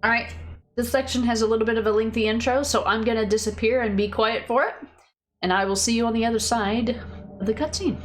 Alright, this section has a little bit of a lengthy intro, so I'm gonna disappear and be quiet for it. And I will see you on the other side of the cutscene.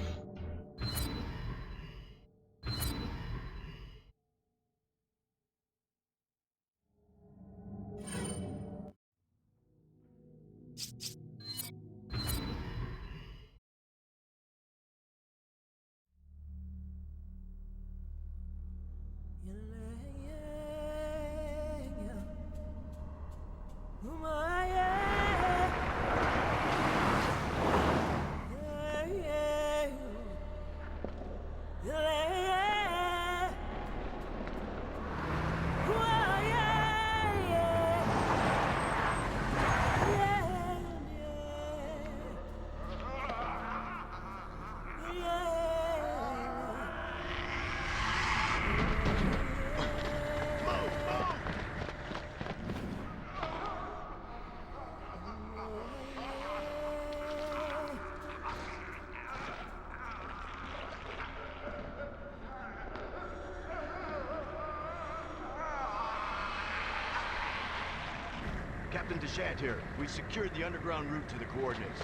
Captain Deshant here. We secured the underground route to the coordinates.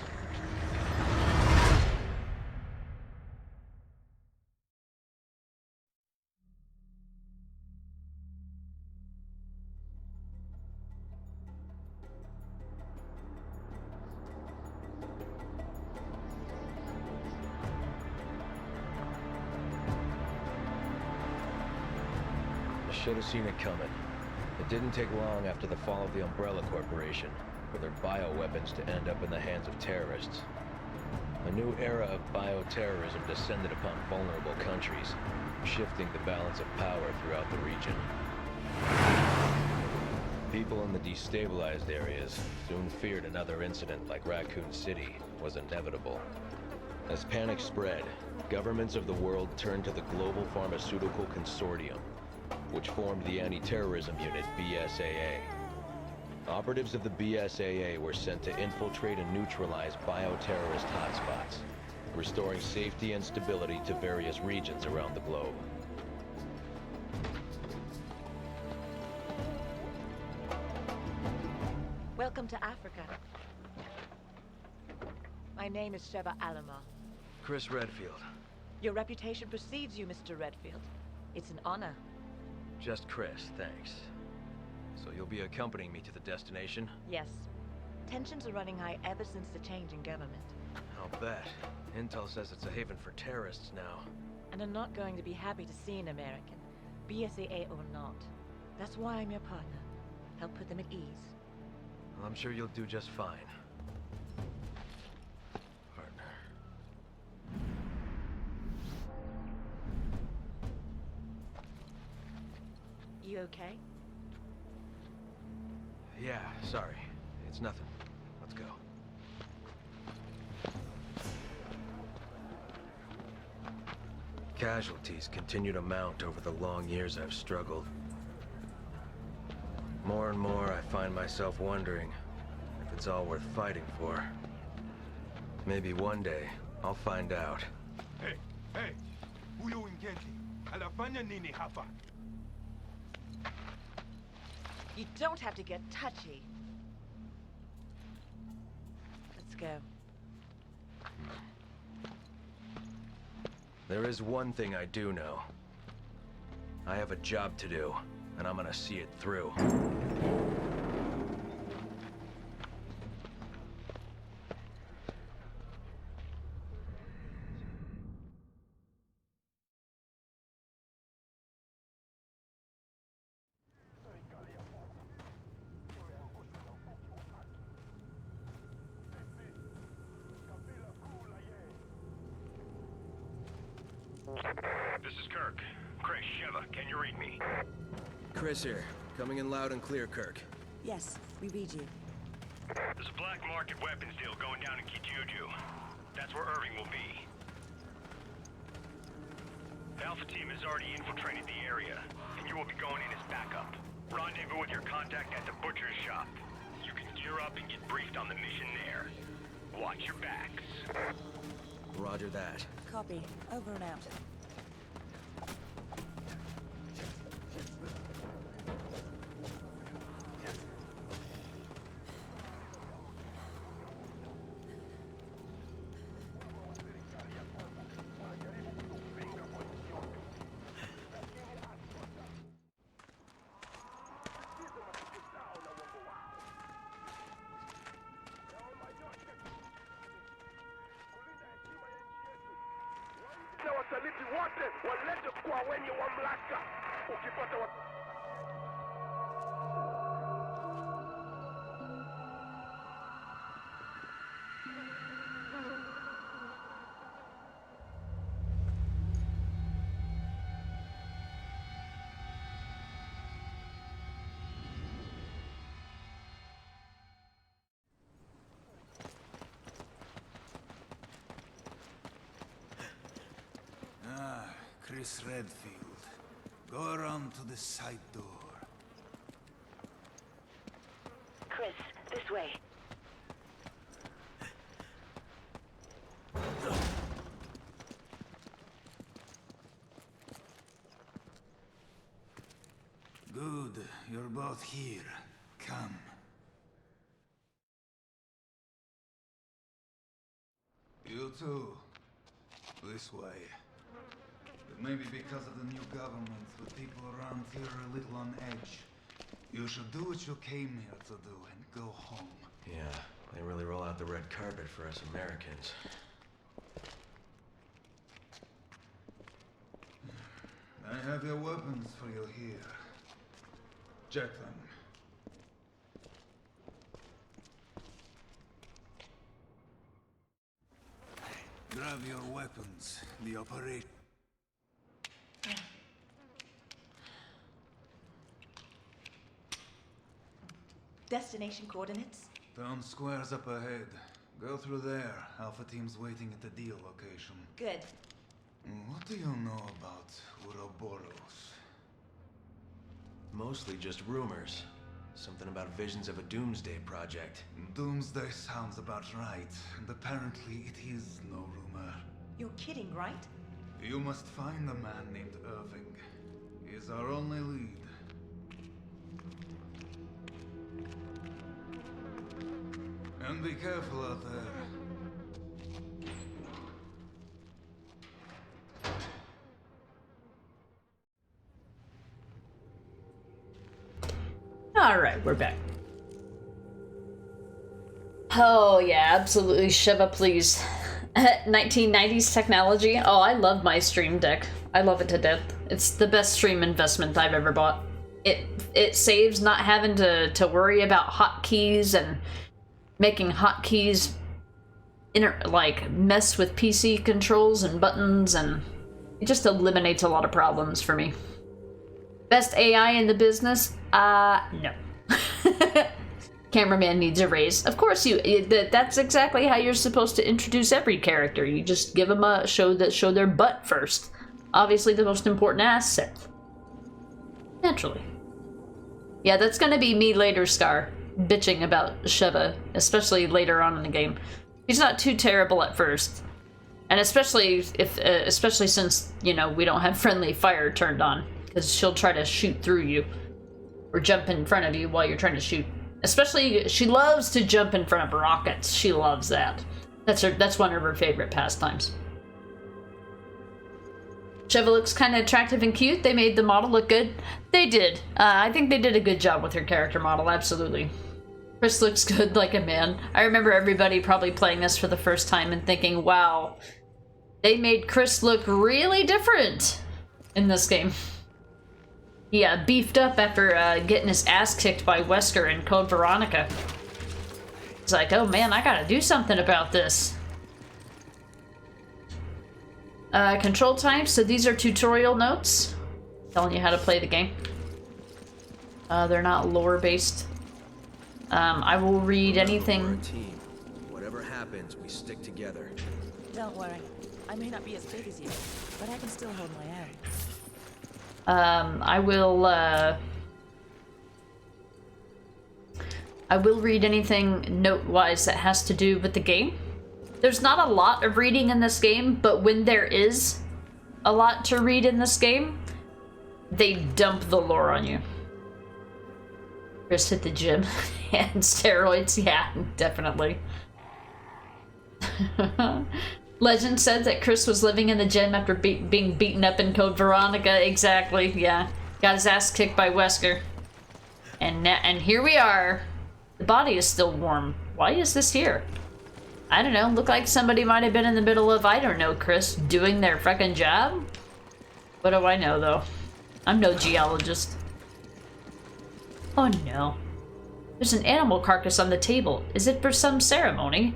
Should have seen it coming. It didn't take long after the fall of the Umbrella Corporation for their bioweapons to end up in the hands of terrorists. A new era of bioterrorism descended upon vulnerable countries, shifting the balance of power throughout the region. People in the destabilized areas soon feared another incident like Raccoon City was inevitable. As panic spread, governments of the world turned to the Global Pharmaceutical Consortium, which formed the anti-terrorism unit BSAA. Operatives of the BSAA were sent to infiltrate and neutralize bioterrorist hotspots, restoring safety and stability to various regions around the globe. Welcome to Africa. My name is Sheva Alomar. Chris Redfield. Your reputation precedes you, Mr. Redfield. It's an honor. Just Chris, thanks. So you'll be accompanying me to the destination? Yes. Tensions are running high ever since the change in government. I'll bet. Intel says it's a haven for terrorists now. And I'm not going to be happy to see an American, BSAA or not. That's why I'm your partner. Help put them at ease. Well, I'm sure you'll do just fine. Partner. You okay? Yeah, sorry. It's nothing. Let's go. Casualties continue to mount over the long years I've struggled. More and more, I find myself wondering if it's all worth fighting for. Maybe one day, I'll find out. Hey, huyo wingenti anafanya nini hapa? You don't have to get touchy. Let's go. There is one thing I do know. I have a job to do, and I'm gonna see it through. This is Kirk. Chris, Sheva, can you read me? Chris here, coming in loud and clear, Kirk. Yes, we read you. There's a black market weapons deal going down in Kijuju. That's where Irving will be. The Alpha team has already infiltrated the area, and you will be going in as backup. Rendezvous with your contact at the butcher's shop. You can gear up and get briefed on the mission there. Watch your backs. Roger that. Copy. Over and out. Chris Redfield. Go around to the side door. Chris, this way. Good, you're both here. Come. You too. This way. It may be because of the new government, but people around here are a little on edge. You should do what you came here to do and go home. Yeah, they really roll out the red carpet for us Americans. I have your weapons for you here. Check them. Grab your weapons. The operation. Destination coordinates? Town square's up ahead. Go through there. Alpha team's waiting at the deal location. Good. What do you know about Ouroboros? Mostly just rumors. Something about visions of a doomsday project. Doomsday sounds about right, and apparently it is no rumor. You're kidding, right? You must find a man named Irving. He's our only lead. And be careful out there. Alright, we're back. Oh yeah, absolutely. Shiva, please. 1990s technology. Oh, I love my Stream Deck. I love it to death. It's the best stream investment I've ever bought. It saves not having to worry about hotkeys and making hotkeys like mess with PC controls and buttons, and it just eliminates a lot of problems for me. Best AI in the business? No. Cameraman needs a raise. Of course, that's exactly how you're supposed to introduce every character. You just give them a show their butt first. Obviously, the most important asset. Naturally. Yeah, that's gonna be me later, Scar, bitching about Shiva, especially later on in the game. He's not too terrible at first, and especially since, you know, we don't have friendly fire turned on, because she'll try to shoot through you or jump in front of you while you're trying to shoot. Especially, she loves to jump in front of rockets. She loves that. That's one of her favorite pastimes. Shiva looks kind of attractive and cute. They made the model look good. They did. I think they did a good job with her character model, absolutely. Chris looks good like a man. I remember everybody probably playing this for the first time and thinking, wow, they made Chris look really different in this game. He beefed up after getting his ass kicked by Wesker in Code Veronica. He's like, oh man, I gotta do something about this. Control types, so these are tutorial notes telling you how to play the game. They're not lore-based. I will read anything. We're a team. Whatever happens, we stick together. Don't worry. I may not be as big as you, but I can still hold my own. I will read anything note-wise that has to do with the game. There's not a lot of reading in this game, but when there is a lot to read in this game, they dump the lore on you. Chris hit the gym and steroids, yeah, definitely. Legend said that Chris was living in the gym after being beaten up in Code Veronica. Exactly, yeah. Got his ass kicked by Wesker. And here we are. The body is still warm. Why is this here? I don't know. Look like somebody might have been in the middle of, I don't know, Chris, doing their fucking job? What do I know, though? I'm no geologist. Oh no. There's an animal carcass on the table. Is it for some ceremony?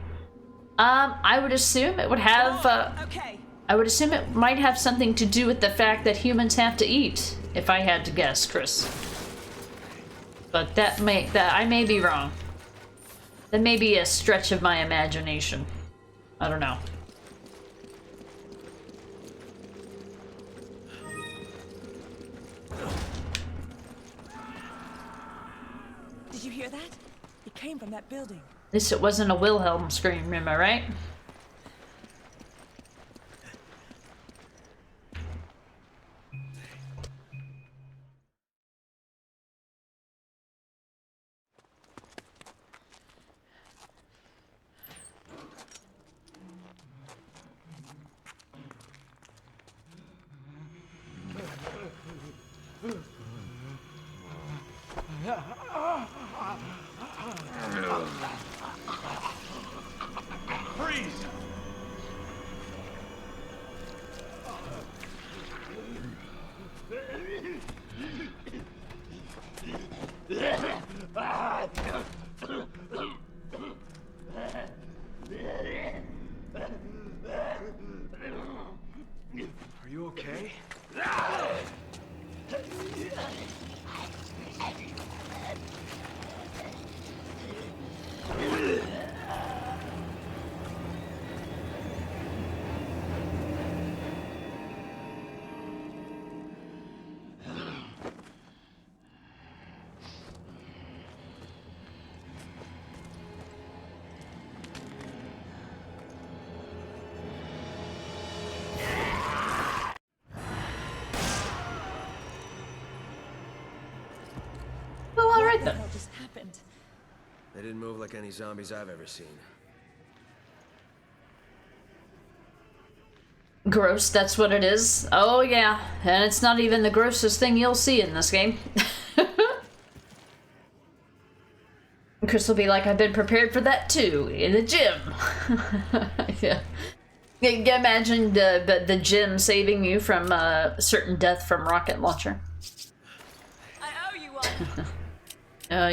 I would assume it would have, Okay. I would assume it might have something to do with the fact that humans have to eat, if I had to guess, Chris. But I may be wrong. That may be a stretch of my imagination. I don't know. Did you hear that? It came from that building. At least it wasn't a Wilhelm scream, am I right? Freeze! Are you okay? Well, alright What then. the hell just happened? They didn't move like any zombies I've ever seen. Gross, that's what it is. Oh yeah, and it's not even the grossest thing you'll see in this game. Chris will be like, I've been prepared for that too, in the gym. Yeah. Imagine the gym saving you from certain death from rocket launcher. I owe you one.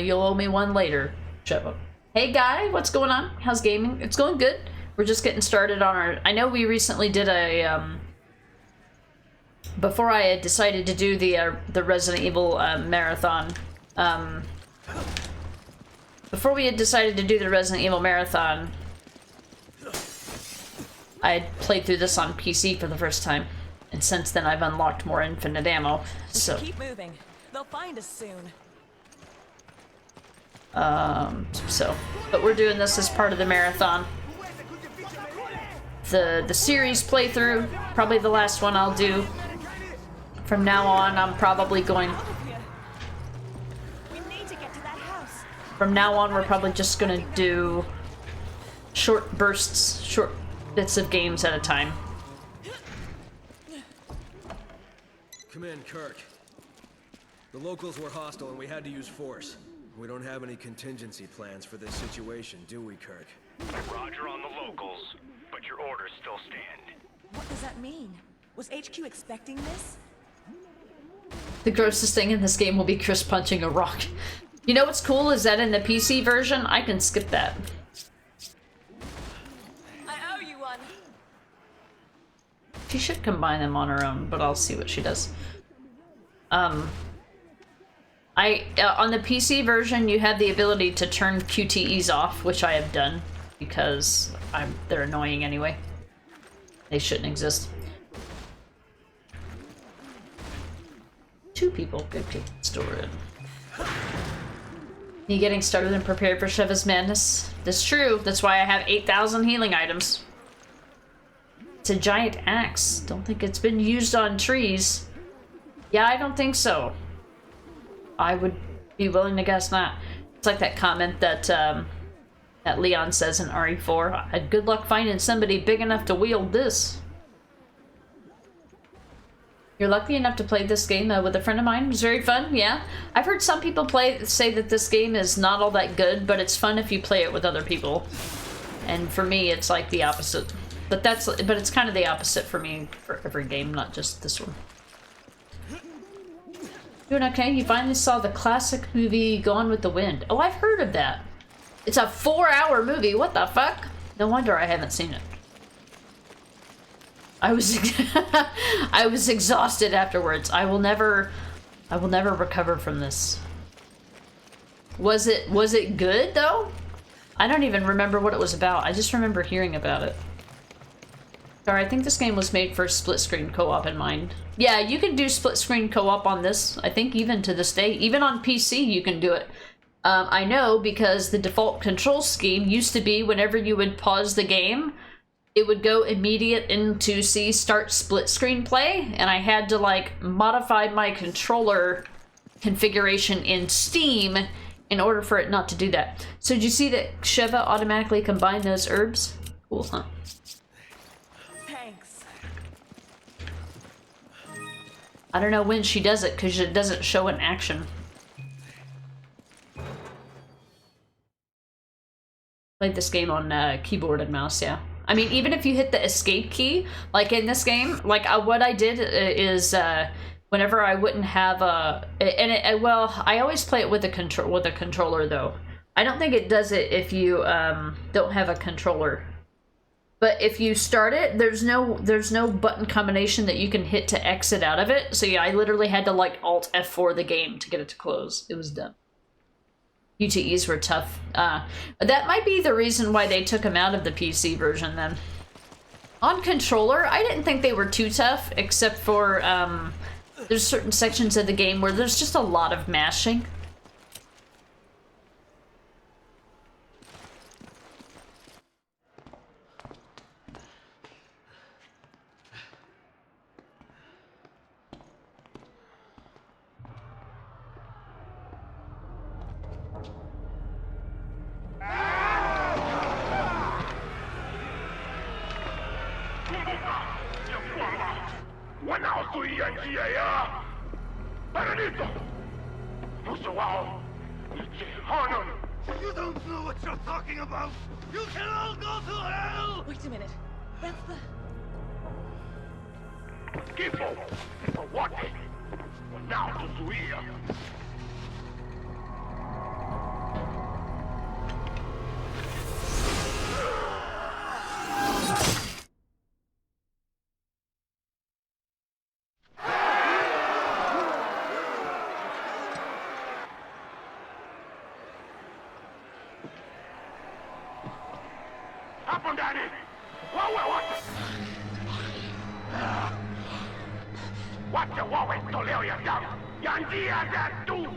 You'll owe me one later, Sheva. Hey guy, what's going on? How's gaming? It's going good. We're just getting started on our... I know we recently did a, before I had decided to do the Resident Evil marathon, before we had decided to do the Resident Evil marathon, I had played through this on PC for the first time. And since then I've unlocked more infinite ammo, so... Keep moving. They'll find us soon. But we're doing this as part of the marathon. The series playthrough, probably the last one I'll do. From now on, I'm probably going... We need to get to that house. From now on, we're probably just gonna do short bursts, short bits of games at a time. Come in, Kirk. The locals were hostile and we had to use force. We don't have any contingency plans for this situation, do we, Kirk? Roger on the locals, but your orders still stand. What does that mean? Was HQ expecting this? The grossest thing in this game will be Chris punching a rock. You know what's cool is that in the PC version, I can skip that. I owe you one. She should combine them on her own, but I'll see what she does. On the PC version, you have the ability to turn QTEs off, which I have done because they're annoying anyway. They shouldn't exist. 2 people, good people, store it. You getting started and prepared for Sheva's madness? That's true. That's why I have 8,000 healing items. It's a giant axe. Don't think it's been used on trees. Yeah, I don't think so. I would be willing to guess not. It's like that comment that that Leon says in RE4. I had good luck finding somebody big enough to wield this. You're lucky enough to play this game with a friend of mine. It was very fun, yeah. I've heard some people say that this game is not all that good, but it's fun if you play it with other people. And for me, it's like the opposite. But it's kind of the opposite for me for every game, not just this one. Doing okay? You finally saw the classic movie Gone with the Wind. Oh, I've heard of that. It's a 4-hour movie. What the fuck? No wonder I haven't seen it. I was I was exhausted afterwards. I will never recover from this. Was it good though? I don't even remember what it was about. I just remember hearing about it. Sorry, I think this game was made for split screen co-op in mind. Yeah, you can do split screen co-op on this. I think even to this day, even on PC you can do it. I know because the default control scheme used to be whenever you would pause the game, it would go immediate into start split screen play, and I had to like modify my controller configuration in Steam in order for it not to do that. So did you see that Sheva automatically combined those herbs? Cool, huh? Thanks. I don't know when she does it because it doesn't show in action. Played this game on keyboard and mouse, yeah. I mean, even if you hit the escape key, like in this game, like what I did is whenever I wouldn't have well, I always play it with a controller though. I don't think it does it if you don't have a controller. But if you start it, there's no button combination that you can hit to exit out of it. So yeah, I literally had to like Alt F4 the game to get it to close. It was dumb. UTEs were tough. That might be the reason why they took them out of the PC version then. On controller, I didn't think they were too tough, except for there's certain sections of the game where there's just a lot of mashing. You don't know what you're talking about! You can all go to hell! Wait a minute. That's the... Tipo, for what? Now to Zuia. Happen, Daddy! What? What you want to live your young? Yandia that too!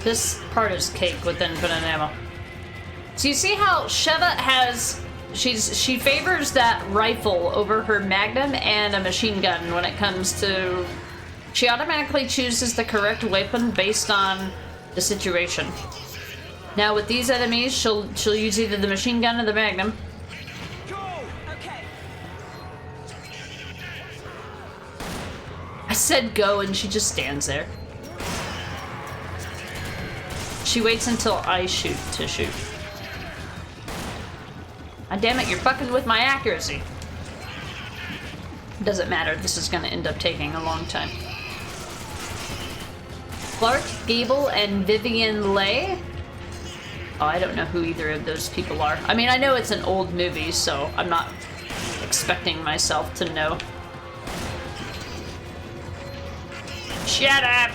This part is cake with infinite ammo. So you see how Sheva has... She favors that rifle over her Magnum and a machine gun when it comes to... She automatically chooses the correct weapon based on the situation. Now with these enemies, she'll use either the machine gun or the Magnum. Go! Okay. I said go and she just stands there. She waits until I shoot to shoot. Ah, damn it, you're fucking with my accuracy. Doesn't matter, this is gonna end up taking a long time. Clark Gable and Vivian Leigh? Oh, I don't know who either of those people are. I mean, I know it's an old movie, so I'm not expecting myself to know. Shut up!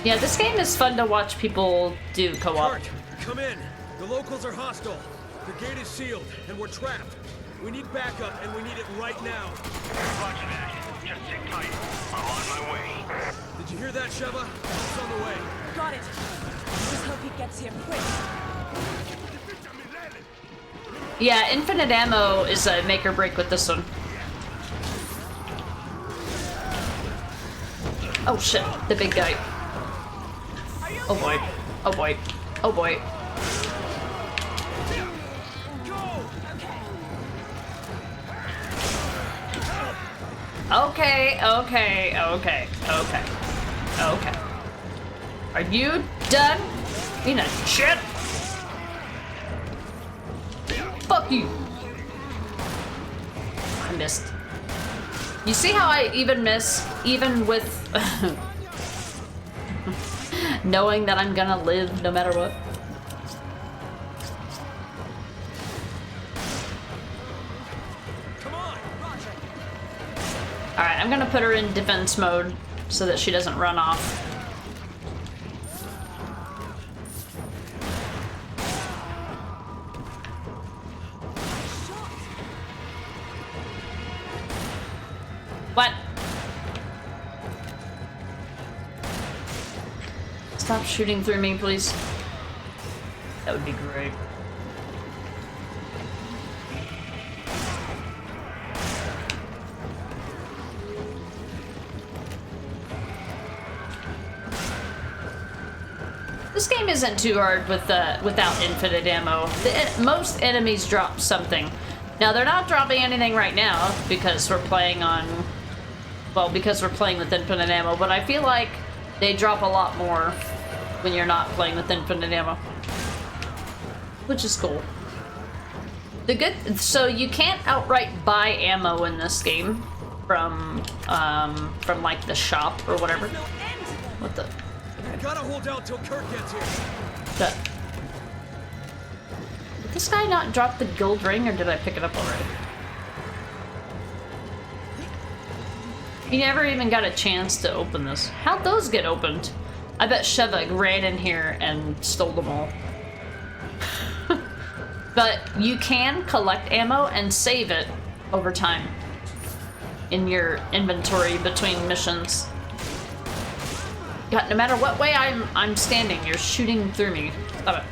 Yeah, this game is fun to watch people do co-op. Kurt, come in. The locals are hostile. The gate is sealed, and we're trapped. We need backup, and we need it right now. Roger that. Just sit tight. I'm on my way. Did you hear that, Sheva? It's on the way. Got it. Just hope he gets here quick. Yeah, infinite ammo is a make or break with this one. Oh shit, the big guy. Oh boy. Oh boy. Oh boy. Okay, okay, okay, okay, okay. Are you done? Being a shit? Fuck you. I missed. You see how I even miss, even with knowing that I'm gonna live no matter what? Alright, I'm gonna put her in defense mode so that she doesn't run off. What? Stop shooting through me, please. That would be great. This game isn't too hard with without infinite ammo. Most enemies drop something. Now they're not dropping anything right now because we're playing on, well, because we're playing with infinite ammo. But I feel like they drop a lot more when you're not playing with infinite ammo, which is cool. So you can't outright buy ammo in this game from like the shop or whatever. What the? Gotta hold out till Kirk gets here. Did this guy not drop the gold ring, or did I pick it up already? He never even got a chance to open this. How'd those get opened? I bet Sheva ran in here and stole them all. But you can collect ammo and save it over time in your inventory between missions. God, no matter what way I'm standing, you're shooting through me. Stop it.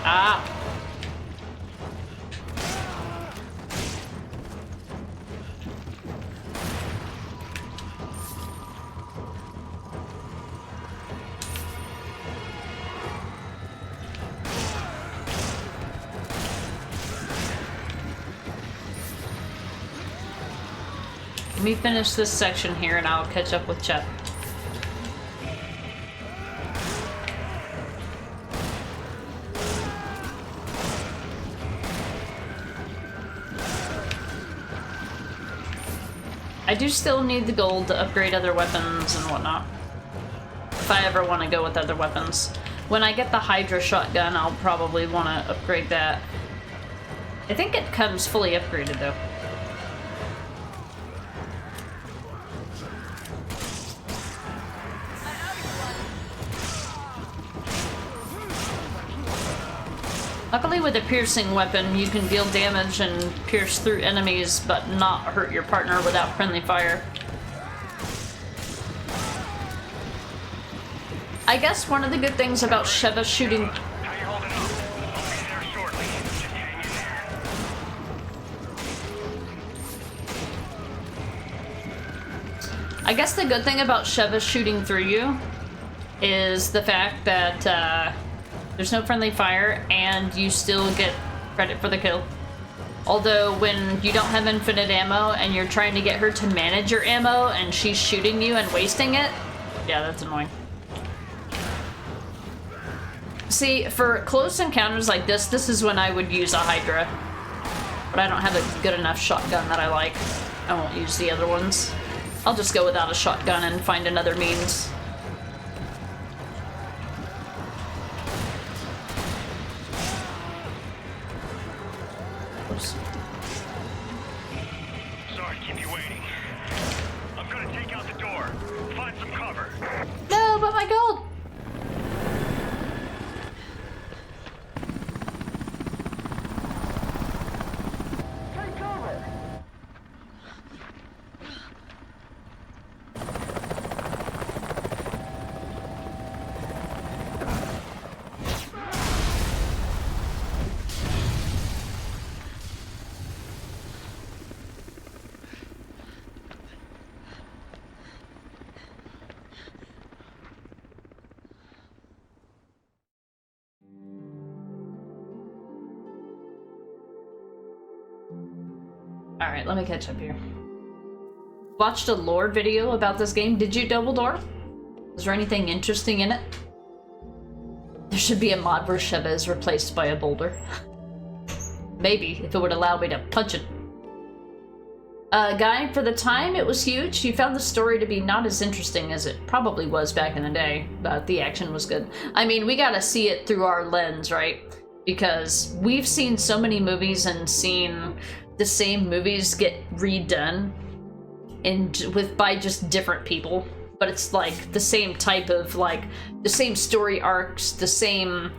Ah. Let me finish this section here and I'll catch up with Chet. I do still need the gold to upgrade other weapons and whatnot. If I ever want to go with other weapons. When I get the Hydra shotgun, I'll probably want to upgrade that. I think it comes fully upgraded though. Luckily with a piercing weapon, you can deal damage and pierce through enemies, but not hurt your partner without friendly fire. I guess one of the good things about Sheva shooting... How you holding up? I'll be there shortly. Just hang in there. I guess the good thing about Sheva shooting through you is the fact that there's no friendly fire and you still get credit for the kill. Although when you don't have infinite ammo and you're trying to get her to manage your ammo and she's shooting you and wasting it, yeah, that's annoying. See, for close encounters like this is when I would use a Hydra. But I don't have a good enough shotgun that I like. I won't use the other ones. I'll just go without a shotgun and find another means. Oops. Sorry to keep you waiting. I'm gonna take out the door. Find some cover. No, but my gold! Alright, let me catch up here. Watched a lore video about this game. Did you, Dumbledore? Is there anything interesting in it? There should be a mod where Sheva is replaced by a boulder. Maybe, if it would allow me to punch it. Guy, for the time, it was huge. You found the story to be not as interesting as it probably was back in the day, but the action was good. I mean, we gotta see it through our lens, right? Because we've seen so many movies and seen the same movies get redone by just different people. But it's like the same type of, like, the same story arcs, the same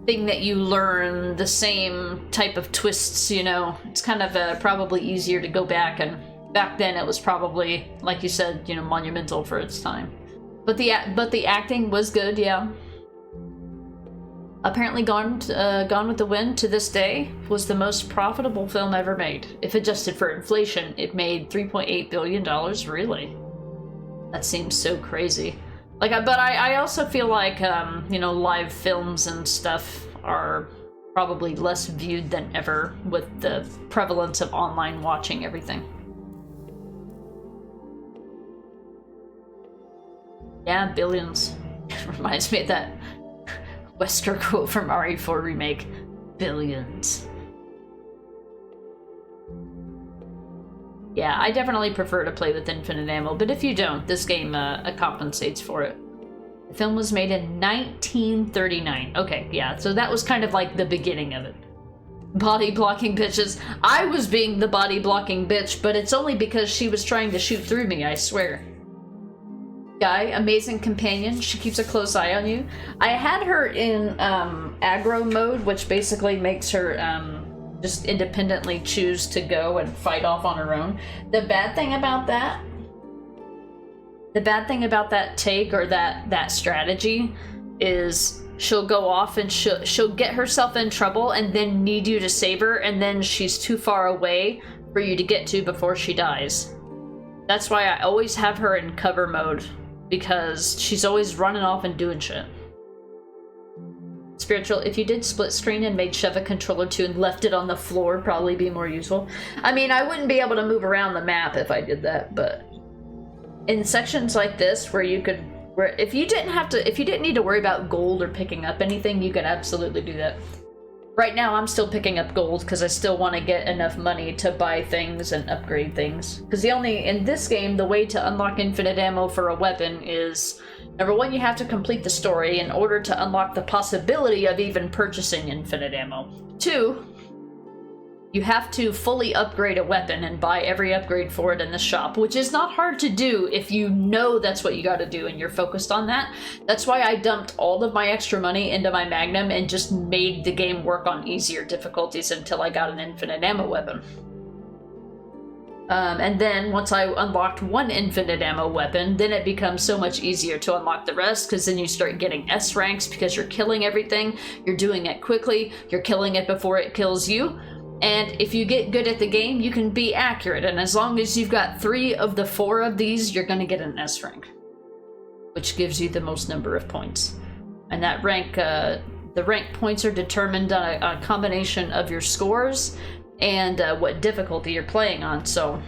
thing that you learn, the same type of twists, you know. It's kind of probably easier to go back, and back then it was probably, like you said, you know, monumental for its time. But the acting was good, yeah. Apparently Gone with the Wind to this day was the most profitable film ever made. If adjusted for inflation, it made $3.8 billion, really. That seems so crazy. Like, but I also feel like, you know, live films and stuff are probably less viewed than ever with the prevalence of online watching everything. Yeah, billions. Reminds me of that Wesker quote from RE4 Remake. Billions. Yeah, I definitely prefer to play with infinite ammo, but if you don't, this game compensates for it. The film was made in 1939. Okay, yeah, so that was kind of like the beginning of it. Body blocking bitches. I was being the body blocking bitch, but it's only because she was trying to shoot through me, I swear. Guy, amazing companion. She keeps a close eye on you. I had her in aggro mode, which basically makes her just independently choose to go and fight off on her own. The bad thing about that take or that strategy is she'll go off and she'll get herself in trouble and then need you to save her, and then she's too far away for you to get to before she dies. That's why I always have her in cover mode, because she's always running off and doing shit. Spiritual, if you did split screen and made Sheva controller 2 and left it on the floor, probably be more useful. I mean, I wouldn't be able to move around the map if I did that, but in sections like this where you could, if you didn't need to worry about gold or picking up anything, you could absolutely do that. Right now, I'm still picking up gold because I still want to get enough money to buy things and upgrade things. Because in this game, the way to unlock infinite ammo for a weapon is, number one, you have to complete the story in order to unlock the possibility of even purchasing infinite ammo. 2, you have to fully upgrade a weapon and buy every upgrade for it in the shop, which is not hard to do if you know that's what you gotta do and you're focused on that. That's why I dumped all of my extra money into my Magnum and just made the game work on easier difficulties until I got an infinite ammo weapon. And then once I unlocked one infinite ammo weapon, then it becomes so much easier to unlock the rest, because then you start getting S ranks because you're killing everything, you're doing it quickly, you're killing it before it kills you. And if you get good at the game, you can be accurate, and as long as you've got 3 of the 4 of these, you're gonna get an S rank, which gives you the most number of points. And that rank, the rank points are determined on a combination of your scores and what difficulty you're playing on. So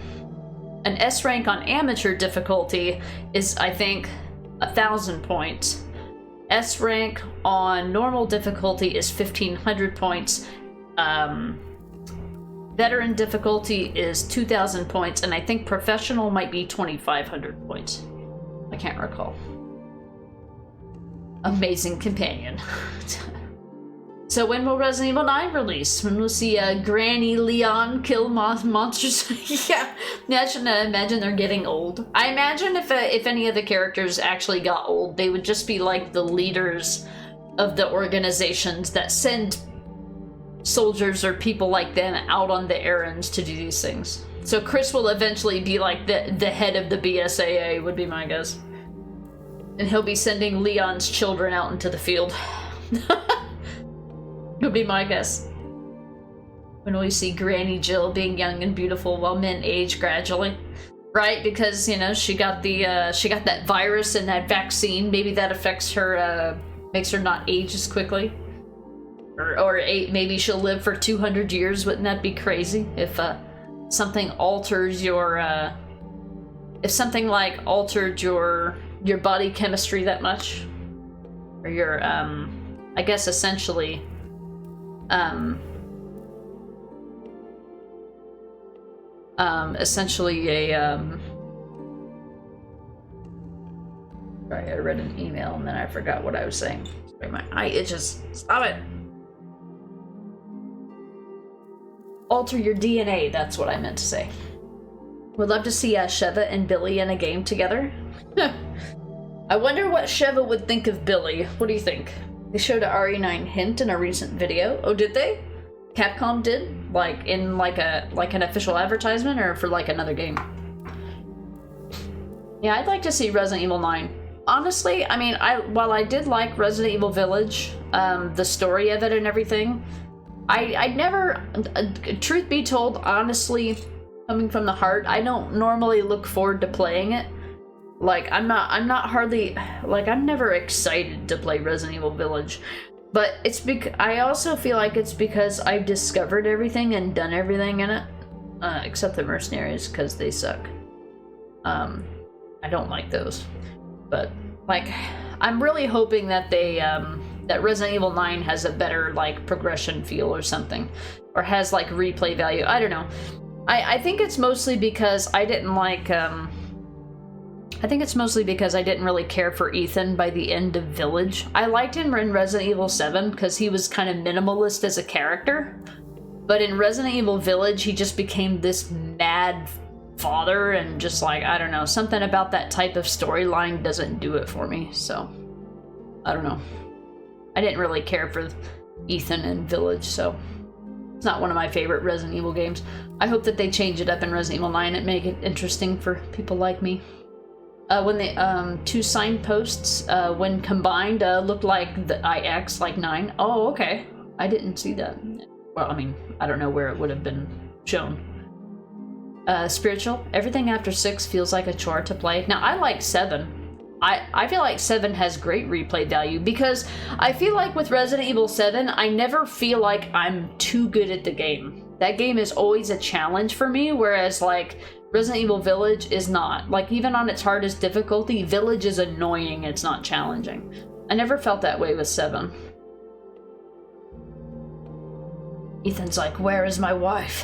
an S rank on amateur difficulty is, I think, 1,000 points. S rank on normal difficulty is 1,500 points. Veteran difficulty is 2,000 points, and I think professional might be 2,500 points. I can't recall. Amazing companion. So when will Resident Evil 9 release? When we'll see Granny Leon kill monsters? Yeah, imagine they're getting old. I imagine if any of the characters actually got old, they would just be like the leaders of the organizations that send soldiers or people like them out on the errands to do these things. So Chris will eventually be like the head of the BSAA, would be my guess. And he'll be sending Leon's children out into the field. Would be my guess. When we see Granny Jill being young and beautiful while men age gradually. Right? Because, you know, she got that virus and that vaccine. Maybe that affects her, makes her not age as quickly. Or maybe she'll live for 200 years. Wouldn't that be crazy if something alters your, if something like altered your body chemistry that much, or your, I guess essentially, essentially a, sorry, I read an email and then I forgot what I was saying. Sorry, my eye itches. Stop it! Alter your DNA, that's what I meant to say. Would love to see Sheva and Billy in a game together. I wonder what Sheva would think of Billy. What do you think? They showed a RE9 hint in a recent video. Oh, did they? Capcom did? Like in like an official advertisement, or for like another game? Yeah, I'd like to see Resident Evil 9. Honestly, I mean, while I did like Resident Evil Village, the story of it and everything, I never, truth be told, honestly, coming from the heart, I don't normally look forward to playing it. Like, I'm never excited to play Resident Evil Village. But it's I also feel like it's because I've discovered everything and done everything in it. Except the mercenaries, because they suck. I don't like those. But, like, I'm really hoping that they, that Resident Evil 9 has a better, like, progression feel or something. Or has, like, replay value. I don't know. I think it's mostly because I didn't like, I think it's mostly because I didn't really care for Ethan by the end of Village. I liked him in Resident Evil 7 because he was kind of minimalist as a character. But in Resident Evil Village, he just became this mad father, and just like, I don't know, something about that type of storyline doesn't do it for me, so I don't know. I didn't really care for Ethan in Village, so it's not one of my favorite Resident Evil games. I hope that they change it up in Resident Evil 9 and make it interesting for people like me. When the two signposts, when combined, looked like the IX, like 9. Oh, okay. I didn't see that. Well, I mean, I don't know where it would have been shown. Spiritual. Everything after 6 feels like a chore to play. Now, I like 7. I feel like 7 has great replay value, because I feel like with Resident Evil 7, I never feel like I'm too good at the game. That game is always a challenge for me, whereas, like, Resident Evil Village is not. Like, even on its hardest difficulty, Village is annoying, it's not challenging. I never felt that way with 7. Ethan's like, where is my wife?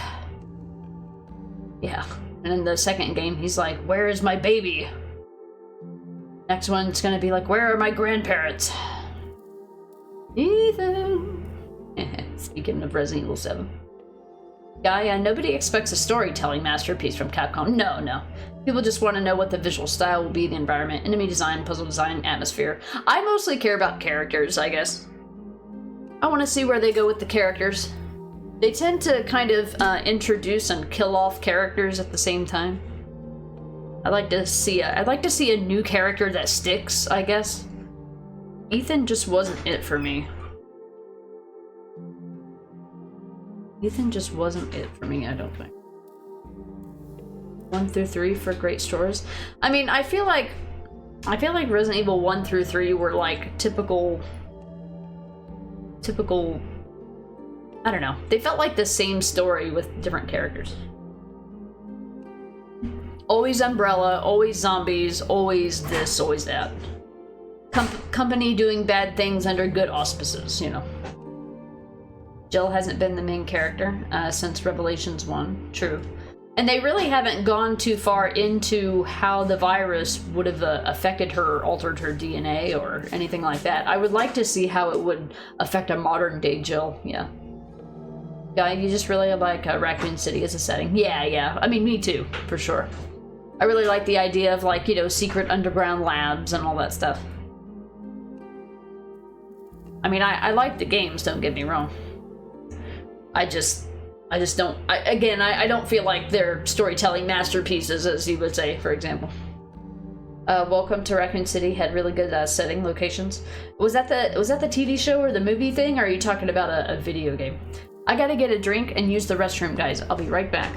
Yeah. And in the second game, he's like, where is my baby? Next one's gonna be like, where are my grandparents? Ethan! Speaking of Resident Evil 7. Gaia, nobody expects a storytelling masterpiece from Capcom. No. People just want to know what the visual style will be, the environment, enemy design, puzzle design, atmosphere. I mostly care about characters, I guess. I want to see where they go with the characters. They tend to kind of introduce and kill off characters at the same time. I'd like to see a new character that sticks, I guess. Ethan just wasn't it for me. Ethan just wasn't it for me, I don't think. 1 through 3 for great stories. I mean, I feel like Resident Evil 1 through 3 were like typical, I don't know. They felt like the same story with different characters. Always Umbrella, always zombies, always this, always that. Company doing bad things under good auspices, you know. Jill hasn't been the main character since Revelations 1. True. And they really haven't gone too far into how the virus would have affected her, altered her DNA, or anything like that. I would like to see how it would affect a modern-day Jill, yeah. Yeah, you just really like Raccoon City as a setting. Yeah. I mean, me too, for sure. I really like the idea of, like, you know, secret underground labs and all that stuff. I mean, I like the games, don't get me wrong. I just don't, I don't feel like they're storytelling masterpieces, as you would say, for example. Welcome to Raccoon City had really good setting locations. Was that the TV show or the movie thing, or are you talking about a video game? I gotta get a drink and use the restroom, guys. I'll be right back.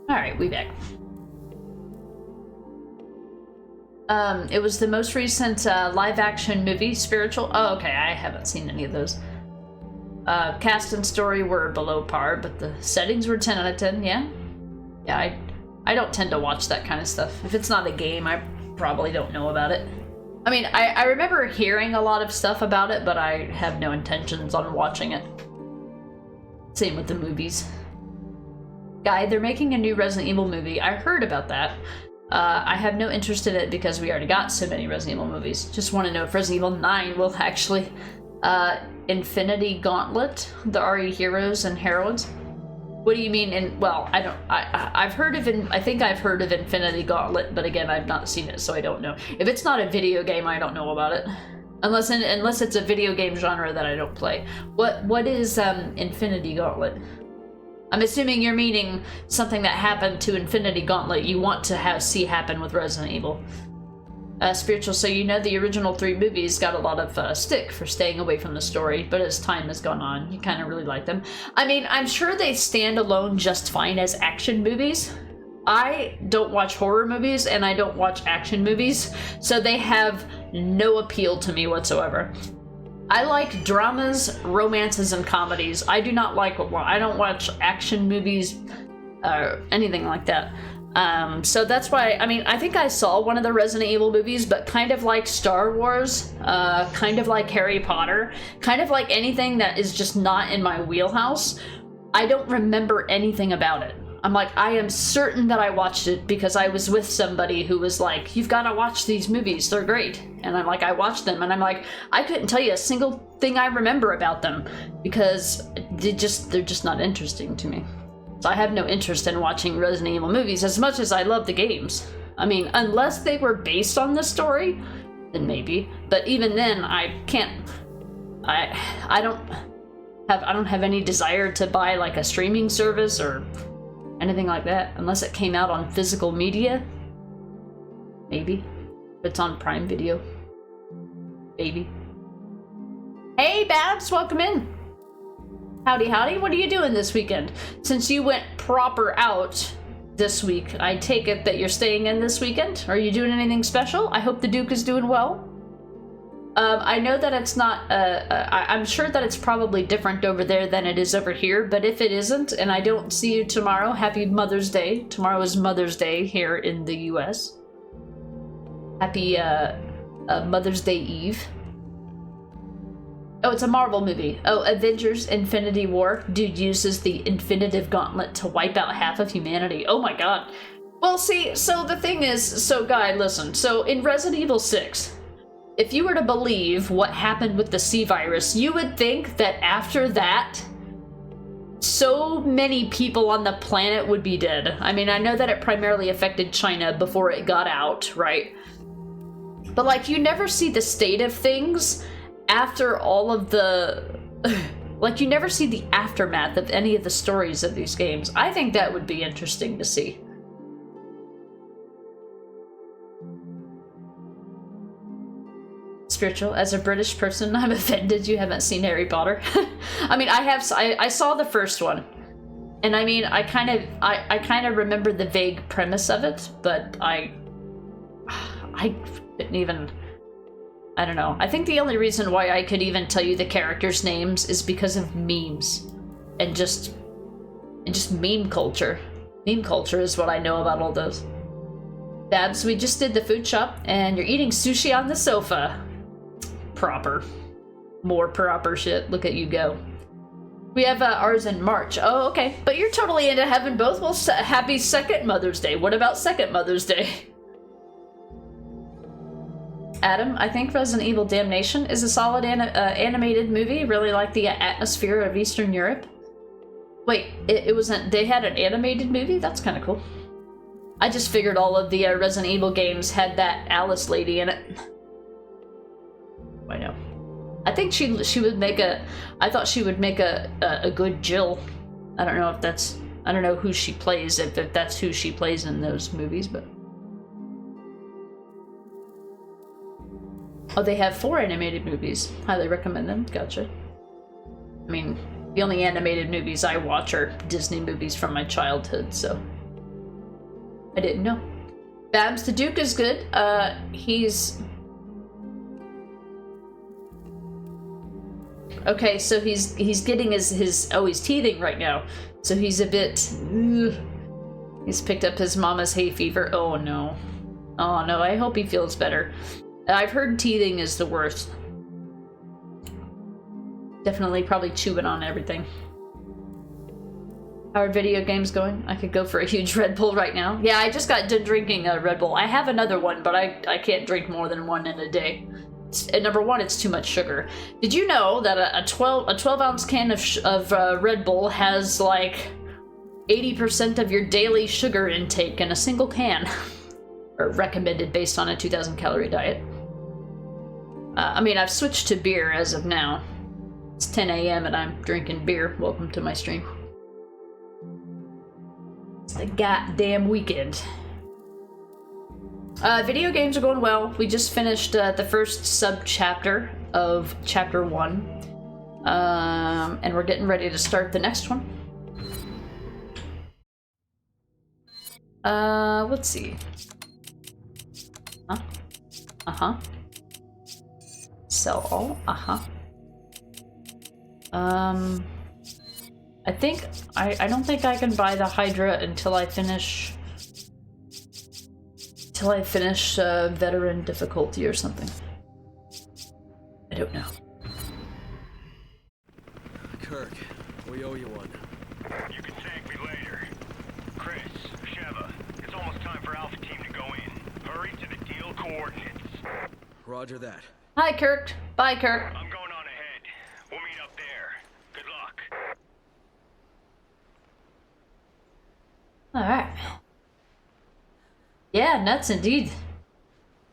Alright, we back. It was the most recent live-action movie, Spiritual. Oh, okay, I haven't seen any of those. Cast and story were below par, but the settings were 10 out of 10, yeah? Yeah, I don't tend to watch that kind of stuff. If it's not a game, I probably don't know about it. I mean, I remember hearing a lot of stuff about it, but I have no intentions on watching it. Same with the movies. Guy, they're making a new Resident Evil movie. I heard about that. I have no interest in it because we already got so many Resident Evil movies. Just want to know if Resident Evil 9 will actually... Infinity Gauntlet, the RE heroes and heroines. What do you mean? Well, I don't. I've heard of. I think I've heard of Infinity Gauntlet, but again, I've not seen it, so I don't know. If it's not a video game, I don't know about it. Unless it's a video game genre that I don't play. What is Infinity Gauntlet? I'm assuming you're meaning something that happened to Infinity Gauntlet you want to see happen with Resident Evil. Spiritual, so you know the original 3 movies got a lot of stick for staying away from the story, but as time has gone on, you kind of really like them. I mean, I'm sure they stand alone just fine as action movies. I don't watch horror movies and I don't watch action movies, so they have no appeal to me whatsoever. I like dramas, romances, and comedies. I don't watch action movies or anything like that. So that's why, I mean, I think I saw one of the Resident Evil movies, but kind of like Star Wars, kind of like Harry Potter, kind of like anything that is just not in my wheelhouse, I don't remember anything about it. I'm like, I am certain that I watched it because I was with somebody who was like, you've got to watch these movies, they're great. And I'm like, I watched them, and I'm like, I couldn't tell you a single thing I remember about them because they're just not interesting to me. So I have no interest in watching Resident Evil movies as much as I love the games. I mean, unless they were based on the story, then maybe. But even then, I can't. I don't have any desire to buy like a streaming service or anything like that, unless it came out on physical media. Maybe. If it's on Prime Video. Maybe. Hey, Babs, welcome in. Howdy, howdy. What are you doing this weekend? Since you went proper out this week, I take it that you're staying in this weekend? Are you doing anything special? I hope the Duke is doing well. I know that it's not, I'm sure that it's probably different over there than it is over here, but if it isn't, and I don't see you tomorrow, happy Mother's Day. Tomorrow is Mother's Day here in the US. Happy, Mother's Day Eve. Oh, it's a Marvel movie. Oh, Avengers Infinity War. Dude uses the Infinitive Gauntlet to wipe out half of humanity. Oh my god. Well, see, so the thing is, so Guy, listen. So in Resident Evil 6, if you were to believe what happened with the C virus, you would think that after that, so many people on the planet would be dead. I mean, I know that it primarily affected China before it got out, right? But like, you never see the state of things after all of the, like, you never see the aftermath of any of the stories of these games. I think that would be interesting to see. Spiritual, as a British person, I'm offended you haven't seen Harry Potter. I mean, I saw the first one, and I mean, I kind of remember the vague premise of it, but I didn't even. I don't know. I think the only reason why I could even tell you the characters' names is because of memes. And just meme culture. Meme culture is what I know about all those. Babs, we just did the food shop, and you're eating sushi on the sofa. Proper. More proper shit. Look at you go. We have ours in March. Oh, okay. But you're totally into having both. Well, happy second Mother's Day. What about second Mother's Day? Adam, I think Resident Evil Damnation is a solid animated movie. Really like the atmosphere of Eastern Europe. Wait, it wasn't. They had an animated movie? That's kind of cool. I just figured all of the Resident Evil games had that Alice lady in it. I know. I think she would make a. I thought she would make a good Jill. I don't know if that's. I don't know who she plays. If that's who she plays in those movies, but. Oh, they have 4 animated movies. Highly recommend them. Gotcha. I mean, the only animated movies I watch are Disney movies from my childhood, so... I didn't know. Babs the Duke is good. He's... Okay, so he's getting his... Oh, he's teething right now. So he's a bit... He's picked up his mama's hay fever. Oh, no. Oh, no, I hope he feels better. I've heard teething is the worst. Definitely probably chewing on everything. How are video games going? I could go for a huge Red Bull right now. Yeah, I just got done drinking a Red Bull. I have another one, but I can't drink more than one in a day. Number one, it's too much sugar. Did you know that a 12-ounce can of Red Bull has like 80% of your daily sugar intake in a single can? Or recommended based on a 2,000 calorie diet. I mean, I've switched to beer as of now. It's 10 a.m. and I'm drinking beer. Welcome to my stream. It's the goddamn weekend. Video games are going well. We just finished the first sub-chapter of Chapter 1. And we're getting ready to start the next one. Let's see. Sell all? I think, I don't think I can buy the Hydra until I finish... veteran difficulty or something. I don't know. Kirk, we owe you one. You can thank me later. Chris, Sheva, it's almost time for Alpha Team to go in. Hurry to the deal coordinates. Roger that. Hi, Kirk. Bye, Kirk. I'm going on ahead. We'll meet up there. Good luck. Alright. Yeah, nuts indeed.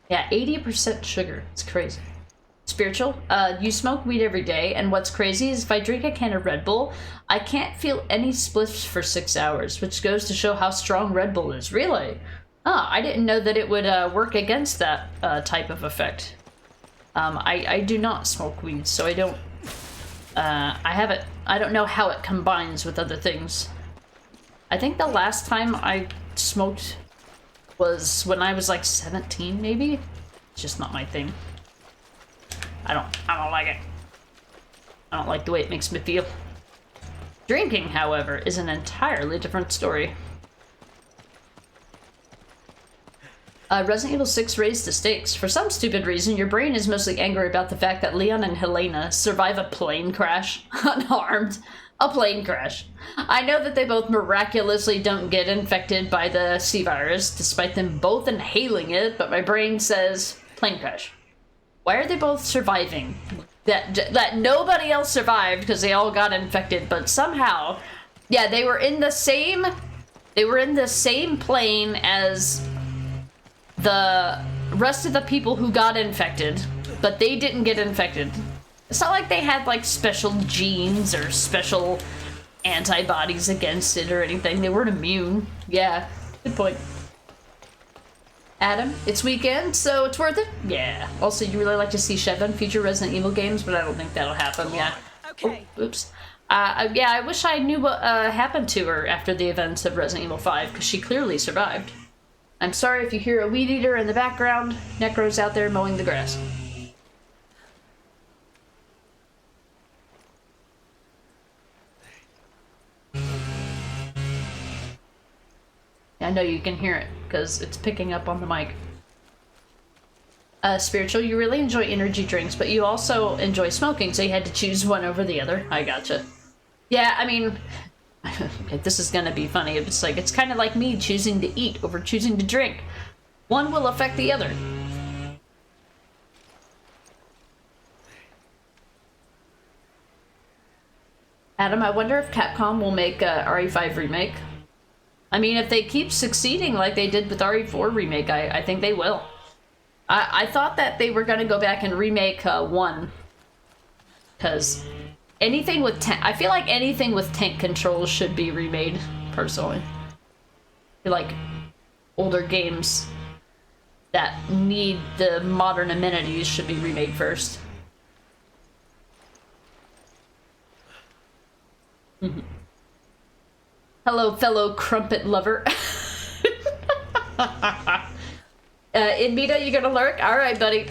Yeah, 80% sugar. It's crazy. Spiritual, you smoke weed every day, and what's crazy is if I drink a can of Red Bull, I can't feel any spliffs for 6 hours, which goes to show how strong Red Bull is. Really? Oh, I didn't know that it would work against that type of effect. I do not smoke weed, so I don't... I don't know how it combines with other things. I think the last time I smoked was when I was like 17, maybe? It's just not my thing. I don't like it. I don't like the way it makes me feel. Drinking, however, is an entirely different story. Resident Evil 6 raised the stakes. For some stupid reason, your brain is mostly angry about the fact that Leon and Helena survive a plane crash, unharmed. A plane crash. I know that they both miraculously don't get infected by the C virus, despite them both inhaling it, but my brain says, plane crash. Why are they both surviving? That nobody else survived because they all got infected, but somehow, yeah, they were in the same plane as the rest of the people who got infected, but they didn't get infected. It's not like they had like special genes or special antibodies against it or anything. They weren't immune. Yeah, good point. Adam, it's weekend, so it's worth it? Yeah. Also, you really like to see Sheva in future Resident Evil games, but I don't think that'll happen. Yeah. Okay. Oh, oops. Yeah, I wish I knew what happened to her after the events of Resident Evil 5, because she clearly survived. I'm sorry if you hear a weed eater in the background. Necro's out there mowing the grass. I know you can hear it, because it's picking up on the mic. Spiritual, you really enjoy energy drinks, but you also enjoy smoking, so you had to choose one over the other. I gotcha. Yeah, I mean... okay, this is gonna be funny. It's like, it's kind of like me choosing to eat over choosing to drink. One will affect the other. Adam, I wonder if Capcom will make a RE5 remake. I mean, if they keep succeeding like they did with RE4 remake, I think they will. I thought that they were gonna go back and remake 1. Because anything with I feel like anything with tank controls should be remade, personally. I feel like older games that need the modern amenities should be remade first. Hello, fellow crumpet lover. Inbeta, you gonna lurk? All right, buddy.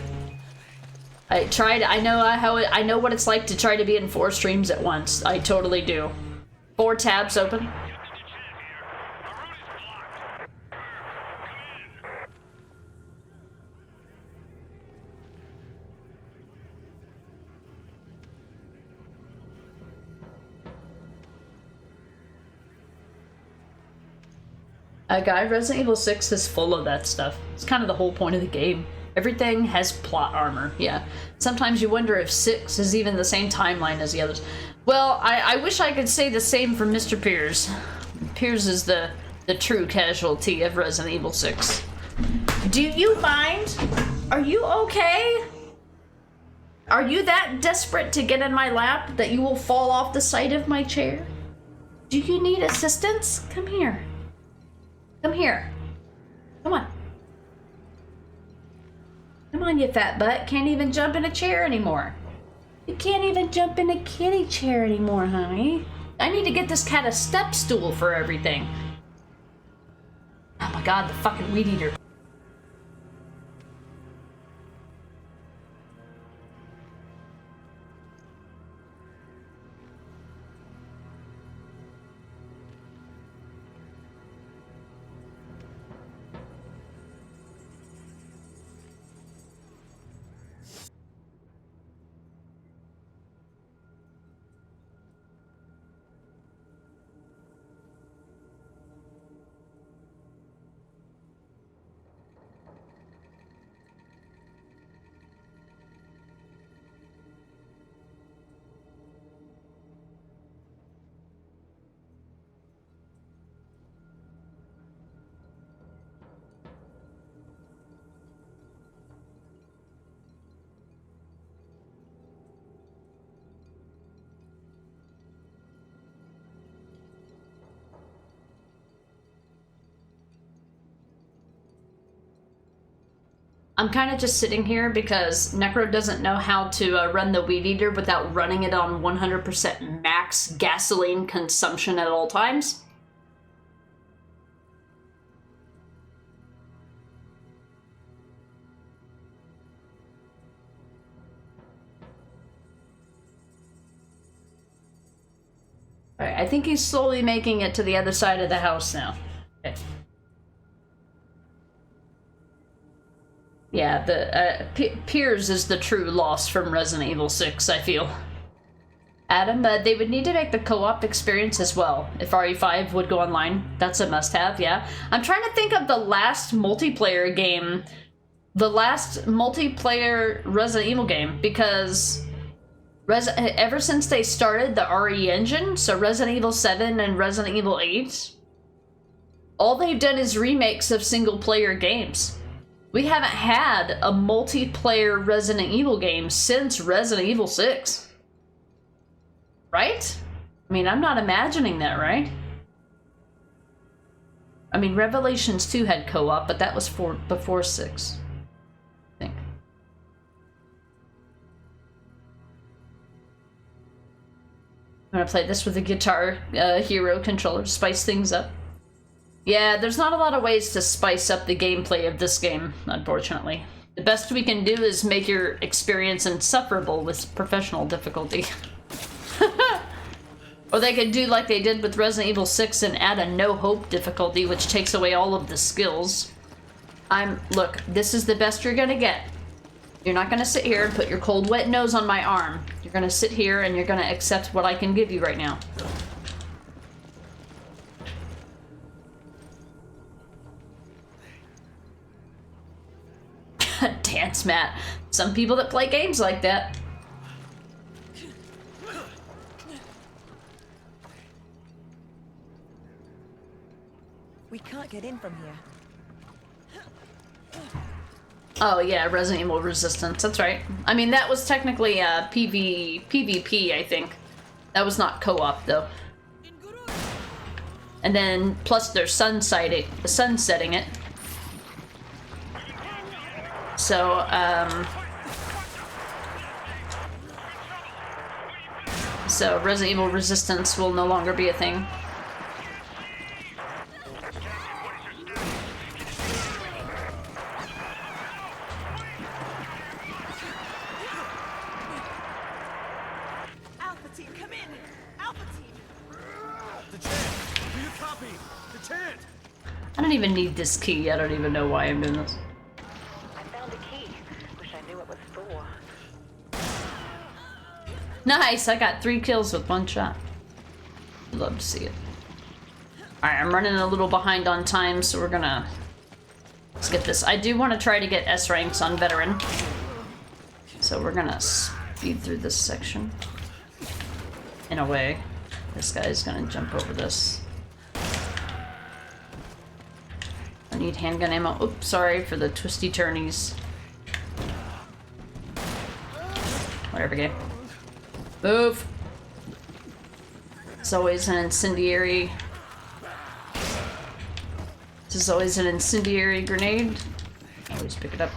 I tried. I know what it's like to try to be in 4 streams at once. I totally do. 4 tabs open. Guy, Resident Evil 6 is full of that stuff. It's kind of the whole point of the game. Everything has plot armor, yeah. Sometimes you wonder if 6 is even the same timeline as the others. Well, I wish I could say the same for Mr. Piers. Piers is the true casualty of Resident Evil 6. Do you mind? Are you okay? Are you that desperate to get in my lap that you will fall off the side of my chair? Do you need assistance? Come here. Come here. Come on. Come on, you fat butt. Can't even jump in a chair anymore. You can't even jump in a kitty chair anymore, honey. I need to get this cat a step stool for everything. Oh my god, the fucking weed eater. I'm kind of just sitting here because Necro doesn't know how to run the weed eater without running it on 100% max gasoline consumption at all times. Alright, I think he's slowly making it to the other side of the house now. Okay. Yeah, the Piers is the true loss from Resident Evil 6, I feel. Adam, they would need to make the co-op experience as well. If RE5 would go online, that's a must-have, yeah. I'm trying to think of the last multiplayer game, the last multiplayer Resident Evil game, because ever since they started the RE engine, so Resident Evil 7 and Resident Evil 8, all they've done is remakes of single-player games. We haven't had a multiplayer Resident Evil game since Resident Evil 6. Right? I mean, I'm not imagining that, right? I mean, Revelations 2 had co-op, but that was before 6. I think. I'm gonna play this with a Guitar Hero controller, spice things up. Yeah, there's not a lot of ways to spice up the gameplay of this game, unfortunately. The best we can do is make your experience insufferable with professional difficulty. Or they could do like they did with Resident Evil 6 and add a no-hope difficulty, which takes away all of the skills. Look, this is the best you're gonna get. You're not gonna sit here and put your cold, wet nose on my arm. You're gonna sit here and you're gonna accept what I can give you right now. Dance mat. Some people that play games like that. We can't get in from here. Oh yeah, Resident Evil Resistance, that's right. I mean, that was technically PvP, I think. That was not co-op, though. And then, plus they're sunsetting it. So, so Resident Evil Resistance will no longer be a thing. Alpha team, come in! Alpha team! Dechant! Do you copy? Dechant! I don't even need this key. I don't even know why I'm doing this. Nice! I got 3 kills with 1 shot. Love to see it. Alright, I'm running a little behind on time, so we're gonna skip this. I do want to try to get S ranks on Veteran. So we're gonna speed through this section. In a way. This guy's gonna jump over this. I need handgun ammo. Oops, sorry for the twisty turnies. Whatever, game. Move! It's always an incendiary. This is always an incendiary grenade. Always pick it up.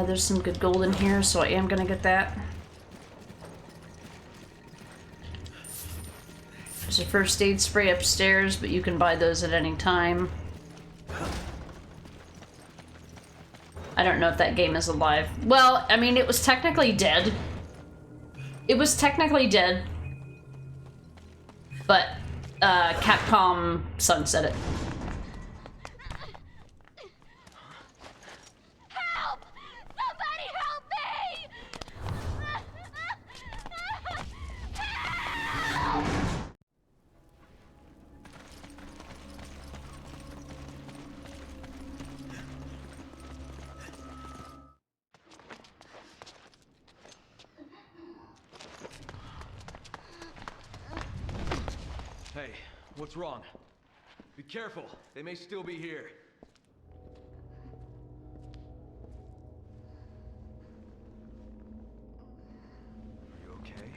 There's some good gold in here, so I am gonna get that. There's a first aid spray upstairs, but you can buy those at any time. I don't know if that game is alive. Well, I mean, it was technically dead. It was technically dead. But, Capcom sunset it. Help! Somebody help me! Help! Hey, what's wrong? Be careful. They may still be here. Are you okay?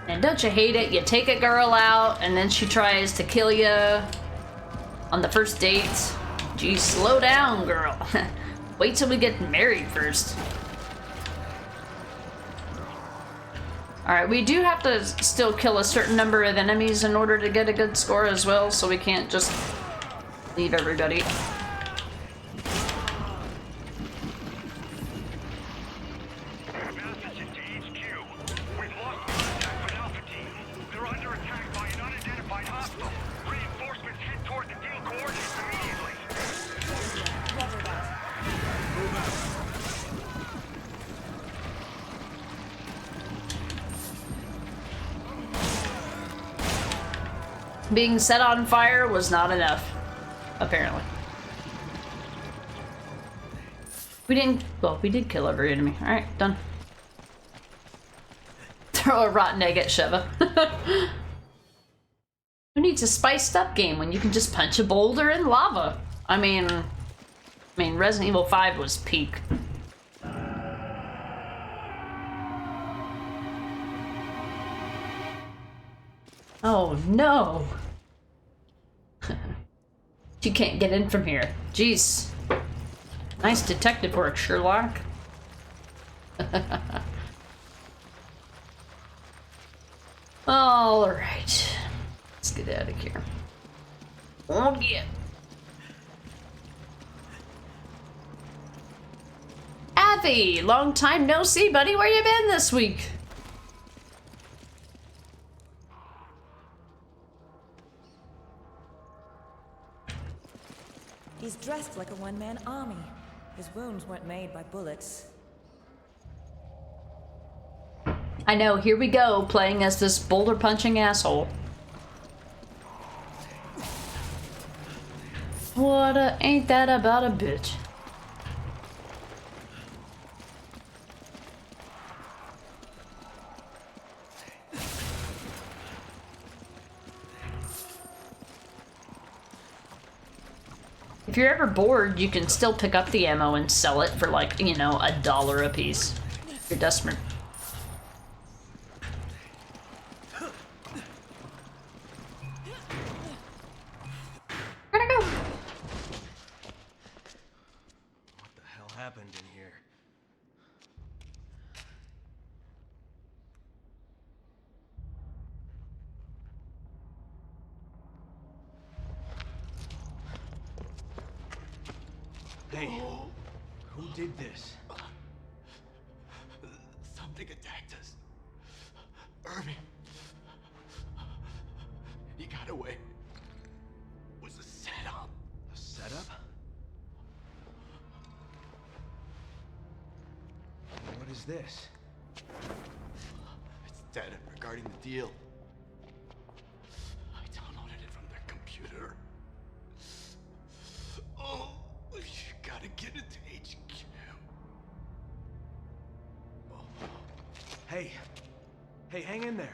And don't you hate it? You take a girl out, and then she tries to kill you on the first date. Gee, slow down, girl. Wait till we get married first. Alright, we do have to still kill a certain number of enemies in order to get a good score as well, so we can't just leave everybody. Being set on fire was not enough, apparently. We didn't, well, we did kill every enemy. Alright, done. Throw a rotten egg at Sheva. Who needs a spiced up game when you can just punch a boulder in lava? I mean, Resident Evil 5 was peak. Oh no! You can't get in from here. Jeez. Nice detective work, Sherlock. Alright. Let's get out of here. Oh yeah. Avi! Long time no see, buddy. Where you been this week? He's dressed like a one-man army. His wounds weren't made by bullets. I know, here we go, playing as this boulder-punching asshole. Ain't that about a bitch? If you're ever bored, you can still pick up the ammo and sell it for like, you know, $1 a piece. If you're desperate. Where'd I go? What the hell happened in here? Hey, who did this? Something attacked us. Irving. He got away. It was a setup. A setup? What is this? It's data regarding the deal. I downloaded it from their computer. Oh, you gotta get it to HQ. Hey. Hey, hang in there.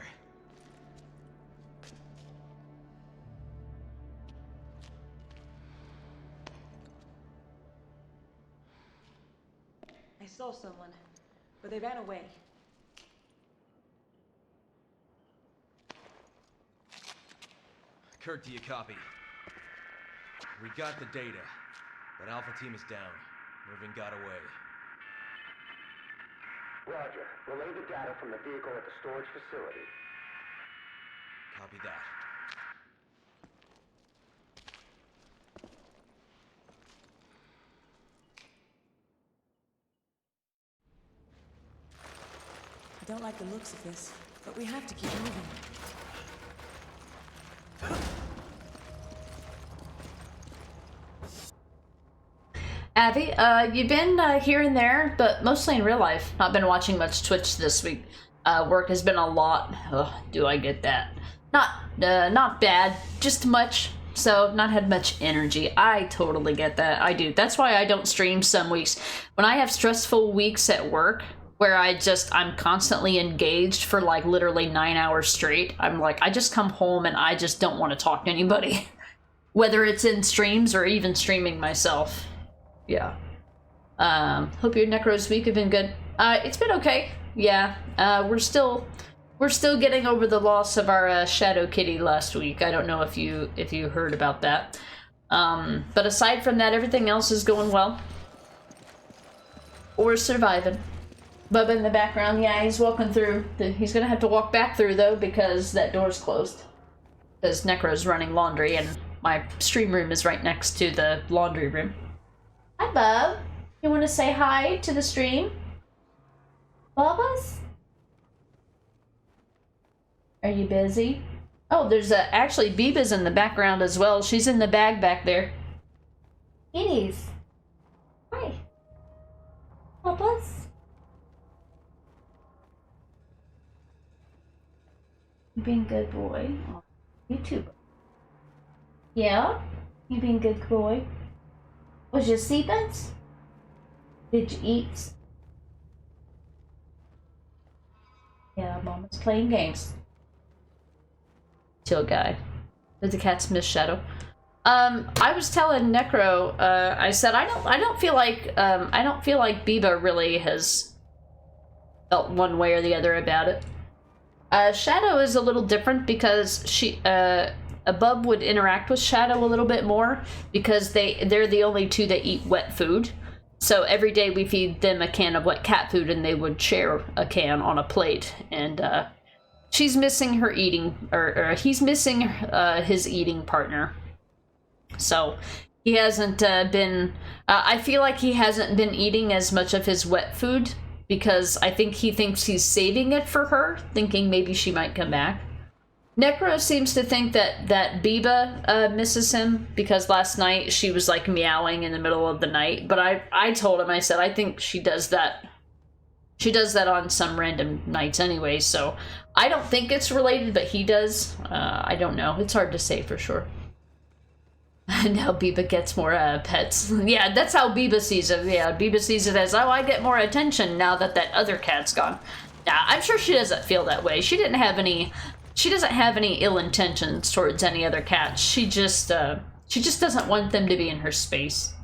I saw someone, but they ran away. Kirk, do you copy? We got the data, but Alpha Team is down. Irving got away. Roger. Relay the data from the vehicle at the storage facility. Copy that. I don't like the looks of this, but we have to keep moving. Abby, you've been here and there, but mostly in real life. Not been watching much Twitch this week. Work has been a lot. Ugh, do I get that? Not bad, just much. So, not had much energy. I totally get that. I do. That's why I don't stream some weeks. When I have stressful weeks at work, where I'm constantly engaged for like literally 9 hours straight, I'm like, I just come home and I just don't want to talk to anybody. Whether it's in streams or even streaming myself. Yeah. Hope your Necro's week have been good. It's been okay. Yeah. We're still getting over the loss of our Shadow Kitty last week. I don't know if you heard about that. But aside from that, everything else is going well. We're surviving. Bubba in the background, yeah, he's walking through. He's gonna have to walk back through though because that door's closed. Because Necro's running laundry and my stream room is right next to the laundry room. Hi, Bub. You want to say hi to the stream? Bubba's? Are you busy? Oh, there's actually Biba's in the background as well. She's in the bag back there. Kitties. Hi. Bubba's? You being a good boy. Oh, you too. Yeah? You being a good boy? Was your seatbelts? Did you eat? Yeah, Mama's playing games. Chill guy. Did the cats miss Shadow? I was telling Necro, I said I don't feel like Biba really has felt one way or the other about it. Shadow is a little different because Bub would interact with Shadow a little bit more because they're the only two that eat wet food. So every day we feed them a can of wet cat food and they would share a can on a plate. And she's missing her eating, or he's missing his eating partner. So he hasn't been, I feel like he hasn't been eating as much of his wet food because I think he thinks he's saving it for her, thinking maybe she might come back. Necro seems to think that Biba misses him because last night she was like meowing in the middle of the night. But I told him, I said, I think she does that. She does that on some random nights anyway. So I don't think it's related, but he does. I don't know. It's hard to say for sure. Now Biba gets more pets. Yeah, that's how Biba sees it. Yeah, Biba sees it as, oh, I get more attention now that other cat's gone. Nah, I'm sure she doesn't feel that way. She doesn't have any ill intentions towards any other cats. She just doesn't want them to be in her space.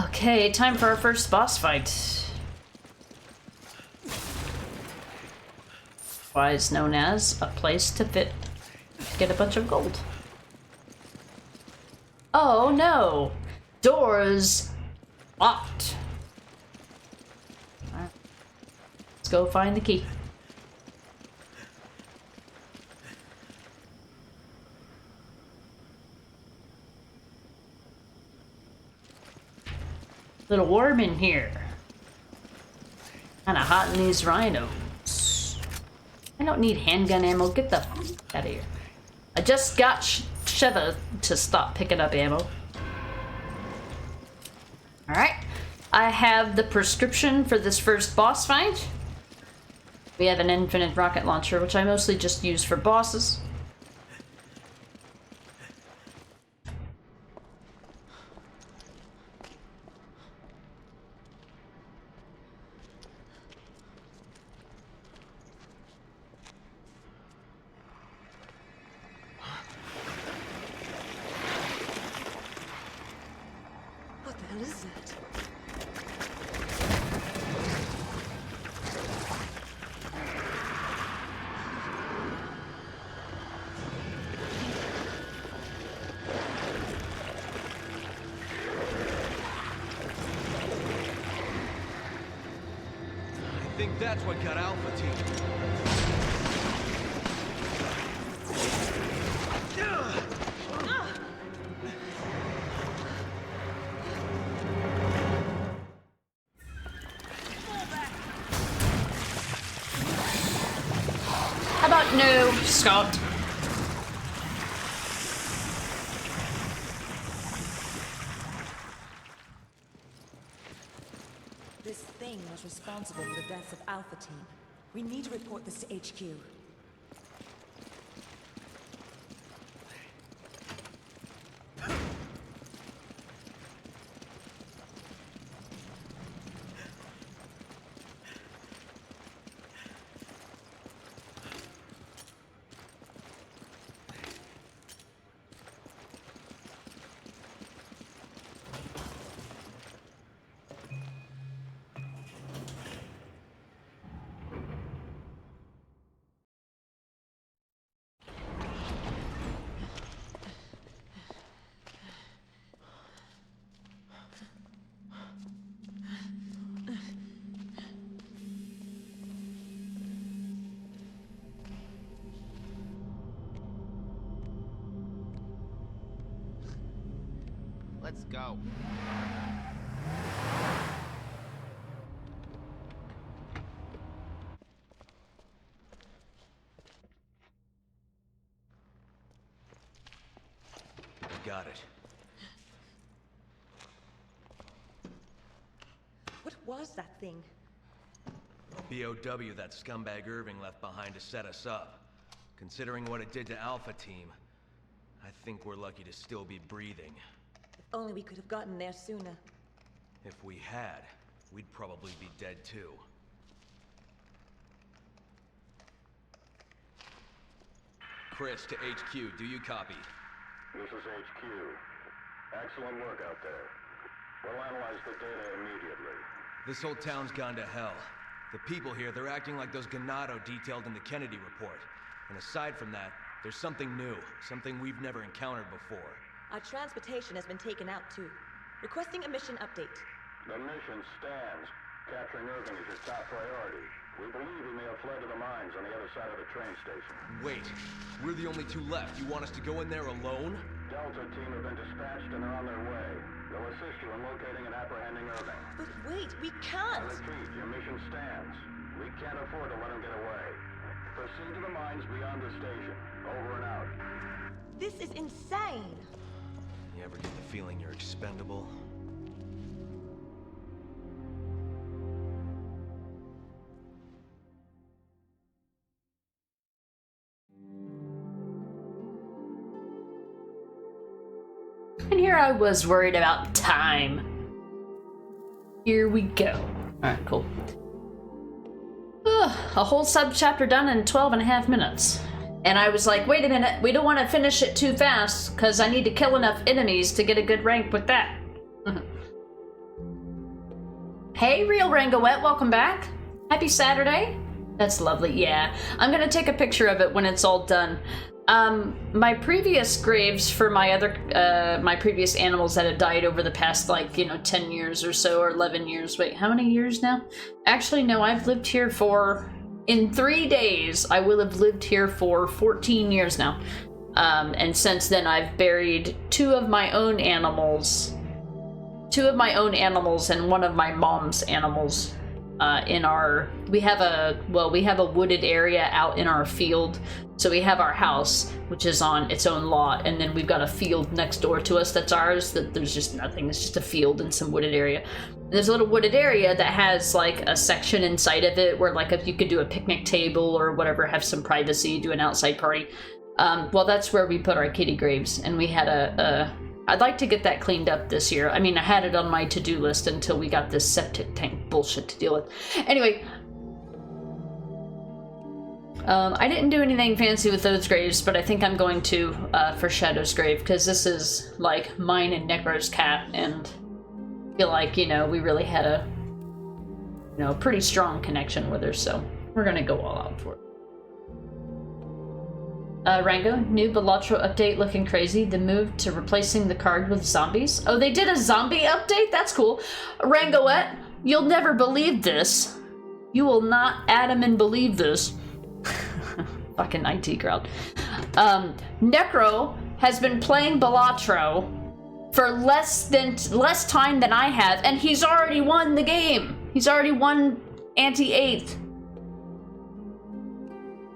Okay, time for our first boss fight. Otherwise known as a place to get a bunch of gold. Oh no! Doors locked. Alright. Let's go find the key. Little warm in here. Kinda hot in these rhinos. I don't need handgun ammo. Get the f out of here. I just got Sheva to stop picking up ammo. Alright. I have the prescription for this first boss fight. We have an infinite rocket launcher, which I mostly just use for bosses. What the hell is that? I think that's what got Alpha Team. How about no, Scott? This thing was responsible for the deaths of Alpha Team. We need to report this to HQ. Let's go. Got it. What was that thing? BOW that scumbag Irving left behind to set us up. Considering what it did to Alpha Team, I think we're lucky to still be breathing. If only we could have gotten there sooner. If we had, we'd probably be dead too. Chris to HQ, do you copy? This is HQ. Excellent work out there. We'll analyze the data immediately. This whole town's gone to hell. The people here, they're acting like those Ganado detailed in the Kennedy report. And aside from that, there's something new, something we've never encountered before. Our transportation has been taken out too. Requesting a mission update. The mission stands. Capturing Irving is your top priority. We believe he may have fled to the mines on the other side of the train station. Wait, we're the only two left. You want us to go in there alone? Delta team have been dispatched and are on their way. They'll assist you in locating and apprehending Irving. But wait, we can't! I repeat, your mission stands. We can't afford to let him get away. Proceed to the mines beyond the station. Over and out. This is insane! You ever get the feeling you're expendable? And here I was worried about time. Here we go. Alright, cool. Ugh, a whole sub-chapter done in 12.5 minutes. And I was like, wait a minute, we don't want to finish it too fast, because I need to kill enough enemies to get a good rank with that. Hey, Real Rangoette, welcome back. Happy Saturday. That's lovely, yeah. I'm gonna take a picture of it when it's all done. My previous graves for my other, my previous animals that had died over the past, 10 years or so, or 11 years. Wait, how many years now? Actually, no, I've lived here for, in 3 days, I will have lived here for 14 years now. And since then, I've buried two of my own animals and one of my mom's animals. we have a wooded area out in our field. So we have our house, which is on its own lot, and then we've got a field next door to us that's ours, that there's just nothing. It's just a field and some wooded area. And there's a little wooded area that has like a section inside of it where like if you could do a picnic table or whatever, have some privacy, do an outside party. Well, that's where we put our kitty graves, and we had I'd like to get that cleaned up this year. I mean, I had it on my to-do list until we got this septic tank bullshit to deal with. Anyway, I didn't do anything fancy with those graves, but I think I'm going to for Shadow's grave, because this is like mine and Necro's cat, and I feel like, you know, we really had a, you know, pretty strong connection with her, so we're gonna go all out for it. Rango, new Balatro update looking crazy. The move to replacing the card with zombies. Oh, they did a zombie update? That's cool. Rangoette, you'll never believe this. You will not Adam and believe this. Fucking IT crowd. Necro has been playing Balatro for less time than I have, and he's already won the game. He's already won anti-8th.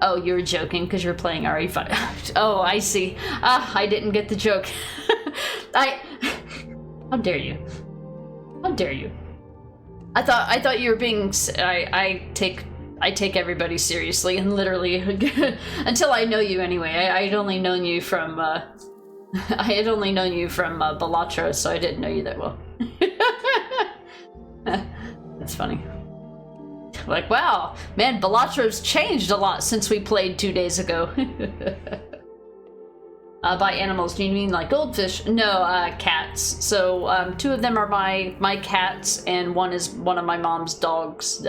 Oh, you were joking because you're playing RE5. Oh, I see. I didn't get the joke. How dare you? How dare you? I thought you were being. I take everybody seriously, and literally until I know you anyway. I had only known you from Balatro, so I didn't know you that well. That's funny. Like, wow, man, Balatro's changed a lot since we played 2 days ago. By animals, do you mean like goldfish? No, cats. So 2 of them are my cats, and one is one of my mom's dogs.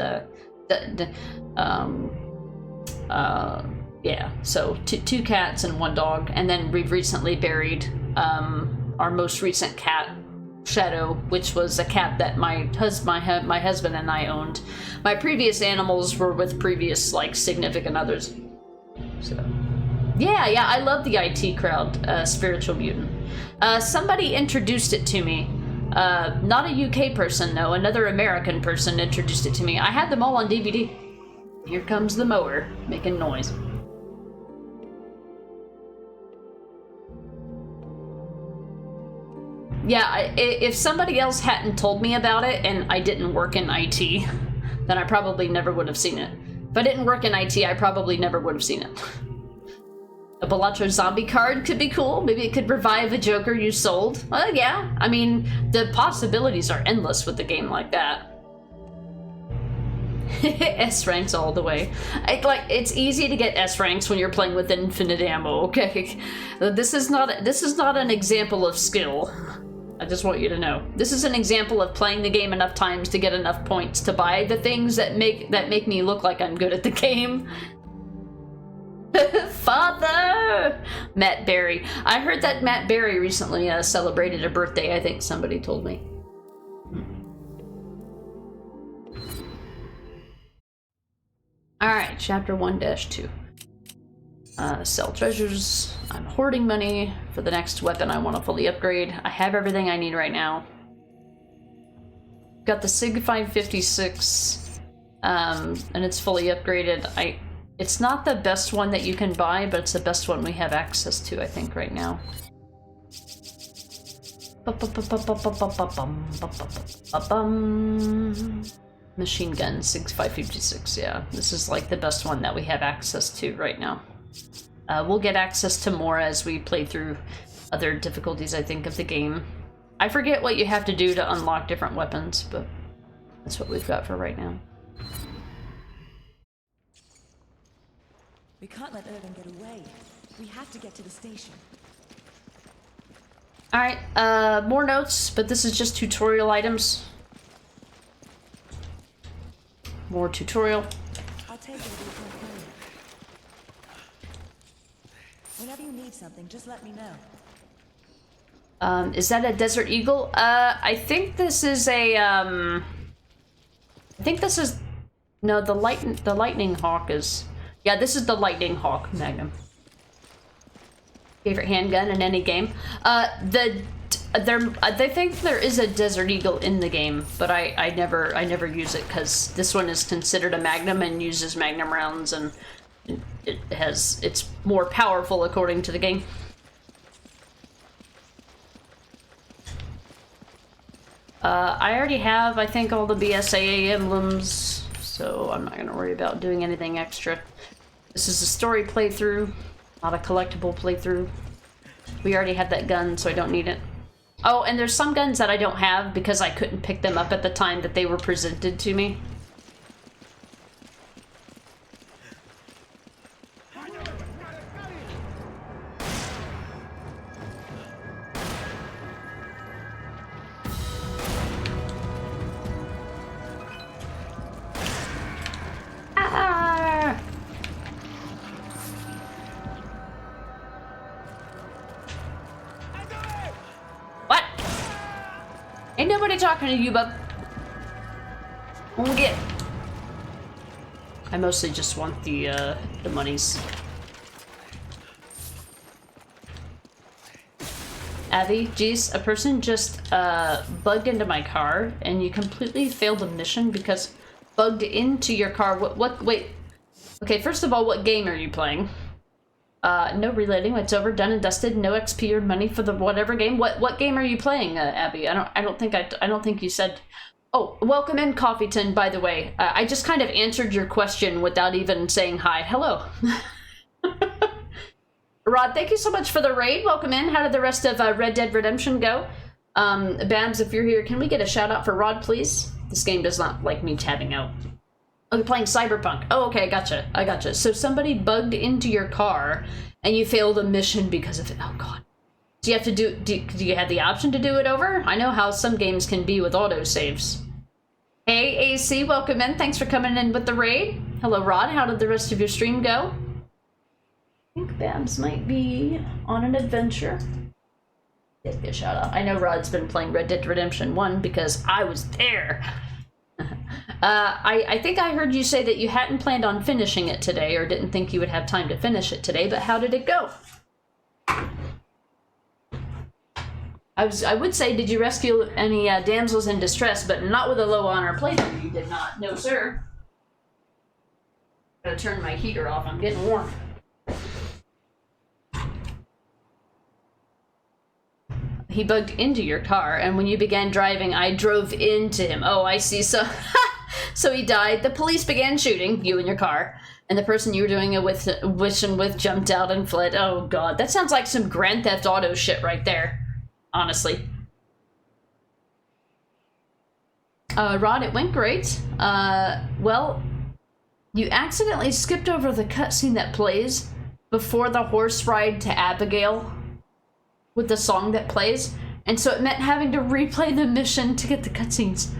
Yeah, so two cats and 1 dog, and then we've recently buried our most recent cat, Shadow, which was a cat that my husband and I owned. My previous animals were with previous like significant others. So yeah, I love the IT crowd, Spiritual Mutant. Somebody introduced it to me. Not a UK person though, another American person introduced it to me. I had them all on DVD. Here comes the mower making noise. Yeah, if somebody else hadn't told me about it and I didn't work in IT, then I probably never would have seen it. If I didn't work in IT, I probably never would have seen it. A Balatro zombie card could be cool. Maybe it could revive a Joker you sold. Well, yeah. I mean, the possibilities are endless with a game like that. S ranks all the way. It's easy to get S ranks when you're playing with infinite ammo. Okay, this is not an example of skill. I just want you to know. This is an example of playing the game enough times to get enough points to buy the things that make me look like I'm good at the game. Father! Matt Berry. I heard that Matt Berry recently celebrated a birthday, I think somebody told me. Alright, chapter 1-2. Sell treasures. I'm hoarding money for the next weapon I want to fully upgrade. I have everything I need right now. Got the SIG 556, and it's fully upgraded. It's not the best one that you can buy, but it's the best one we have access to, I think, right now. Machine gun, SIG 556, yeah. This is like the best one that we have access to right now. We'll get access to more as we play through other difficulties, I think, of the game. I forget what you have to do to unlock different weapons, but that's what we've got for right now. We can't let Irving get away. We have to get to the station. Alright, more notes, but this is just tutorial items. More tutorial. I'll take it if you can't find it. Whenever you need something, just let me know. Is that a Desert Eagle? I think this is a, I think this is, no, the Lightning Hawk is, yeah, this is the Lightning Hawk Magnum. Favorite handgun in any game? The They think there is a Desert Eagle in the game, but I never use it because this one is considered a Magnum and uses Magnum rounds, and it's more powerful according to the game. I already have, I think, all the BSAA emblems, so I'm not gonna worry about doing anything extra. This is a story playthrough, not a collectible playthrough. We already had that gun, so I don't need it. Oh, and there's some guns that I don't have because I couldn't pick them up at the time that they were presented to me. Ah! What? Ain't nobody talking to you, bub. Won't get. I mostly just want the monies. Abby, geez, a person just bugged into my car and you completely failed the mission because bugged into your car. What, wait. Okay, first of all, what game are you playing? No relating, it's over, done and dusted, no XP or money for the whatever game. What game are you playing, Abby? I don't think you said. Oh, welcome in, Coffeeton, by the way. I just kind of answered your question without even saying hi. Hello. Rod, thank you so much for the raid. Welcome in. How did the rest of Red Dead Redemption go? Babs, if you're here, can we get a shout out for Rod, please? This game does not like me tabbing out. Oh, you're playing Cyberpunk. Oh, okay, I gotcha. So somebody bugged into your car and you failed a mission because of it. Oh, God. Do you have to do you have the option to do it over? I know how some games can be with autosaves. Hey, AC, welcome in. Thanks for coming in with the raid. Hello, Rod. How did the rest of your stream go? I think Babs might be on an adventure. Give me a shout out. I know Rod's been playing Red Dead Redemption 1 because I was there. I think I heard you say that you hadn't planned on finishing it today or didn't think you would have time to finish it today, but how did it go? I would say, did you rescue any damsels in distress, but not with a low honor playthrough, you did not. No, sir. Gotta turn my heater off, I'm getting warm. He bugged into your car, and when you began driving, I drove into him. Oh, I see. So, so he died. The police began shooting you in your car, and the person you were doing it with, wishing with, jumped out and fled. Oh, God. That sounds like some Grand Theft Auto shit right there. Honestly. Rod, it went great. Well, you accidentally skipped over the cutscene that plays before the horse ride to Abigail with the song that plays, and so it meant having to replay the mission to get the cutscenes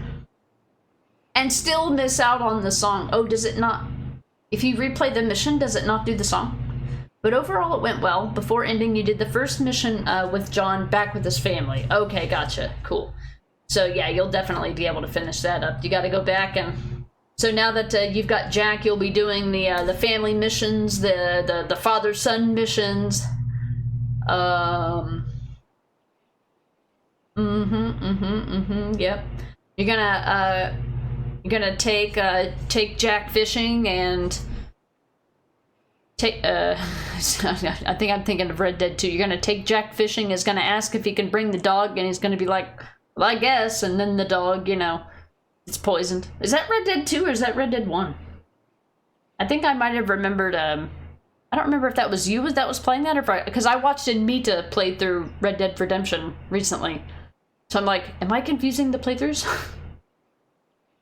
and still miss out on the song. Oh, does it not? If you replay the mission, does it not do the song? But overall, it went well. Before ending, you did the first mission with John back with his family. Okay, gotcha. Cool. So yeah, you'll definitely be able to finish that up. You got to go back and. So now that you've got Jack, you'll be doing the family missions, the father-son missions. Yep. You're gonna take Jack fishing and take I think I'm thinking of Red Dead 2. You're gonna take Jack fishing, is gonna ask if he can bring the dog, and he's gonna be like, well, I guess, and then the dog, you know, it's poisoned. Is that Red Dead 2 or is that Red Dead 1? I think I might have remembered, I don't remember if that was you that was playing that, or because I watched Inmita play through Red Dead Redemption recently. So I'm like, am I confusing the playthroughs?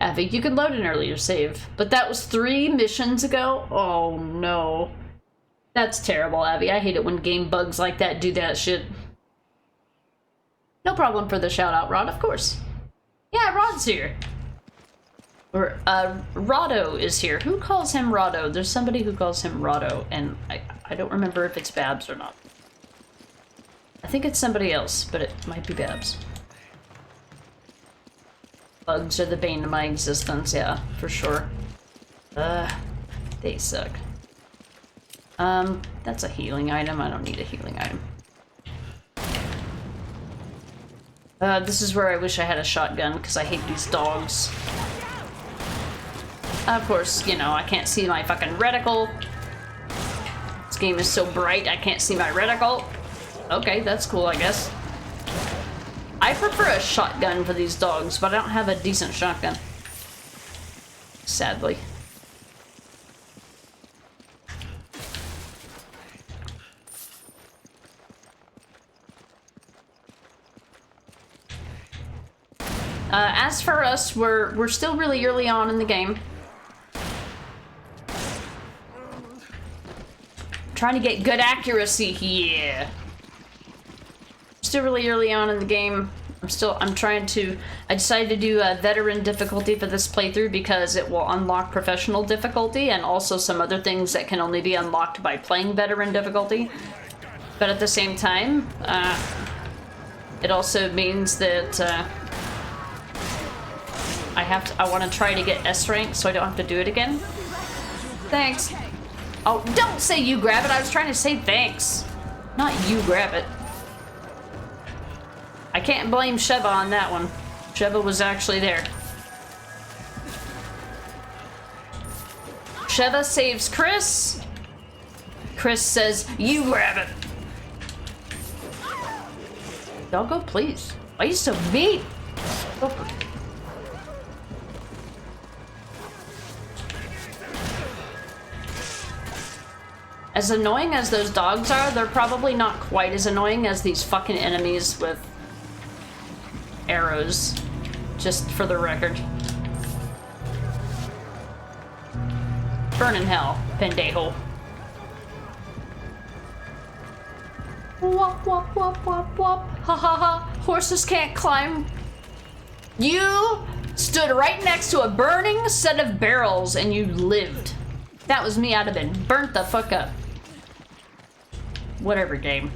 Abby, you can load an earlier save. But that was 3 missions ago? Oh no. That's terrible, Abby. I hate it when game bugs like that do that shit. No problem for the shout out, Rod, of course. Yeah, Rod's here. Or, Rado is here. Who calls him Rado? There's somebody who calls him Rado, and I don't remember if it's Babs or not. I think it's somebody else, but it might be Babs. Bugs are the bane of my existence, yeah, for sure. They suck. That's a healing item. I don't need a healing item. This is where I wish I had a shotgun, because I hate these dogs. Of course, you know, I can't see my fucking reticle. This game is so bright, I can't see my reticle. Okay, that's cool, I guess. I prefer a shotgun for these dogs, but I don't have a decent shotgun. Sadly. As for us, we're still really early on in the game. Trying to get good accuracy here. Still really early on in the game. I decided to do a veteran difficulty for this playthrough because it will unlock professional difficulty and also some other things that can only be unlocked by playing veteran difficulty. But at the same time, it also means that I want to try to get S rank so I don't have to do it again. Thanks. Oh, don't say you grab it. I was trying to say thanks. Not you grab it. I can't blame Sheva on that one. Sheva was actually there. Sheva saves Chris. Chris says, you grab it. Doggo, please. Why are you so mean? Oh. As annoying as those dogs are, they're probably not quite as annoying as these fucking enemies with arrows. Just for the record. Burn in hell, pendejo. Wop, wop, wop, wop, wop. Ha ha ha. Horses can't climb. You stood right next to a burning set of barrels and you lived. If that was me, I'd have been burnt the fuck up. Whatever, game.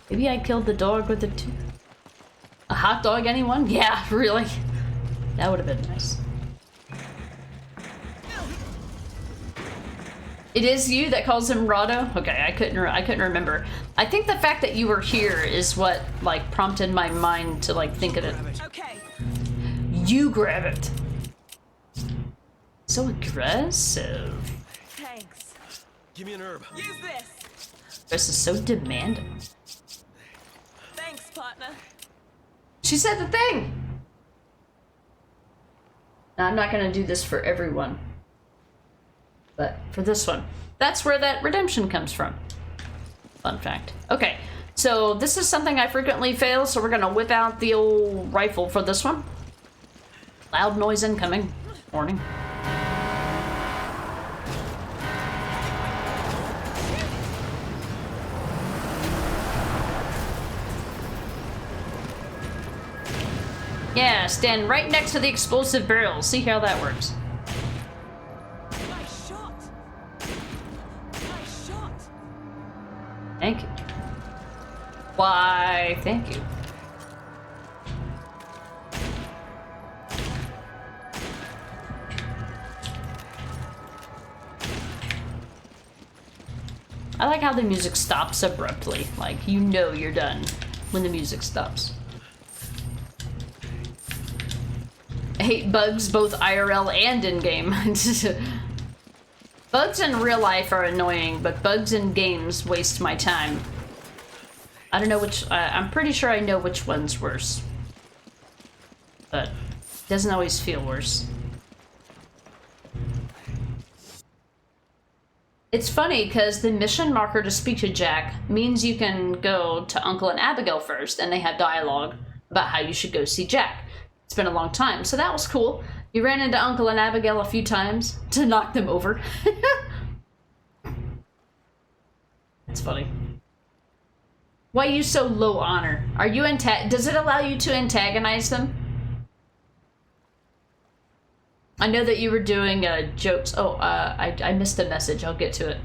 Maybe I killed the dog with a hot dog, anyone? Yeah, really? That would have been nice. It is you that calls him Rado? Okay, I couldn't remember. I think the fact that you were here is what, like, prompted my mind to, like, think of it. Okay. You grab it. So aggressive. Thanks. Give me an herb. Use this. This is so demanding. Thanks, partner. She said the thing. Now, I'm not gonna do this for everyone. But for this one, that's where that redemption comes from. Fun fact. Okay, so this is something I frequently fail, so we're gonna whip out the old rifle for this one. Loud noise incoming. Warning. Yeah, stand right next to the explosive barrel. See how that works. Nice shot. Nice shot. Thank you. Why, thank you. I like how the music stops abruptly. Like, you know you're done when the music stops. I hate bugs both IRL and in-game. Bugs in real life are annoying, but bugs in games waste my time. I don't know which... I'm pretty sure I know which one's worse. But it doesn't always feel worse. It's funny, because the mission marker to speak to Jack means you can go to Uncle and Abigail first, and they have dialogue about how you should go see Jack. It's been a long time, so that was cool. You ran into Uncle and Abigail a few times to knock them over. It's funny. Why are you so low honor? Are you does it allow you to antagonize them? I know that you were doing jokes. Oh, I missed a message. I'll get to it.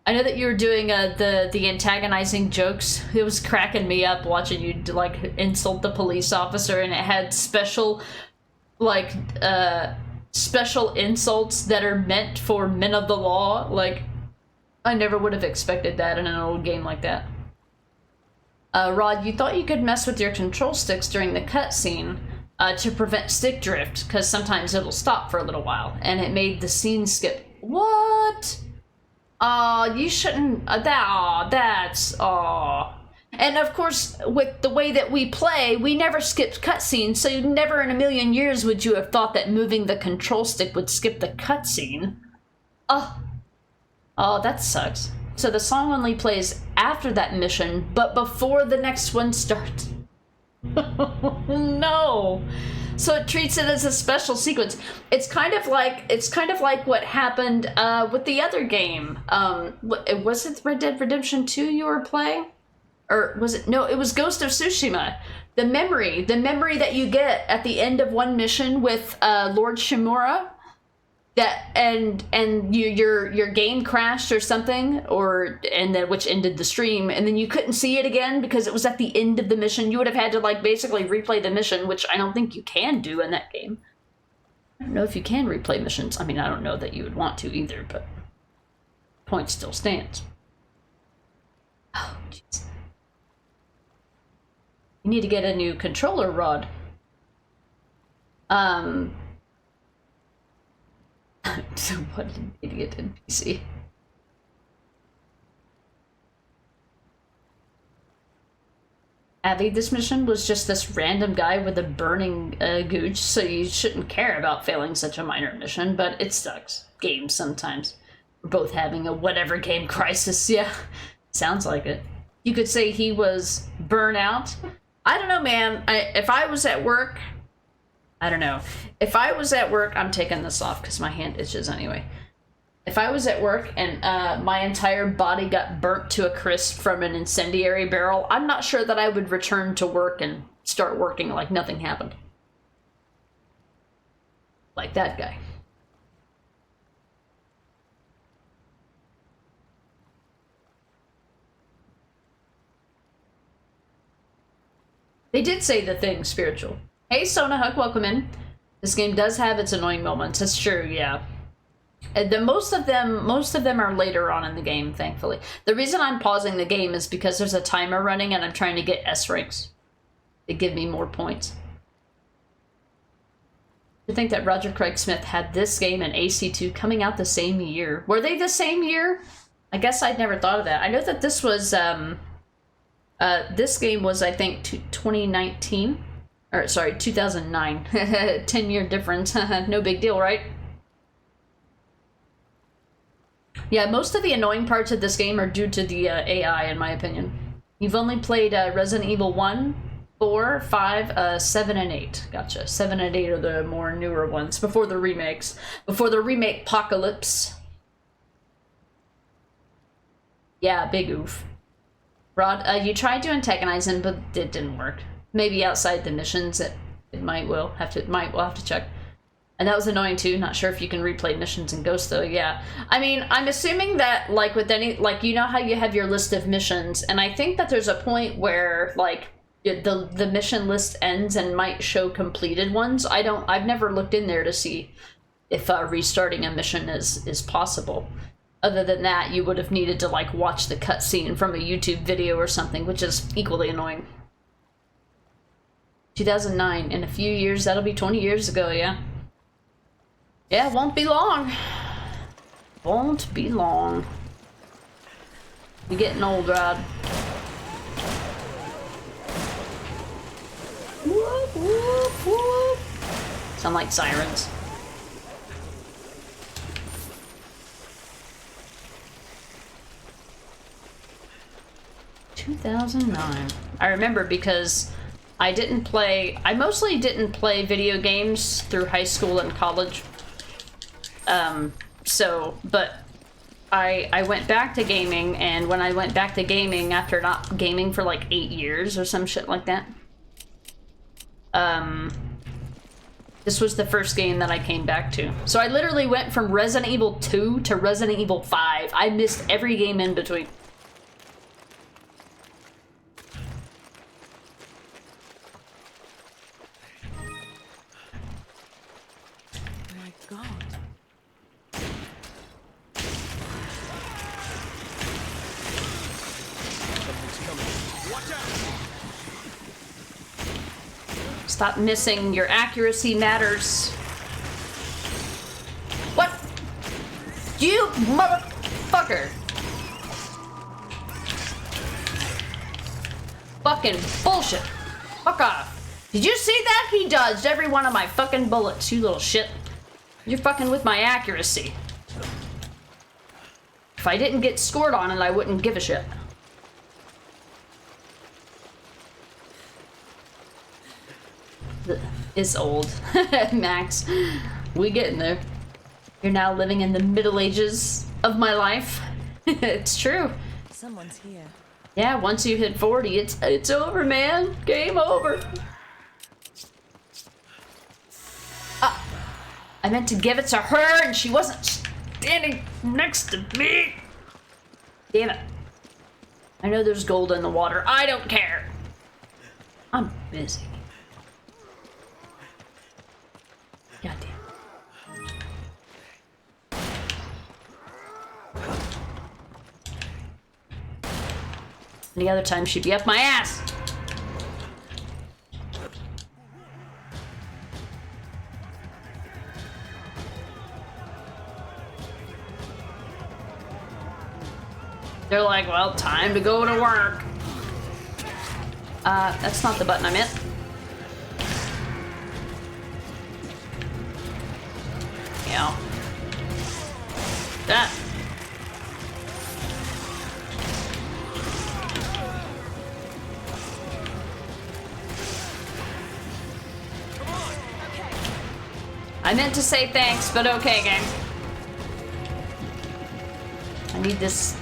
I know that you were doing the antagonizing jokes. It was cracking me up watching you like insult the police officer, and it had special special insults that are meant for men of the law. Like, I never would have expected that in an old game like that. Rod, you thought you could mess with your control sticks during the cutscene to prevent stick drift, because sometimes it'll stop for a little while, and it made the scene skip. What? Aw, you shouldn't. That's. Aw. And of course, with the way that we play, we never skipped cutscenes, so never in a million years would you have thought that moving the control stick would skip the cutscene. Oh, that sucks. So the song only plays after that mission, but before the next one starts. No. So it treats it as a special sequence. It's kind of like what happened with the other game. Was it Red Dead Redemption 2 you were playing? Or was it? No, it was Ghost of Tsushima. The memory that you get at the end of one mission with Lord Shimura, that and your game crashed or something, and then which ended the stream, and then you couldn't see it again because it was at the end of the mission. You would have had to like basically replay the mission, which I don't think you can do in that game. I don't know if you can replay missions. I mean, I don't know that you would want to either, but point still stands. Oh, jeez. You need to get a new controller, Rod. What an idiot NPC. Abby, this mission was just this random guy with a burning gooch, so you shouldn't care about failing such a minor mission, but it sucks. Games sometimes. We're both having a whatever game crisis, yeah. Sounds like it. You could say he was burnout. I don't know, man. If I was at work, I don't know. If I was at work, I'm taking this off because my hand itches anyway. If I was at work and my entire body got burnt to a crisp from an incendiary barrel, I'm not sure that I would return to work and start working like nothing happened. Like that guy. They did say the thing spiritual. Hey, Sonahuck, welcome in. This game does have its annoying moments. That's true, yeah. Most of them are later on in the game, thankfully. The reason I'm pausing the game is because there's a timer running and I'm trying to get S ranks. They give me more points. To think that Roger Craig Smith had this game and AC2 coming out the same year. Were they the same year? I guess I'd never thought of that. I know that this was, this game was, I think, 2019. Or, sorry, 2009. 10-year difference. No big deal, right? Yeah, most of the annoying parts of this game are due to the AI, in my opinion. You've only played Resident Evil 1, 4, 5, 7, and 8. Gotcha. 7 and 8 are the more newer ones, before the remakes. Before the remake apocalypse. Yeah, big oof. Rod, you tried to antagonize him, but it didn't work. Maybe outside the missions, we'll have to check. And that was annoying too. Not sure if you can replay missions in Ghost though. Yeah, I mean, I'm assuming that like with any, like, you know how you have your list of missions, and I think that there's a point where like the mission list ends and might show completed ones. I've never looked in there to see if restarting a mission is possible. Other than that, you would have needed to like watch the cutscene from a YouTube video or something, which is equally annoying. 2009, in a few years, that'll be 20 years ago, yeah. Yeah, won't be long. Won't be long. You're getting old, Rod. Whoop, whoop, whoop. Sound like sirens. ...2009. I remember because I mostly didn't play video games through high school and college. But I went back to gaming, and when I went back to gaming after not gaming for like 8 years or some shit like that, this was the first game that I came back to. So I literally went from Resident Evil 2 to Resident Evil 5. I missed every game in between. Watch out! Stop missing. Your accuracy matters. What? You motherfucker. Fucking bullshit. Fuck off. Did you see that? He dodged every one of my fucking bullets, you little shit. You're fucking with my accuracy. If I didn't get scored on it, I wouldn't give a shit. It's old. Max, we getting there. You're now living in the Middle Ages of my life. It's true. Someone's here. Yeah, once you hit 40, it's over, man. Game over. I meant to give it to her, and she wasn't standing next to me. Damn it. I know there's gold in the water. I don't care. I'm busy. Goddamn. Any other time she'd be up my ass. They're like, well, time to go to work. That's not the button I meant. Yeah. That. I meant to say thanks, but okay, gang. I need this.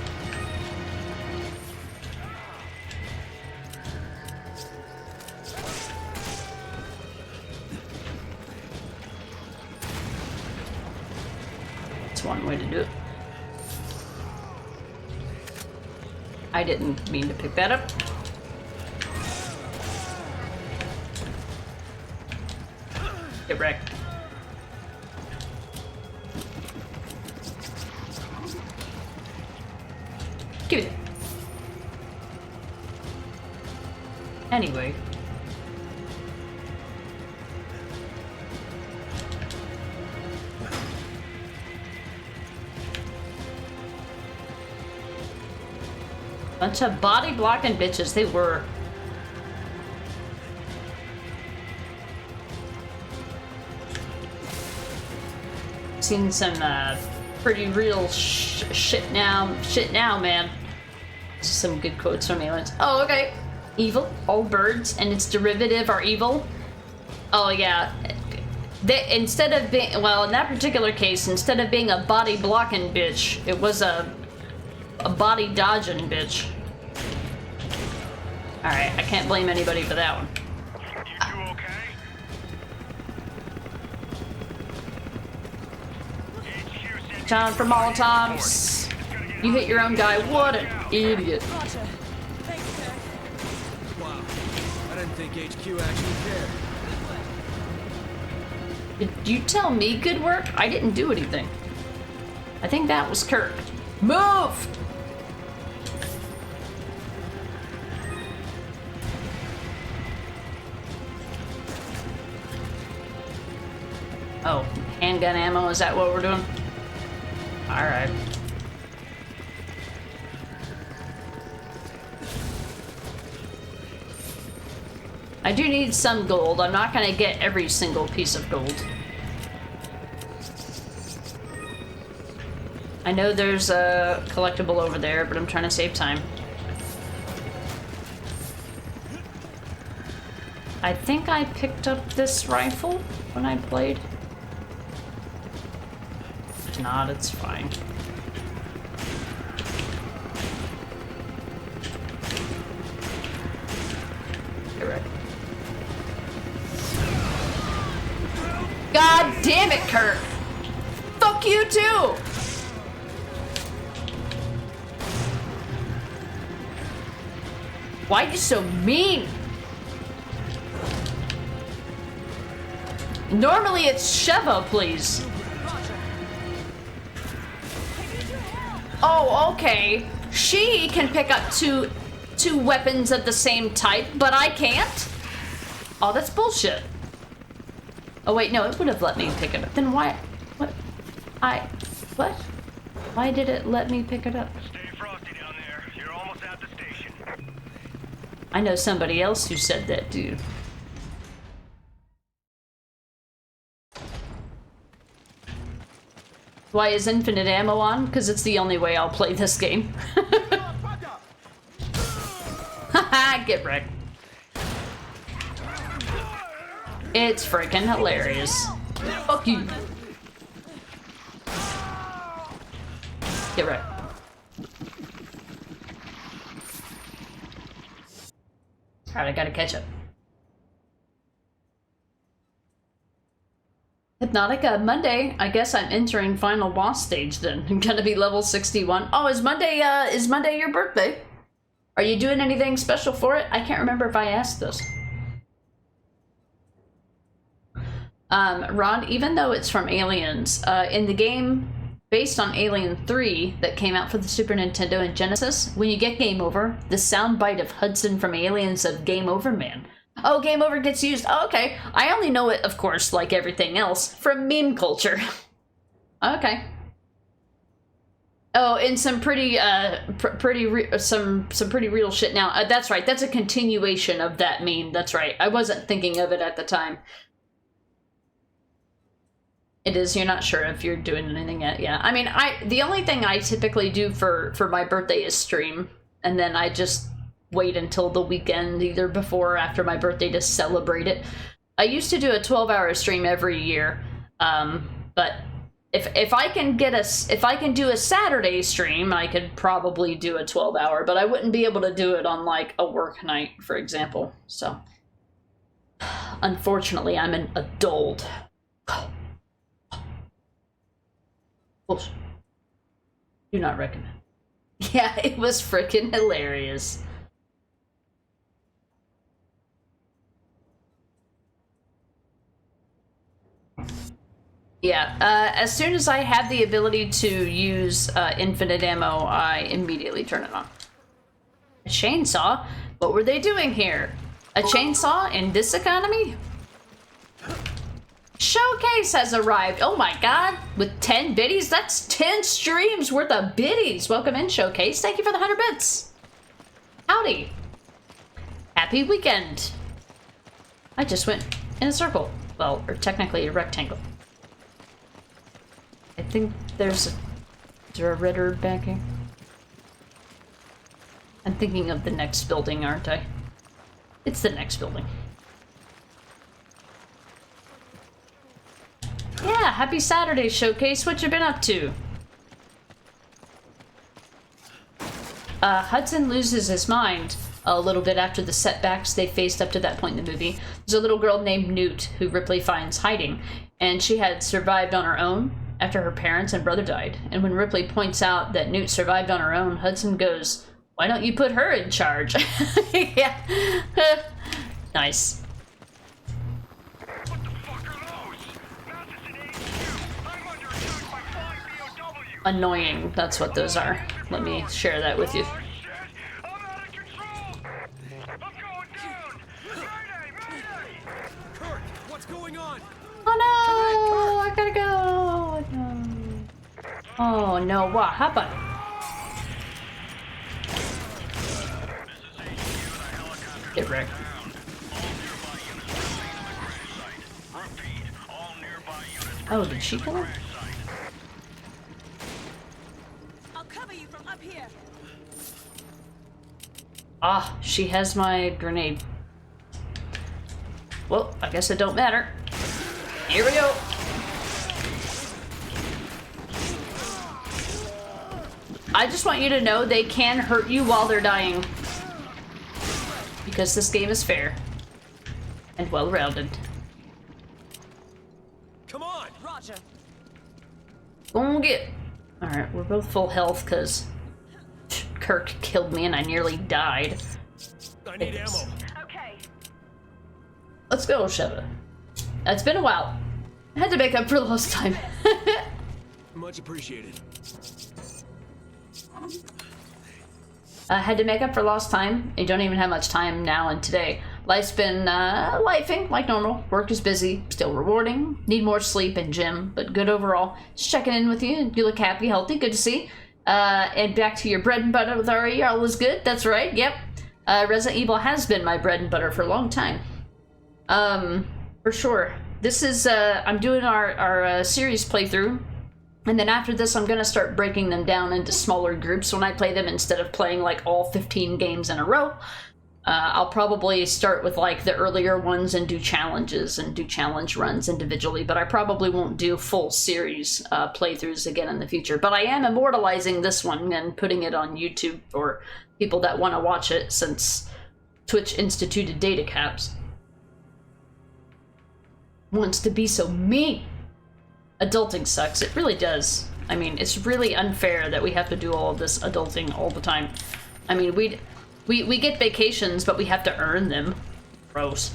That's one way to do it. I didn't mean to pick that up. Get wrecked. Give it. Anyway. Bunch of body blocking bitches, they were. Seen some pretty real shit now, man. Some good quotes from aliens. Oh, okay. Evil. All birds and its derivative are evil. Oh, yeah. Instead of being, well, in that particular case, instead of being a body blocking bitch, it was a body dodging bitch. Alright, I can't blame anybody for that one. You okay? Time for Molotovs. You hit your own guy. What an idiot. Wow. I didn't think HQ actually cared. Did you tell me good work? I didn't do anything. I think that was Kirk. Move! Oh, handgun ammo, is that what we're doing? Alright. I do need some gold. I'm not gonna get every single piece of gold. I know there's a collectible over there, but I'm trying to save time. I think I picked up this rifle when I played. If not, it's fine. You're right. God damn it, Kirk! Fuck you too! Why are you so mean? Normally it's Shevo, please. Oh, okay. She can pick up two weapons of the same type, but I can't? Oh, that's bullshit. Oh wait, no, it would have let me pick it up. Then why? What? What? Why did it let me pick it up? Stay frosty down there. You're almost at the station. I know somebody else who said that, dude. Why is infinite ammo on? Because it's the only way I'll play this game. Haha, get wrecked. It's freaking hilarious. Fuck you. Get wrecked. Alright, I gotta catch up. Hypnotica, Monday. I guess I'm entering final boss stage then. I'm gonna be level 61. Oh, is Monday your birthday? Are you doing anything special for it? I can't remember if I asked this. Ron, even though it's from Aliens, in the game based on Alien 3 that came out for the Super Nintendo and Genesis, when you get Game Over, the soundbite of Hudson from Aliens of Game Over Man. Oh, Game Over gets used. Oh, okay. I only know it, of course, like everything else, from meme culture. Okay. Oh, and some pretty, some pretty real shit now. That's right. That's a continuation of that meme. That's right. I wasn't thinking of it at the time. It is. You're not sure if you're doing anything yet. Yeah. I mean, the only thing I typically do for my birthday is stream, and then I just wait until the weekend, either before or after my birthday, to celebrate it. I used to do a 12-hour stream every year, but if I can do a Saturday stream, I could probably do a 12-hour, but I wouldn't be able to do it on like a work night, for example. So, unfortunately, I'm an adult. Bullshit. Do not recommend. Yeah, it was freaking hilarious. Yeah, as soon as I have the ability to use infinite ammo, I immediately turn it on. A chainsaw? What were they doing here? A chainsaw in this economy? Showcase has arrived. Oh my god, with 10 biddies? That's 10 streams worth of biddies. Welcome in, Showcase. Thank you for the 100 bits. Howdy. Happy weekend. I just went in a circle. Well, or technically a rectangle. I think is there a red herb back here? I'm thinking of the next building, aren't I? It's the next building. Yeah, happy Saturday, Showcase. What you been up to? Hudson loses his mind a little bit after the setbacks they faced up to that point in the movie. There's a little girl named Newt who Ripley finds hiding, and she had survived on her own after her parents and brother died. And when Ripley points out that Newt survived on her own, Hudson goes, "Why don't you put her in charge?" Yeah. Nice. Annoying, that's what those are. Let me share that with you. Kirk, what's going on? Oh no! I gotta go! No. Oh no, what happened? Get wrecked. Oh, did she kill him? Ah, she has my grenade. Well, I guess it don't matter. Here we go. I just want you to know they can hurt you while they're dying. Because this game is fair. And well-rounded. Come on! Roger. Go get. Alright, we're both full health because Kirk killed me and I nearly died. I need ammo. Okay. Let's go, Sheva. It's been a while. I had to make up for lost time. Much appreciated. I had to make up for lost time. I don't even have much time now and today. Life's been lifing like normal. Work is busy, still rewarding. Need more sleep and gym, but good overall. Just checking in with you. You look happy, healthy, good to see. And back to your bread and butter with RE. All is good. That's right. Yep. Resident Evil has been my bread and butter for a long time. For sure. This is I'm doing our series playthrough. And then after this, I'm gonna start breaking them down into smaller groups when I play them instead of playing like all 15 games in a row. I'll probably start with like the earlier ones and do challenges and do challenge runs individually, but I probably won't do full series playthroughs again in the future. But I am immortalizing this one and putting it on YouTube for people that want to watch it, since Twitch instituted data caps. Wants to be so mean. Adulting sucks. It really does. I mean, it's really unfair that we have to do all of this adulting all the time. I mean, we get vacations, but we have to earn them. Gross.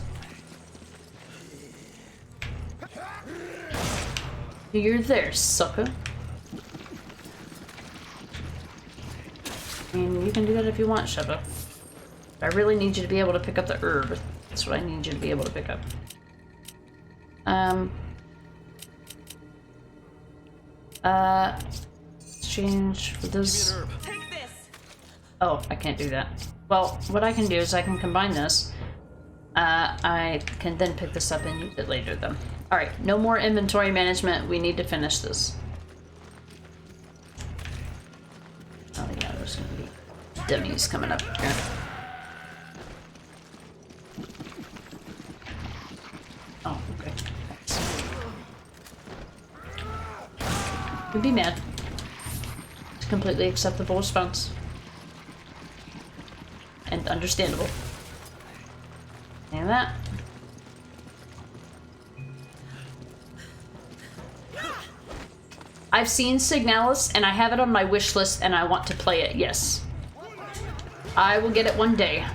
You're there, sucker. I mean, you can do that if you want, Sheva. But I really need you to be able to pick up the herb. That's what I need you to be able to pick up. Exchange for this. Oh, I can't do that. Well, what I can do is I can combine this. I can then pick this up and use it later, though. Alright, no more inventory management. We need to finish this. Oh yeah, there's gonna be dummies coming up here. Oh, okay. You'd be mad. It's a completely acceptable response. And understandable. And that. I've seen Signalis and I have it on my wish list and I want to play it, yes. I will get it one day.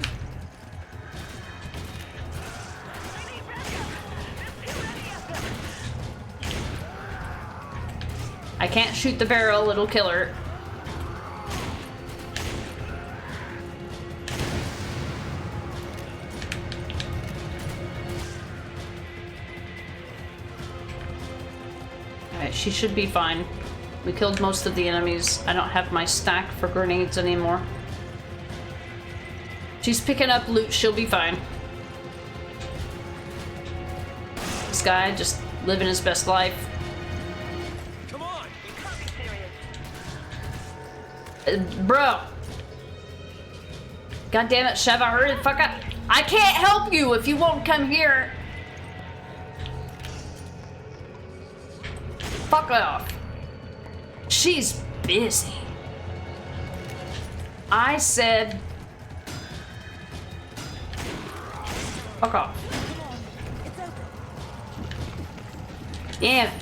I can't shoot the barrel, it'll kill her. Alright, she should be fine. We killed most of the enemies. I don't have my stack for grenades anymore. She's picking up loot, she'll be fine. This guy just living his best life. Bro. God damn it, Sheva, hurry the fuck up. I can't help you if you won't come here. Fuck off. She's busy. I said... Fuck off. Damn it.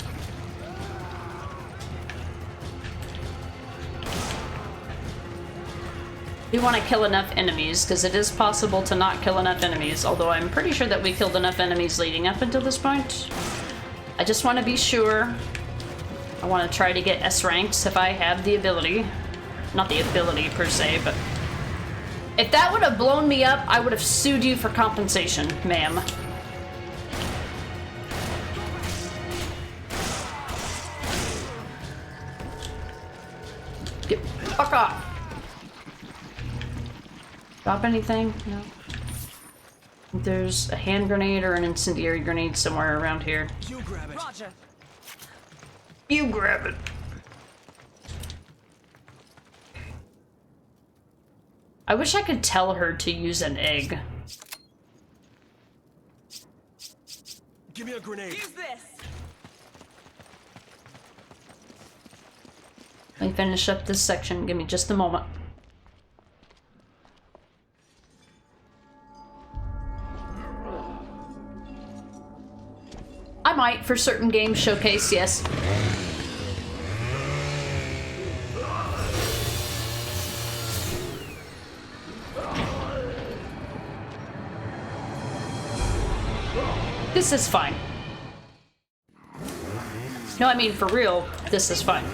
We want to kill enough enemies, because it is possible to not kill enough enemies, although I'm pretty sure that we killed enough enemies leading up until this point. I just want to be sure. I want to try to get S ranks if I have the ability. Not the ability per se, but... If that would have blown me up, I would have sued you for compensation, ma'am. Get fuck off. Drop anything? No. There's a hand grenade or an incendiary grenade somewhere around here. You grab it. Roger. You grab it. I wish I could tell her to use an egg. Give me a grenade. Use this. Let me finish up this section. Give me just a moment. I might, for certain games, showcase, yes. This is fine. No, I mean, for real, this is fine.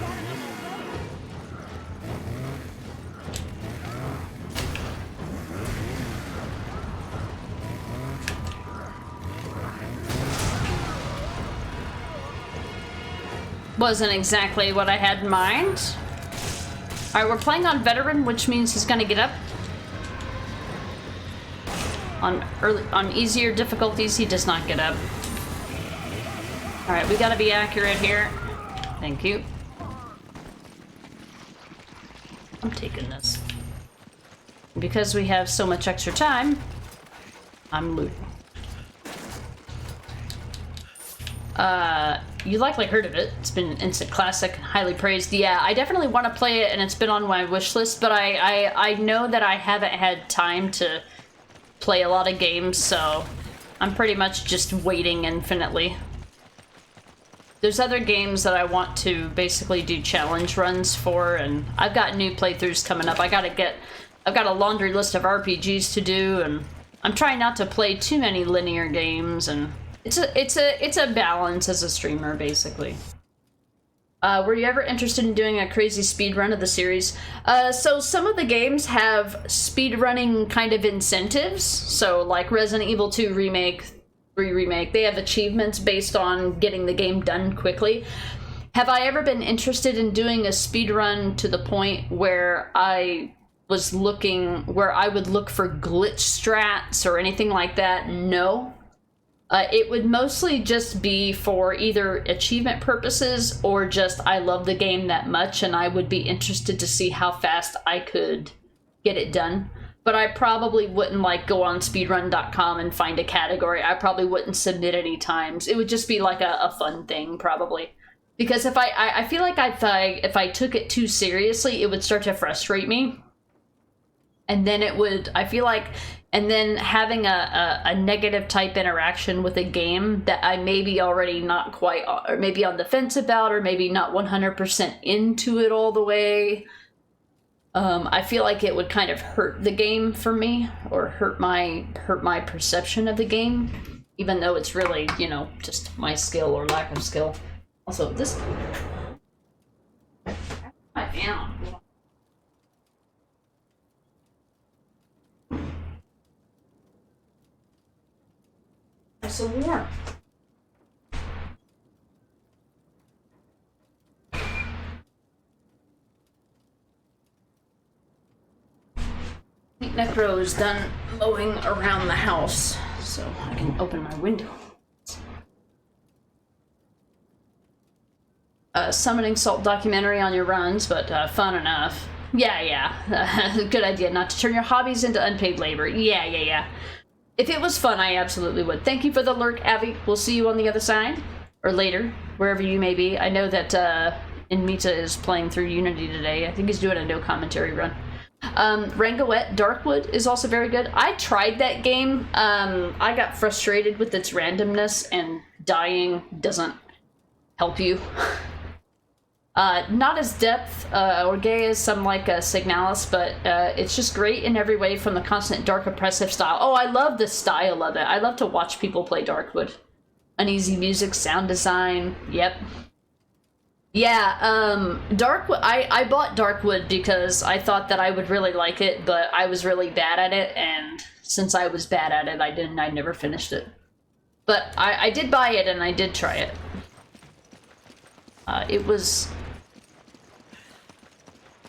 wasn't exactly what I had in mind. Alright, we're playing on veteran, which means he's gonna get up. On easier difficulties, he does not get up. Alright, we gotta be accurate here. Thank you. I'm taking this. Because we have so much extra time, I'm looting. You likely heard of it. It's been an instant classic, highly praised. Yeah, I definitely want to play it, and it's been on my wish list, but I know that I haven't had time to play a lot of games, so I'm pretty much just waiting infinitely. There's other games that I want to basically do challenge runs for, and I've got new playthroughs coming up. I've got a laundry list of RPGs to do, and I'm trying not to play too many linear games, and it's a balance as a streamer, basically. Were you ever interested in doing a crazy speed run of the series? So some of the games have speed running kind of incentives. So like Resident Evil 2 Remake, 3 Remake, they have achievements based on getting the game done quickly. Have I ever been interested in doing a speed run to the point where I would look for glitch strats or anything like that? No. It would mostly just be for either achievement purposes or just I love the game that much and I would be interested to see how fast I could get it done. But I probably wouldn't like go on speedrun.com and find a category. I probably wouldn't submit any times. It would just be like a fun thing, probably. Because if I feel like if I took it too seriously, it would start to frustrate me. And then it would, I feel like, and then having a negative type interaction with a game that I maybe already not quite, or maybe on the fence about, or maybe not 100% into it all the way. I feel like it would kind of hurt the game for me, or hurt my perception of the game, even though it's really, you know, just my skill or lack of skill. Also, this, I am. So warm. I think Necro is done mowing around the house, so I can open my window. Summoning salt documentary on your runs, but fun enough. Yeah. Good idea not to turn your hobbies into unpaid labor. Yeah. If it was fun, I absolutely would. Thank you for the lurk, Abby. We'll see you on the other side. Or later, wherever you may be. I know that Inmita is playing through Unity today. I think he's doing a no commentary run. Rangoet Darkwood is also very good. I tried that game. I got frustrated with its randomness, and dying doesn't help you. Not as depth or gay as some like Signalis, but it's just great in every way, from the constant dark oppressive style. Oh, I love the style of it. I love to watch people play Darkwood. Uneasy music, sound design, yep. Yeah, Darkwood, I bought Darkwood because I thought that I would really like it, but I was really bad at it, and since I was bad at it, I never finished it. But I did buy it, and I did try it. It was...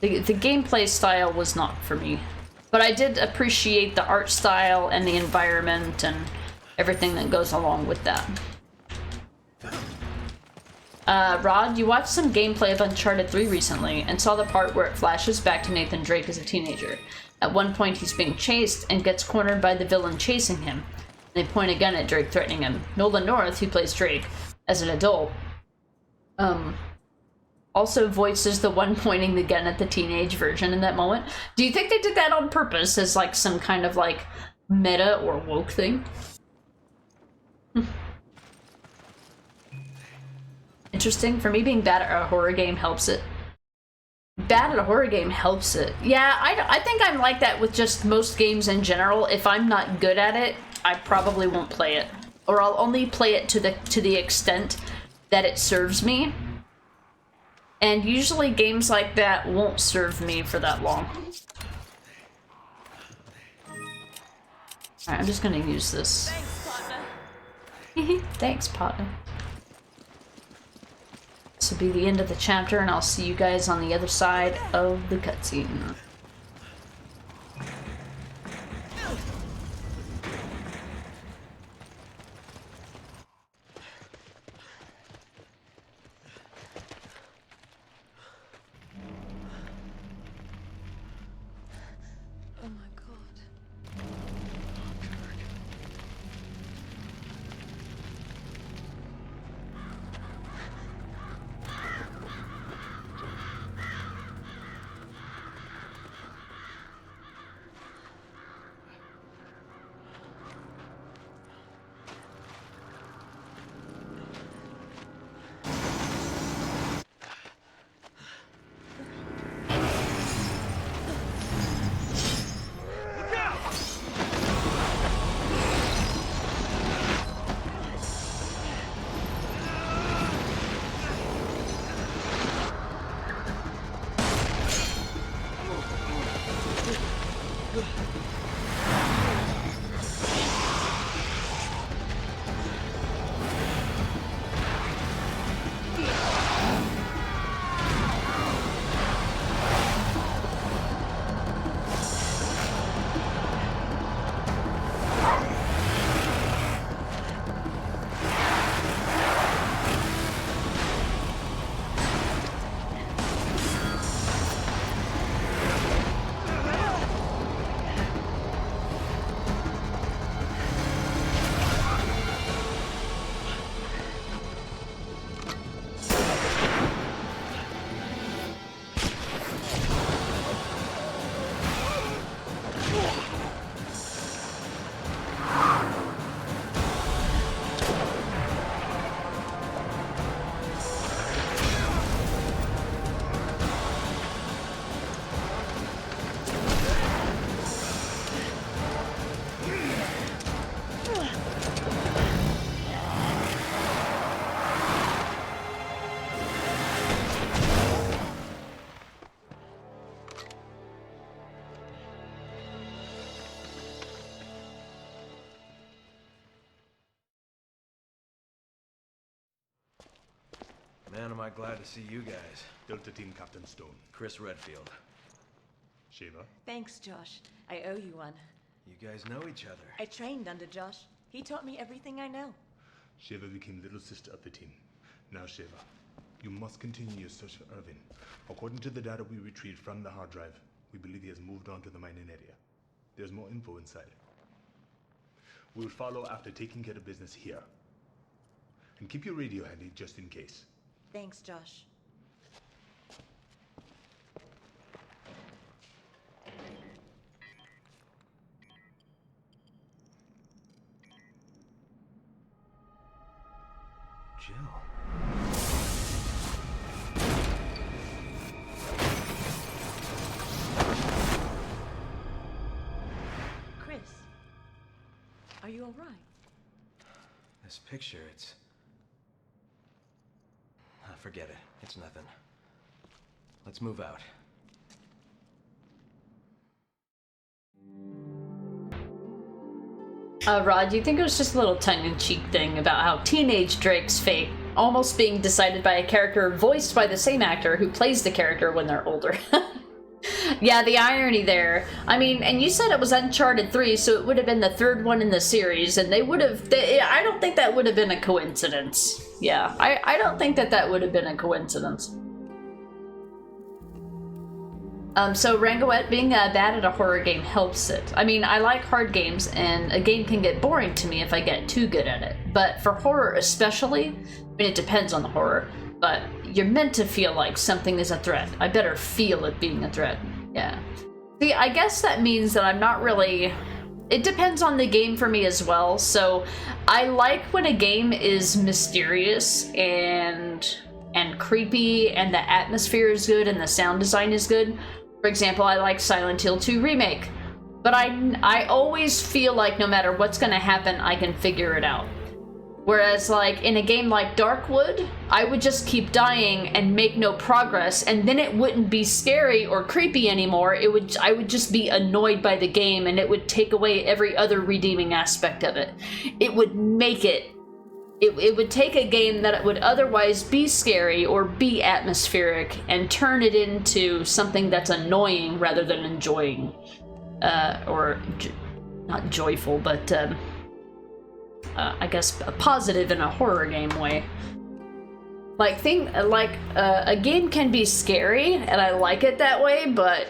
The gameplay style was not for me, but I did appreciate the art style and the environment and everything that goes along with that. Rod, you watched some gameplay of Uncharted 3 recently and saw the part where it flashes back to Nathan Drake as a teenager. At one point he's being chased and gets cornered by the villain chasing him. They point a gun at Drake, threatening him. Nolan North, who plays Drake as an adult, also voices the one pointing the gun at the teenage version in that moment. Do you think they did that on purpose as like some kind of like meta or woke thing? Interesting. For me, being bad at a horror game helps it. Bad at a horror game helps it. Yeah, I think I'm like that with just most games in general. If I'm not good at it, I probably won't play it. Or I'll only play it to the extent that it serves me. And usually games like that won't serve me for that long. Alright, I'm just gonna use this. Thanks, partner. Thanks, partner. This will be the end of the chapter, and I'll see you guys on the other side of the cutscene. Oh my god. Man, am I glad to see you guys. Delta Team Captain Stone. Chris Redfield. Shiva. Thanks, Josh. I owe you one. You guys know each other. I trained under Josh. He taught me everything I know. Shiva became little sister of the team. Now, Shiva, you must continue your search for Irvin. According to the data we retrieved from the hard drive, we believe he has moved on to the mining area. There's more info inside. We will follow after taking care of business here. And keep your radio handy just in case. Thanks, Josh. Jill. Chris, are you all right? This picture, it's... forget it. It's nothing. Let's move out. Rod, do you think it was just a little tongue-in-cheek thing about how teenage Drake's fate almost being decided by a character voiced by the same actor who plays the character when they're older? Yeah, the irony there. I mean, and you said it was Uncharted 3, so it would have been the third one in the series, and they would have... I don't think that would have been a coincidence. Yeah, I don't think that would have been a coincidence. So Rangoet being bad at a horror game helps it. I mean, I like hard games, and a game can get boring to me if I get too good at it. But for horror especially, I mean, it depends on the horror, but you're meant to feel like something is a threat. I better feel it being a threat. Yeah. See, I guess that means that I'm not really... It depends on the game for me as well, so I like when a game is mysterious and creepy, and the atmosphere is good, and the sound design is good. For example, I like Silent Hill 2 Remake, but I always feel like no matter what's gonna happen, I can figure it out. Whereas, like, in a game like Darkwood, I would just keep dying and make no progress, and then it wouldn't be scary or creepy anymore. I would just be annoyed by the game, and it would take away every other redeeming aspect of it. It would make it it would take a game that would otherwise be scary or be atmospheric and turn it into something that's annoying rather than enjoying. Not joyful, but I guess a positive in a horror game way. A game can be scary, and I like it that way, but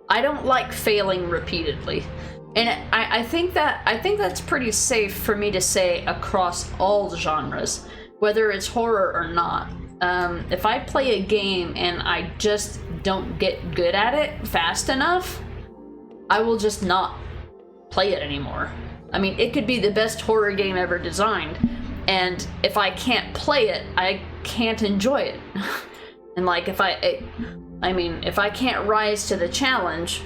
I don't like failing repeatedly. And I think that's pretty safe for me to say across all genres, whether it's horror or not. If I play a game and I just don't get good at it fast enough, I will just not play it anymore. I mean, it could be the best horror game ever designed, and if I can't play it, I can't enjoy it. And like, if I can't rise to the challenge,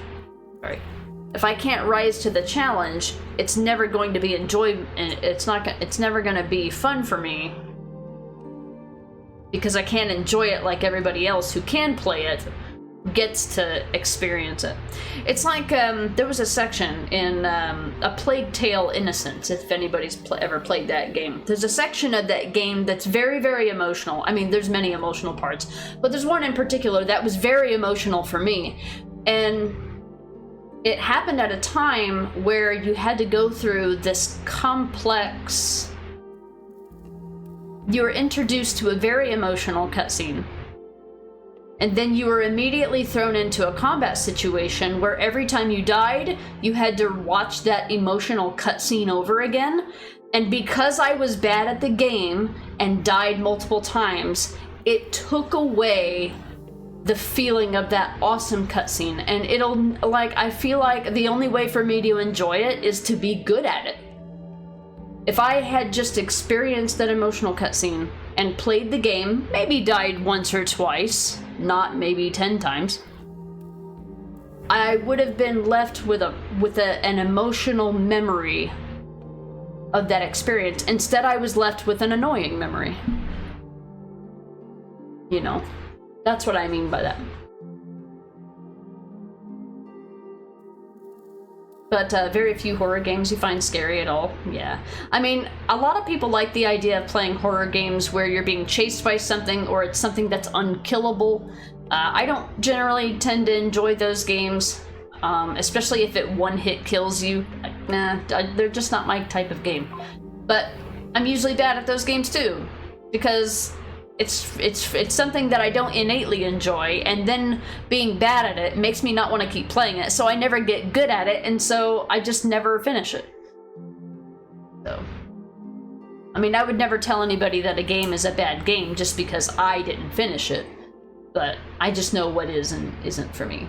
if I can't rise to the challenge, it's never going to be it's never going to be fun for me, because I can't enjoy it like everybody else who can play it gets to experience it. It's like, there was a section in A Plague Tale: Innocence, if anybody's ever played that game. There's a section of that game that's very, very emotional. I mean, there's many emotional parts, but there's one in particular that was very emotional for me. And it happened at a time where you had to go through this complex... You were introduced to a very emotional cutscene. And then you were immediately thrown into a combat situation where every time you died, you had to watch that emotional cutscene over again. And because I was bad at the game and died multiple times, it took away the feeling of that awesome cutscene. And I feel like the only way for me to enjoy it is to be good at it. If I had just experienced that emotional cutscene and played the game, maybe died once or twice, not maybe 10 times, I would have been left with an emotional memory of that experience. Instead, I was left with an annoying memory. You know, that's what I mean by that. But very few horror games you find scary at all. Yeah. I mean, a lot of people like the idea of playing horror games where you're being chased by something or it's something that's unkillable. I don't generally tend to enjoy those games, especially if it one-hit kills you. Nah, they're just not my type of game. But I'm usually bad at those games too, because it's something that I don't innately enjoy, and then being bad at it makes me not want to keep playing it, so I never get good at it, and so I just never finish it. So, I mean, I would never tell anybody that a game is a bad game just because I didn't finish it, but I just know what is and isn't for me.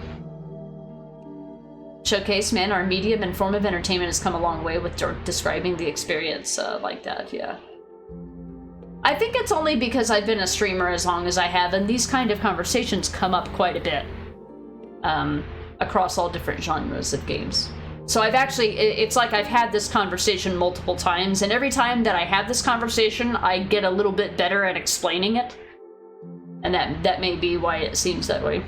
Showcase, man, our medium and form of entertainment has come a long way with describing the experience like that, yeah. I think it's only because I've been a streamer as long as I have, and these kind of conversations come up quite a bit across all different genres of games. So it's like I've had this conversation multiple times, and every time that I have this conversation, I get a little bit better at explaining it. And that may be why it seems that way.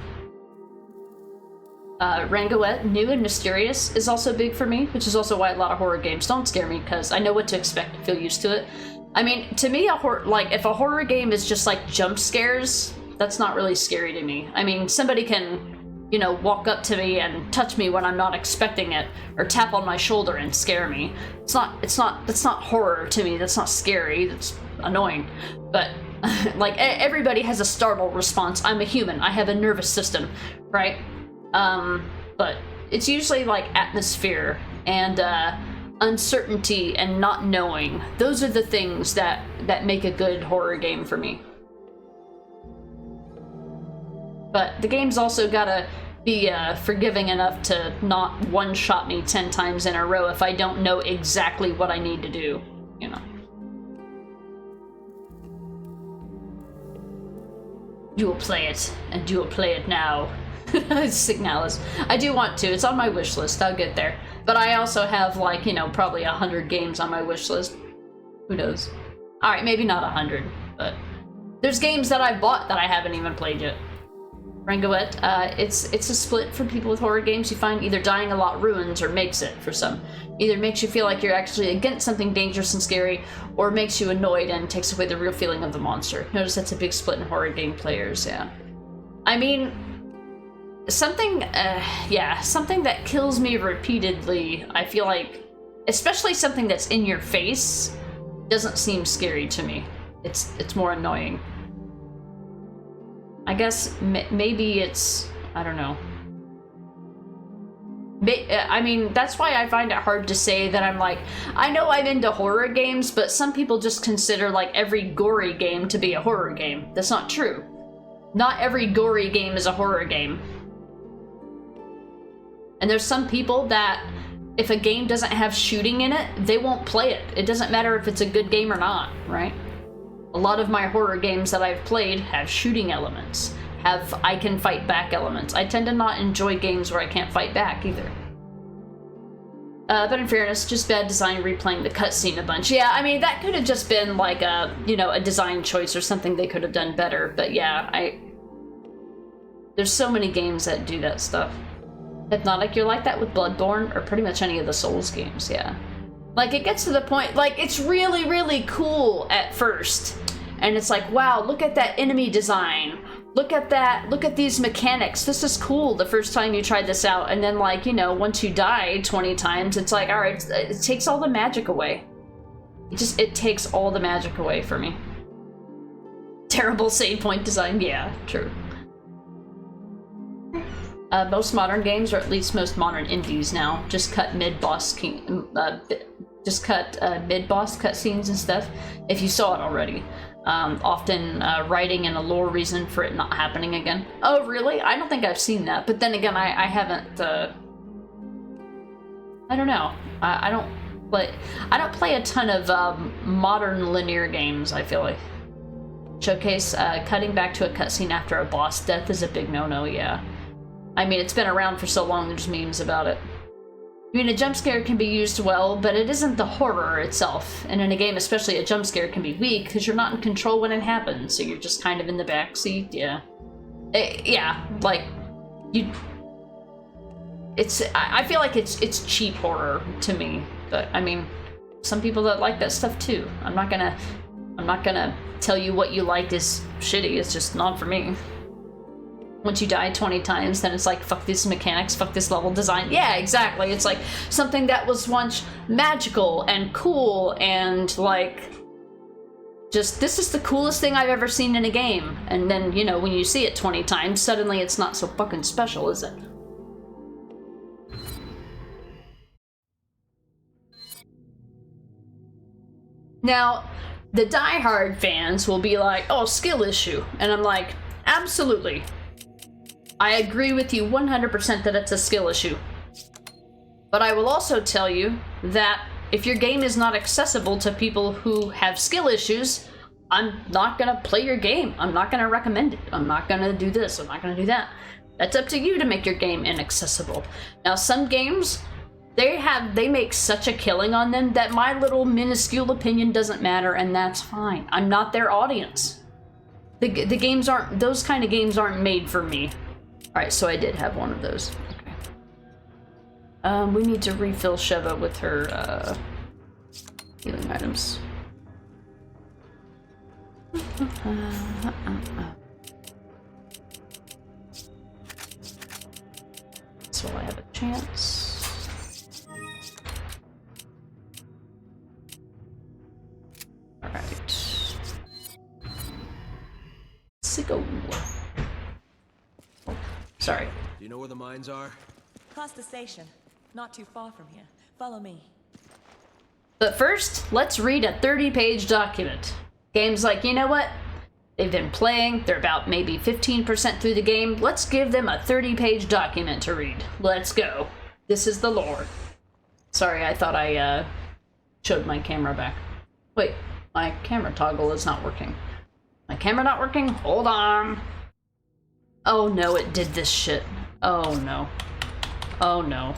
Rangoet, new and mysterious, is also big for me, which is also why a lot of horror games don't scare me, because I know what to expect and feel used to it. I mean, to me, if a horror game is just like jump scares, that's not really scary to me. I mean, somebody can, you know, walk up to me and touch me when I'm not expecting it, or tap on my shoulder and scare me. That's not horror to me. That's not scary. That's annoying. But like, everybody has a startle response. I'm a human. I have a nervous system, right? But it's usually like atmosphere and uncertainty and not knowing. Those are the things that make a good horror game for me. But the game's also gotta be forgiving enough to not one-shot me 10 times in a row if I don't know exactly what I need to do, you know. You will play it, and you will play it now. Signalis. I do want to. It's on my wish list. I'll get there. But I also have, like, you know, probably 100 games on my wish list. Who knows? Alright, maybe not 100, but there's games that I've bought that I haven't even played yet. Rangoet, it's a split for people with horror games. You find either dying a lot ruins or makes it for some. Either makes you feel like you're actually against something dangerous and scary, or makes you annoyed and takes away the real feeling of the monster. Notice that's a big split in horror game players, yeah. I mean, something that kills me repeatedly, I feel like, especially something that's in your face, doesn't seem scary to me. It's more annoying. I guess maybe it's, I don't know. I mean, that's why I find it hard to say that I'm like, I know I'm into horror games, but some people just consider like every gory game to be a horror game. That's not true. Not every gory game is a horror game. And there's some people that if a game doesn't have shooting in it, they won't play it. It doesn't matter if it's a good game or not, right? A lot of my horror games that I've played have shooting elements, have I can fight back elements. I tend to not enjoy games where I can't fight back either. But in fairness, just bad design replaying the cutscene a bunch. Yeah, I mean, that could have just been like a, you know, a design choice or something they could have done better. But yeah, there's so many games that do that stuff. Hypnotic, you're like that with Bloodborne or pretty much any of the Souls games, yeah. Like, it gets to the point, like, it's really, really cool at first. And it's like, wow, look at that enemy design. Look at that, look at these mechanics. This is cool the first time you try this out. And then, like, you know, once you die 20 times, it's like, all right, it takes all the magic away. It takes all the magic away for me. Terrible save point design, yeah, true. Most modern games, or at least most modern indies now, just cut mid-boss mid-boss cutscenes and stuff, if you saw it already. Often writing in a lore reason for it not happening again. Oh, really? I don't think I've seen that, but then again, I haven't, I don't know. I don't play a ton of modern linear games, I feel like. Showcase, cutting back to a cutscene after a boss death is a big no-no, yeah. I mean, it's been around for so long, there's memes about it. I mean, a jump scare can be used well, but it isn't the horror itself. And in a game, especially, a jump scare can be weak because you're not in control when it happens, so you're just kind of in the backseat, yeah. Yeah, like, I feel like it's cheap horror to me, but I mean, some people that like that stuff too. I'm not gonna tell you what you liked is shitty, it's just not for me. Once you die 20 times, then it's like, fuck these mechanics, fuck this level design. Yeah, exactly. It's like something that was once magical and cool and like, just, this is the coolest thing I've ever seen in a game. And then, you know, when you see it 20 times, suddenly it's not so fucking special, is it? Now, the diehard fans will be like, oh, skill issue. And I'm like, absolutely. I agree with you 100% that it's a skill issue. But I will also tell you that if your game is not accessible to people who have skill issues, I'm not gonna play your game. I'm not gonna recommend it. I'm not gonna do this. I'm not gonna do that. That's up to you to make your game inaccessible. Now, some games, they make such a killing on them that my little minuscule opinion doesn't matter, and that's fine. I'm not their audience. The games aren't, those kind of games aren't made for me. Alright, so I did have one of those. Okay. We need to refill Sheva with her, healing items. So I have a chance. Alright. Sicko. Sorry. Do you know where the mines are? Past the station. Not too far from here. Follow me. But first, let's read a 30-page document. Game's like, you know what? They've been playing, they're about maybe 15% through the game. Let's give them a 30-page document to read. Let's go. This is the lore. Sorry, I thought I showed my camera back. Wait, my camera toggle is not working. My camera not working? Hold on. Oh no, it did this shit. Oh no. Oh no.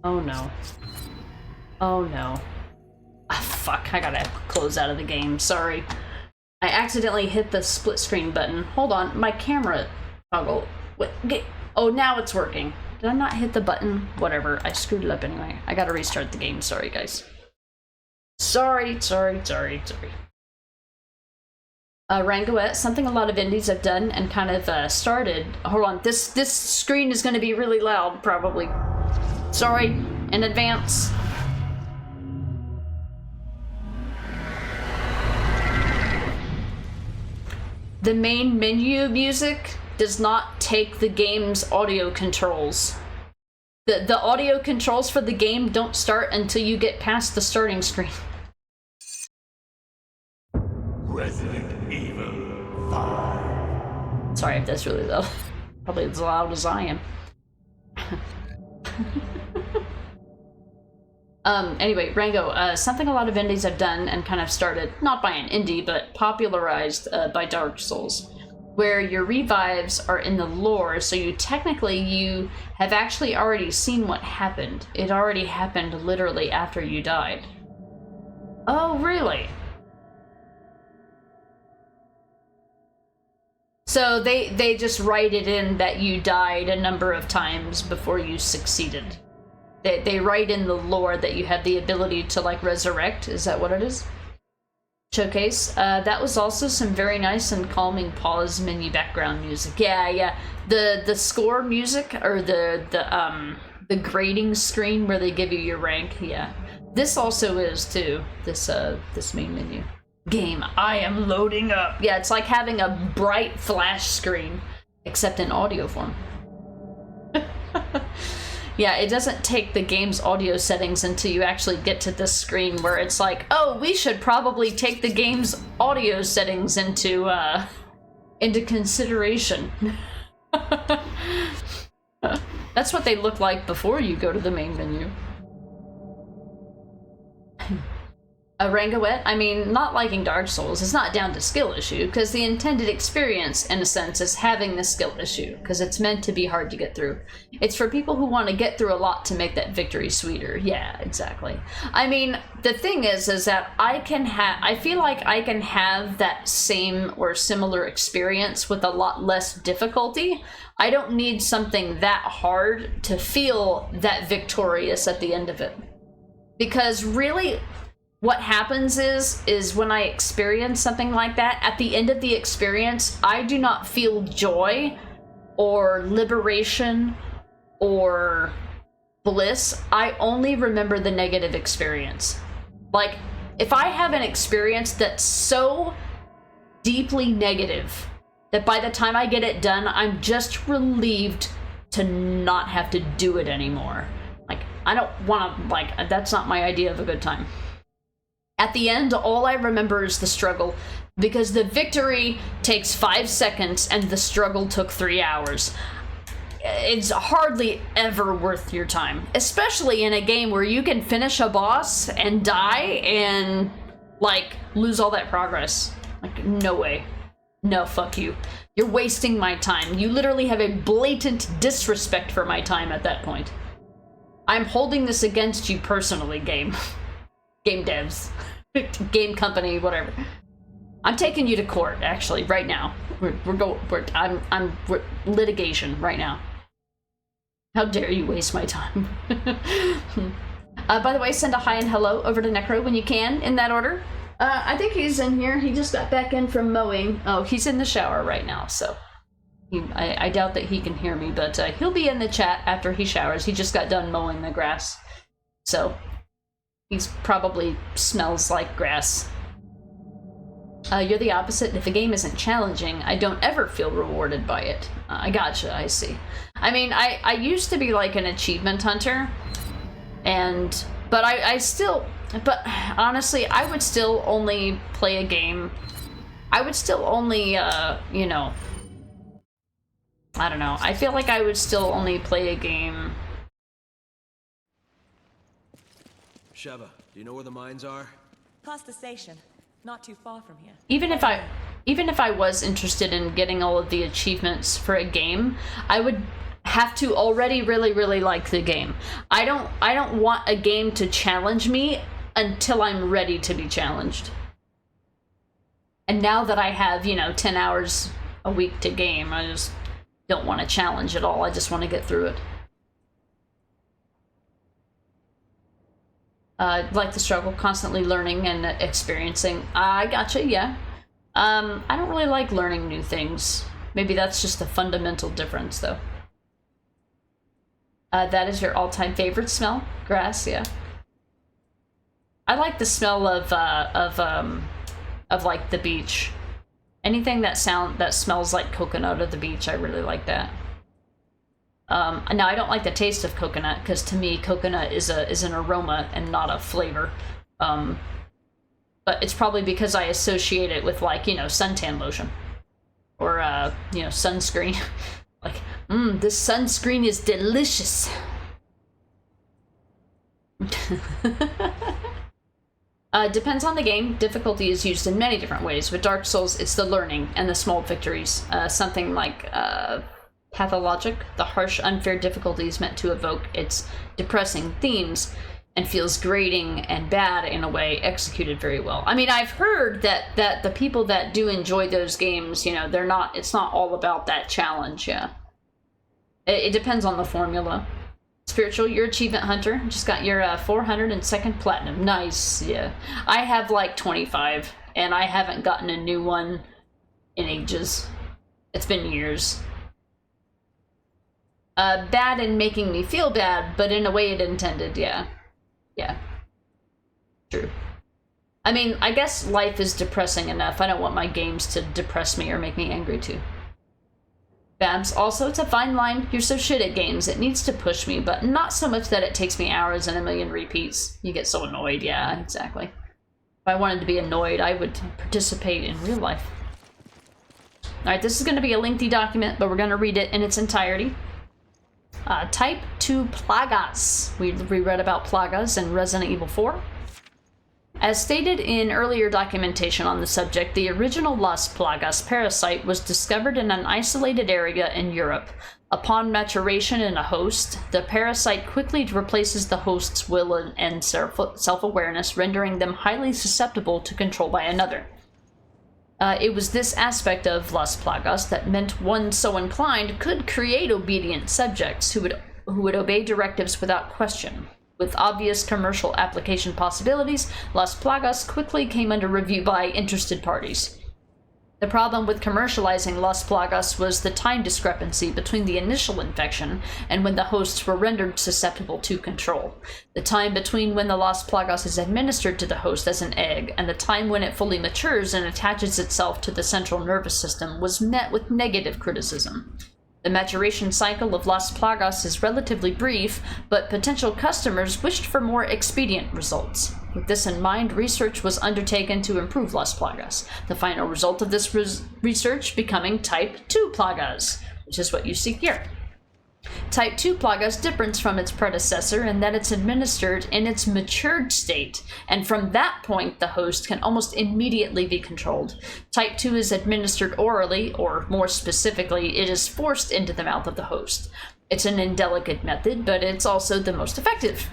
Oh no. Oh no. Ah, fuck, I gotta close out of the game, sorry. I accidentally hit the split screen button. Hold on, my camera toggle What? Oh, now it's working. Did I not hit the button? Whatever. I screwed it up anyway. I gotta restart the game. Sorry, guys. Sorry. Rangoet, something a lot of indies have done and kind of started. Hold on. This screen is going to be really loud, probably. Sorry in advance. The main menu music does not take the game's audio controls. The audio controls for the game don't start until you get past the starting screen. Resident Evil 5. Sorry if that's really loud. Probably as loud as I am. Anyway, Rango, something a lot of indies have done and kind of started, not by an indie, but popularized by Dark Souls, where your revives are in the lore, so you have actually already seen what happened. It already happened literally after you died. Oh, really? So they just write it in that you died a number of times before you succeeded. They write in the lore that you have the ability to, like, resurrect. Is that what it is? Showcase. That was also some very nice and calming pause menu background music. Yeah. The score music, or the grading screen where they give you your rank. Yeah. This also is too. This main menu. Game, I am loading up. Yeah, it's like having a bright flash screen, except in audio form. Yeah, it doesn't take the game's audio settings until you actually get to this screen where it's like, oh, we should probably take the game's audio settings into consideration. That's what they look like before you go to the main menu. Rangoet, I mean, not liking Dark Souls is not down to skill issue, because the intended experience, in a sense, is having the skill issue, because it's meant to be hard to get through. It's for people who want to get through a lot to make that victory sweeter. Yeah, exactly. I mean, the thing is that I feel like I can have that same or similar experience with a lot less difficulty. I don't need something that hard to feel that victorious at the end of it. Because really, what happens is when I experience something like that, at the end of the experience, I do not feel joy or liberation or bliss. I only remember the negative experience. Like, if I have an experience that's so deeply negative that by the time I get it done, I'm just relieved to not have to do it anymore. Like, I don't want to, like, that's not my idea of a good time. At the end, all I remember is the struggle, because the victory takes 5 seconds and the struggle took 3 hours. It's hardly ever worth your time, especially in a game where you can finish a boss and die and, like, lose all that progress. Like, no way. No, fuck you. You're wasting my time. You literally have a blatant disrespect for my time at that point. I'm holding this against you personally, game. Game devs. Game company, whatever. I'm taking you to court, actually, right now. We're litigation right now. How dare you waste my time. By the way, send a hi and hello over to Necro when you can, in that order. I think he's in here. He just got back in from mowing. Oh, he's in the shower right now, so I doubt that he can hear me, but he'll be in the chat after he showers. He just got done mowing the grass, so he's probably smells like grass. You're the opposite. If a game isn't challenging, I don't ever feel rewarded by it. I gotcha, I see. I mean, I used to be like an achievement hunter, but I still, but honestly, I would still only play a game. I would still only, you know, I don't know. I feel like I would still only play a game. Sheva, do you know where the mines are? Past the station. Not too far from here. Even if I was interested in getting all of the achievements for a game, I would have to already really like the game. I don't want a game to challenge me until I'm ready to be challenged. And now that I have, you know, 10 hours a week to game, don't want to challenge at all. I just want to get through it. Like the struggle, constantly learning and experiencing. I gotcha, yeah. I don't really like learning new things. Maybe that's just a fundamental difference, though. That is your all-time favorite smell? Grass, yeah. I like the smell of like the beach. Anything that smells like coconut at the beach, I really like that. Now I don't like the taste of coconut because to me coconut is an aroma and not a flavor. But it's probably because I associate it with, like, you know, suntan lotion or you know, sunscreen. Like, this sunscreen is delicious. Depends on the game. Difficulty is used in many different ways. With Dark Souls, it's the learning and the small victories. Something like Pathologic, the harsh, unfair difficulty is meant to evoke its depressing themes and feels grating and bad in a way, executed very well. I mean, I've heard that the people that do enjoy those games, you know, it's not all about that challenge, yeah. It depends on the formula. Spiritual, your achievement hunter, just got your 402nd platinum. Nice, yeah. I have like 25, and I haven't gotten a new one in ages. It's been years. Bad in making me feel bad, but in a way it intended, yeah. Yeah. True. I mean, I guess life is depressing enough. I don't want my games to depress me or make me angry too. Babs, also, it's a fine line. You're so shit at games. It needs to push me, but not so much that it takes me hours and a million repeats. You get so annoyed. Yeah, exactly. If I wanted to be annoyed, I would participate in real life. Alright, this is going to be a lengthy document, but we're going to read it in its entirety. Type 2 Plagas. We read about Plagas in Resident Evil 4. As stated in earlier documentation on the subject, the original Las Plagas parasite was discovered in an isolated area in Europe. Upon maturation in a host, the parasite quickly replaces the host's will and self-awareness, rendering them highly susceptible to control by another. It was this aspect of Las Plagas that meant one so inclined could create obedient subjects who would obey directives without question. With obvious commercial application possibilities, Las Plagas quickly came under review by interested parties. The problem with commercializing Las Plagas was the time discrepancy between the initial infection and when the hosts were rendered susceptible to control. The time between when the Las Plagas is administered to the host as an egg and the time when it fully matures and attaches itself to the central nervous system was met with negative criticism. The maturation cycle of Las Plagas is relatively brief, but potential customers wished for more expedient results. With this in mind, research was undertaken to improve Las Plagas, the final result of this research becoming Type 2 Plagas, which is what you see here. Type 2 Plagas differs from its predecessor in that it's administered in its matured state, and from that point the host can almost immediately be controlled. Type 2 is administered orally, or more specifically, it is forced into the mouth of the host. It's an indelicate method, but it's also the most effective.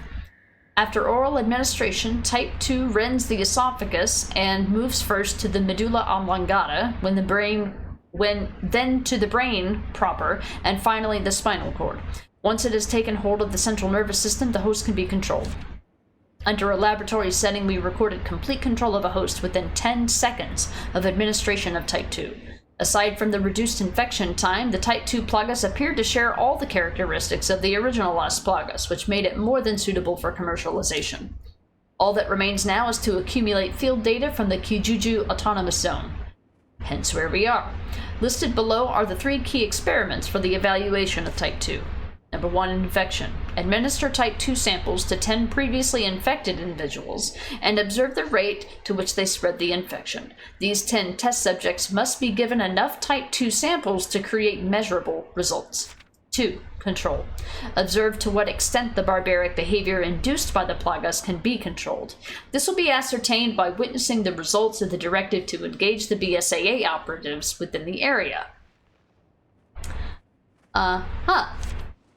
After oral administration, Type 2 rends the esophagus and moves first to the medulla oblongata, then to the brain proper, and finally the spinal cord. Once it has taken hold of the central nervous system, the host can be controlled. Under a laboratory setting, we recorded complete control of a host within 10 seconds of administration of Type 2. Aside from the reduced infection time, the Type 2 Plagas appeared to share all the characteristics of the original Las Plagas, which made it more than suitable for commercialization. All that remains now is to accumulate field data from the Kijuju Autonomous Zone. Hence where we are. Listed below are the 3 key experiments for the evaluation of Type 2. Number 1, infection. Administer Type 2 samples to 10 previously infected individuals and observe the rate to which they spread the infection. These 10 test subjects must be given enough Type 2 samples to create measurable results. 2. Control. Observe to what extent the barbaric behavior induced by the Plagas can be controlled. This will be ascertained by witnessing the results of the directive to engage the BSAA operatives within the area.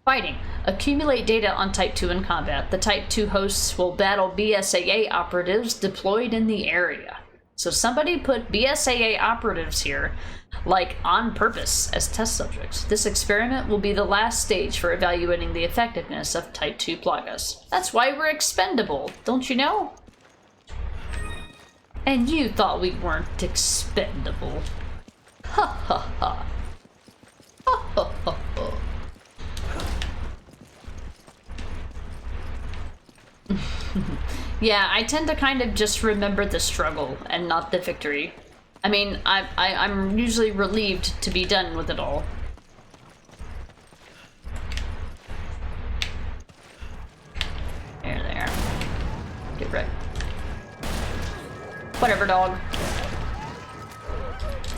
Fighting. Accumulate data on Type 2 in combat. The Type 2 hosts will battle BSAA operatives deployed in the area. So somebody put BSAA operatives here. like on purpose as test subjects. This experiment will be the last stage for evaluating the effectiveness of Type 2 Plagas. That's why we're expendable, don't you know? And you thought we weren't expendable. Ha ha ha. Ha ha ha ha. Yeah, I tend to kind of just remember the struggle and not the victory. I mean, I'm usually relieved to be done with it all. There. Get right. Whatever, dog.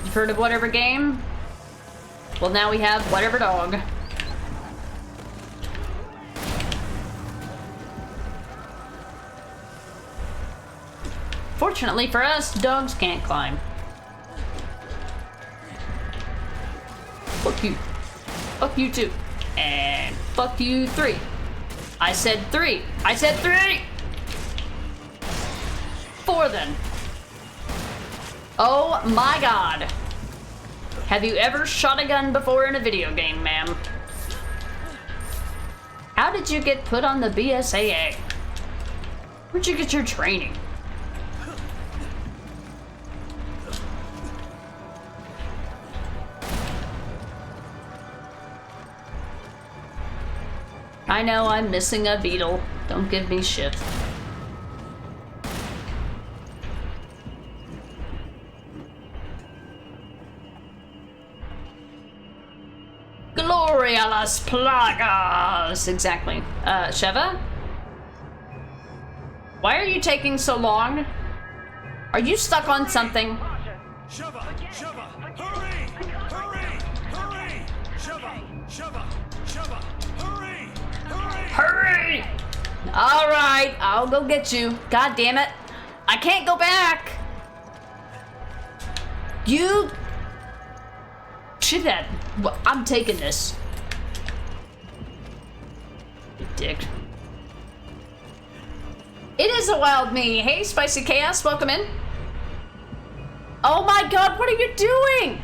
You've heard of whatever game? Well, now we have whatever dog. Fortunately for us, dogs can't climb. Fuck you. Fuck you too. And fuck you 3. I said 3. I said 3! 4 then. Oh my god. Have you ever shot a gun before in a video game, ma'am? How did you get put on the BSAA? Where'd you get your training? I know I'm missing a beetle. Don't give me shit. Gloria las plagas! Exactly. Sheva? Why are you taking so long? Are you stuck on something? Sheva! Hurry! Sheva! Hurry! Alright, I'll go get you. God damn it. I can't go back! You... Shithead. I'm taking this. You dick. It is a wild me. Hey, Spicy Chaos, welcome in. Oh my god, what are you doing?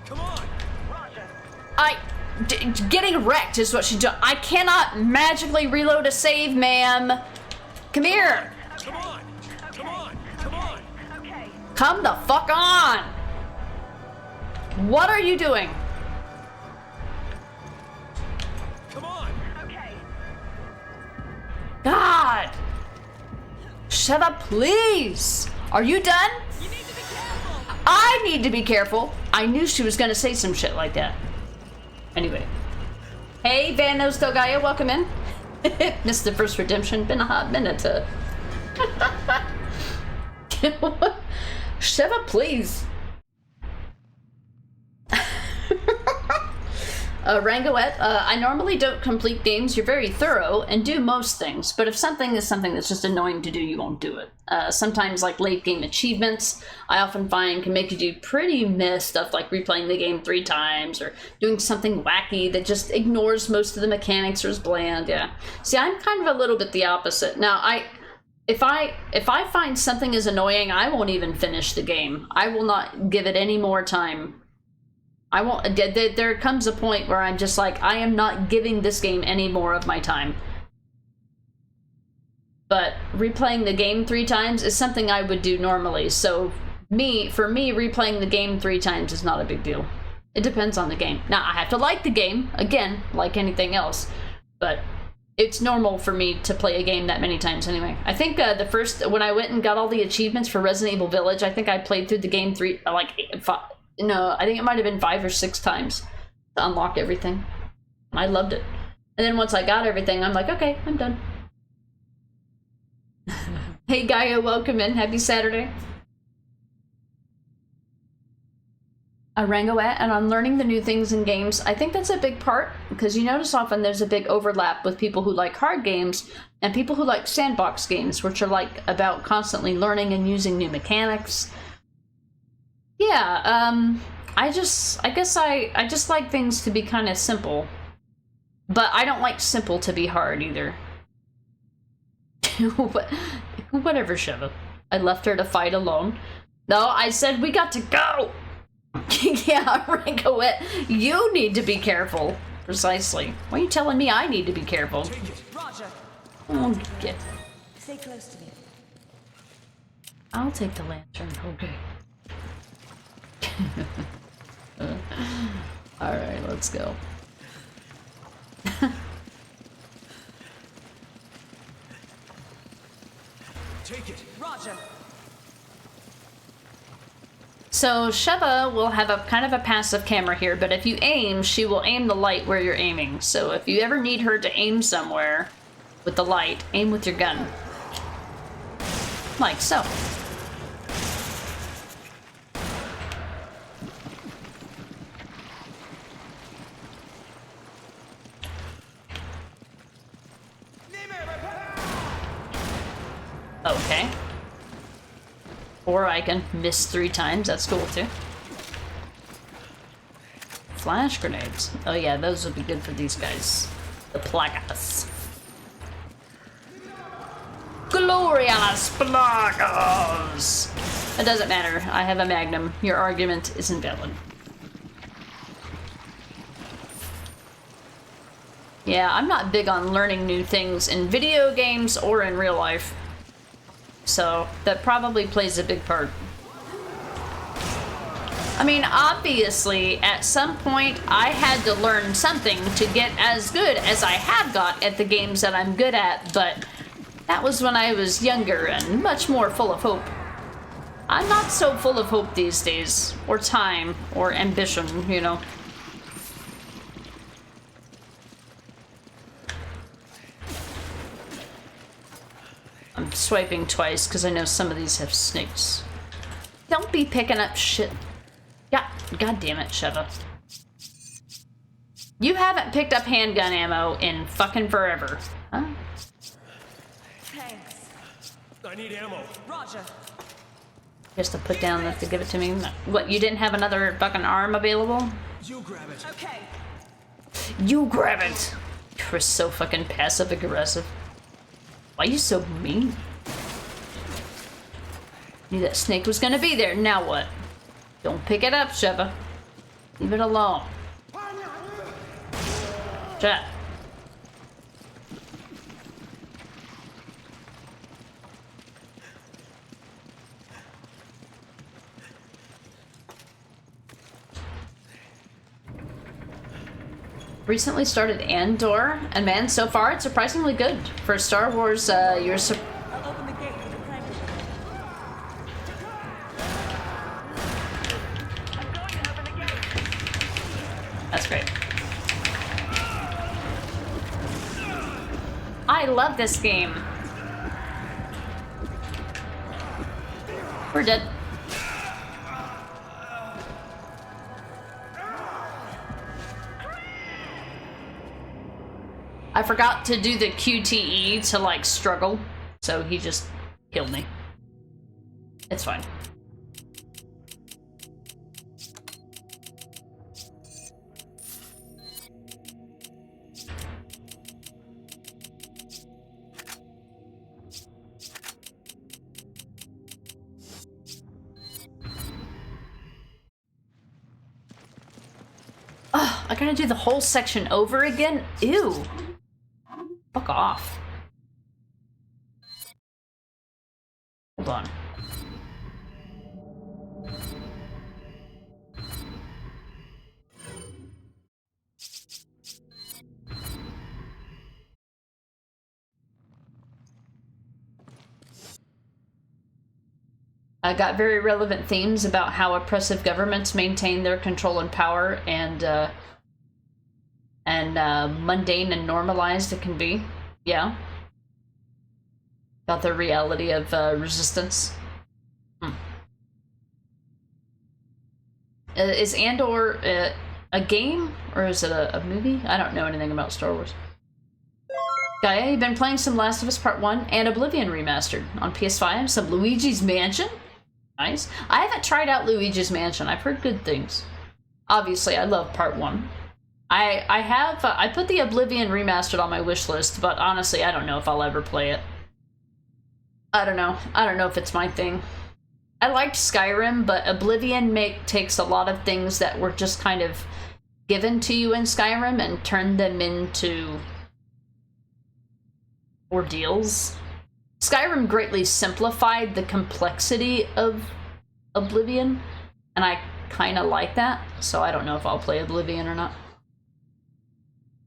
Come on! Getting wrecked is what she's doing. I cannot magically reload a save, ma'am. Come here. Come on! Okay. Come the fuck on. What are you doing? Come on! Okay. God. Shut up, please. Are you done? You need to be careful! I need to be careful. I knew she was gonna say some shit like that. Anyway. Hey, Van Nostogaya, welcome in. Missed the first redemption. Been a hot minute. Shut up, please. Rangoette, I normally don't complete games. You're very thorough and do most things, but if something is something that's just annoying to do, you won't do it. Sometimes, like late game achievements, I often find can make you do pretty meh stuff like replaying the game 3 times or doing something wacky that just ignores most of the mechanics or is bland. Yeah. See, I'm kind of a little bit the opposite. Now, if I find something is annoying, I won't even finish the game. I will not give it any more time. I won't. There comes a point where I'm just like, I am not giving this game any more of my time. But replaying the game 3 times is something I would do normally. So for me, replaying the game 3 times is not a big deal. It depends on the game. Now, I have to like the game, again, like anything else. But it's normal for me to play a game that many times anyway. I think when I went and got all the achievements for Resident Evil Village, I think I played through the game 5. No, I think it might have been 5 or 6 times to unlock everything. I loved it. And then once I got everything, I'm like, okay, I'm done. Hey Gaia, welcome in. Happy Saturday. Rangoette, and on learning the new things in games, I think that's a big part, because you notice often there's a big overlap with people who like hard games and people who like sandbox games, which are like about constantly learning and using new mechanics. Yeah, I just like things to be kind of simple. But I don't like simple to be hard either. Whatever, Shiva. I left her to fight alone. No, I said we got to go! Yeah, Rankowet, you need to be careful. Precisely. Why are you telling me I need to be careful? Roger. Oh, get. Stay close to me. I'll take the lantern. Okay. Alright, let's go. Take it. Roger. So Sheva will have a kind of a passive camera here, but if you aim, she will aim the light where you're aiming. So if you ever need her to aim somewhere with the light, aim with your gun. Like so. Okay. Or I can miss 3 times, that's cool too. Flash grenades. Oh yeah, those would be good for these guys. The plagas. Glorious plagas! It doesn't matter, I have a magnum. Your argument is invalid. Yeah, I'm not big on learning new things in video games or in real life. So, that probably plays a big part. I mean, obviously, at some point, I had to learn something to get as good as I have got at the games that I'm good at, but that was when I was younger and much more full of hope. I'm not so full of hope these days, or time, or ambition, you know. I'm swiping twice because I know some of these have snakes. Don't be picking up shit. Yeah, god damn it, Sheva. You haven't picked up handgun ammo in fucking forever. Huh? Thanks. I need ammo. Roger. Just to put down enough to give it to me. What, you didn't have another fucking arm available? You grab it. Okay. You grab it. You're so fucking passive aggressive. Why are you so mean? Knew that snake was gonna be there. Now what? Don't pick it up, Sheva. Leave it alone. Chat. Recently started Andor, and man, so far it's surprisingly good. For Star Wars, you're I'll open the gate with the crank. That's great. I love this game. We're dead. I forgot to do the QTE to, like, struggle, so he just killed me. It's fine. Ugh, I gotta do the whole section over again? Ew. Fuck off. Hold on. I got very relevant themes about how oppressive governments maintain their control and power, and mundane and normalized it can be. Yeah. About the reality of resistance. Is Andor a game, or is it a movie? I don't know anything about Star Wars. Gaia, you've been playing some Last of Us Part 1 and Oblivion Remastered on PS5. Some Luigi's Mansion. Nice. I haven't tried out Luigi's Mansion. I've heard good things. Obviously, I love Part 1. I put the Oblivion Remastered on my wish list, but honestly, I don't know if I'll ever play it. I don't know. I don't know if it's my thing. I liked Skyrim, but Oblivion takes a lot of things that were just kind of given to you in Skyrim and turned them into ordeals. Skyrim greatly simplified the complexity of Oblivion, and I kind of like that, so I don't know if I'll play Oblivion or not.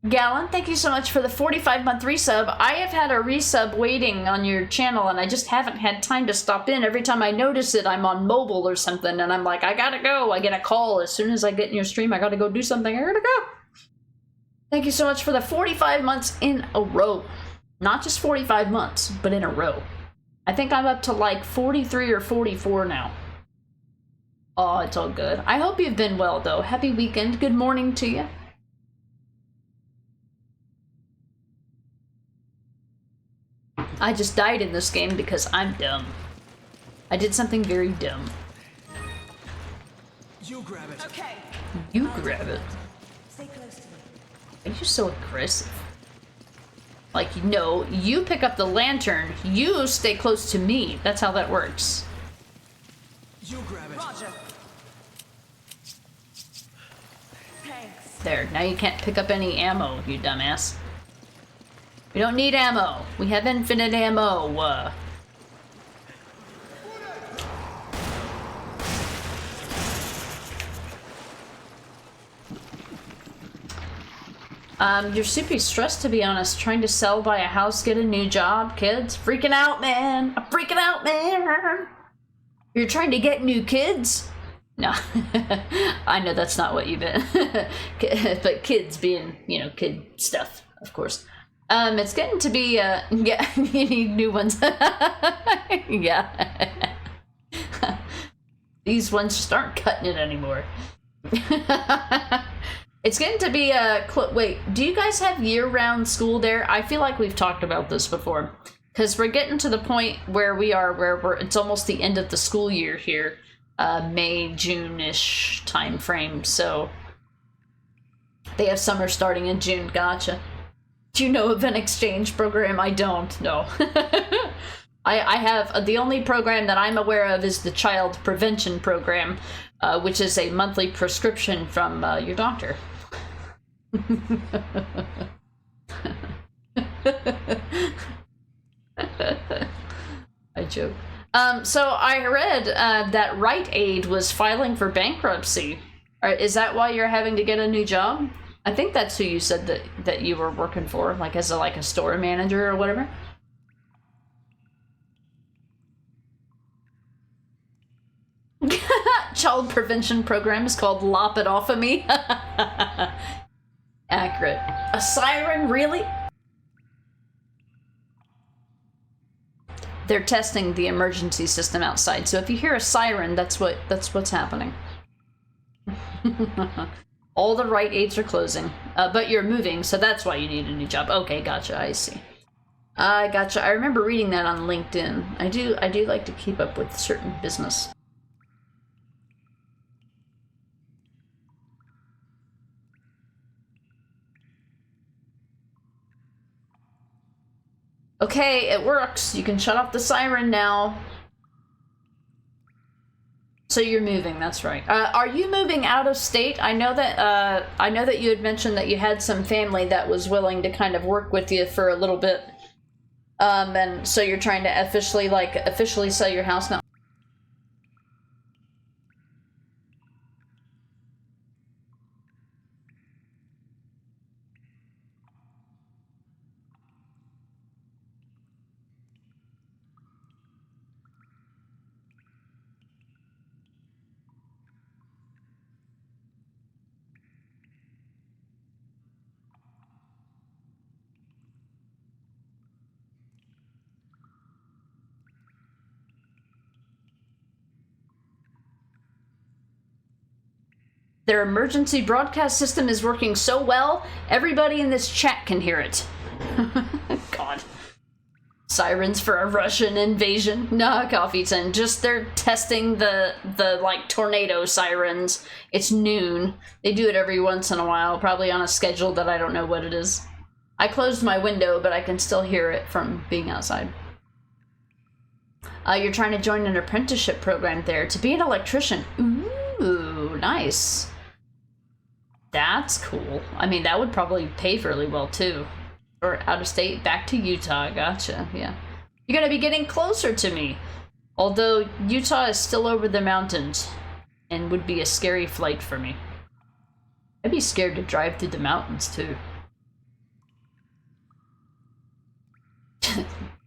Gallon, thank you so much for the 45-month resub. I have had a resub waiting on your channel, and I just haven't had time to stop in. Every time I notice it, I'm on mobile or something, and I'm like, I gotta go. I get a call as soon as I get in your stream. I gotta go do something. I gotta go. Thank you so much for the 45 months in a row. Not just 45 months, but in a row. I think I'm up to like 43 or 44 now. Oh, it's all good. I hope you've been well, though. Happy weekend. Good morning to you. I just died in this game because I'm dumb. I did something very dumb. You grab it. Okay. You grab it. Stay close to me. Are you so aggressive? Like, no, you pick up the lantern, you stay close to me. That's how that works. You grab it. Roger. Thanks. There, now you can't pick up any ammo, you dumbass. We don't need ammo. We have infinite ammo. You're super stressed, to be honest. Trying to sell, buy a house, get a new job, kids. Freaking out, man. I'm freaking out, man. You're trying to get new kids? No. I know that's not what you meant. But kids being, you know, kid stuff, of course. It's getting to be, yeah, you need new ones. Yeah. These ones just aren't cutting it anymore. It's getting to be wait, do you guys have year-round school there? I feel like we've talked about this before. Because we're getting to the point where it's almost the end of the school year here. May, June-ish time frame, so they have summer starting in June. Gotcha. Do you know of an exchange program? I don't, no. I have, the only program that I'm aware of is the Child Prevention Program, which is a monthly prescription from your doctor. I joke. So I read that Rite Aid was filing for bankruptcy. Is that why you're having to get a new job? I think that's who you said that you were working for, like as a store manager or whatever. Child prevention program is called Lop It Off of Me. Accurate. A siren, really? They're testing the emergency system outside, so if you hear a siren, that's what's happening. All the Rite Aids are closing, but you're moving, so that's why you need a new job. Okay, gotcha. I see. I gotcha. I remember reading that on LinkedIn. I do like to keep up with certain business. Okay, it works. You can shut off the siren now. So you're moving, that's right. Are you moving out of state? I know that you had mentioned that you had some family that was willing to kind of work with you for a little bit. And so you're trying to officially sell your house now. Their emergency broadcast system is working so well, everybody in this chat can hear it. God. Sirens for a Russian invasion? Nah, Coffee Tin. Just they're testing the tornado sirens. It's noon. They do it every once in a while, probably on a schedule that I don't know what it is. I closed my window, but I can still hear it from being outside. You're trying to join an apprenticeship program there to be an electrician. Ooh, nice. That's cool. I mean, that would probably pay fairly well, too. Or out of state, back to Utah. Gotcha, yeah. You're gonna be getting closer to me. Although, Utah is still over the mountains. And would be a scary flight for me. I'd be scared to drive through the mountains, too.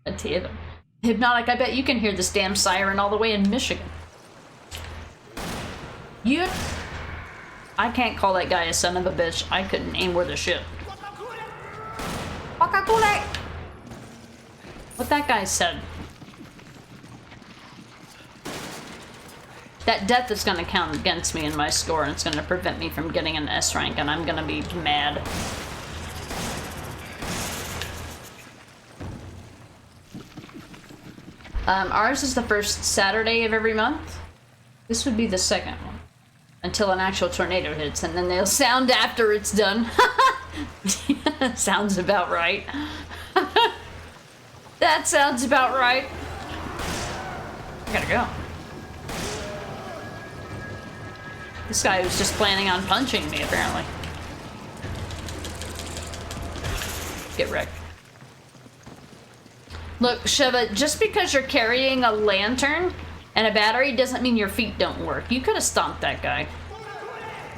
Damn. Hypnotic, I bet you can hear this damn siren all the way in Michigan. I can't call that guy a son of a bitch. I couldn't aim worth a shit. What that guy said. That death is gonna count against me in my score, and it's gonna prevent me from getting an S rank, and I'm gonna be mad. Ours is the first Saturday of every month. This would be the second one. Until an actual tornado hits, and then they'll sound after it's done. Sounds about right. That sounds about right. I gotta go. This guy was just planning on punching me, apparently. Get wrecked. Look, Sheva, just because you're carrying a lantern and a battery doesn't mean your feet don't work. You could have stomped that guy.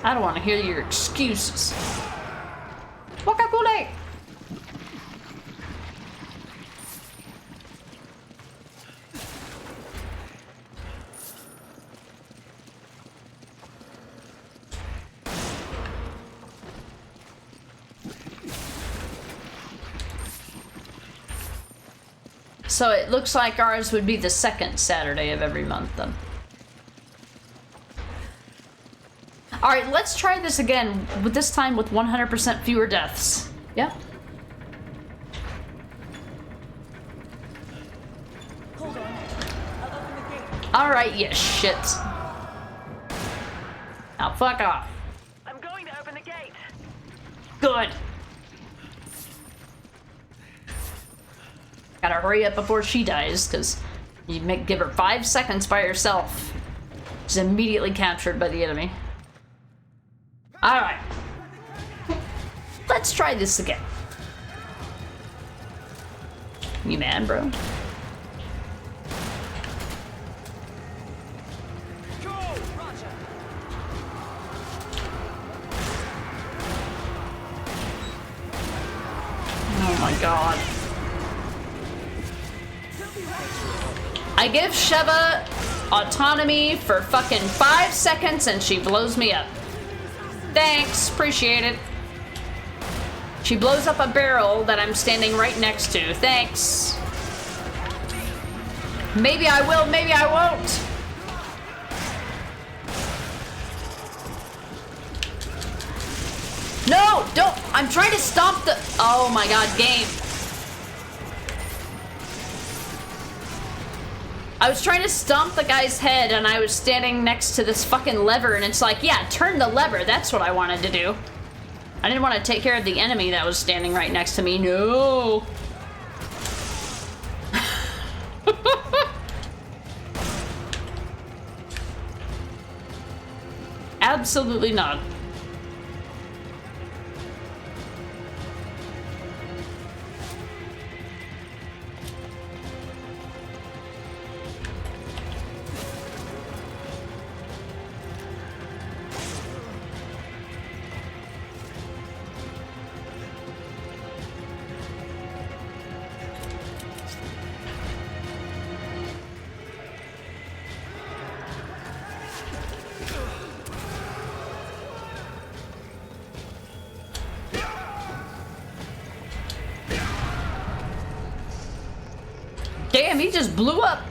I don't want to hear your excuses. Wakakule! So it looks like ours would be the second Saturday of every month then. Alright, let's try this again, but this time with 100% fewer deaths. Yep. Hold on. I'll open the gate. Alright, you shit. Now fuck off. I'm going to open the gate. Good. Gotta hurry up before she dies, because you give her 5 seconds by herself. She's immediately captured by the enemy. Alright. Let's try this again. You mad, bro? Oh my god. I give Sheva autonomy for fucking 5 seconds and she blows me up. Thanks, appreciate it. She blows up a barrel that I'm standing right next to. Thanks. Maybe I will, maybe I won't. No, don't. I'm trying to stop the... Oh my god, game. I was trying to stomp the guy's head and I was standing next to this fucking lever and it's like, yeah, turn the lever. That's what I wanted to do. I didn't want to take care of the enemy that was standing right next to me. No. Absolutely not. Damn, he just blew up.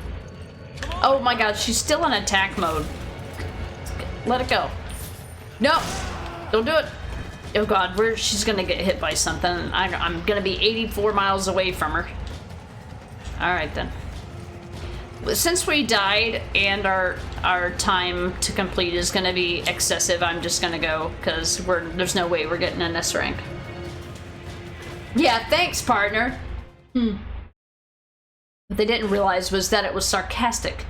Oh my god, she's still in attack mode. Let it go. No, don't do it. Oh god, she's gonna get hit by something. I'm gonna be 84 miles away from her. Alright then. Since we died and our time to complete is gonna be excessive, I'm just gonna go, because there's no way we're getting an S rank. Yeah, thanks, partner. What they didn't realize was that it was sarcastic.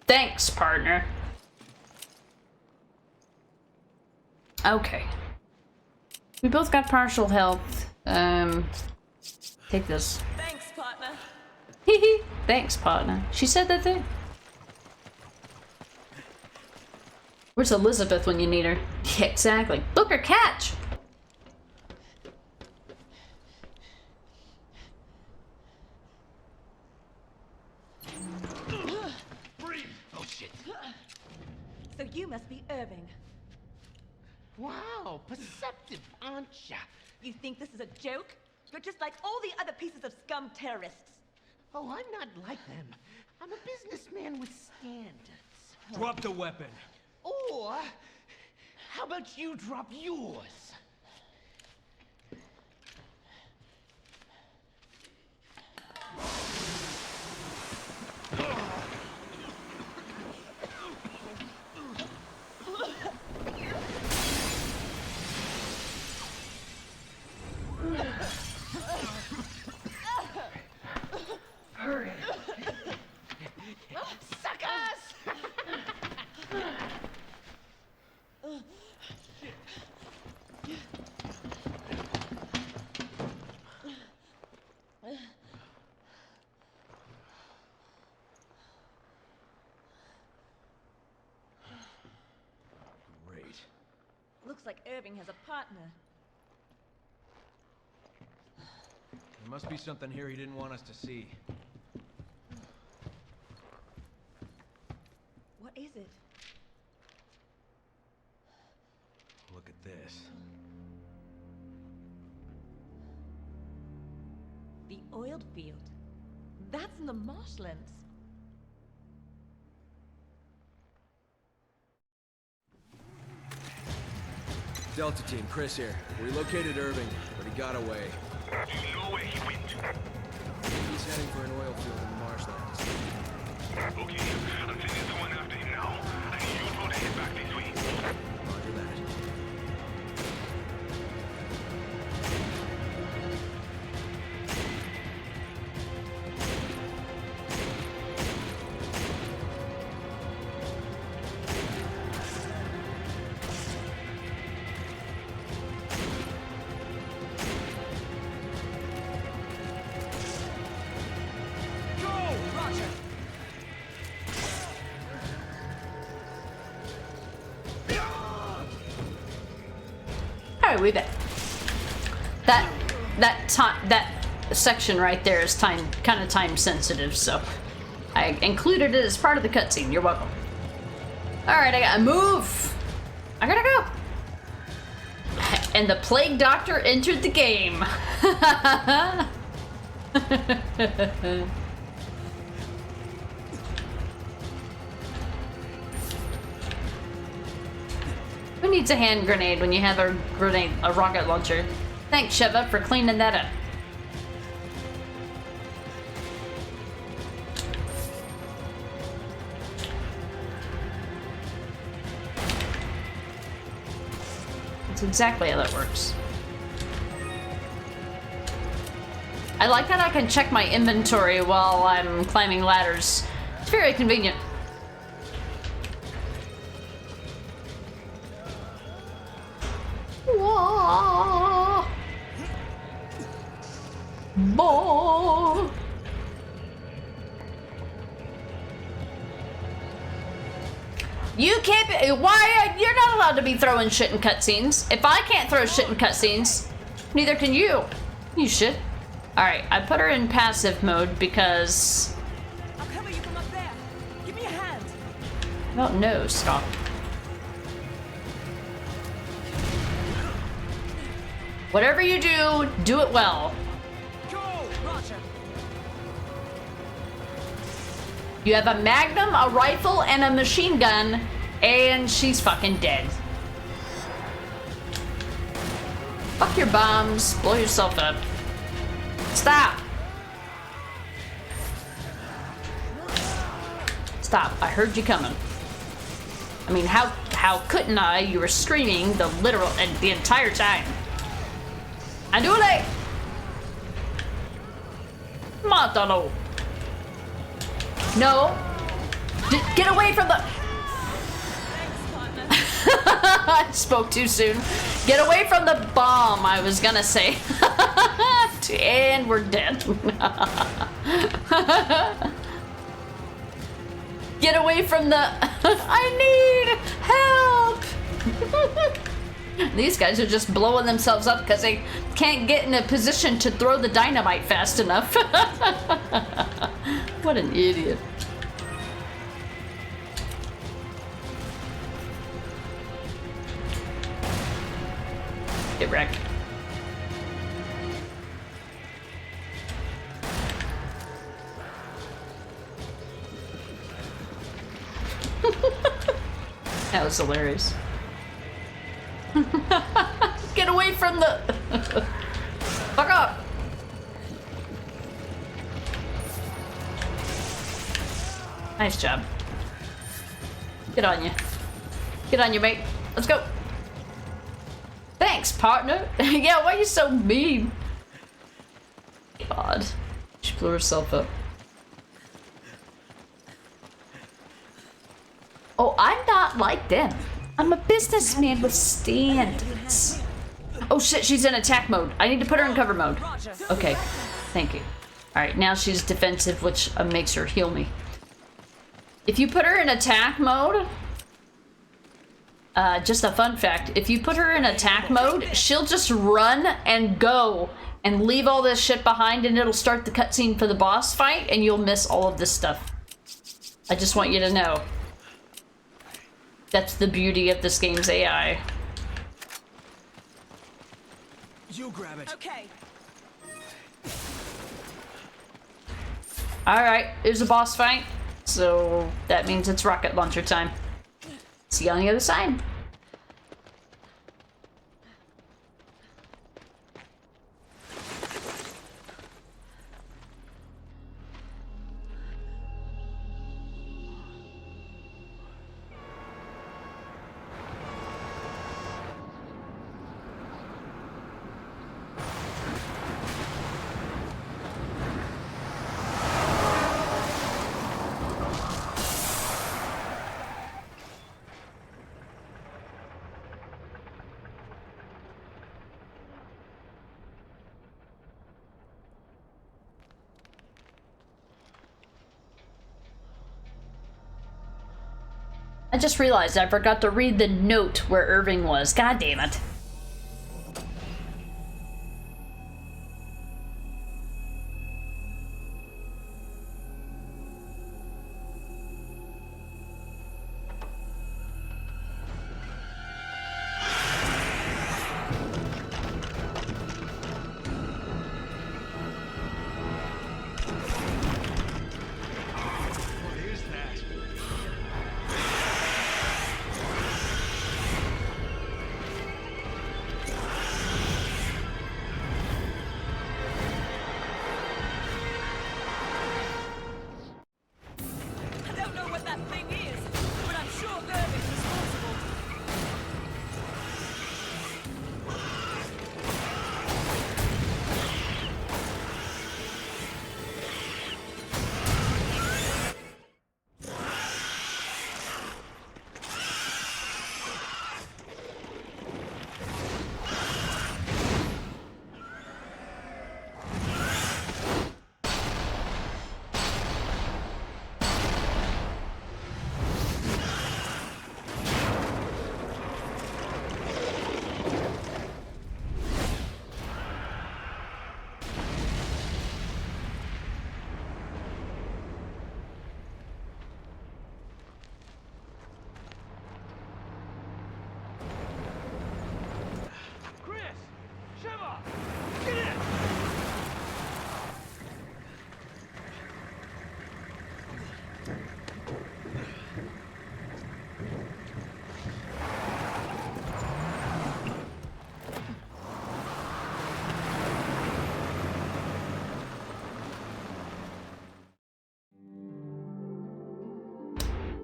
Thanks, partner. Okay. We both got partial health. Take this. Thanks, partner. Hee. Thanks, partner. She said that thing. Where's Elizabeth when you need her? Yeah, exactly. Booker, catch! Oh shit. So you must be Irving. Wow, perceptive, aren't ya? You think this is a joke? You're just like all the other pieces of scum terrorists. Oh, I'm not like them. I'm a businessman with standards. Drop the weapon. Or, how about you drop yours? Hurry. Suckers! Great. Looks like Irving has a partner. There must be something here he didn't want us to see. What is it? Look at this. The oiled field. That's in the marshlands. Delta Team, Chris here. We located Irving, but he got away. You know where he went? He's heading for an oil field in the marshlands. Okay, I'm sending someone after him now. I need you to head back this way. Roger that. Alright, we bet. That section right there is kind of time sensitive, so I included it as part of the cutscene. You're welcome. Alright, I gotta move. I gotta go. And the Plague Doctor entered the game. Who needs a hand grenade when you have a rocket launcher? Thanks, Sheva, for cleaning that up. That's exactly how that works. I like that I can check my inventory while I'm climbing ladders. It's very convenient. Whoa. Whoa. You can't be, why, you're not allowed to be throwing shit in cutscenes. If I can't throw shit in cutscenes, neither can you. You shit. Alright, I put her in passive mode because... I'll cover you from up there. Give me a hand. Oh no, stop. Whatever you do, do it well. Go, Roger. You have a magnum, a rifle, and a machine gun, and she's fucking dead. Fuck your bombs, blow yourself up. Stop! Stop, I heard you coming. I mean, how couldn't I? You were screaming the literal, and the entire time. Andule! Mátalo! No. Get away from the... I spoke too soon. Get away from the bomb, I was gonna say. And we're dead. Get away from the... I need help! These guys are just blowing themselves up because they can't get in a position to throw the dynamite fast enough. What an idiot. Get wrecked. That was hilarious. Get away from the... Fuck up! Nice job. Get on you. Get on you, mate. Let's go. Thanks, partner. Yeah, why are you so mean? God. She blew herself up. Oh, I'm not like them. I'm a businessman with standards. Oh shit, she's in attack mode. I need to put her in cover mode. Okay, thank you. Alright, now she's defensive, which makes her heal me. If you put her in attack mode... just a fun fact. If you put her in attack mode, she'll just run and go and leave all this shit behind, and it'll start the cutscene for the boss fight, and you'll miss all of this stuff. I just want you to know. That's the beauty of this game's AI. You grab it. Okay. Alright, there's a boss fight. So that means it's rocket launcher time. See you on the other side. I just realized I forgot to read the note where Irving was. God damn it.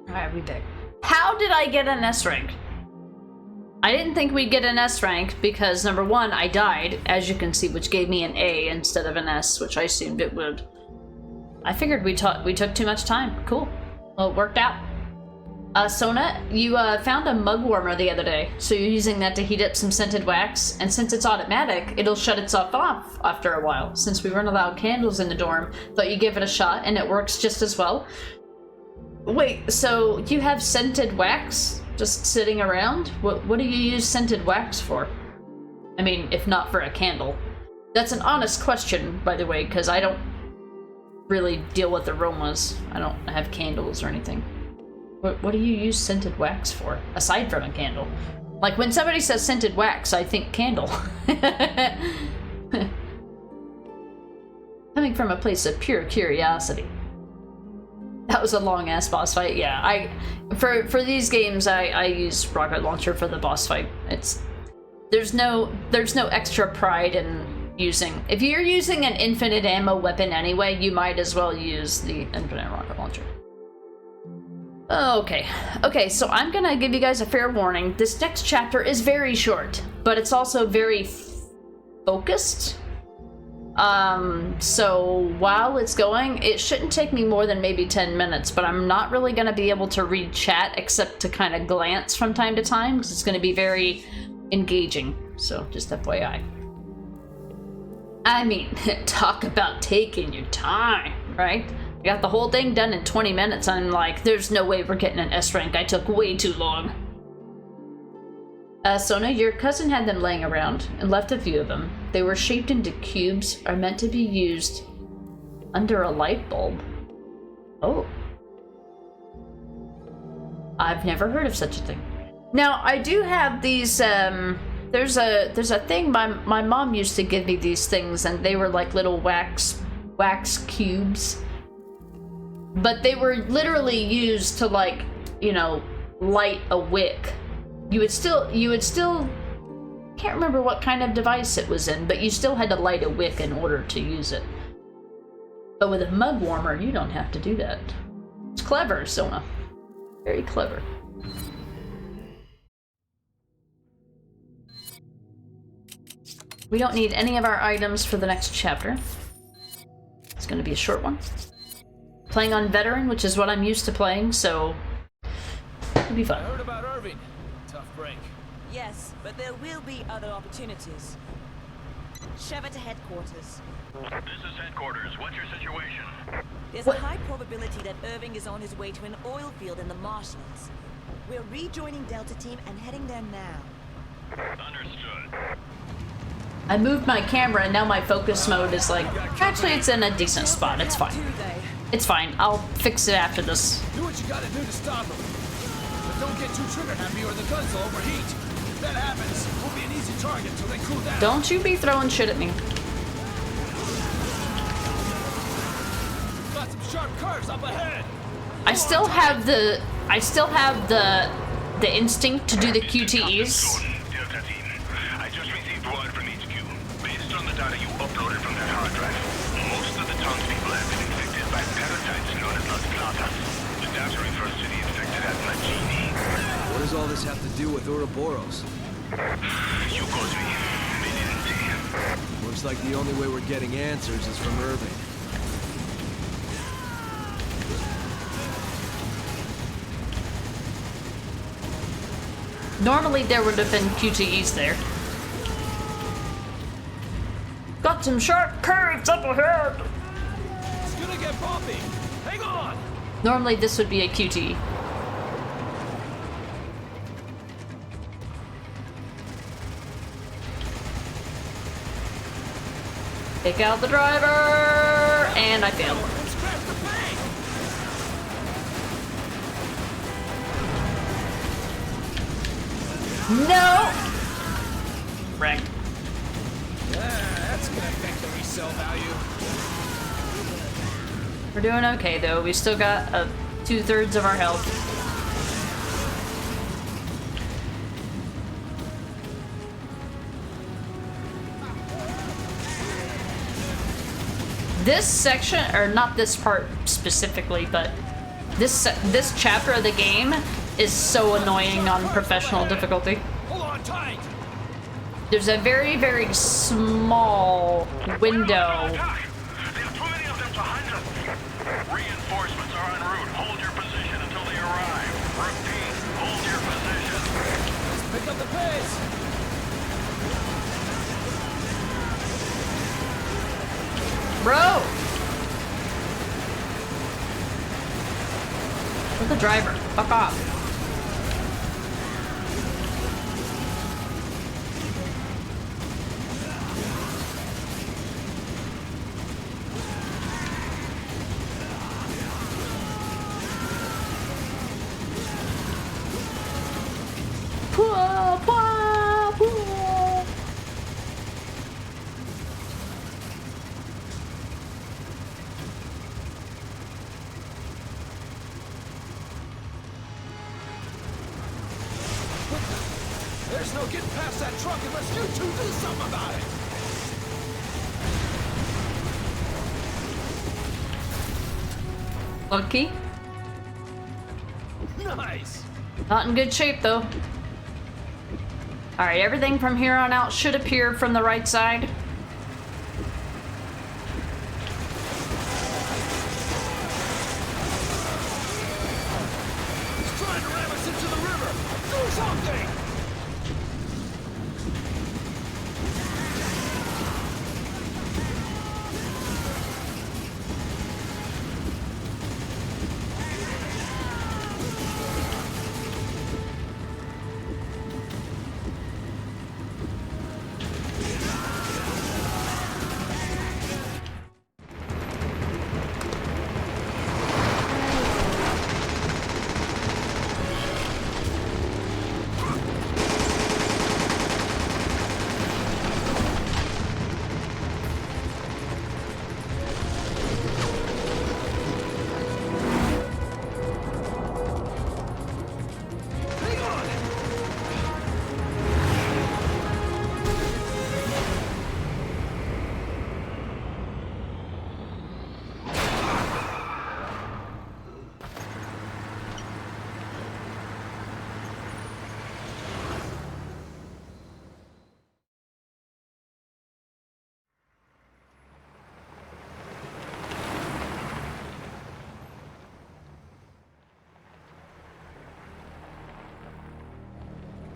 Alright, we back. How did I get an S rank? I didn't think we'd get an S rank because, number one, I died, as you can see, which gave me an A instead of an S, which I assumed it would. I figured we took too much time. Cool. Well, it worked out. Sona, you found a mug warmer the other day, so you're using that to heat up some scented wax, and since it's automatic, it'll shut itself off after a while. Since we weren't allowed candles in the dorm, thought you'd give it a shot, and it works just as well. Wait, so you have scented wax just sitting around? What do you use scented wax for? I mean, if not for a candle. That's an honest question, by the way, because I don't really deal with aromas. I don't have candles or anything. What do you use scented wax for, aside from a candle? Like, when somebody says scented wax, I think candle. Coming from a place of pure curiosity. That was a long-ass boss fight. Yeah, for these games, I use rocket launcher for the boss fight. There's no extra pride in using. If you're using an infinite ammo weapon anyway, you might as well use the infinite rocket launcher. Okay, so I'm gonna give you guys a fair warning. This next chapter is very short, but it's also very focused. So while it's going, it shouldn't take me more than maybe 10 minutes, but I'm not really gonna be able to read chat except to kind of glance from time to time, because it's gonna be very engaging, so just FYI. I mean, talk about taking your time, right? I got the whole thing done in 20 minutes. I'm like, there's no way we're getting an S rank. I took way too long. Sona, your cousin had them laying around and left a few of them. They were shaped into cubes, are meant to be used under a light bulb. Oh. I've never heard of such a thing. Now, I do have these, there's a thing my mom used to give me these things, and they were like little wax cubes. But they were literally used to, like, you know, light a wick. You would still, can't remember what kind of device it was in, but you still had to light a wick in order to use it. But with a mug warmer, you don't have to do that. It's clever, Sona. Very clever. We don't need any of our items for the next chapter. It's gonna be a short one. Playing on veteran, which is what I'm used to playing, so it'll be fun. I heard about Irving. Tough break. Yes, but there will be other opportunities. Sheva to headquarters. This is headquarters. What's your situation? There's a high probability that Irving is on his way to an oil field in the marshlands. We're rejoining Delta Team and heading there now. Understood. I moved my camera and now my focus mode is like, actually it's in a decent spot, it's fine. It's fine, I'll fix it after this. Do what you gotta do to stop them. But don't get too trigger happy or the guns will overheat. If that happens, we'll be an easy target till they cool down. Don't you be throwing shit at me. Got some sharp curves up ahead. I still have the instinct to do the QTEs. Delta Team, I just received word from HQ. Based on the data you uploaded from that hard drive, most of the townspeople have been infected by parasites known as Las Platas. The data refers to the infected as Magini. What does all this have to do with Ouroboros? You got me. Mediante. Looks like the only way we're getting answers is from Irving. Normally there would have been QTEs there. Got some sharp curves up ahead! It's gonna get bumpy! Hang on! Normally this would be a QTE. Take out the driver! And I failed. No! Wreck. That's gonna affect the resale value. We're doing okay though. We still got 2/3 of our health. This section, or not this part specifically, but this chapter of the game is so annoying on professional difficulty. Hold on tight. There's a very, very small window bro! Where's the driver? Fuck off. There's no getting past that truck unless you two do something about it! Lucky. Nice! Not in good shape, though. Alright, everything from here on out should appear from the right side. He's trying to ram us into the river! Do something!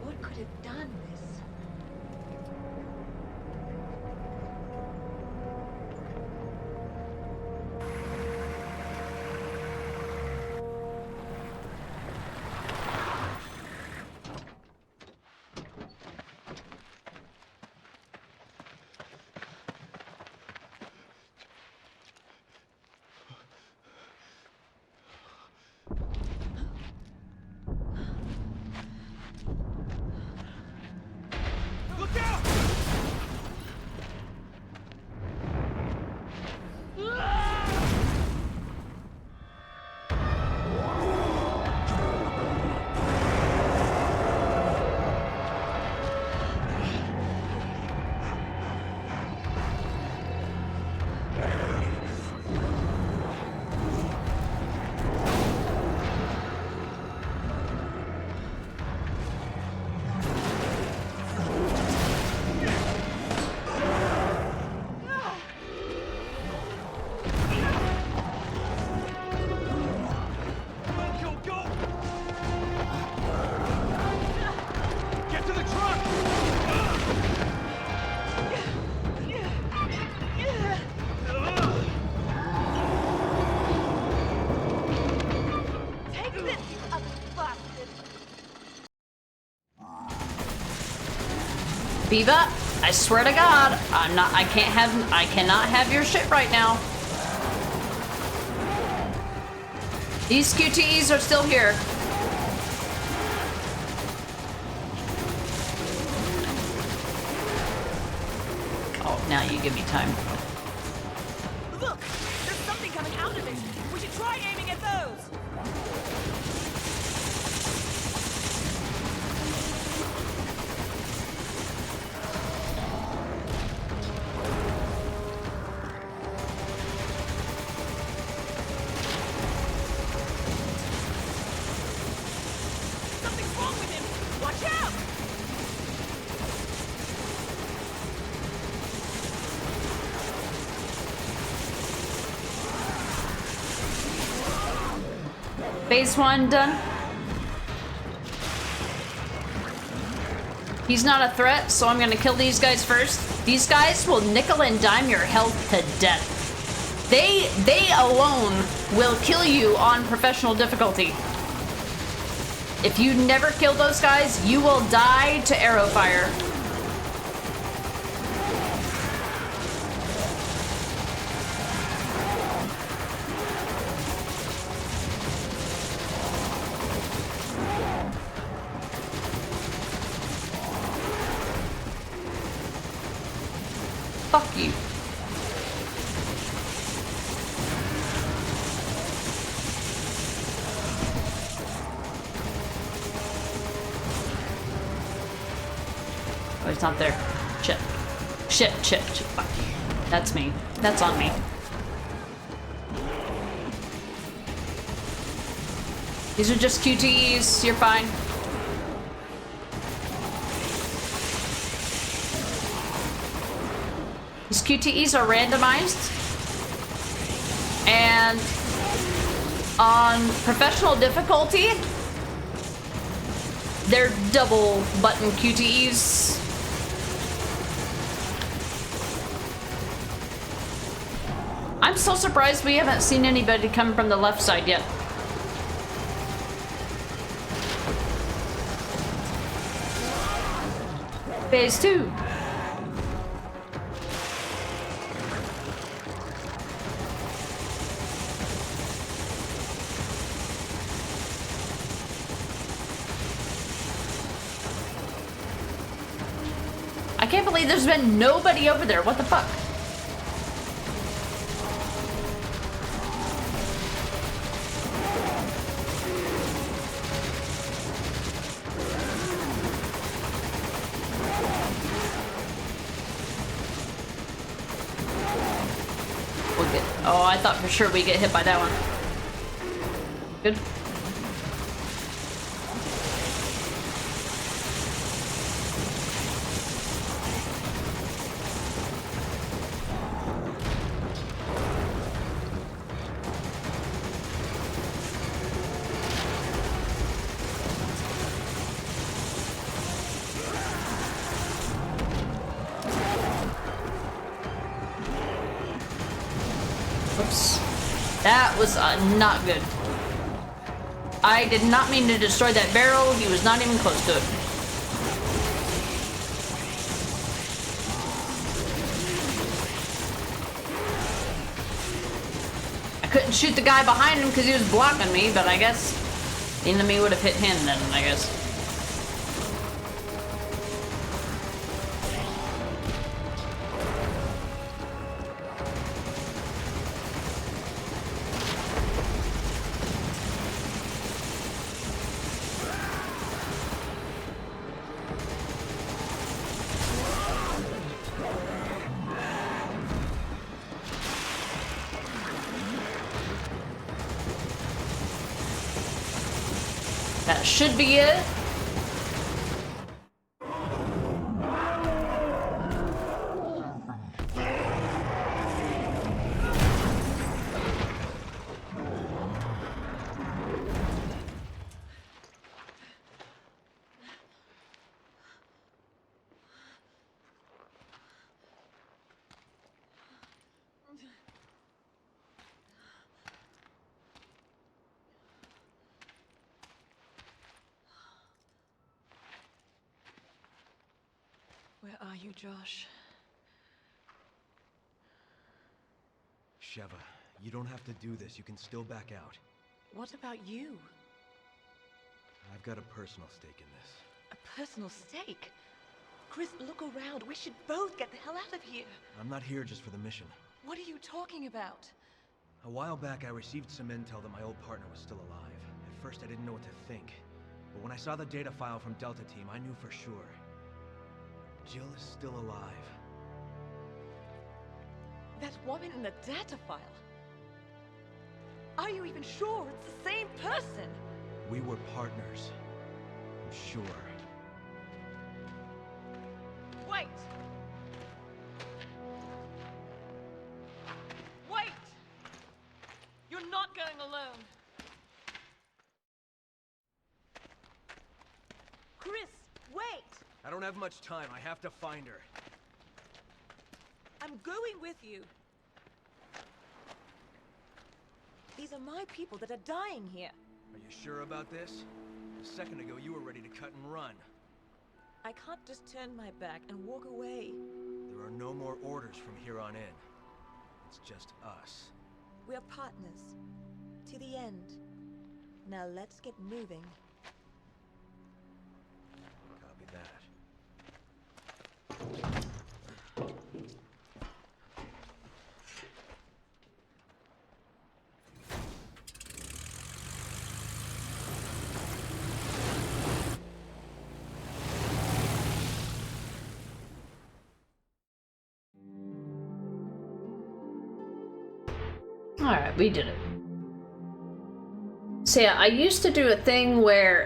What could have done this? Viva, I swear to God, I cannot have your shit right now. These QTEs are still here. Oh, now you give me time. Look, there's something coming out of it. We should try aiming at those. Something's wrong with him. Watch out! Phase 1 done. He's not a threat, so I'm gonna kill these guys first. These guys will nickel and dime your health to death. They alone will kill you on professional difficulty. If you never kill those guys, you will die to arrow fire. Fuck you. Oh, he's not there. Shit. Shit. Fuck. That's me. That's on me. These are just QTEs. You're fine. These QTEs are randomized. And on professional difficulty, they're double button QTEs. I'm so surprised we haven't seen anybody come from the left side yet. Phase 2. I can't believe there's been nobody over there. What the fuck? Oh, I thought for sure we'd get hit by that one. Good. That was not good. I did not mean to destroy that barrel. He was not even close to it. I couldn't shoot the guy behind him because he was blocking me, but I guess the enemy would have hit him then, I guess. That should be it. Where are you, Josh? Sheva, you don't have to do this. You can still back out. What about you? I've got a personal stake in this. A personal stake? Chris, look around. We should both get the hell out of here. I'm not here just for the mission. What are you talking about? A while back, I received some intel that my old partner was still alive. At first, I didn't know what to think. But when I saw the data file from Delta Team, I knew for sure. Jill is still alive. That woman in the data file? Are you even sure it's the same person? We were partners. I'm sure. Wait! Wait! You're not going alone. Chris, wait! I don't have much time. I have to find her. I'm going with you. These are my people that are dying here. Are you sure about this? A second ago, you were ready to cut and run. I can't just turn my back and walk away. There are no more orders from here on in. It's just us. We're partners. To the end. Now let's get moving. Copy that. Alright, we did it. So yeah, I used to do a thing where,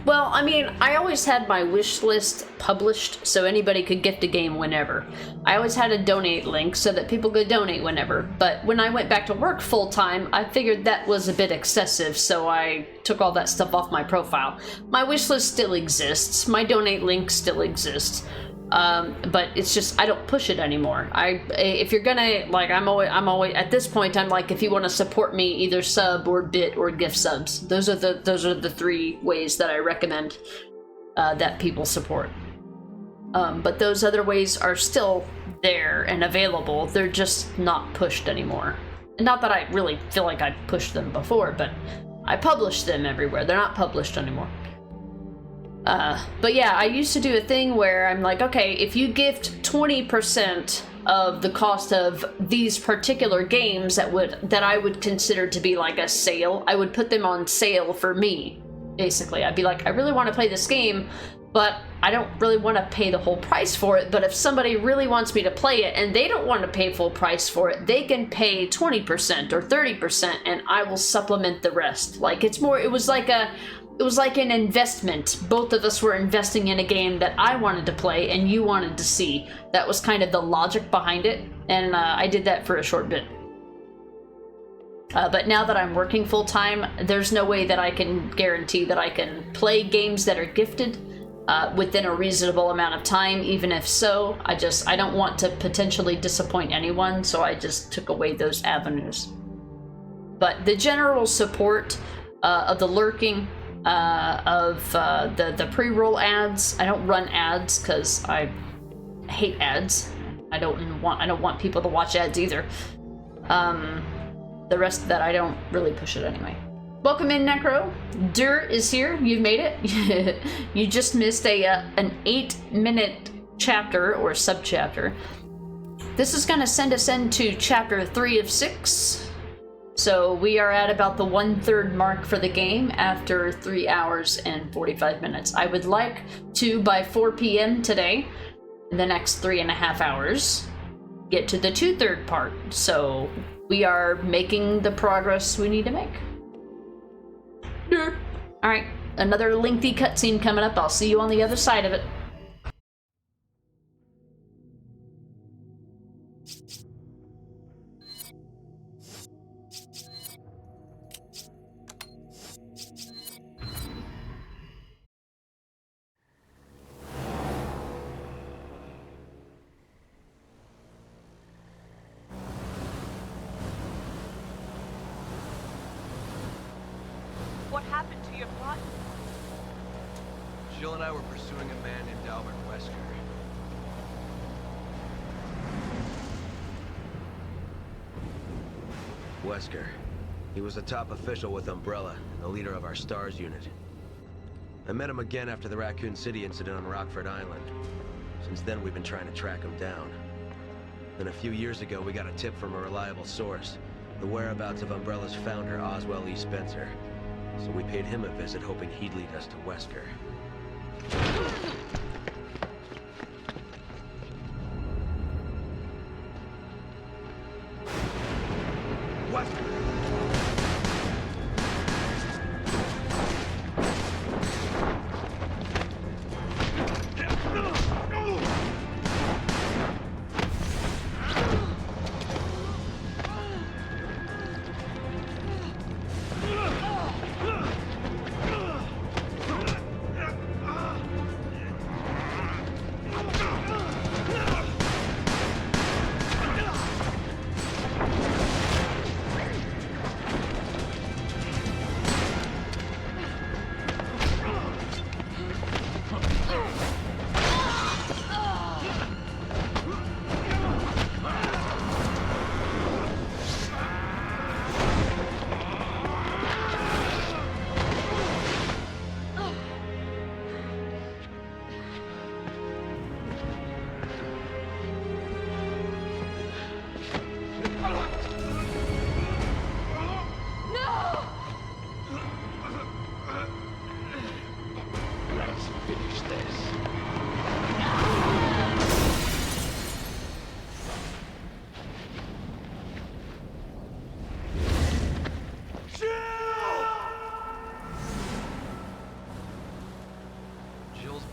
well, I mean, I always had my wish list published so anybody could gift a game whenever. I always had a donate link so that people could donate whenever, but when I went back to work full-time, I figured that was a bit excessive, so I took all that stuff off my profile. My wish list still exists, my donate link still exists. But it's just, I don't push it anymore. If you're gonna, like, I'm always, at this point, I'm like, if you want to support me, either sub or bit or gift subs. Those are the three ways that I recommend, that people support. But those other ways are still there and available. They're just not pushed anymore. And not that I really feel like I pushed them before, but I publish them everywhere. They're not published anymore. But yeah, I used to do a thing where I'm like, okay, if you gift 20% of the cost of these particular games that I would consider to be like a sale, I would put them on sale for me, basically. I'd be like, I really want to play this game, but I don't really want to pay the whole price for it, but if somebody really wants me to play it and they don't want to pay full price for it, they can pay 20% or 30% and I will supplement the rest. Like, it was like an investment. Both of us were investing in a game that I wanted to play and you wanted to see. That was kind of the logic behind it, and I did that for a short bit. But now that I'm working full-time, there's no way that I can guarantee that I can play games that are gifted within a reasonable amount of time. Even if so, I don't want to potentially disappoint anyone, so I just took away those avenues. But the general support of the lurking, of the pre-roll ads. I don't run ads because I hate ads. I don't want people to watch ads either. The rest of that, I don't really push it anyway. Welcome in, Necro. Dur is here. You've made it. You just missed an 8-minute chapter or sub-chapter. This is going to send us into chapter 3 of 6. So we are at about the 1/3 mark for the game after 3 hours and 45 minutes. I would like to, by 4 p.m. today, in the next 3.5 hours, get to the 2/3 part. So we are making the progress we need to make. Alright, another lengthy cutscene coming up. I'll see you on the other side of it. What happened to your plot? Jill and I were pursuing a man named Albert Wesker. Wesker. He was a top official with Umbrella and the leader of our STARS unit. I met him again after the Raccoon City incident on Rockford Island. Since then, we've been trying to track him down. Then a few years ago, we got a tip from a reliable source. The whereabouts of Umbrella's founder, Oswell E. Spencer. So we paid him a visit, hoping he'd lead us to Wesker.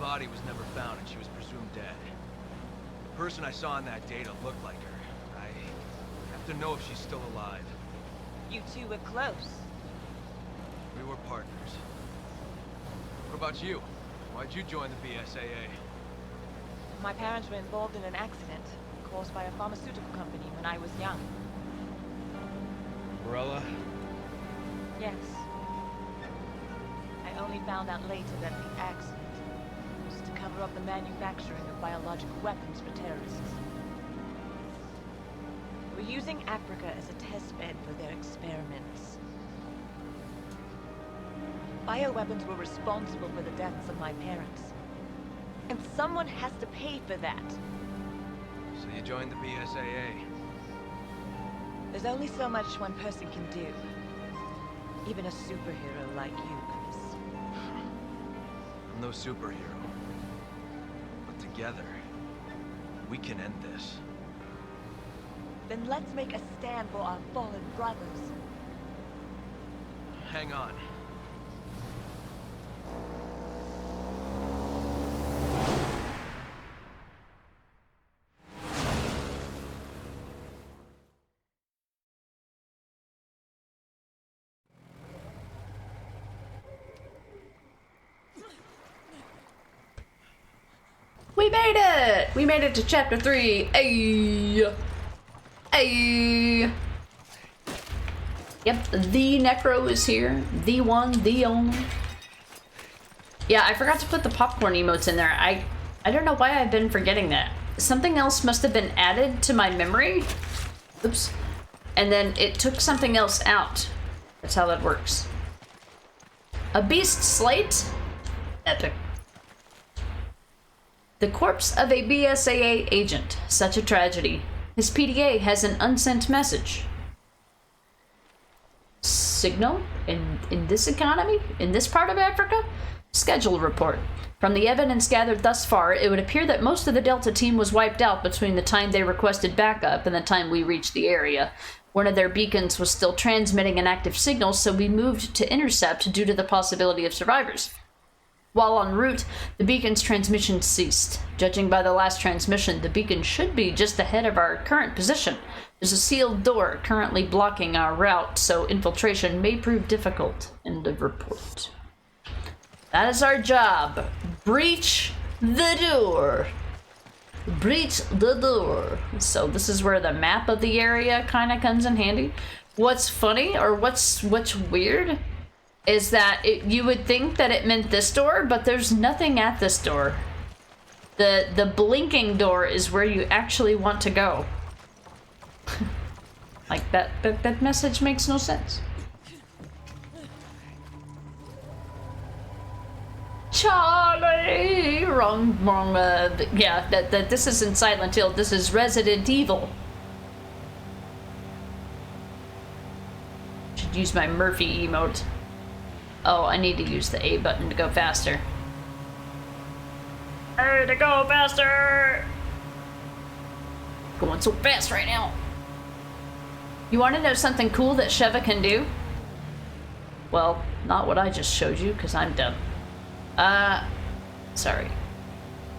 body was never found and she was presumed dead. The person I saw in that data looked like her. I have to know if she's still alive. You two were close. We were partners. What about you? Why'd you join the BSAA? My parents were involved in an accident caused by a pharmaceutical company when I was young. Umbrella? Yes. I only found out later that the accident was to cover up the manufacturing of biological weapons for terrorists. They were using Africa as a test bed for their experiments. Bioweapons were responsible for the deaths of my parents. And someone has to pay for that. So you joined the BSAA? There's only so much one person can do. Even a superhero like you, Chris. I'm no superhero. But together, we can end this. Then let's make a stand for our fallen brothers. Hang on. We made it! We made it to chapter 3. Ayy! Ayy! Yep, the Necro is here. The one, the only. Yeah, I forgot to put the popcorn emotes in there. I don't know why I've been forgetting that. Something else must have been added to my memory. Oops. And then it took something else out. That's how that works. A beast slate? Epic. The corpse of a BSAA agent. Such a tragedy. His PDA has an unsent message. Signal? In this economy? In this part of Africa? Schedule report. From the evidence gathered thus far, it would appear that most of the Delta team was wiped out between the time they requested backup and the time we reached the area. One of their beacons was still transmitting an active signal, so we moved to intercept due to the possibility of survivors. While en route, the beacon's transmission ceased. Judging by the last transmission, the beacon should be just ahead of our current position. There's a sealed door currently blocking our route, so infiltration may prove difficult. End of report. That is our job. Breach the door. Breach the door. So this is where the map of the area kind of comes in handy. What's funny, or what's weird, is that you would think that it meant this door, but there's nothing at this door. The blinking door is where you actually want to go. Like that message makes no sense. Charlie! Wrong, yeah, that this isn't Silent Hill, this is Resident Evil. Should use my Murphy emote. Oh, I need to use the A button to go faster. A to go faster! Going so fast right now. You want to know something cool that Sheva can do? Well, not what I just showed you, because I'm dumb. Sorry.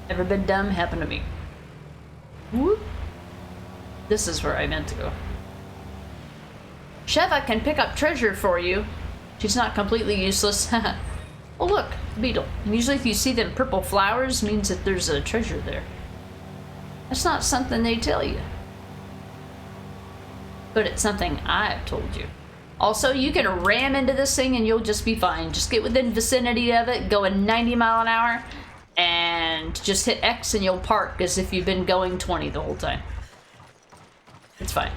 Ever been dumb? Happened to me. Whoop. This is where I meant to go. Sheva can pick up treasure for you. She's not completely useless. Oh look, beetle. And usually if you see them purple flowers, means that there's a treasure there. That's not something they tell you. But it's something I've told you. Also, you can ram into this thing and you'll just be fine. Just get within vicinity of it, going 90 miles an hour, and just hit X and you'll park as if you've been going 20 the whole time. It's fine.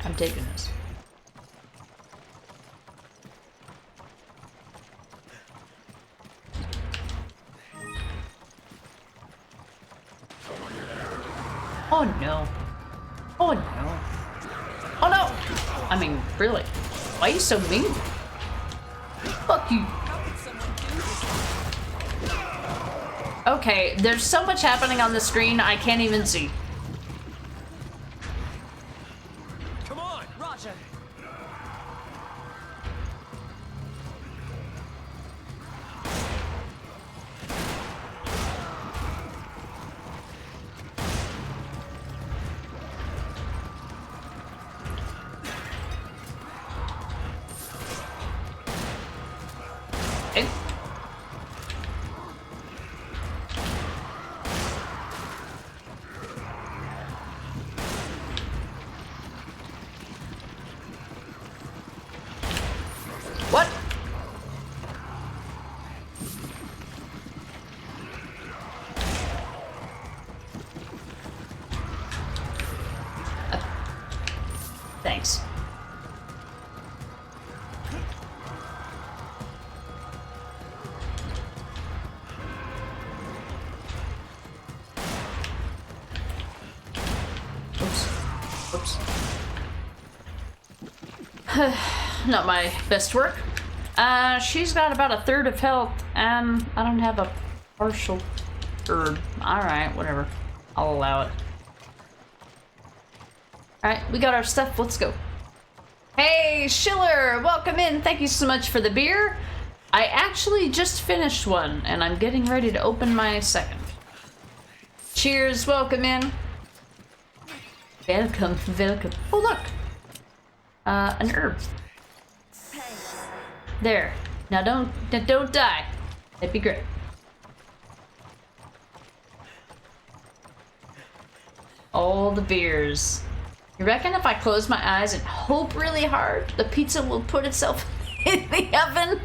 I'm taking this. Oh no. Oh no. Oh no! I mean, really? Why are you so mean? Fuck you. Okay, there's so much happening on the screen, I can't even see. Come on! Roger. Thanks. Oops. Oops. Not my best work. She's got about a third of health, and I don't have a partial herb. Alright, whatever. I'll allow it. Alright, we got our stuff. Let's go. Hey, Schiller! Welcome in. Thank you so much for the beer. I actually just finished one, and I'm getting ready to open my second. Cheers. Welcome in. Welcome. Welcome. Oh, look. An herb. There. Now don't die. That'd be great. All the beers. You reckon if I close my eyes and hope really hard, the pizza will put itself in the oven?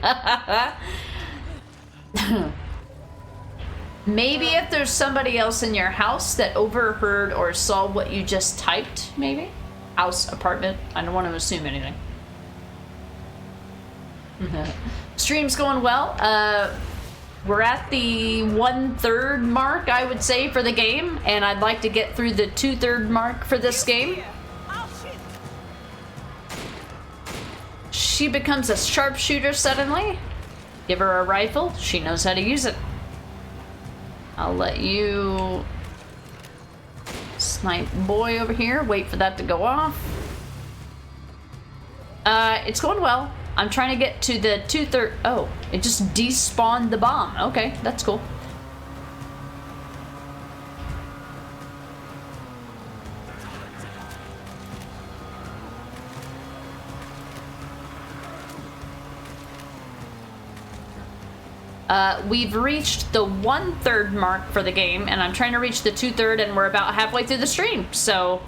Maybe if there's somebody else in your house that overheard or saw what you just typed, maybe? House, apartment, I don't want to assume anything. Stream's going well. We're at the 1/3 mark, I would say, for the game, and I'd like to get through the 2/3 mark for this game. She becomes a sharpshooter suddenly. Give her a rifle, she knows how to use it. I'll let you snipe boy over here. Wait for that to go off. It's going well. I'm trying to get to the 2/3. Oh, it just despawned the bomb. Okay, that's cool. We've reached the 1/3 mark for the game, and I'm trying to reach the 2/3, and we're about halfway through the stream, so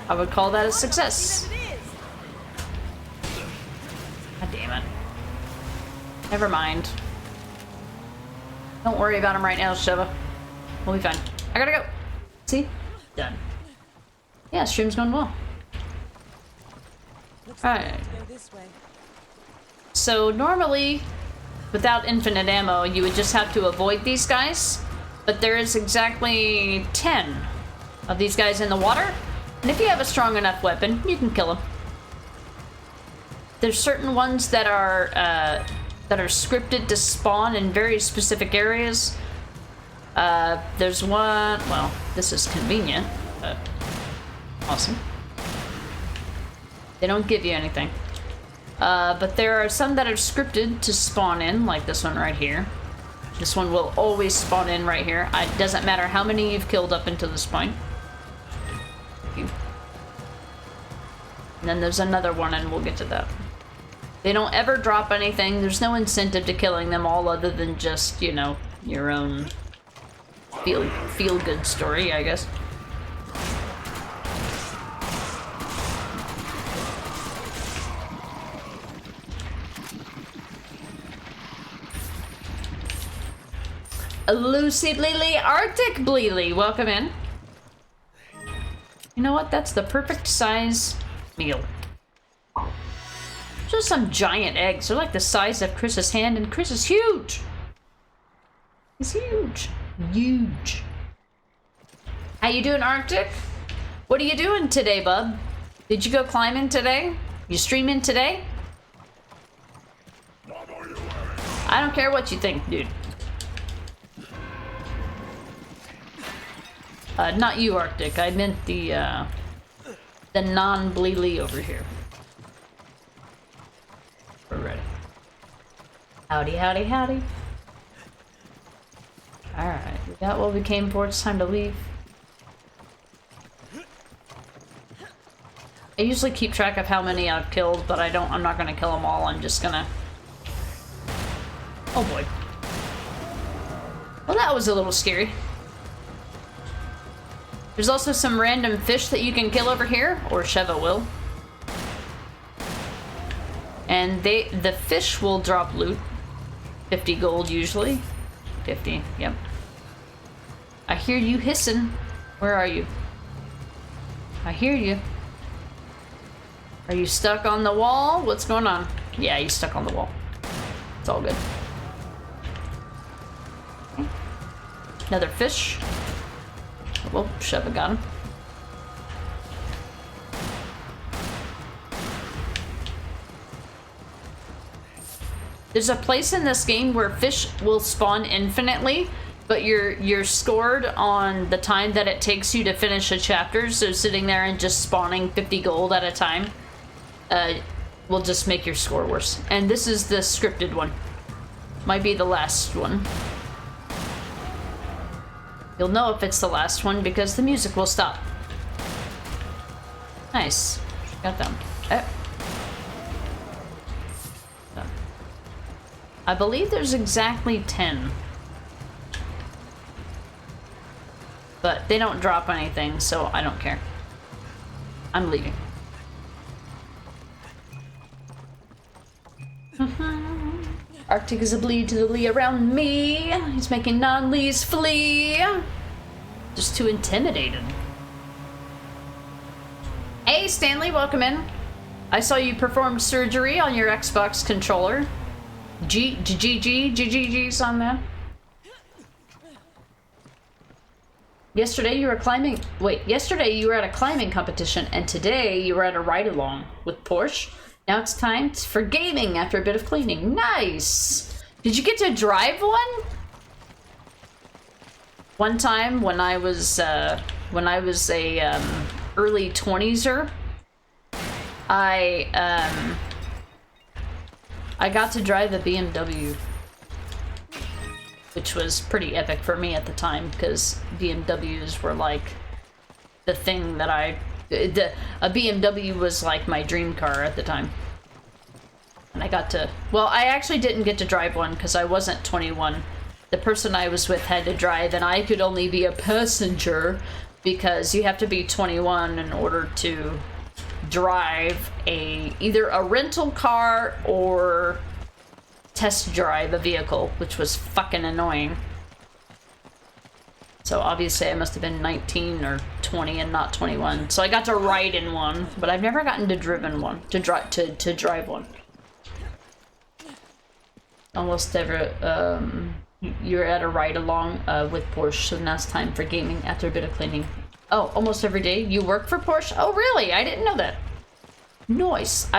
I would call that a success. God damn it. Never mind. Don't worry about him right now, Sheva. We'll be fine. I gotta go. See? Done. Yeah, stream's going well. Alright. So normally, without infinite ammo, you would just have to avoid these guys. But there is exactly 10 of these guys in the water. And if you have a strong enough weapon, you can kill them. There's certain ones that are scripted to spawn in very specific areas. There's one, well, this is convenient, but awesome. They don't give you anything. But there are some that are scripted to spawn in, like this one right here. This one will always spawn in right here. It doesn't matter how many you've killed up until this point. And then there's another one, and we'll get to that. They don't ever drop anything. There's no incentive to killing them all other than just, you know, your own feel-good story, I guess. Lucy Bleely, Arctic Bleely, welcome in. You know what? That's the perfect size meal. Just some giant eggs. They're like the size of Chris's hand, and Chris is huge. He's huge. Huge. How you doing, Arctic? What are you doing today, bub? Did you go climbing today? You streaming today? I don't care what you think, dude. Not you, Arctic. I meant the non-Bleely over here. We're ready. Howdy, howdy, howdy. Alright, we got what we came for. It's time to leave. I usually keep track of how many I've killed, but I'm not gonna kill them all. I'm just gonna... Oh boy. Well, that was a little scary. There's also some random fish that you can kill over here, or Sheva will. And the fish will drop loot. 50 gold usually. 50, yep. I hear you hissing. Where are you? I hear you. Are you stuck on the wall? What's going on? Yeah, he's stuck on the wall. It's all good. Okay. Another fish. Well, Sheva got him. There's a place in this game where fish will spawn infinitely, but you're scored on the time that it takes you to finish a chapter, so sitting there and just spawning 50 gold at a time will just make your score worse. And this is the scripted one. Might be the last one. You'll know if it's the last one because the music will stop. Nice. Got them. Okay. I believe there's exactly 10. But they don't drop anything, so I don't care. I'm leaving. Arctic is a bleed to the lee around me. He's making non-lees flee. Just too intimidated. Hey, Stanley, welcome in. I saw you perform surgery on your Xbox controller. GG's on that. Yesterday you were climbing. Wait, yesterday you were at a climbing competition, and today you were at a ride-along with Porsche. Now it's time for gaming after a bit of cleaning. Nice. Did you get to drive one? One time when I was a early 20s-er, I got to drive a BMW, which was pretty epic for me at the time because BMWs were like the thing that a BMW was like my dream car at the time. And I got to, well, I actually didn't get to drive one because I wasn't 21. The person I was with had to drive and I could only be a passenger because you have to be 21 in order to drive either a rental car or test drive a vehicle, which was fucking annoying. So obviously I must have been 19 or 20 and not 21. So I got to ride in one, but I've never gotten to drive one. Almost ever you're at a ride along with Porsche, so now it's time for gaming after a bit of cleaning. Oh, almost every day you work for Porsche? Oh really? I didn't know that. Nice.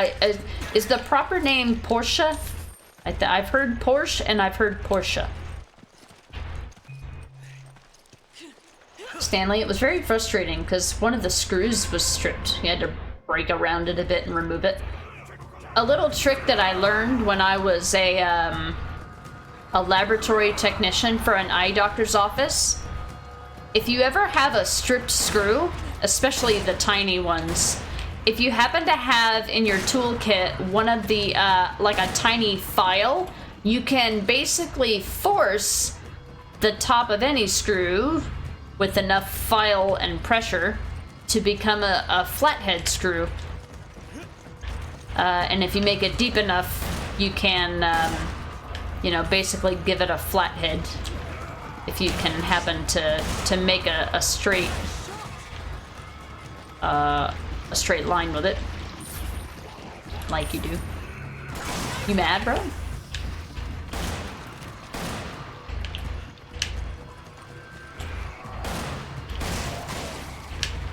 Is the proper name Porsche? I've heard Porsche and I've heard Porsche. Stanley, it was very frustrating because one of the screws was stripped. You had to break around it a bit and remove it. A little trick that I learned when I was a laboratory technician for an eye doctor's office. If you ever have a stripped screw, especially the tiny ones, if you happen to have in your toolkit one of the, like a tiny file, you can basically force the top of any screw with enough file and pressure to become a flathead screw. And if you make it deep enough, you can, you know, basically give it a flathead. If you can happen to make a straight line with it, like you do. You mad, bro?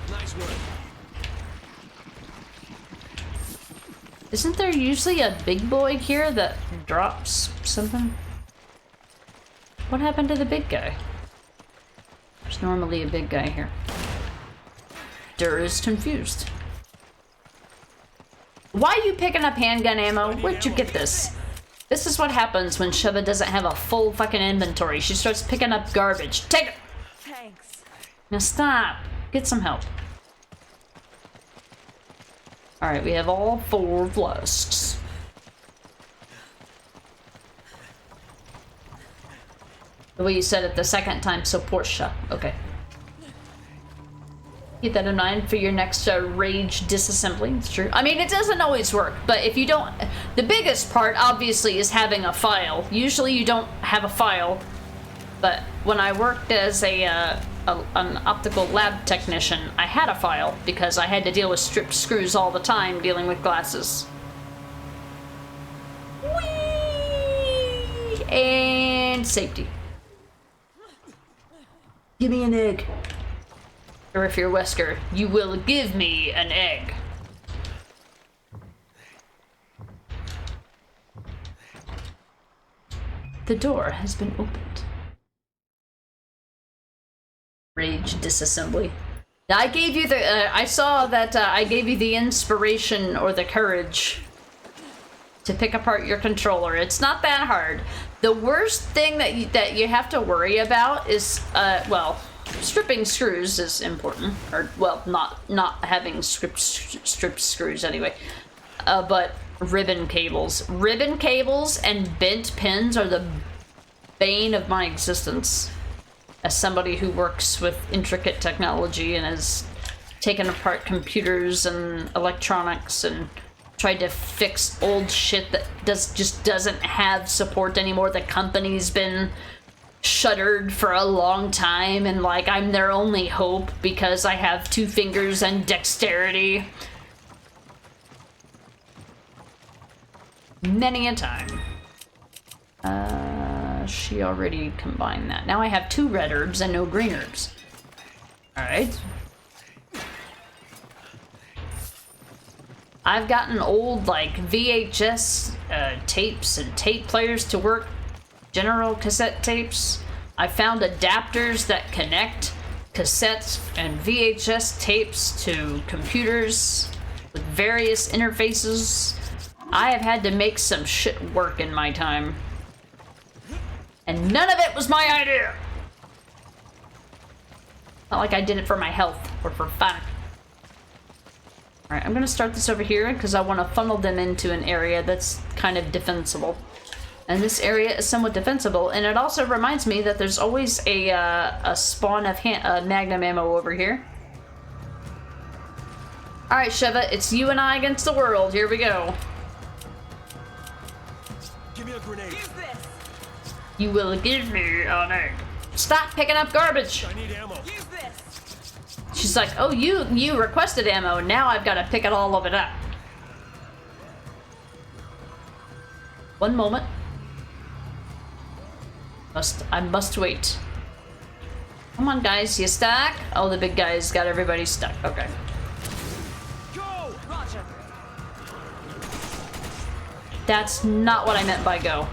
Nice work. Isn't there usually a big boy here that drops something? What happened to the big guy? There's normally a big guy here. Dur is confused. Why are you picking up handgun ammo? Where'd you get this? This is what happens when Sheva doesn't have a full fucking inventory. She starts picking up garbage. Take it! Thanks. Now stop. Get some help. Alright, we have all 4 flasks. The way you said it the second time, so Porsche. Okay. Keep that in mind for your next rage disassembly. It's true. I mean, it doesn't always work, but if you don't... The biggest part, obviously, is having a file. Usually you don't have a file, but when I worked as a an optical lab technician, I had a file because I had to deal with stripped screws all the time dealing with glasses. Whee! And safety. Give me an egg. Or if you're Wesker, you will give me an egg. The door has been opened. Rage disassembly. I gave you the, I saw that I gave you the inspiration or the courage to pick apart your controller. It's not that hard. The worst thing that you have to worry about is, well, stripping screws is important. Or, well, not having stripped screws anyway. But ribbon cables. Ribbon cables and bent pins are the bane of my existence. As somebody who works with intricate technology and has taken apart computers and electronics and tried to fix old shit that just doesn't have support anymore. The company's been shuttered for a long time, and like I'm their only hope because I have 2 fingers and dexterity. Many a time. She already combined that. Now I have 2 red herbs and no green herbs. Alright. I've gotten old, like, VHS tapes and tape players to work. General cassette tapes. I found adapters that connect cassettes and VHS tapes to computers with various interfaces. I have had to make some shit work in my time. And none of it was my idea! Not like I did it for my health or for fun. Alright, I'm gonna start this over here because I want to funnel them into an area that's kind of defensible. And this area is somewhat defensible, and it also reminds me that there's always a spawn of magnum ammo over here. Alright, Sheva, it's you and I against the world. Here we go. Give me a grenade. You will give me an egg. Stop picking up garbage. I need ammo. She's like, oh, you requested ammo. Now I've got to pick it all of it up. One moment. I must wait. Come on, guys. You stuck? Oh, the big guy's got everybody stuck. Okay. Go! Roger. That's not what I meant by go.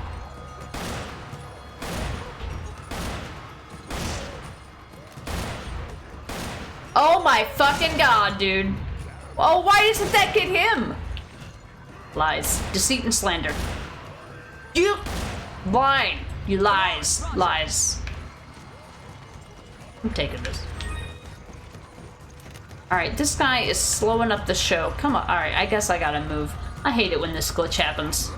Oh my fucking god, dude. Oh, why doesn't that get him? Lies. Deceit and slander. You lying. You lies. Lies. I'm taking this. Alright, this guy is slowing up the show. Come on. Alright, I guess I gotta move. I hate it when this glitch happens.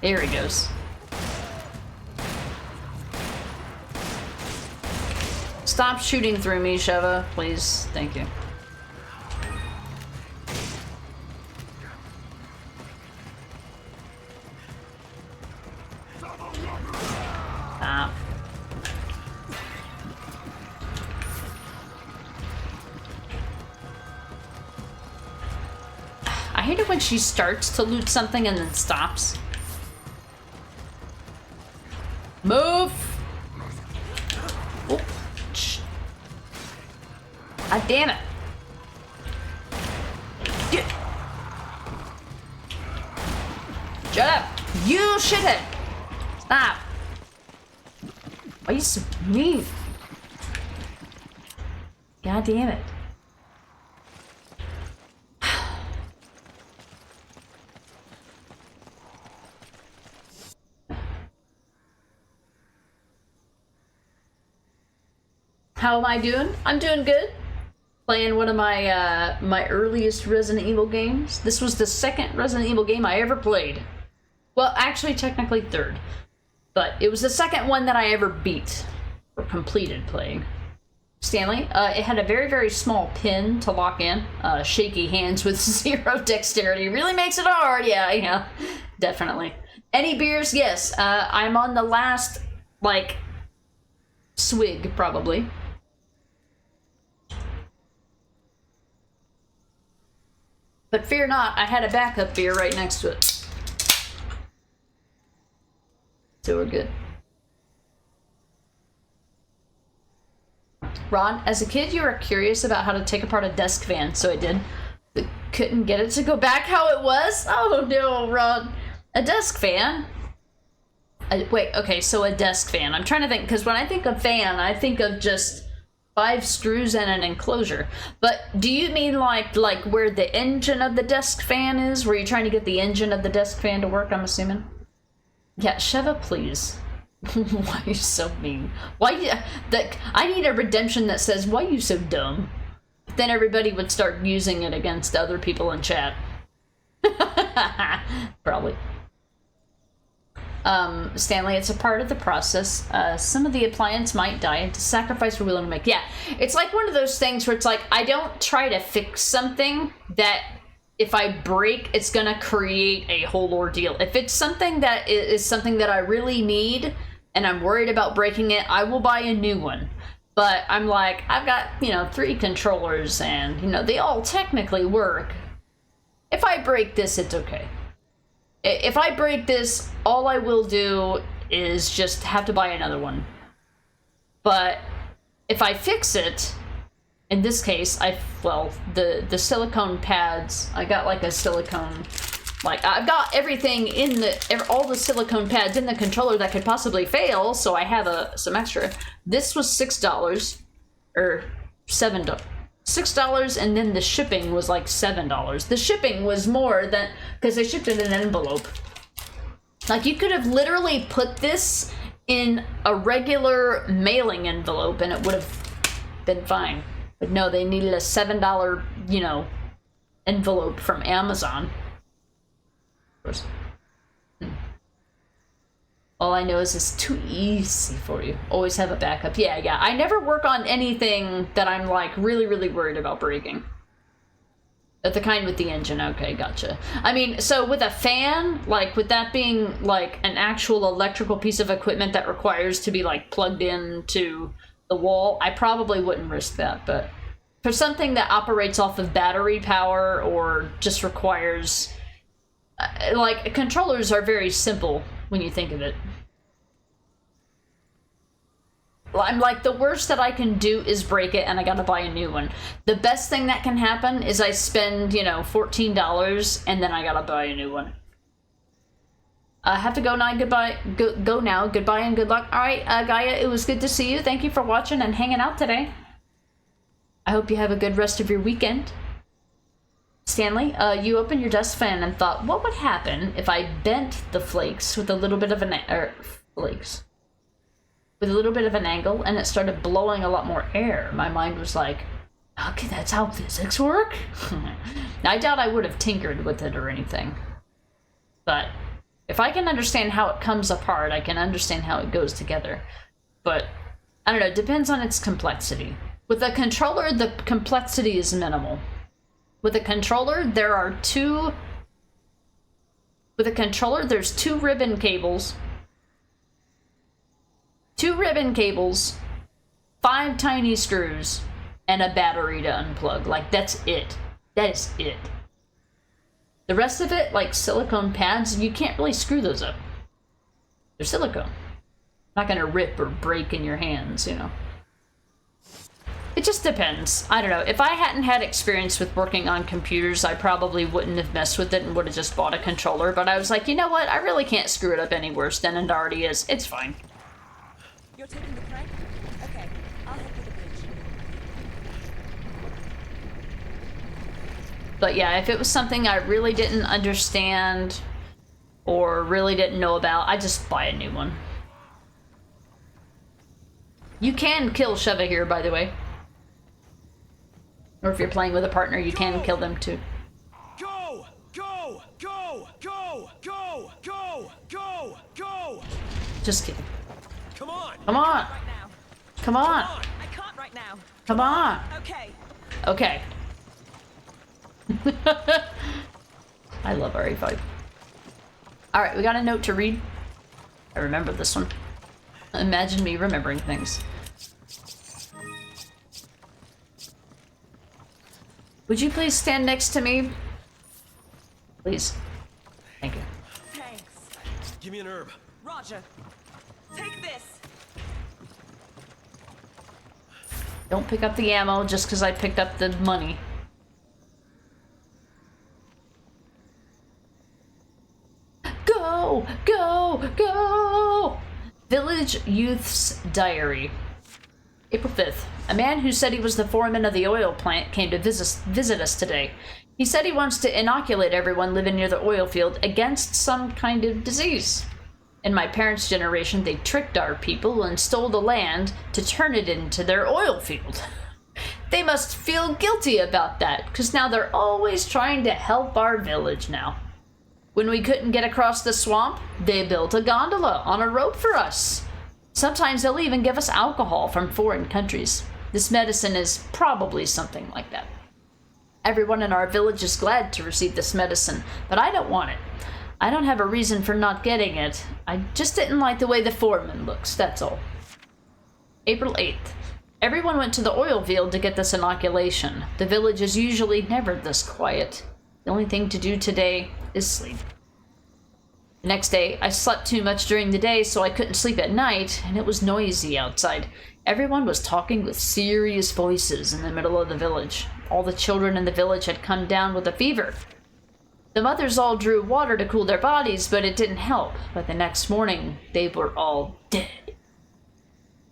There he goes. Stop shooting through me, Sheva, please. Thank you. Stop. I hate it when she starts to loot something and then stops. Move! Oh. God damn it. Get. Shut up! You shithead! Stop! Why are you so mean? God damn it. How am I doing? I'm doing good. Playing one of my my earliest Resident Evil games. This was the 2nd Resident Evil game I ever played. Well, actually, technically 3rd. But it was the 2nd one that I ever beat or completed playing. Stanley, it had a very, very small pin to lock in. Shaky hands with 0 dexterity really makes it hard. Yeah, definitely. Any beers? Yes. I'm on the last, like, swig, probably. But fear not, I had a backup beer right next to it. So we're good. Ron, as a kid, you were curious about how to take apart a desk fan, so I did. But couldn't get it to go back how it was? Oh no, Ron. A desk fan? Wait, okay, so a desk fan. I'm trying to think, because when I think of fan, I think of just 5 screws and an enclosure. But do you mean like where the engine of the desk fan is? Where you're trying to get the engine of the desk fan to work, I'm assuming? Yeah, Sheva, please. Why are you so mean? Why I need a redemption that says, why are you so dumb? Then everybody would start using it against other people in chat. Probably. Stanley, it's a part of the process. Some of the appliance might die. It's a sacrifice we're willing to make. Yeah, it's like one of those things where it's like, I don't try to fix something that if I break, it's gonna create a whole ordeal. If it's something that is something that I really need and I'm worried about breaking it, I will buy a new one. But I'm like, I've got, 3 controllers and, they all technically work. If I break this, it's okay. If I break this, all I will do is just have to buy another one. But if I fix it, in this case, the silicone pads, I got like a silicone, I've got everything in all the silicone pads in the controller that could possibly fail, so I have some extra. This was $6, or $7. $6, and then the shipping was like $7. The shipping was more than, because they shipped it in an envelope. Like, you could have literally put this in a regular mailing envelope and it would have been fine. But no, they needed a $7, envelope from Amazon. Of course. All I know is it's too easy for you. Always have a backup. Yeah. I never work on anything that I'm, like, really, really worried about breaking. The kind with the engine. Okay, gotcha. I mean, so with a fan, like, with that being, like, an actual electrical piece of equipment that requires to be, like, plugged into the wall, I probably wouldn't risk that. But for something that operates off of battery power or just requires... like, controllers are very simple when you think of it. I'm like, the worst that I can do is break it and I gotta buy a new one. The best thing that can happen is I spend, $14 and then I gotta buy a new one. I have to go now. Goodbye. Go now. Goodbye and good luck. Alright, Gaia, it was good to see you. Thank you for watching and hanging out today. I hope you have a good rest of your weekend. Stanley, you opened your desk fan and thought, what would happen if I bent the flakes with a little bit of an with a little bit of an angle and it started blowing a lot more air? My mind was like, okay, that's how physics work? I doubt I would have tinkered with it or anything. But if I can understand how it comes apart, I can understand how it goes together. But, I don't know, it depends on its complexity. With a controller, the complexity is minimal. With a controller, there's 2 ribbon cables. 2 ribbon cables, 5 tiny screws, and a battery to unplug. Like, that's it. That is it. The rest of it, like silicone pads, you can't really screw those up. They're silicone. Not gonna rip or break in your hands, It just depends. I don't know. If I hadn't had experience with working on computers, I probably wouldn't have messed with it and would have just bought a controller. But I was like, you know what? I really can't screw it up any worse than it already is. It's fine. You're taking the crank? Okay, I'll help with the bridge. But yeah, if it was something I really didn't understand or really didn't know about, I'd just buy a new one. You can kill Sheva here, by the way. Or if you're playing with a partner, you can kill them too. Go! Go! Go! Go! Go! Go! Go! Go! Just kidding. Come on! Come on! Right now. Come on! I can't right now. Come on! Okay. Okay. I love RE5. Alright, we got a note to read. I remember this one. Imagine me remembering things. Would you please stand next to me? Please. Thank you. Thanks. Give me an herb. Roger. Take this. Don't pick up the ammo just because I picked up the money. Go! Go! Go! Village Youth's Diary. April 5th. A man who said he was the foreman of the oil plant came to visit us today. He said he wants to inoculate everyone living near the oil field against some kind of disease. In my parents' generation, they tricked our people and stole the land to turn it into their oil field. They must feel guilty about that, because now they're always trying to help our village now. When we couldn't get across the swamp, they built a gondola on a rope for us. Sometimes they'll even give us alcohol from foreign countries. This medicine is probably something like that. Everyone in our village is glad to receive this medicine, but I don't want it. I don't have a reason for not getting it. I just didn't like the way the foreman looks, that's all. April 8th. Everyone went to the oil field to get this inoculation. The village is usually never this quiet. The only thing to do today is sleep. The next day, I slept too much during the day, so I couldn't sleep at night, and it was noisy outside. Everyone was talking with serious voices in the middle of the village. All the children in the village had come down with a fever. The mothers all drew water to cool their bodies, but it didn't help. But the next morning, they were all dead.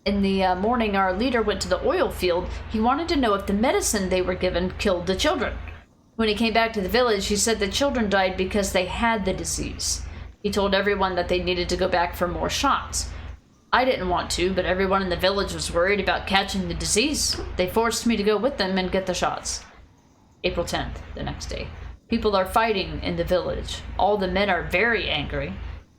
In the morning, our leader went to the oil field. He wanted to know if the medicine they were given killed the children. When he came back to the village, he said the children died because they had the disease. He told everyone that they needed to go back for more shots. I didn't want to, but everyone in the village was worried about catching the disease. They forced me to go with them and get the shots. April 10th, the next day. People are fighting in the village. All the men are very angry.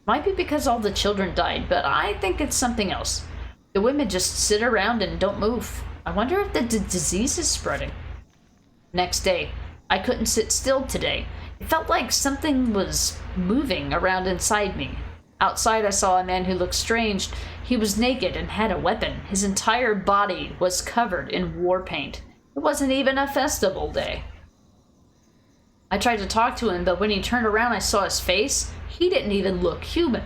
Might be because all the children died, but I think it's something else. The women just sit around and don't move. I wonder if the disease is spreading. Next day. I couldn't sit still today. It felt like something was moving around inside me. Outside, I saw a man who looked strange. He was naked and had a weapon. His entire body was covered in war paint. It wasn't even a festival day. I tried to talk to him, but when he turned around, I saw his face. He didn't even look human.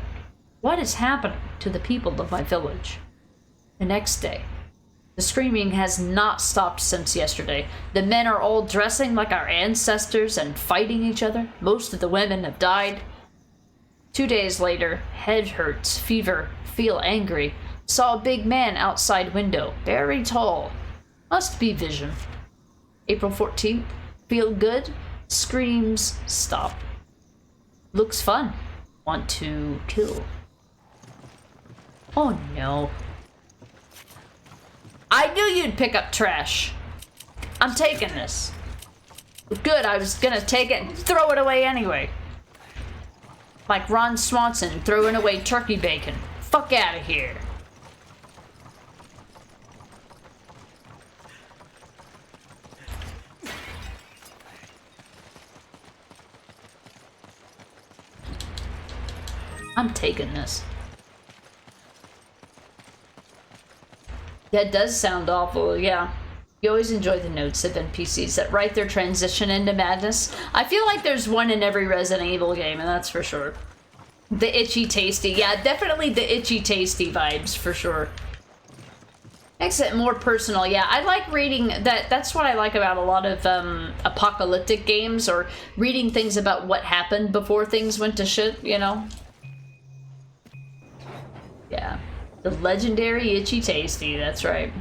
What is happening to the people of my village? The next day. The screaming has not stopped since yesterday. The men are all dressing like our ancestors and fighting each other. Most of the women have died. 2 days later, head hurts, fever, feel angry. Saw a big man outside window, very tall. Must be vision. April 14th, feel good, screams, stop. Looks fun. Want to kill. Oh no. I knew you'd pick up trash. I'm taking this. Good, I was gonna take it and throw it away anyway. Like Ron Swanson throwing away turkey bacon. Fuck out of here. I'm taking this. Yeah, it does sound awful, yeah. You always enjoy the notes of NPCs that write their transition into madness. I feel like there's one in every Resident Evil game, and that's for sure. The itchy tasty. Yeah, definitely the itchy tasty vibes, for sure. Makes it more personal, yeah. I like reading, that's what I like about a lot of apocalyptic games, or reading things about what happened before things went to shit, you know? Yeah. The legendary Itchy Tasty, that's right.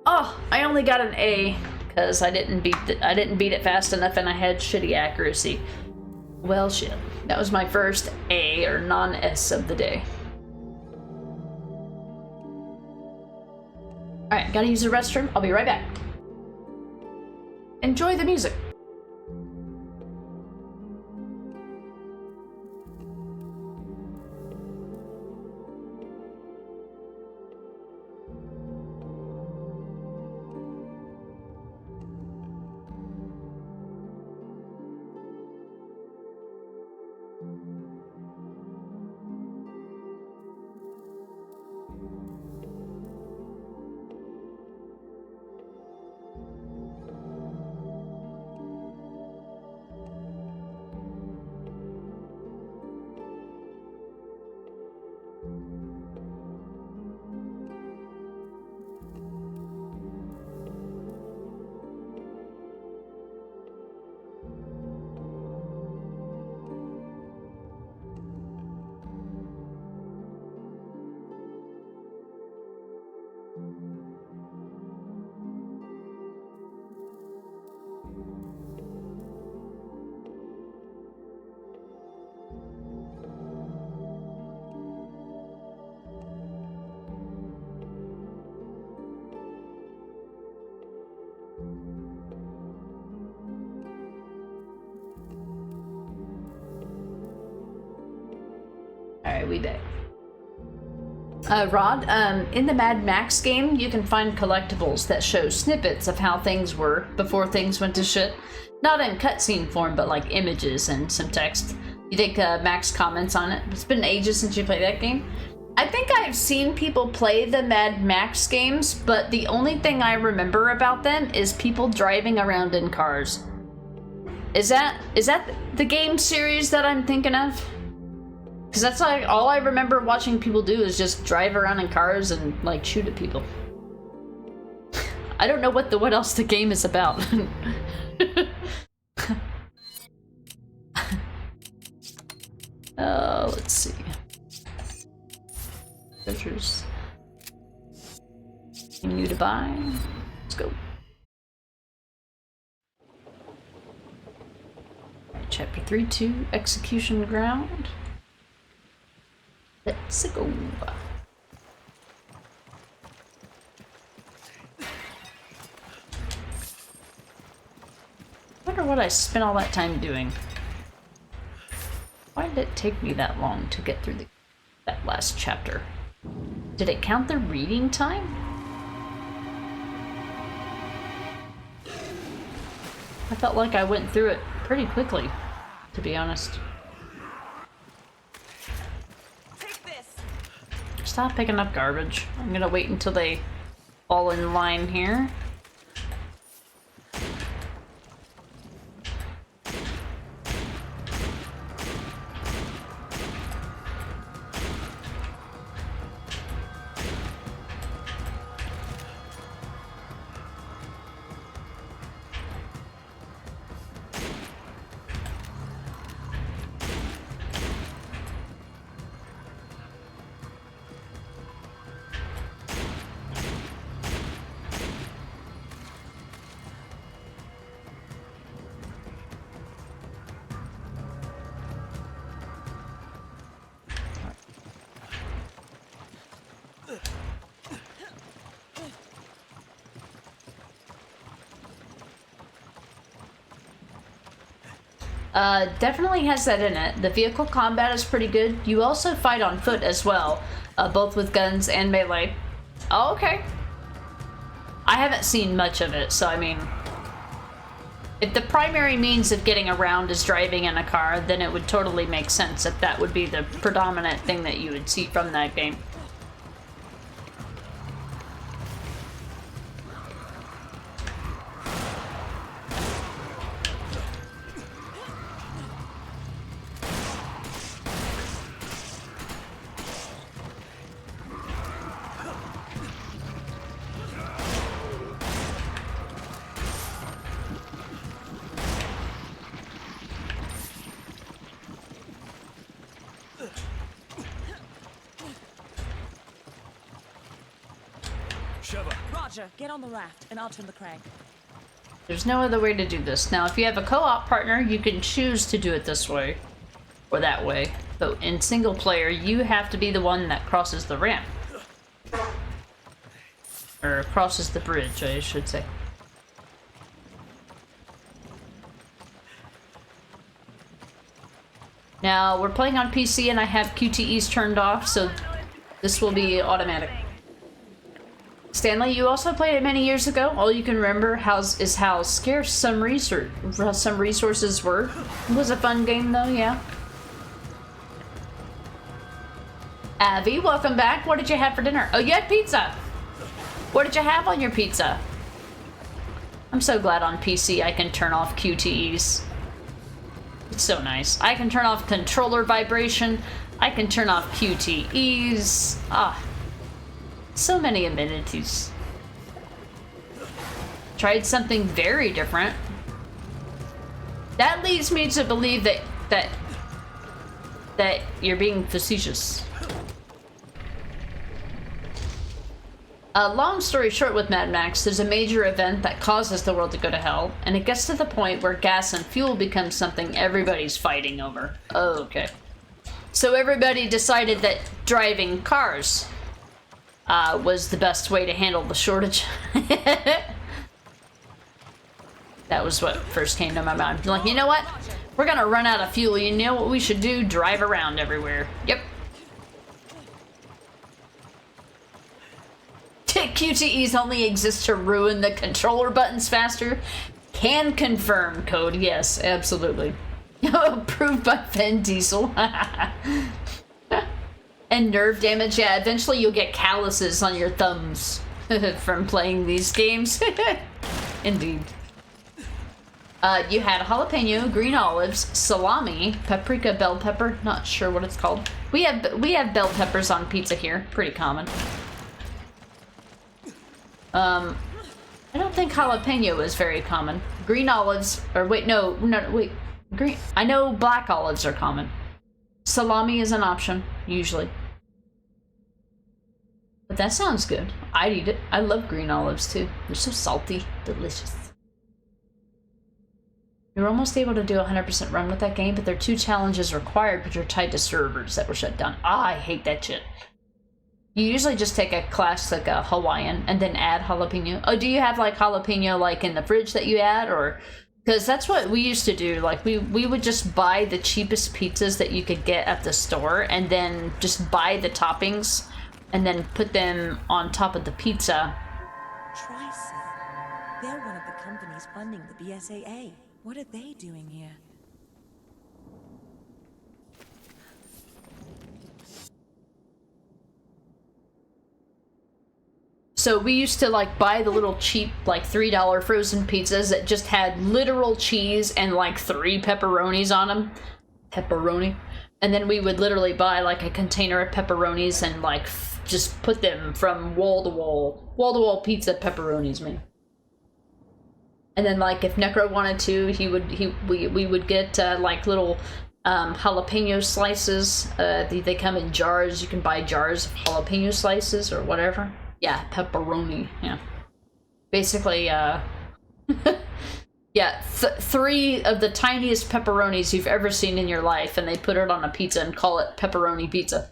Oh, I only got an A because I didn't beat it fast enough and I had shitty accuracy. Well, shit. That was my first A or non-S of the day. Alright, gotta use the restroom. I'll be right back. Enjoy the music. Alright, we back. Rod, in the Mad Max game, you can find collectibles that show snippets of how things were before things went to shit. Not in cutscene form, but like images and some text. You think Max comments on it? It's been ages since you played that game. I think I've seen people play the Mad Max games, but the only thing I remember about them is people driving around in cars. Is that the game series that I'm thinking of? Because that's like all I remember watching people do is just drive around in cars and like shoot at people. I don't know what else the game is about. Let's see. Treasures. New to buy. Let's go. Chapter 3-2, Execution Ground. Let's go. I wonder what I spent all that time doing. Why did it take me that long to get through that last chapter? Did it count the reading time? I felt like I went through it pretty quickly, to be honest. Stop picking up garbage. I'm gonna wait until they fall in line here. Definitely has that in it. The vehicle combat is pretty good. You also fight on foot as well, both with guns and melee. Oh, okay. I haven't seen much of it, so I mean, if the primary means of getting around is driving in a car, then it would totally make sense that that would be the predominant thing that you would see from that game. Roger, get on the raft, and I'll turn the crank. There's no other way to do this. Now, if you have a co-op partner, you can choose to do it this way, or that way. But in single player, you have to be the one that crosses the ramp. Or crosses the bridge, I should say. Now, we're playing on PC and I have QTEs turned off, so this will be automatic. Stanley, you also played it many years ago. All you can remember is how scarce some resources were. It was a fun game though, yeah. Abby, welcome back. What did you have for dinner? Oh, you had pizza. What did you have on your pizza? I'm so glad on PC I can turn off QTEs. It's so nice. I can turn off controller vibration. I can turn off QTEs. Ah, so many amenities. Tried something very different. That leads me to believe that you're being facetious. Long story short with Mad Max, there's a major event that causes the world to go to hell, and it gets to the point where gas and fuel becomes something everybody's fighting over. Oh, okay. So everybody decided that driving cars was the best way to handle the shortage. That was what first came to my mind. Like, you know what? We're gonna run out of fuel. You know what we should do? Drive around everywhere. Yep. QTEs only exist to ruin the controller buttons faster. Can confirm, Code. Yes, absolutely. Approved by Vin Diesel. And nerve damage. Yeah, eventually you'll get calluses on your thumbs from playing these games. Indeed. You had jalapeno, green olives, salami, paprika, bell pepper. Not sure what it's called. We have bell peppers on pizza here. Pretty common. I don't think jalapeno is very common. Green olives, or wait, no, wait. Green. I know black olives are common. Salami is an option, usually. But that sounds good. I'd eat it. I love green olives too. They're so salty, delicious. You're almost able to do a 100% run with that game, but there are 2 challenges required, but you're tied to servers that were shut down. Ah, I hate that shit. You usually just take a classic Hawaiian and then add jalapeno. Oh, do you have like jalapeno like in the fridge that you add, or because that's what we used to do. Like we would just buy the cheapest pizzas that you could get at the store, and then just buy the toppings, and then put them on top of the pizza. Tricer. They're one of the companies funding the BSAA. What are they doing here? So we used to like buy the little cheap like $3 frozen pizzas that just had literal cheese and like 3 pepperonis on them. Pepperoni. And then we would literally buy like a container of pepperonis and like just put them from wall to wall pizza pepperonis, man. And then like if Necro wanted to, we would get like little jalapeno slices. They come in jars. You can buy jars of jalapeno slices or whatever. Yeah, pepperoni. Yeah. Basically, yeah, 3 of the tiniest pepperonis you've ever seen in your life, and they put it on a pizza and call it pepperoni pizza.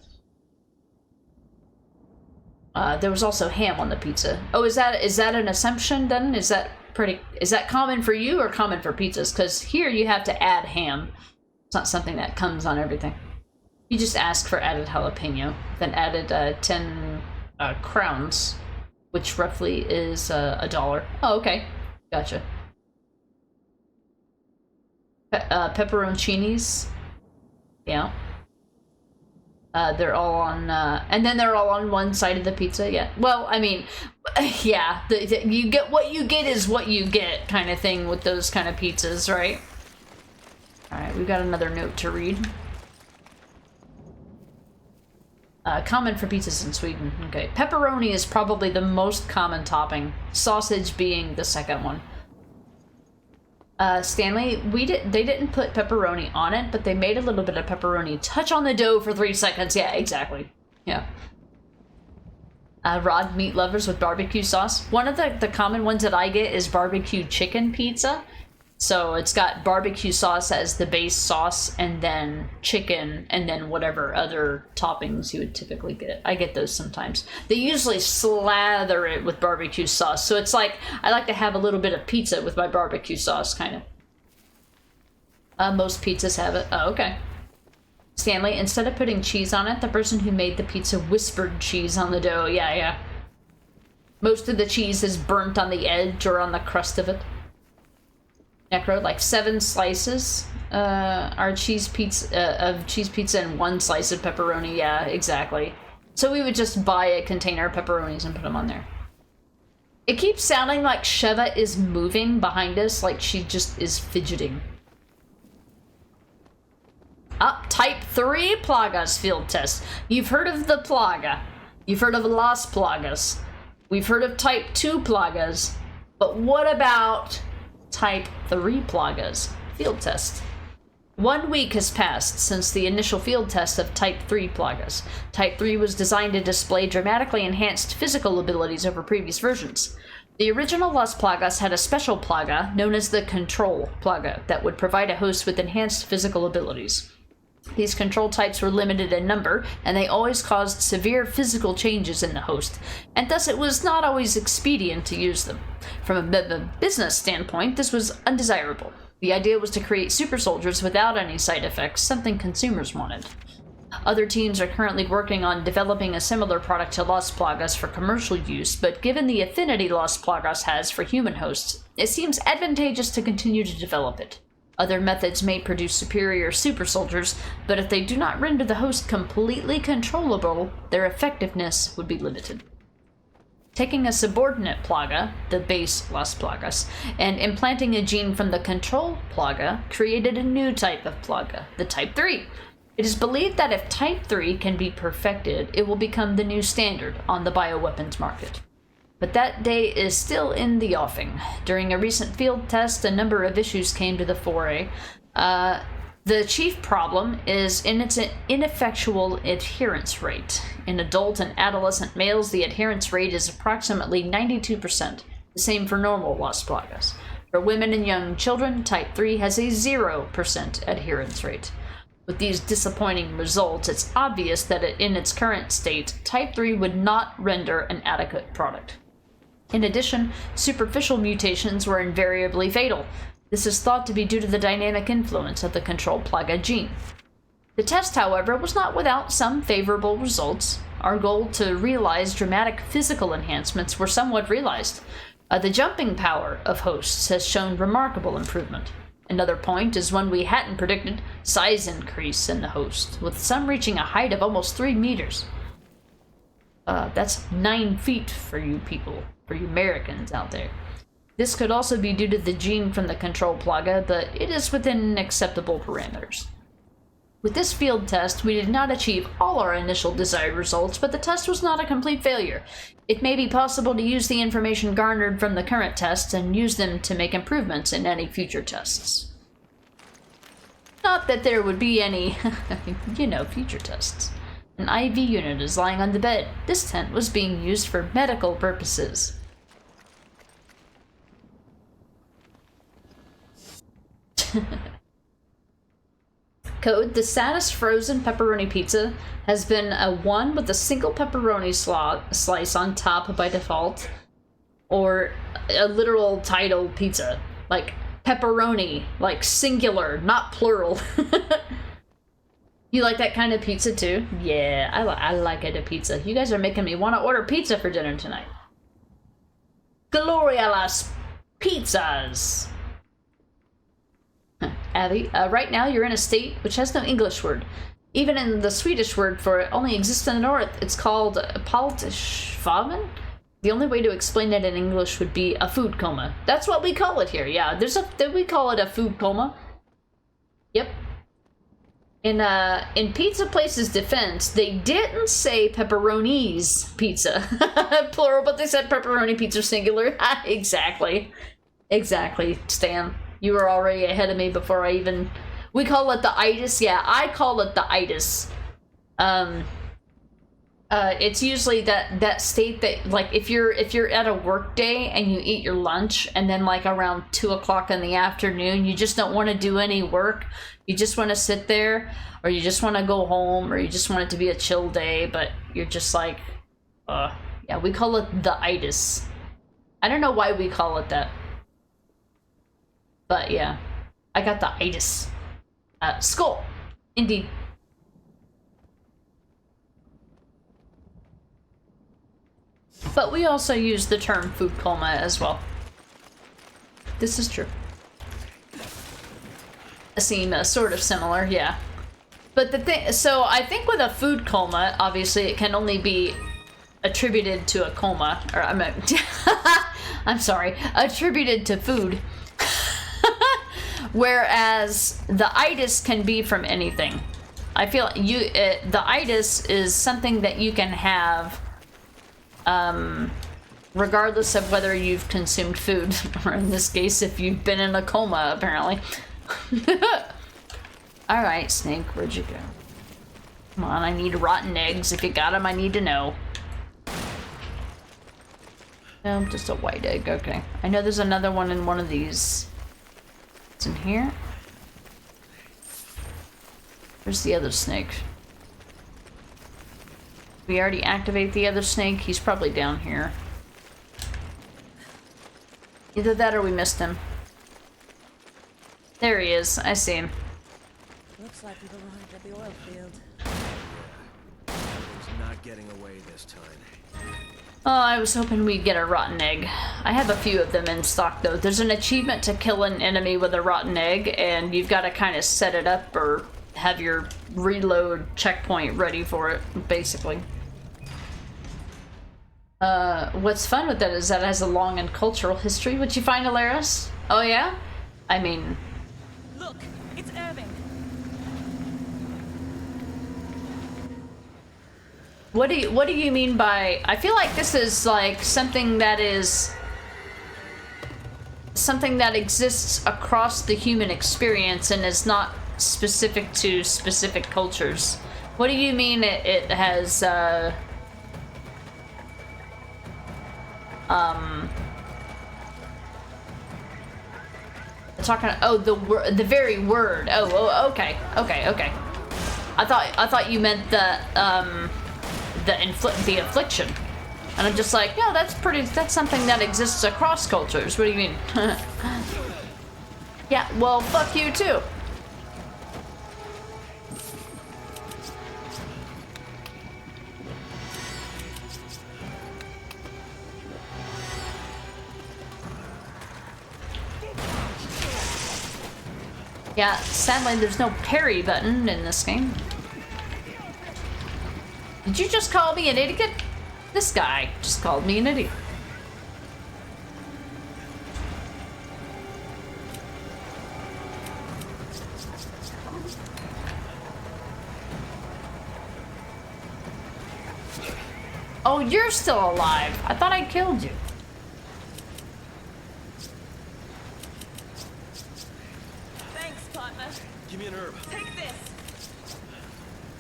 There was also ham on the pizza. Oh, is that an assumption then? Is that common for you or common for pizzas? Because here you have to add ham. It's not something that comes on everything. You just ask for added jalapeno, then added 10 crowns, which roughly is $1. Oh, okay. Gotcha. Pepperoncinis. Yeah. They're all on, and then they're all on one side of the pizza, yeah. Well, I mean, yeah, you get what you get is what you get kind of thing with those kind of pizzas, right? Alright, we've got another note to read. Common for pizzas in Sweden. Okay, pepperoni is probably the most common topping, sausage being the second one. Stanley, they didn't put pepperoni on it, but they made a little bit of pepperoni touch on the dough for 3 seconds. Yeah, exactly. Yeah. Rod, meat lovers with barbecue sauce. One of the common ones that I get is barbecue chicken pizza. So it's got barbecue sauce as the base sauce, and then chicken, and then whatever other toppings you would typically get. I get those sometimes. They usually slather it with barbecue sauce. So it's like, I like to have a little bit of pizza with my barbecue sauce, kind of. Most pizzas have it. Oh, okay. Stanley, instead of putting cheese on it, the person who made the pizza whispered cheese on the dough. Yeah, yeah. Most of the cheese is burnt on the edge or on the crust of it. Necro, like 7 slices, our cheese pizza of cheese pizza and 1 slice of pepperoni. Yeah, exactly. So we would just buy a container of pepperonis and put them on there. It keeps sounding like Sheva is moving behind us, like she just is fidgeting. Type 3 Plagas field test. You've heard of the Plaga. You've heard of Las Plagas. We've heard of Type 2 Plagas. But what about Type 3 Plagas field test? 1 week has passed since the initial field test of Type 3 Plagas. Type 3 was designed to display dramatically enhanced physical abilities over previous versions. The original Las Plagas had a special Plaga known as the Control Plaga that would provide a host with enhanced physical abilities. These control types were limited in number, and they always caused severe physical changes in the host, and thus it was not always expedient to use them. From a business standpoint, this was undesirable. The idea was to create super soldiers without any side effects, something consumers wanted. Other teams are currently working on developing a similar product to Las Plagas for commercial use, but given the affinity Las Plagas has for human hosts, it seems advantageous to continue to develop it. Other methods may produce superior super soldiers, but if they do not render the host completely controllable, their effectiveness would be limited. Taking a subordinate Plaga, the base Las Plagas, and implanting a gene from the control Plaga created a new type of Plaga, the Type 3. It is believed that if Type 3 can be perfected, it will become the new standard on the bioweapons market. But that day is still in the offing. During a recent field test, a number of issues came to the fore. The chief problem is in its ineffectual adherence rate. In adult and adolescent males, the adherence rate is approximately 92%, the same for normal Las Plagas. For women and young children, Type 3 has a 0% adherence rate. With these disappointing results, it's obvious that in its current state, Type 3 would not render an adequate product. In addition, superficial mutations were invariably fatal. This is thought to be due to the dynamic influence of the control Plaga gene. The test, however, was not without some favorable results. Our goal to realize dramatic physical enhancements were somewhat realized. The jumping power of hosts has shown remarkable improvement. Another point is one we hadn't predicted: size increase in the host, with some reaching a height of almost 3 meters. That's 9 feet for you people, for you Americans out there. This could also be due to the gene from the control Plaga, but it is within acceptable parameters. With this field test, we did not achieve all our initial desired results, but the test was not a complete failure. It may be possible to use the information garnered from the current tests and use them to make improvements in any future tests. Not that there would be any, future tests. An IV unit is lying on the bed. This tent was being used for medical purposes. Code: the saddest frozen pepperoni pizza has been a one with a single pepperoni slice on top by default, or a literal title pizza, like pepperoni, like singular, not plural. You like that kind of pizza too? Yeah, I like it, a pizza. You guys are making me want to order pizza for dinner tonight. Gloria las pizzas! Abby, right now you're in a state which has no English word. Even in the Swedish word for it only exists in the north. It's called paltishfaven. The only way to explain it in English would be a food coma. That's what we call it here. Yeah, we call it a food coma. Yep. In Pizza Place's defense, they didn't say pepperoni's pizza, plural, but they said pepperoni pizza singular. Exactly, Stan. You were already ahead of me before I even... We call it the itis. Yeah, I call it the itis. It's usually that state that, like, if you're at a work day and you eat your lunch and then, like, around 2 o'clock in the afternoon, you just don't want to do any work. You just want to sit there, or you just want to go home, or you just want it to be a chill day, but you're just like, yeah, we call it the itis. I don't know why we call it that. But yeah, I got the itis. Skull, indeed. But we also use the term food coma as well. This is true. seem sort of similar, yeah. But the thing, so I think with a food coma, obviously it can only be attributed to a coma, or I'm sorry, attributed to food. Whereas the itis can be from anything. I feel the itis is something that you can have, regardless of whether you've consumed food, or in this case, if you've been in a coma, apparently. Alright, Snake, where'd you go? Come on, I need rotten eggs. If you got them, I need to know. No, just a white egg, okay. I know there's another one in one of these. It's in here. Where's the other snake? We already activate the other snake. He's probably down here. Either that or we missed him. There he is. I see him. Looks like we've arrived at the oil field. He's not getting away this time. Oh, I was hoping we'd get a rotten egg. I have a few of them in stock, though. There's an achievement to kill an enemy with a rotten egg, and you've got to kind of set it up or have your reload checkpoint ready for it, basically. What's fun with that is that it has a long and cultural history. What'd you find, Alaris? Oh, yeah? I mean... Look, it's Irving. What do you mean by... I feel like this is like something that exists across the human experience and is not specific to specific cultures. What do you mean it has talking, oh, the very word. Oh, okay. I thought you meant the affliction. And I'm just like, no, that's something that exists across cultures. What do you mean? Yeah, well, fuck you too. Yeah, sadly there's no parry button in this game. Did you just call me an idiot? This guy just called me an idiot. Oh, you're still alive. I thought I killed you. Thanks, partner. Give me an herb. Take this.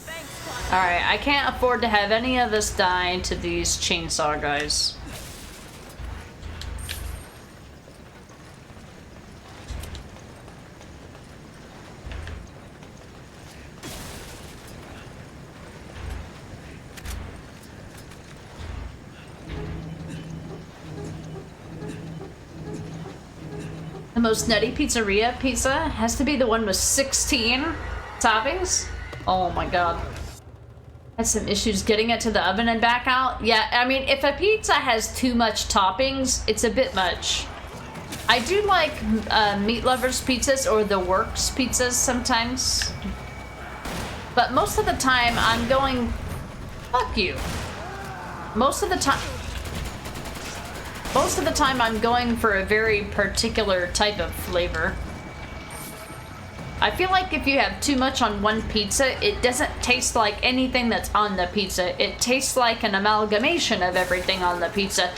Thanks, partner. Alright, I can't afford to have any of us die to these chainsaw guys. The most nutty pizzeria pizza has to be the one with 16 toppings. Oh my god. Had some issues getting it to the oven and back out. Yeah, I mean, if a pizza has too much toppings, it's a bit much. I do like Meat Lovers pizzas or the Works pizzas sometimes. But most of the time, I'm going... Fuck you. Most of the time I'm going for a very particular type of flavor. I feel like if you have too much on one pizza, it doesn't taste like anything that's on the pizza. It tastes like an amalgamation of everything on the pizza.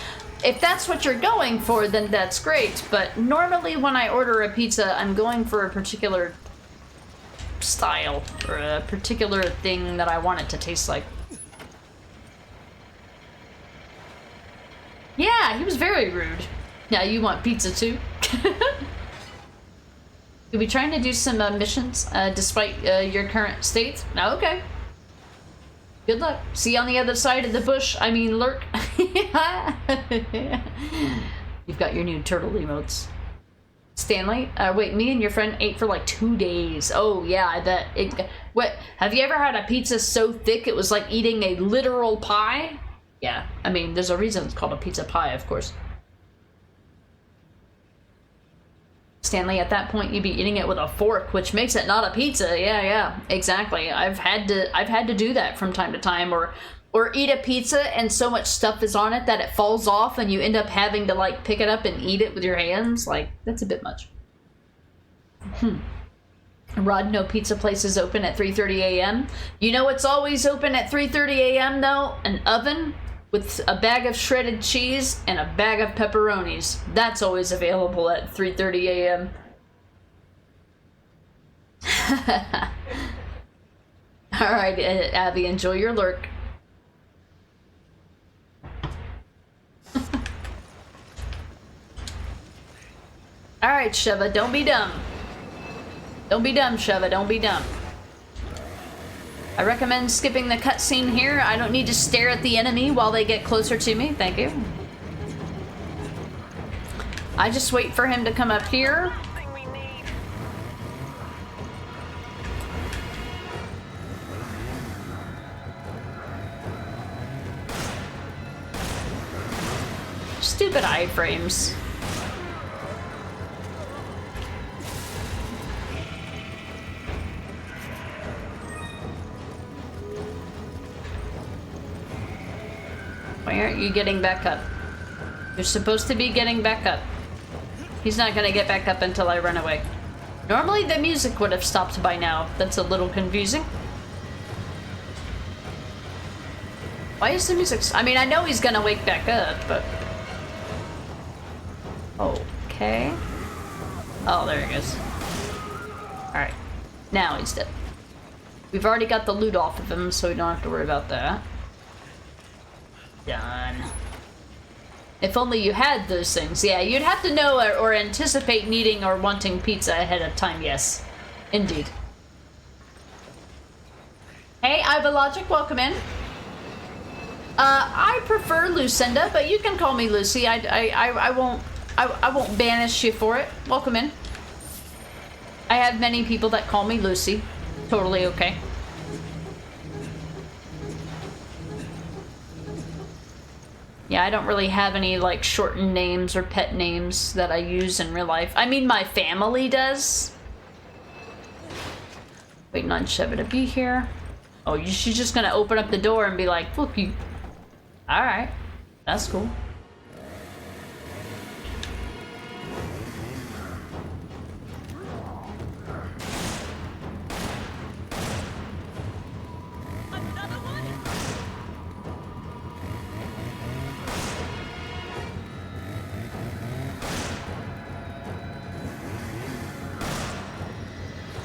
If that's what you're going for, then that's great. But normally when I order a pizza, I'm going for a particular style or a particular thing that I want it to taste like. Yeah, he was very rude. Yeah, you want pizza too? You'll be trying to do some missions despite your current state? Oh, okay. Good luck. See you on the other side of the bush. I mean, lurk. You've got your new turtle emotes. Stanley? Wait, me and your friend ate for like 2 days. Oh, yeah, I bet. What? Have you ever had a pizza so thick it was like eating a literal pie? Yeah, I mean, there's a reason it's called a pizza pie, of course. Stanley, at that point you'd be eating it with a fork, which makes it not a pizza. Yeah, exactly. I've had to do that from time to time, or eat a pizza and so much stuff is on it that it falls off and you end up having to like pick it up and eat it with your hands. Like, that's a bit much. Rod, no pizza place is open at 3:30 a.m. You know what's always open at 3:30 a.m. though? An oven with a bag of shredded cheese and a bag of pepperonis. That's always available at 3:30 a.m. Alright, Abby, enjoy your lurk. Alright, Sheva, don't be dumb. Don't be dumb, Sheva, don't be dumb. I recommend skipping the cutscene here. I don't need to stare at the enemy while they get closer to me. Thank you. I just wait for him to come up here. Stupid iframes. Why aren't you getting back up? You're supposed to be getting back up. He's not gonna get back up until I run away. Normally the music would have stopped by now. That's a little confusing. Why is the music... I mean, I know he's gonna wake back up, but... Okay. Oh, there he goes. Alright. Now he's dead. We've already got the loot off of him, so we don't have to worry about that. Done. If only you had those things. Yeah, you'd have to know or anticipate needing or wanting pizza ahead of time, yes. Indeed. Hey, Ivalogic, welcome in. I prefer Lucinda, but you can call me Lucy. I won't banish you for it. Welcome in. I have many people that call me Lucy. Totally okay. Yeah, I don't really have any, like, shortened names or pet names that I use in real life. I mean, my family does. Waiting on Sheva to be here. Oh, she's just gonna open up the door and be like, look, you... Alright. That's cool.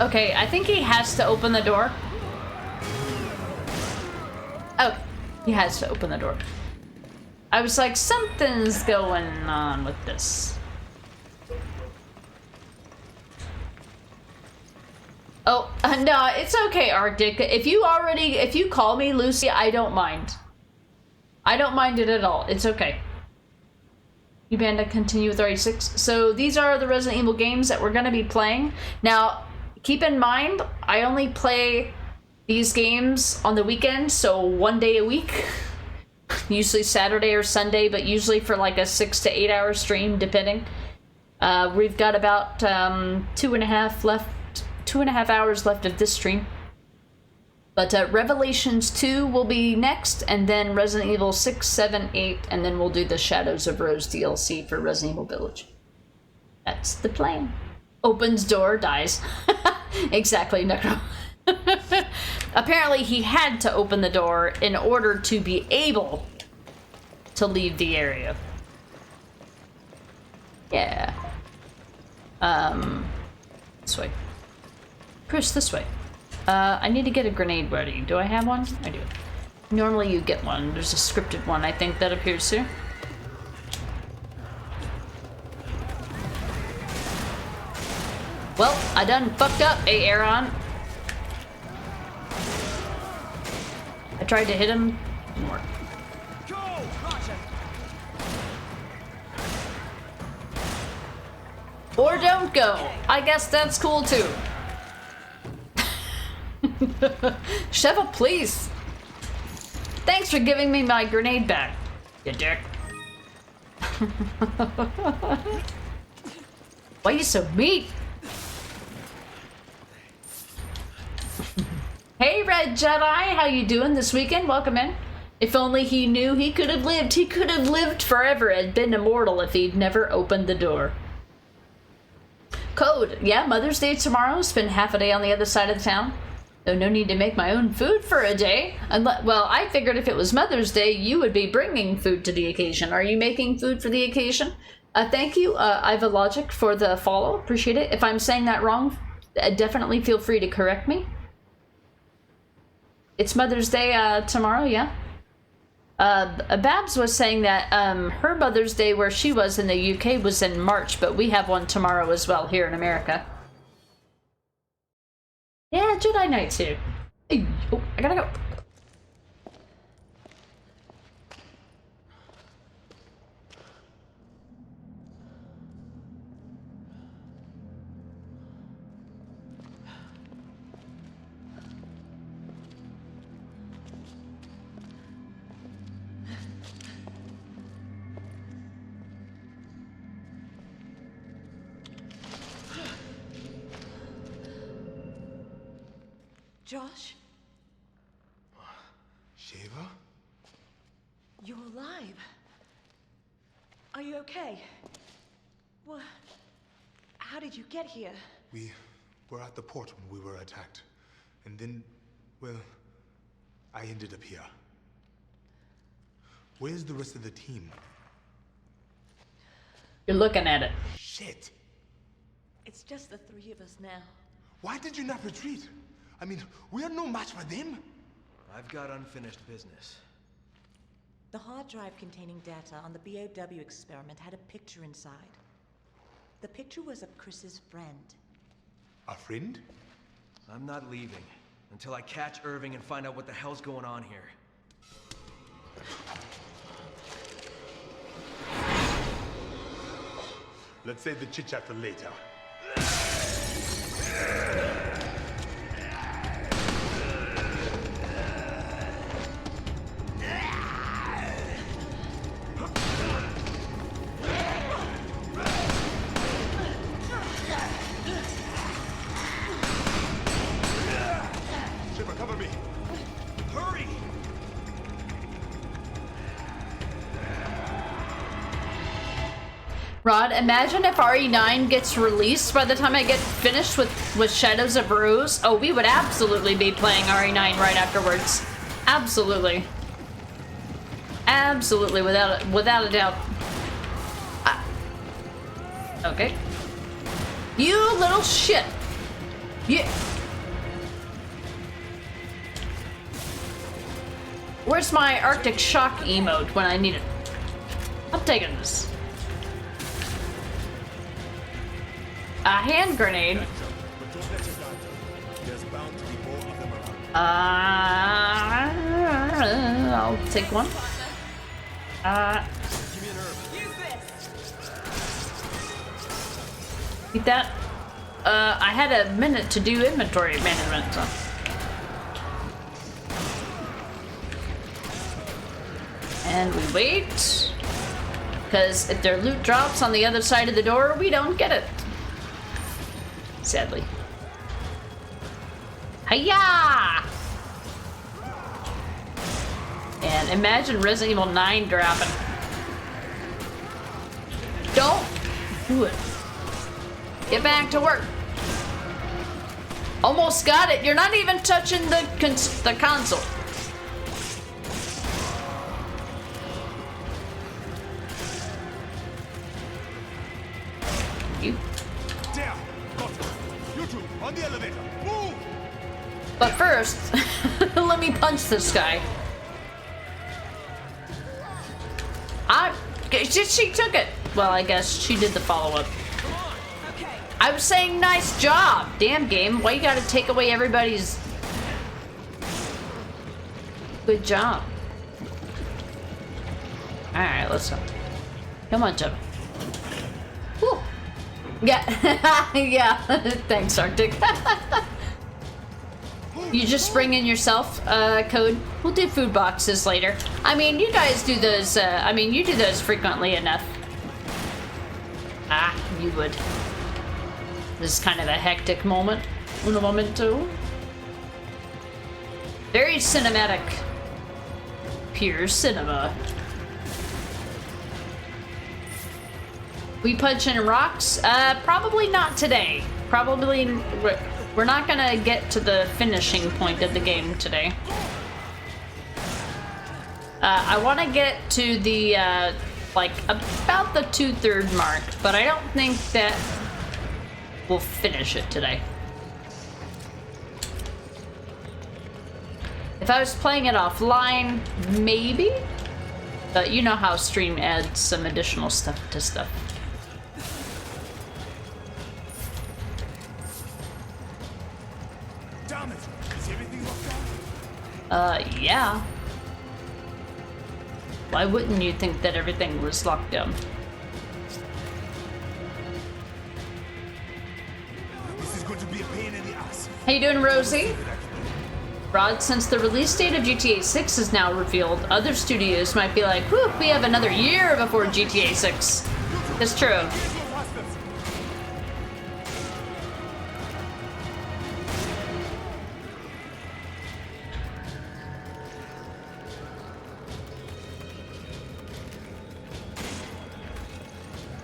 Okay, I think he has to open the door. Oh, he has to open the door. I was like, something's going on with this. Oh, no, it's okay, Arctic. If you call me Lucy, I don't mind. I don't mind it at all. It's okay. You banned to continue with RE6. So these are the Resident Evil games that we're going to be playing. Now, keep in mind, I only play these games on the weekend, so 1 day a week. Usually Saturday or Sunday, but usually for like a 6 to 8 hour stream, depending. We've got about 2.5 hours left of this stream. But Revelations 2 will be next, and then Resident Evil 6, 7, 8, and then we'll do the Shadows of Rose DLC for Resident Evil Village. That's the plan. Opens door, dies. Exactly, Necro. Apparently he had to open the door in order to be able to leave the area. Yeah. This way. Chris, this way. I need to get a grenade ready. Do I have one? I do. Normally you get one. There's a scripted one, I think, that appears here. Well, I done fucked up, Aaron. I tried to hit him. Didn't work. Or don't go. I guess that's cool too. Sheva, please. Thanks for giving me my grenade back, you dick. Why are you so mean? Hey, Red Jedi, how you doing this weekend? Welcome in. If only he knew he could have lived. He could have lived forever and been immortal if he'd never opened the door. Code. Yeah, Mother's Day tomorrow. Spend half a day on the other side of the town. Though no need to make my own food for a day. Well, I figured if it was Mother's Day, you would be bringing food to the occasion. Are you making food for the occasion? Thank you, Iva Logic, for the follow. Appreciate it. If I'm saying that wrong, definitely feel free to correct me. It's Mother's Day tomorrow, yeah? Babs was saying that her Mother's Day where she was in the UK was in March, but we have one tomorrow as well here in America. Yeah, Jedi Knight too. Hey, oh, I gotta go. Josh? Sheva? You're alive. Are you okay? What? How did you get here? We were at the port when we were attacked. And then, well, I ended up here. Where's the rest of the team? You're looking at it. Shit! It's just the three of us now. Why did you not retreat? I mean, we are no match for them. I've got unfinished business. The hard drive containing data on the BOW experiment had a picture inside. The picture was of Chris's friend. A friend? I'm not leaving until I catch Irving and find out what the hell's going on here. Let's save the chit-chat for later. Rod, imagine if RE9 gets released by the time I get finished with Shadows of Rose. Oh, we would absolutely be playing RE9 right afterwards. Absolutely. Absolutely, without a doubt. Okay. You little shit. Yeah. Where's my Arctic Shock emote when I need it? I'm taking this. A hand grenade. I'll take one. Eat that. I had a minute to do inventory management, so. And we wait. Because if their loot drops on the other side of the door, we don't get it. Sadly. Hiya! And imagine Resident Evil 9 dropping. Don't do it. Get back to work. Almost got it. You're not even touching the console. You. There. Got it. You two, on the elevator. Move! But first, let me punch this guy. She took it. Well, I guess she did the follow-up. I was saying nice job. Damn game. Why you gotta take away everybody's... Good job. Alright, let's go. Come on, Jim. Whew. Yeah. Yeah. Thanks, Arctic. You just bring in yourself, Code. We'll do food boxes later. I mean, you guys do those, you do those frequently enough. Ah, you would. This is kind of a hectic moment. Un momento. Very cinematic. Pure cinema. We punching rocks? Probably not today. Probably we're not gonna get to the finishing point of the game today. I want to get to the like about the 2/3 mark, but I don't think that we'll finish it today. If I was playing it offline, maybe, but you know how stream adds some additional stuff to stuff. Damn it! Is everything locked down? Yeah. Why wouldn't you think that everything was locked down? This is going to be a pain in the ass. How you doing, Rosie? Rod, since the release date of GTA 6 is now revealed, other studios might be like, whew, we have another year before GTA 6. It's true.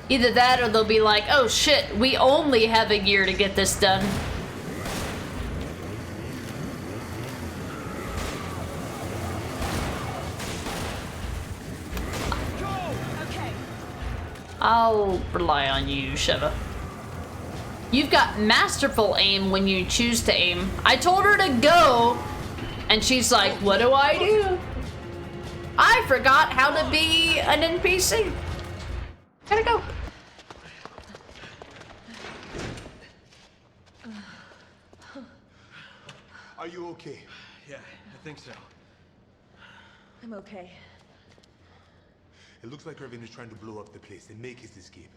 Either that or they'll be like, oh shit, we only have a year to get this done. I'll rely on you, Sheva. You've got masterful aim when you choose to aim. I told her to go, and she's like, what do I do? I forgot how to be an NPC. Gotta go. Are you okay? Yeah, I think so. I'm okay. It looks like Irving is trying to blow up the place and make his escape.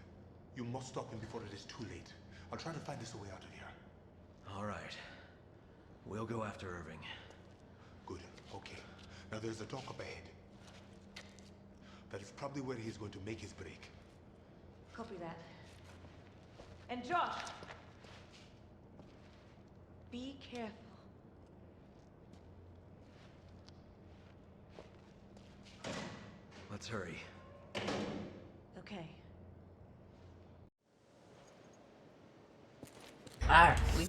You must stop him before it is too late. I'll try to find us a way out of here. All right. We'll go after Irving. Good. Okay. Now there's a dock up ahead. That is probably where he's going to make his break. Copy that. And Josh! Be careful. Let's hurry. Okay. Alright, we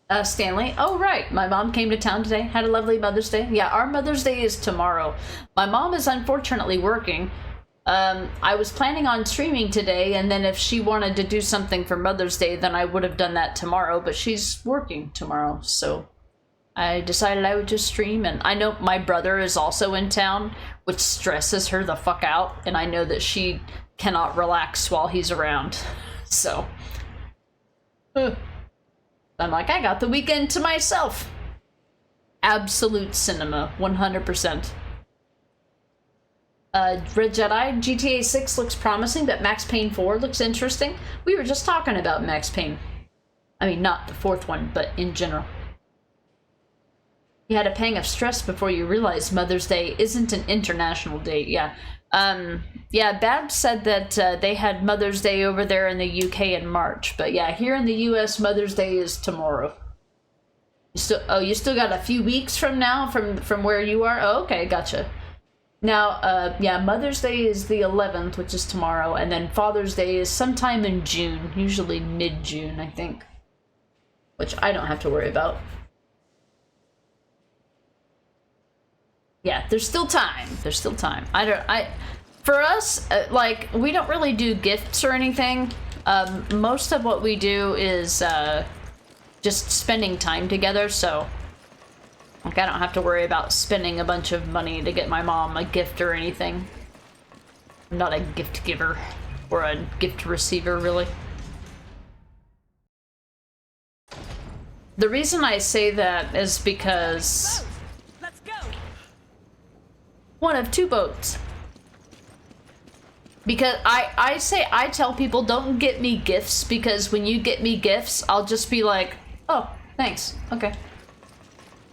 back. Stanley. Oh, right. My mom came to town today. Had a lovely Mother's Day. Yeah, our Mother's Day is tomorrow. My mom is unfortunately working. I was planning on streaming today, and then if she wanted to do something for Mother's Day, then I would have done that tomorrow, but she's working tomorrow, so I decided I would just stream. And I know my brother is also in town, which stresses her the fuck out, and I know that she cannot relax while he's around, so I'm like, I got the weekend to myself. Absolute cinema, 100%. Red Jedi, GTA 6 looks promising, but Max Payne 4 looks interesting. We were just talking about Max Payne. I mean, not the fourth one, but in general. You had a pang of stress before you realized Mother's Day isn't an international day. Yeah. Yeah, Babs said that they had Mother's Day over there in the UK in March. But yeah, here in the US, Mother's Day is tomorrow. You still got a few weeks from now from where you are? Oh, okay, gotcha. Now, yeah, Mother's Day is the 11th, which is tomorrow, and then Father's Day is sometime in June, usually mid-June, I think. Which I don't have to worry about. Yeah, there's still time. There's still time. For us, like, we don't really do gifts or anything. Most of what we do is just spending time together, so like, I don't have to worry about spending a bunch of money to get my mom a gift or anything. I'm not a gift giver or a gift receiver, really. The reason I say that is because Let's go. one of two boats. Because I tell people don't get me gifts, because when you get me gifts, I'll just be like, oh, thanks, okay.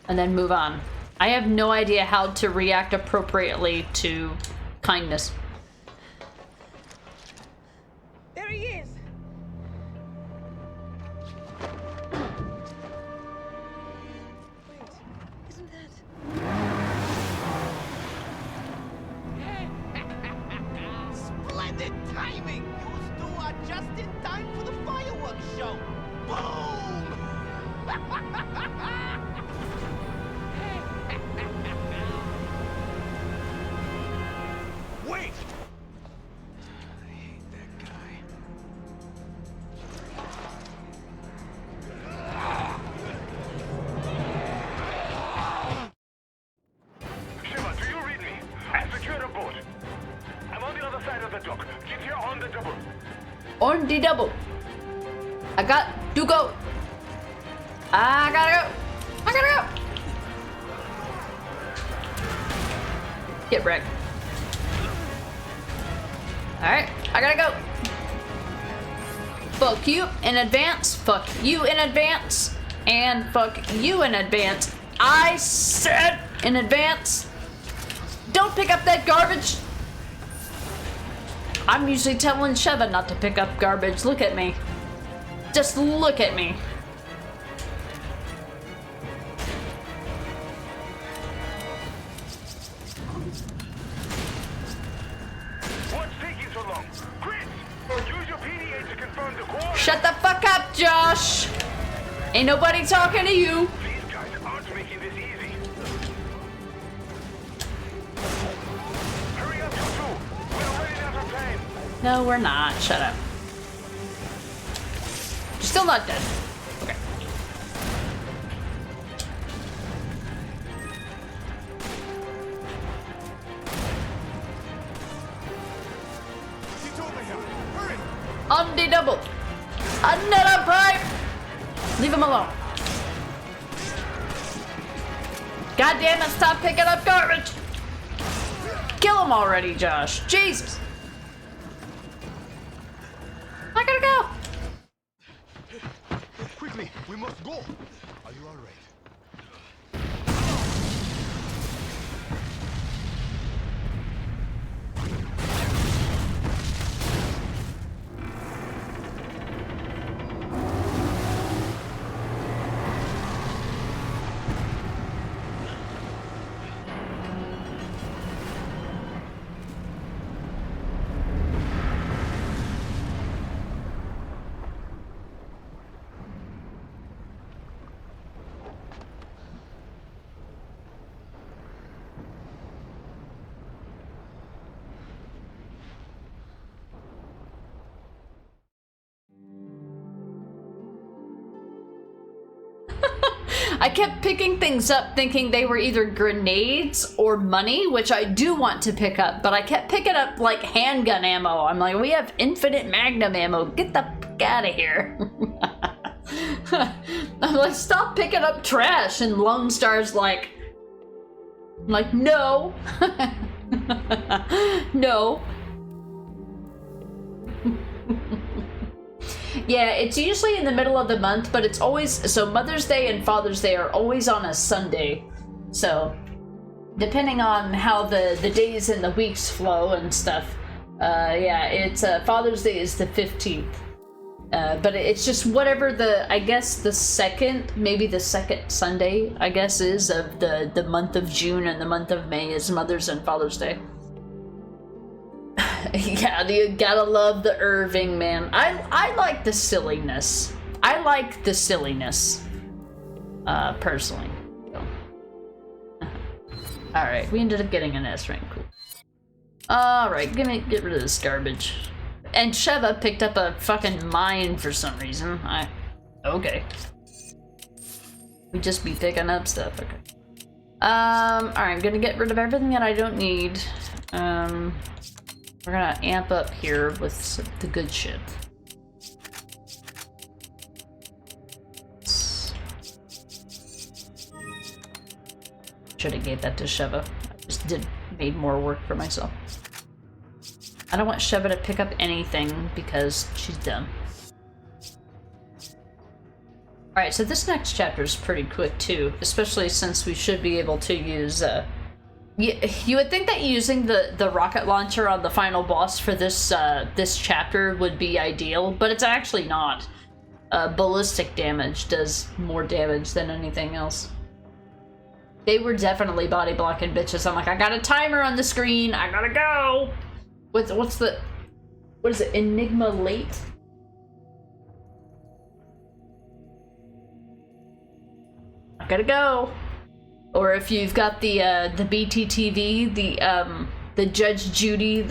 And then move on. I have no idea how to react appropriately to kindness. There he is. On the double. I got to go. I gotta go. I gotta go. Get wrecked. Alright, I gotta go. Fuck you in advance. Fuck you in advance. And fuck you in advance. I said in advance. Don't pick up that garbage. I'm usually telling Sheva not to pick up garbage. Look at me. Just look at me. What's taking so long? Chris, use your PDA to confirm the coordinates. Shut the fuck up, Josh. Ain't nobody talking to you. These guys aren't making this easy. Hurry up, you two. We're running out of time. No, we're not. Shut up. You're still not dead. Okay. On the double. Another pipe. Leave him alone. God damn it, stop picking up garbage. Kill him already, Josh. Jesus. I gotta go. Quickly, we must go. Are you all right? I kept picking things up thinking they were either grenades or money, which I do want to pick up, but I kept picking up like handgun ammo. I'm like, we have infinite magnum ammo. Get the fuck out of here. I'm like, stop picking up trash. And Lone Star's like, no. No. Yeah, it's usually in the middle of the month, but it's always, so Mother's Day and Father's Day are always on a Sunday. So, depending on how the days and the weeks flow and stuff, yeah, it's, Father's Day is the 15th. But it's just whatever I guess the second, maybe the second Sunday, I guess, is of the month of June, and the month of May is Mother's and Father's Day. Yeah, you gotta love the Irving, man. I like the silliness. I like the silliness, personally. So. Alright, we ended up getting an S rank. Cool. Alright, get rid of this garbage. And Sheva picked up a fucking mine for some reason. Okay. We just be picking up stuff, okay. Alright, I'm gonna get rid of everything that I don't need. We're gonna amp up here with the good shit. Should have gave that to Sheva. I just made more work for myself. I don't want Sheva to pick up anything because she's dumb. Alright, so this next chapter is pretty quick too, especially since we should be able to use, you would think that using the rocket launcher on the final boss for this this chapter would be ideal, but it's actually not. Ballistic damage does more damage than anything else. They were definitely body blocking bitches. I'm like, I got a timer on the screen. I gotta go. What is it? Enigma late? I gotta go. Or if you've got the BTTV, the Judge Judy,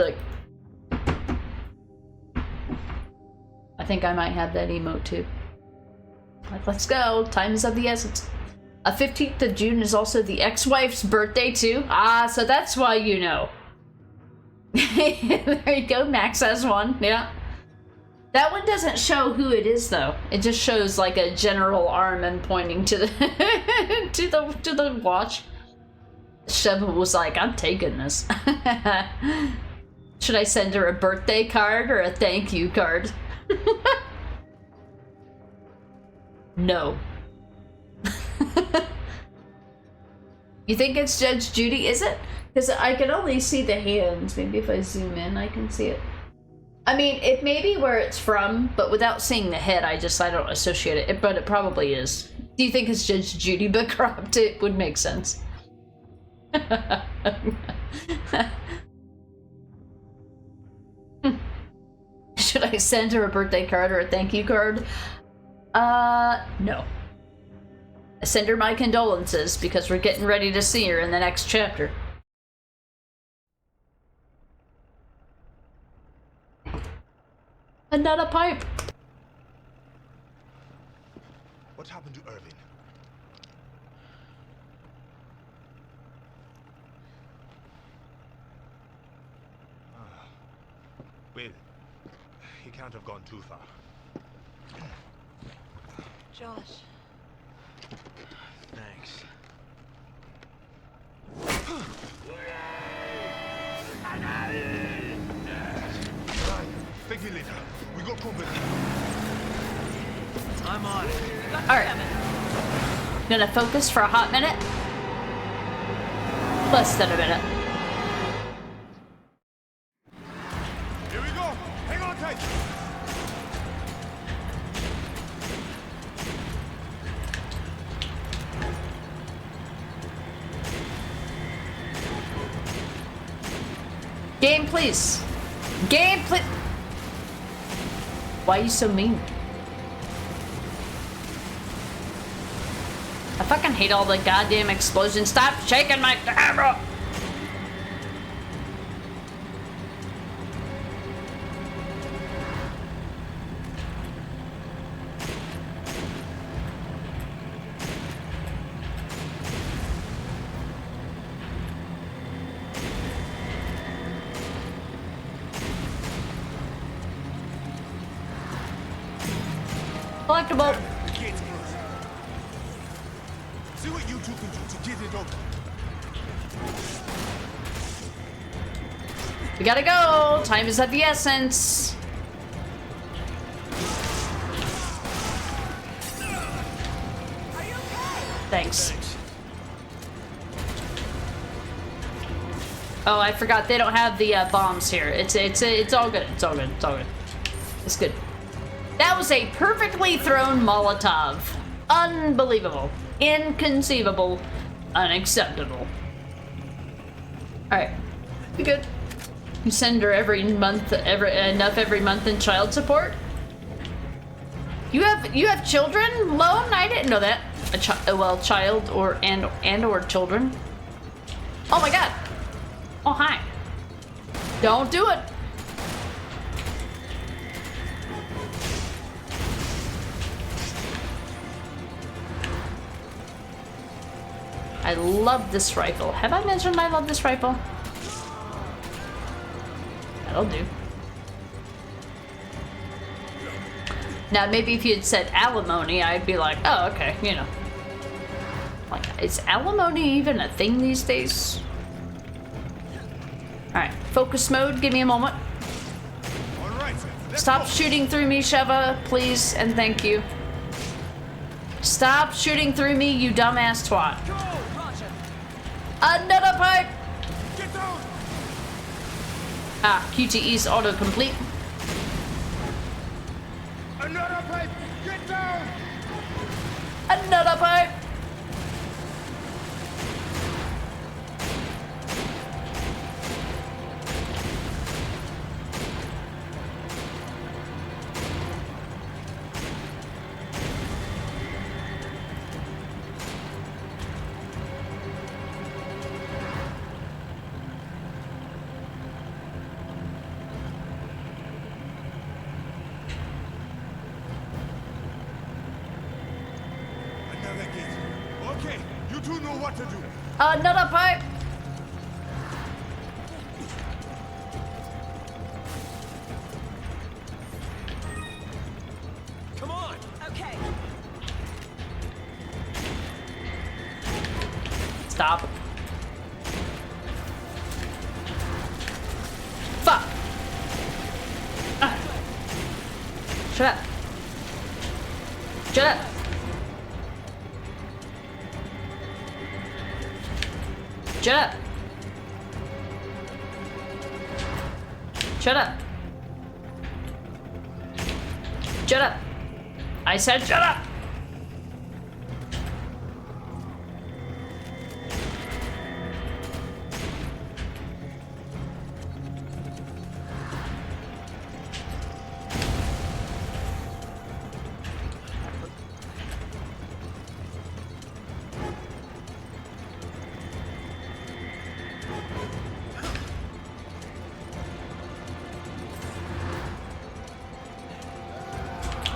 I think I might have that emote too. Like, let's go. Time is of the essence. 15th of June is also the ex-wife's birthday too. Ah, so that's why you know. There you go. Max has one. Yeah. That one doesn't show who it is though. It just shows like a general arm and pointing to the to the watch. Sheva was like, I'm taking this. Should I send her a birthday card or a thank you card? No. You think it's Judge Judy? Is it? Because I can only see the hands. Maybe if I zoom in, I can see it. I mean, it may be where it's from, but without seeing the head, I don't associate it. But it probably is. Do you think it's Judge Judy but cropped? It would make sense. Should I send her a birthday card or a thank you card? No. I send her my condolences because we're getting ready to see her in the next chapter. Another pipe. What happened to Irving? Well, he can't have gone too far. Josh. Thanks. Thank you later. We got company. I'm on it. Alright. Gonna focus for a hot minute. Less than a minute. Here we go. Hang on tight. Game, please. Game, please. Why are you so mean? I fucking hate all the goddamn explosions. Stop shaking my camera! Collectible. See what you two can do to get it over. We gotta go. Time is of the essence. Thanks. Oh, I forgot they don't have the bombs here. It's all good. It's all good. It's all good. It's good. That was a perfectly thrown Molotov. Unbelievable. Inconceivable. Unacceptable. Alright. We good. You send her every month, every month in child support? You have children, Lone? I didn't know that. Child or children. Oh my god. Oh hi. Don't do it. I love this rifle. Have I mentioned I love this rifle? That'll do. Now, maybe if you had said alimony, I'd be like, oh, okay, you know. Like, is alimony even a thing these days? Alright, focus mode, give me a moment. Stop shooting through me, Sheva, please, and thank you. Stop shooting through me, you dumbass twat. Another pipe! Ah, QTE's autocomplete. Another pipe! Get down! Another pipe! Okay, you two know what to do. Another pipe! Stop. Fuck. Shut up. Shut up. Shut up. Shut up. Shut up. I said shut up.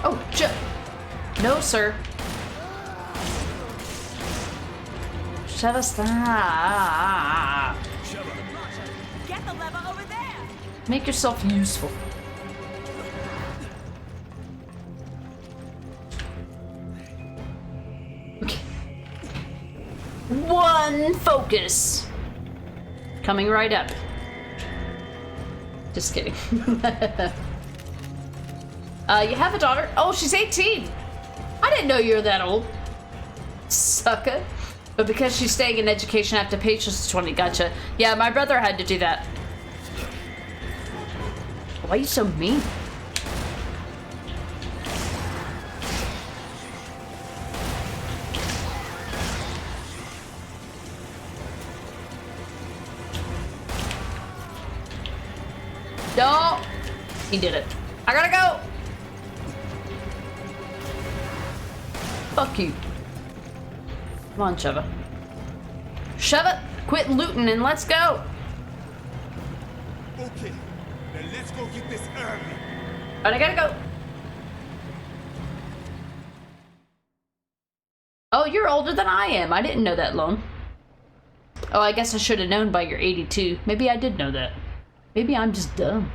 Oh, no, sir. Sheva, stop. Get the lever over there. Make yourself useful. Okay. One focus. Coming right up. Just kidding. You have a daughter? Oh, she's 18. I didn't know you were that old. Sucker. But because she's staying in education, I have to pay she's 20. Gotcha. Yeah, my brother had to do that. Why are you so mean? No. He did it. I gotta go. Fuck you. Come on, Sheva. Sheva, quit looting and let's go. Okay, then let's go get this Irving. But I gotta go. Oh, you're older than I am. I didn't know that, Lone. Oh, I guess I should have known by your 82. Maybe I did know that. Maybe I'm just dumb.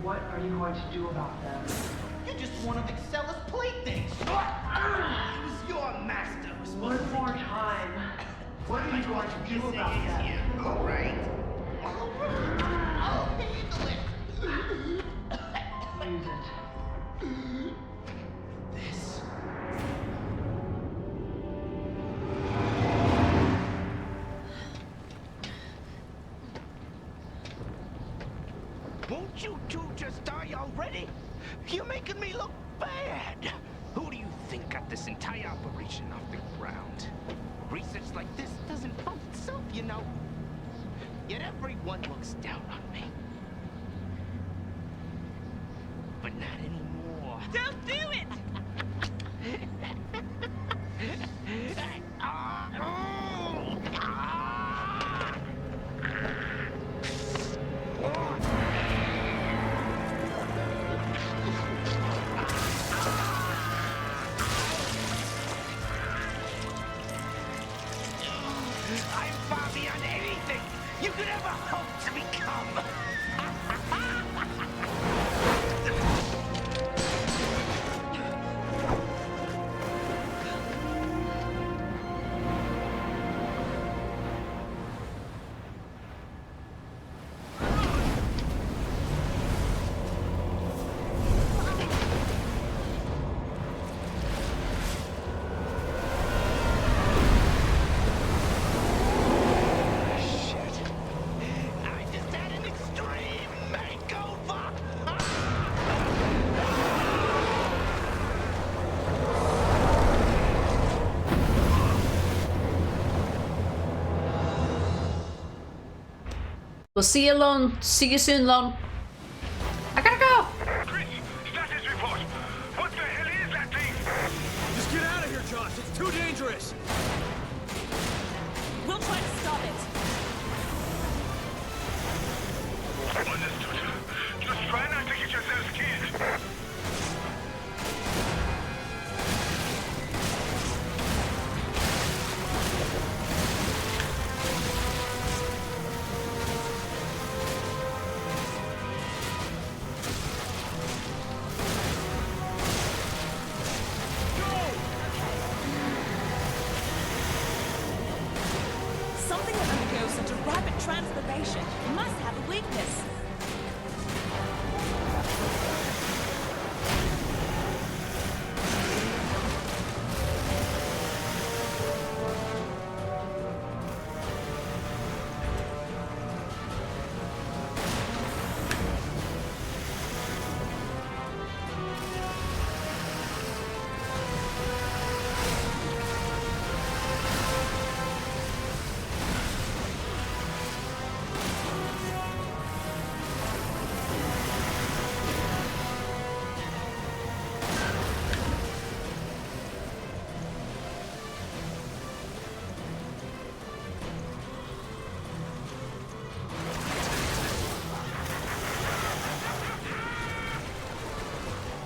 What are you going to do about them? You're just one of Excella's playthings. He was your master. One more time. What are you going to do about them? All right. I'll handle it. Use it. This. Won't you two just die already? You're making me look bad. Who do you think got this entire operation off the ground? Research like this doesn't fund itself, you know. Yet everyone looks down on me. But not anymore. Don't do it! I'm far beyond anything you could ever hope to become. We'll see you, Lone. See you soon, Lone. I gotta go. Chris, status report. What the hell is that thing? Just get out of here, Josh. It's too dangerous. We'll try to stop it. Understood. Just try not to get yourselves killed. Something that undergoes such a rapid transformation must have a weakness.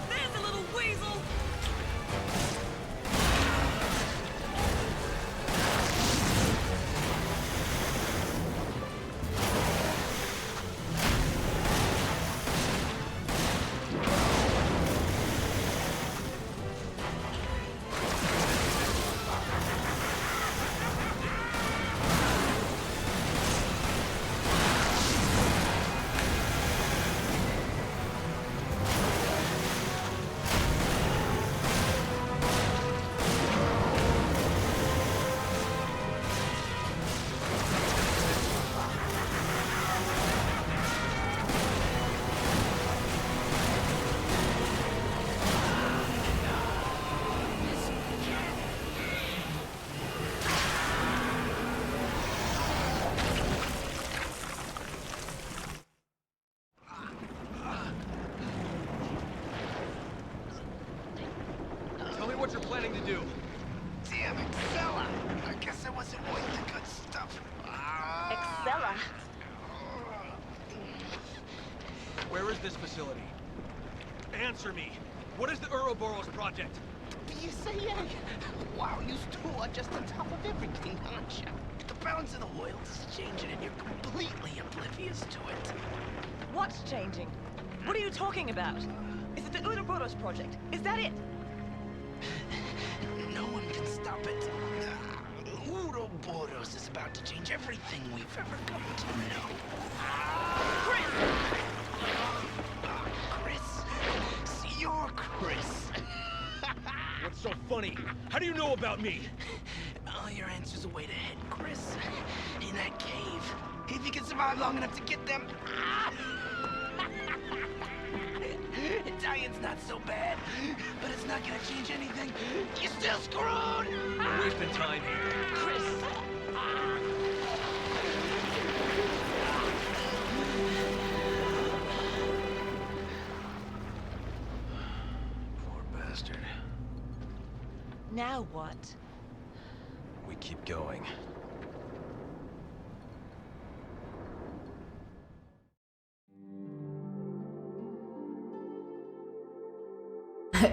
There's a little weasel. Tell me what you're planning to do. Damn it, Stella! I guess I wasn't worth the good stuff. Excella. Where is this facility? Answer me. What is the Ouroboros project? BSAA! Wow, you two are just on top of everything, aren't you? The balance of the world is changing and you're completely oblivious to it. What's changing? What are you talking about? Is it the Ouroboros project? Is that it? No one can stop it. Ouroboros is about to change everything we've ever come to know. Chris! You're Chris! What's so funny? How do you know about me? All your answers await ahead, Chris. In that cave. If you can survive long enough to get them... Italian's not so bad, but it's not gonna change anything. You're still screwed! We're wasting time here. Chris! Poor bastard. Now what? We keep going.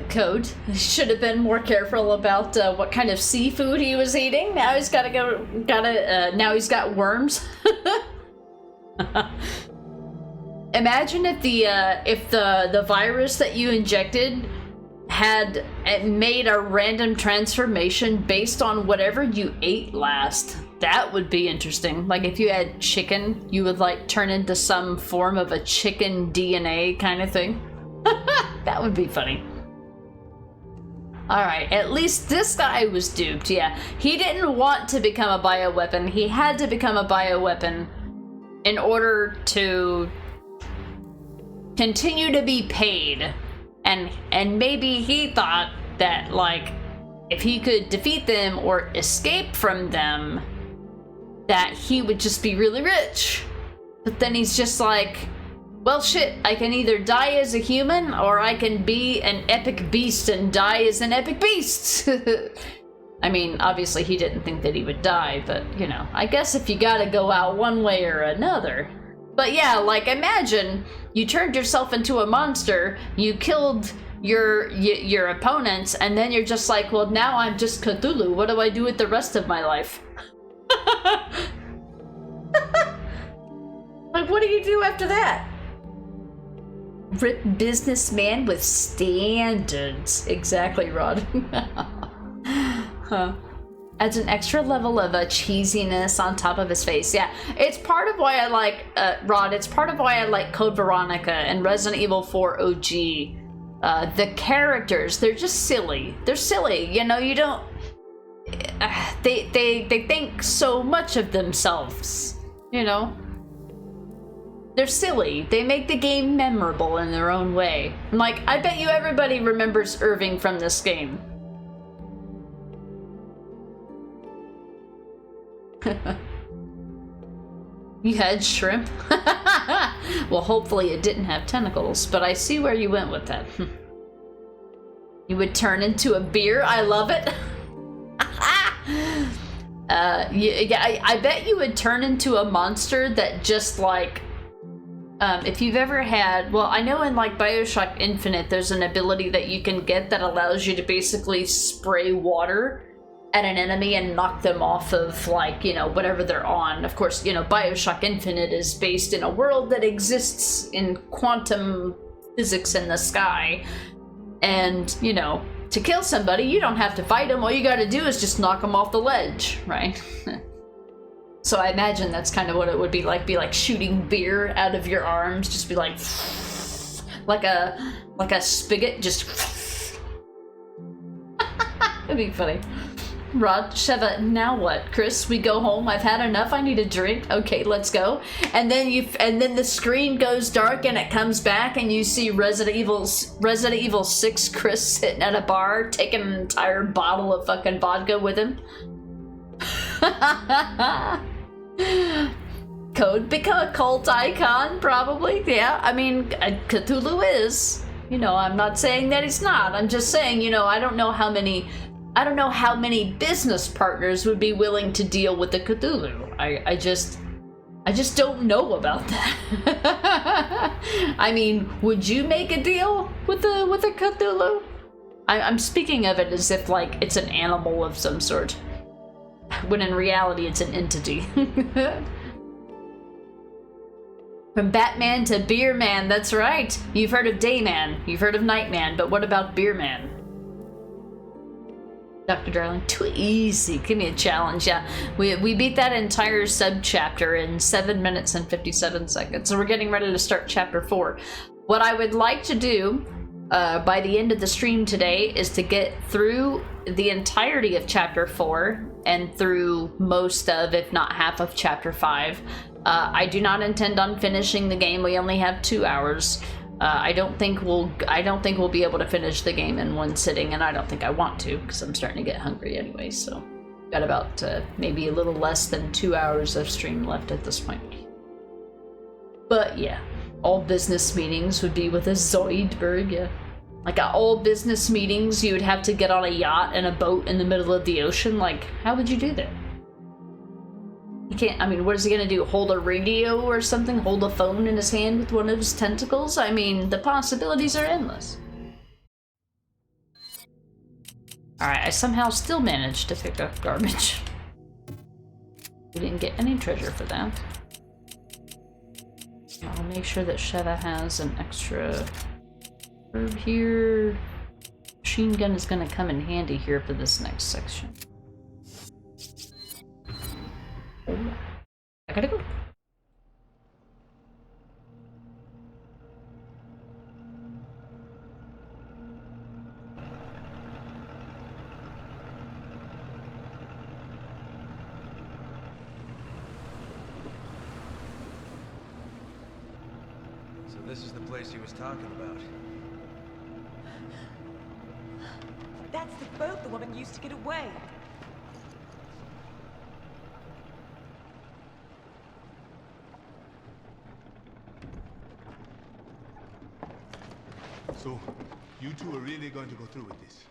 Code should have been more careful about what kind of seafood he was eating. Now he's now he's got worms. Imagine if the virus that you injected had made a random transformation based on whatever you ate last. That would be interesting. Like if you had chicken, you would like turn into some form of a chicken DNA kind of thing. That would be funny. Alright, at least this guy was duped, yeah. He didn't want to become a bioweapon. He had to become a bioweapon in order to continue to be paid. And maybe he thought that, like, if he could defeat them or escape from them, that he would just be really rich. But then he's just like, well, shit, I can either die as a human or I can be an epic beast and die as an epic beast. I mean, obviously he didn't think that he would die, but, you know, I guess if you gotta go out one way or another. But yeah, like, imagine you turned yourself into a monster, you killed your opponents, and then you're just like, well, now I'm just Cthulhu. What do I do with the rest of my life? Like, what do you do after that? Rip businessman with standards. Exactly, Rod. Huh. Adds an extra level of cheesiness on top of his face. Yeah, it's part of why I like Rod. It's part of why I like Code Veronica and Resident Evil 4 OG. The characters, they're just silly. They're silly, you know. You don't. They think so much of themselves, you know. They're silly. They make the game memorable in their own way. Like, I bet you everybody remembers Irving from this game. You had shrimp? Well, hopefully it didn't have tentacles, but I see where you went with that. You would turn into a beer? I love it. Yeah, I bet you would turn into a monster that just, like, if you've ever had, well, I know in, like, BioShock Infinite, there's an ability that you can get that allows you to basically spray water at an enemy and knock them off of, like, you know, whatever they're on. Of course, you know, BioShock Infinite is based in a world that exists in quantum physics in the sky. And, you know, to kill somebody, you don't have to fight them. All you gotta do is just knock them off the ledge, right? So I imagine that's kind of what it would be like shooting beer out of your arms, just be like a spigot, just it'd be funny. Rod, Sheva, now what? Chris, we go home. I've had enough. I need a drink. Okay, let's go. And then the screen goes dark and it comes back and you see Resident Evil 6 Chris sitting at a bar taking an entire bottle of fucking vodka with him. Code become a cult icon, probably. Yeah, I mean, Cthulhu is. You know, I'm not saying that he's not. I'm just saying, you know, I don't know how many business partners would be willing to deal with the Cthulhu. I just don't know about that. I mean, would you make a deal with a Cthulhu? I'm speaking of it as if, like, it's an animal of some sort, when in reality it's an entity. From Batman to Beer Man, that's right. You've heard of Dayman, you've heard of Nightman, but what about Beer Man? Dr. Darling, too easy. Give me a challenge. Yeah, we beat that entire sub-chapter in 7 minutes and 57 seconds. So we're getting ready to start chapter 4. What I would like to do by the end of the stream today is to get through the entirety of chapter 4 and through most of, if not half of, chapter 5. I do not intend on finishing the game. We only have 2 hours. I don't think we'll be able to finish the game in one sitting, and I don't think I want to, because I'm starting to get hungry anyway. So, got about maybe a little less than 2 hours of stream left at this point. But yeah, all business meetings would be with a Zoidberg. Yeah, like all business meetings, you would have to get on a yacht and a boat in the middle of the ocean. Like, how would you do that? You can't, I mean, what is he gonna do? Hold a radio or something? Hold a phone in his hand with one of his tentacles? I mean, the possibilities are endless. Alright, I somehow still managed to pick up garbage. We didn't get any treasure for that. I'll make sure that Sheva has an extra herb here. Machine gun is gonna come in handy here for this next section. I gotta go. So this is the place he was talking about. That's the boat the woman used to get away. So, you two are really going to go through with this?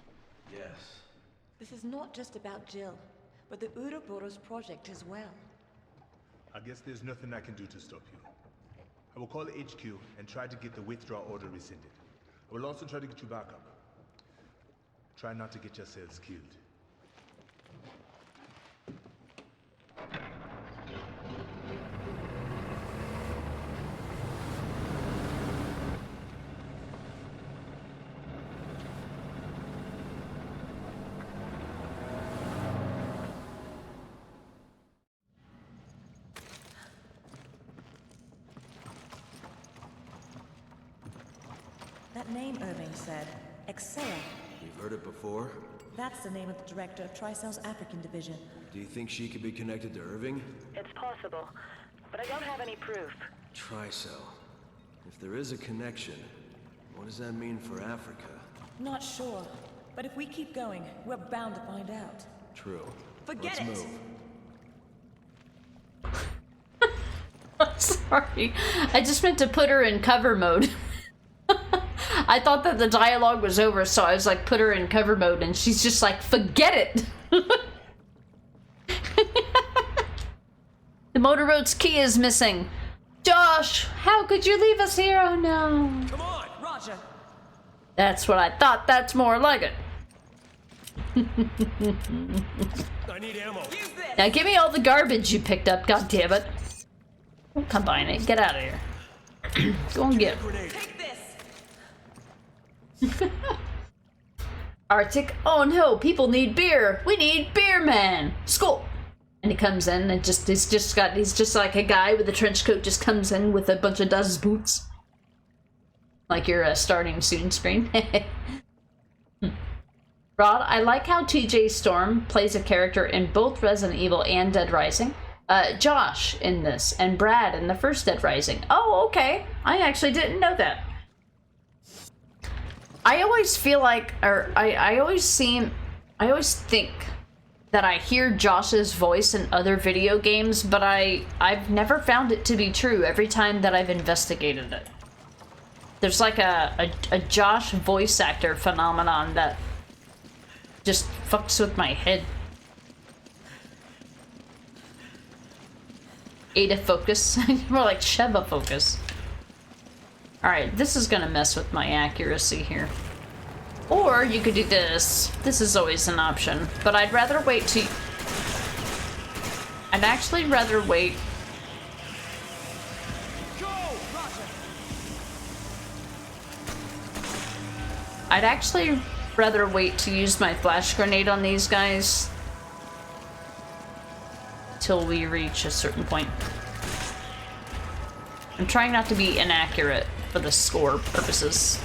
Yes. This is not just about Jill, but the Ouroboros project as well. I guess there's nothing I can do to stop you. I will call HQ and try to get the withdrawal order rescinded. I will also try to get you back up. Try not to get yourselves killed. That name Irving said, Excella. We've heard it before. That's the name of the director of Tricell's African division. Do you think she could be connected to Irving? It's possible, but I don't have any proof. Tricell. If there is a connection, what does that mean for Africa? Not sure, but if we keep going, we're bound to find out. True. Forget Let's it! move. Sorry, I just meant to put her in cover mode. I thought that the dialogue was over, so I was like, put her in cover mode, and she's just like, forget it! The motor boat's key is missing. Josh, how could you leave us here? Oh no. Come on, Roger. That's what I thought. That's more like it. I need ammo. Now give me all the garbage you picked up, god damn it. Don't combine it. Get out of here. Go and get it. Take this! Arctic, oh no, people need beer. We need beer, man. Skull. And he comes in and he's just like a guy with a trench coat just comes in with a bunch of dust boots. Like your starting soon screen. Rod, I like how TJ Storm plays a character in both Resident Evil and Dead Rising. Josh in this, and Brad in the first Dead Rising. Oh, okay. I actually didn't know that. I always feel like, or I always think that I hear Josh's voice in other video games, but I've never found it to be true every time that I've investigated it. There's like a Josh voice actor phenomenon that just fucks with my head. Ada focus. More like Sheva focus. Alright, this is gonna mess with my accuracy here. Or you could do this. This is always an option. But I'd rather wait to... I'd actually rather wait... I'd actually rather wait to use my flash grenade on these guys till we reach a certain point. I'm trying not to be inaccurate for the score purposes.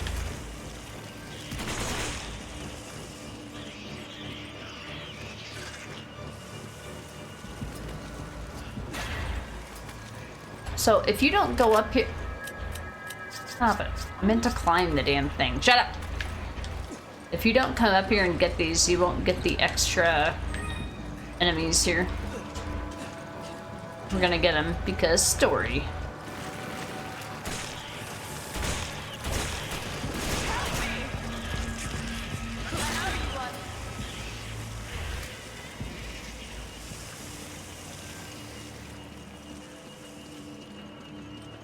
So if you don't go up here... Stop it. I meant to climb the damn thing. Shut up! If you don't come up here and get these, you won't get the extra enemies here. We're gonna get them because story.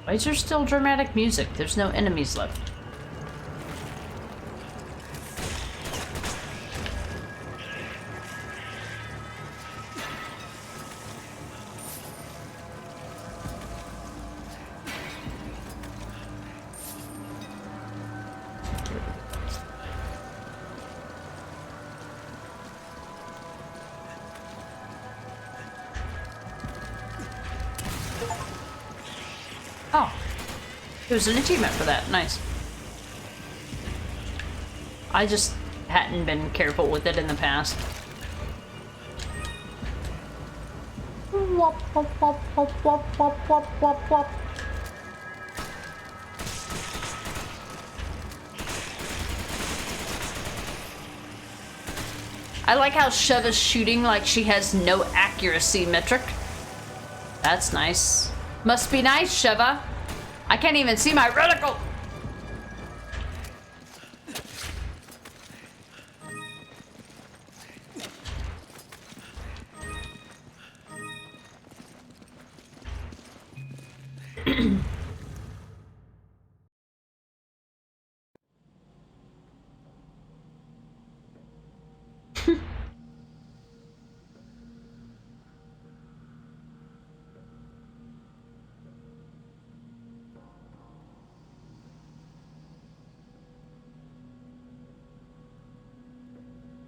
Why is there still dramatic music? There's no enemies left. Oh, there's an achievement for that. Nice. I just hadn't been careful with it in the past. Wop, wop, wop, wop, wop, wop, wop, wop, wop. I like how Sheva's shooting like she has no accuracy metric. That's nice. Must be nice, Sheva. I can't even see my reticle.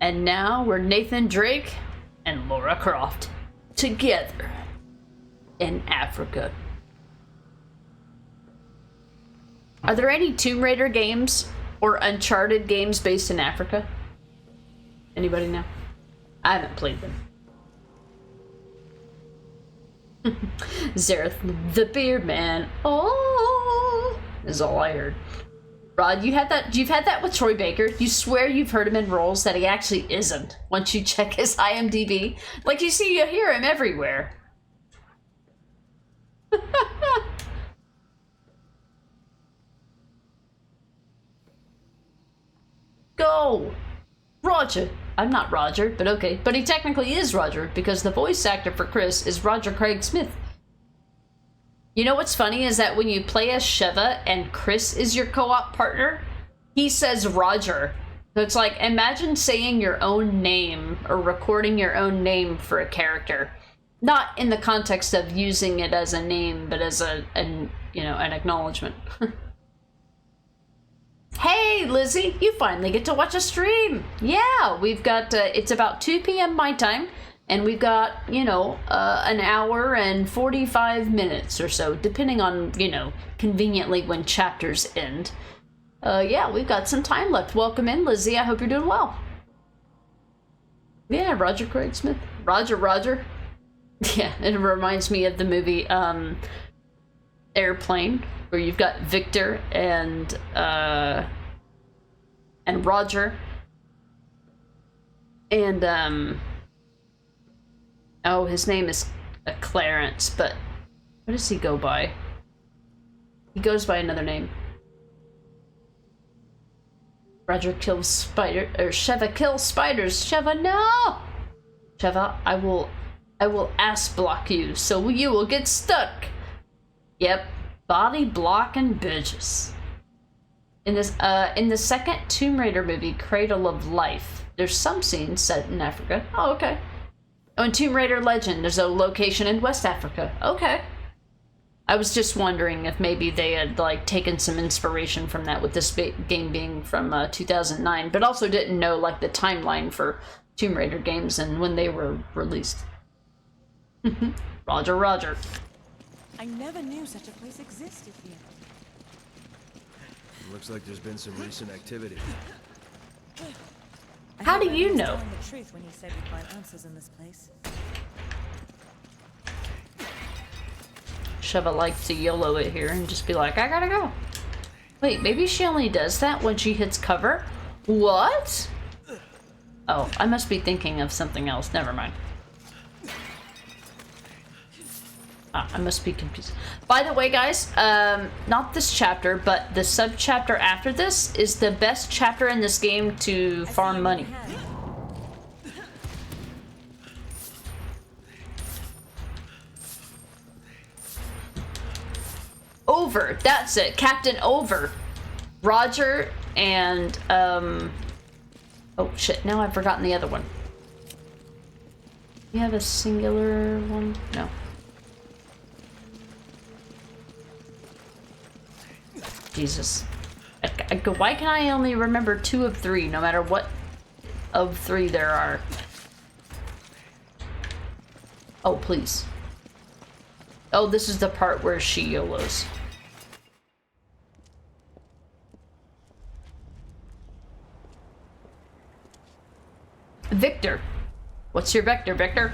And now we're Nathan Drake and Laura Croft together in Africa. Are there any Tomb Raider games or Uncharted games based in Africa? Anybody know? I haven't played them. Zareth the Beard Man. Oh, is all I heard. Rod, you've had that with Troy Baker. You swear you've heard him in roles that he actually isn't once you check his IMDb. Like you hear him everywhere. Go! Roger! I'm not Roger, but okay. But he technically is Roger, because the voice actor for Chris is Roger Craig Smith. You know what's funny is that when you play as Sheva and Chris is your co-op partner, he says Roger. So it's like, imagine saying your own name or recording your own name for a character. Not in the context of using it as a name, but as an acknowledgement. Hey, Lizzie, you finally get to watch a stream. Yeah, we've got, it's about 2 p.m. my time, and we've got, an hour and 45 minutes or so, depending on, conveniently when chapters end. Yeah, we've got some time left. Welcome in, Lizzie. I hope you're doing well. Yeah, Roger Craig Smith. Roger. Yeah, it reminds me of the movie, Airplane, where you've got Victor and Roger. And, oh, his name is Clarence, but what does he go by? He goes by another name. Roger kills spider, or Sheva kills spiders. Sheva, no! Sheva, I will ass block you, so you will get stuck. Yep, body blocking bitches. In the second Tomb Raider movie, Cradle of Life, there's some scenes set in Africa. Oh, okay. Oh, in Tomb Raider Legend, there's a location in West Africa. Okay. I was just wondering if maybe they had, like, taken some inspiration from that with this game being from 2009, but also didn't know, like, the timeline for Tomb Raider games and when they were released. Roger. I never knew such a place existed here. Looks like there's been some recent activity. How do you know? Telling the truth when he said we'd find answers in this place. Sheva likes to YOLO it here and just be like, I gotta go. Wait, maybe she only does that when she hits cover? What? Oh, I must be thinking of something else. Never mind. I must be confused. By the way, guys, not this chapter, but the sub-chapter after this is the best chapter in this game to farm money. Over, that's it. Captain Over. Roger and, oh shit, now I've forgotten the other one. You have a singular one? No. Jesus. Why can I only remember 2 of 3, no matter what of 3 there are? Oh, please. Oh, this is the part where she YOLOs. Victor. What's your vector, Victor?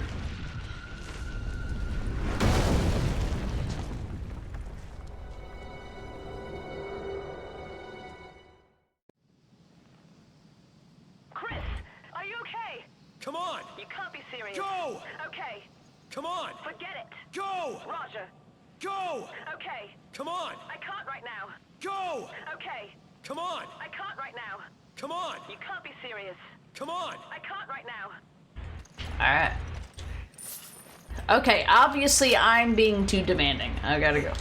Chris, are you okay? Come on! You can't be serious. Go! Okay. Come on! Forget it. Go! Roger. Go! Okay. Come on! I can't right now. Go! Okay. Come on! I can't right now. Come on! You can't be serious. Come on! I can't right now. Alright. Okay, obviously I'm being too demanding. I gotta go.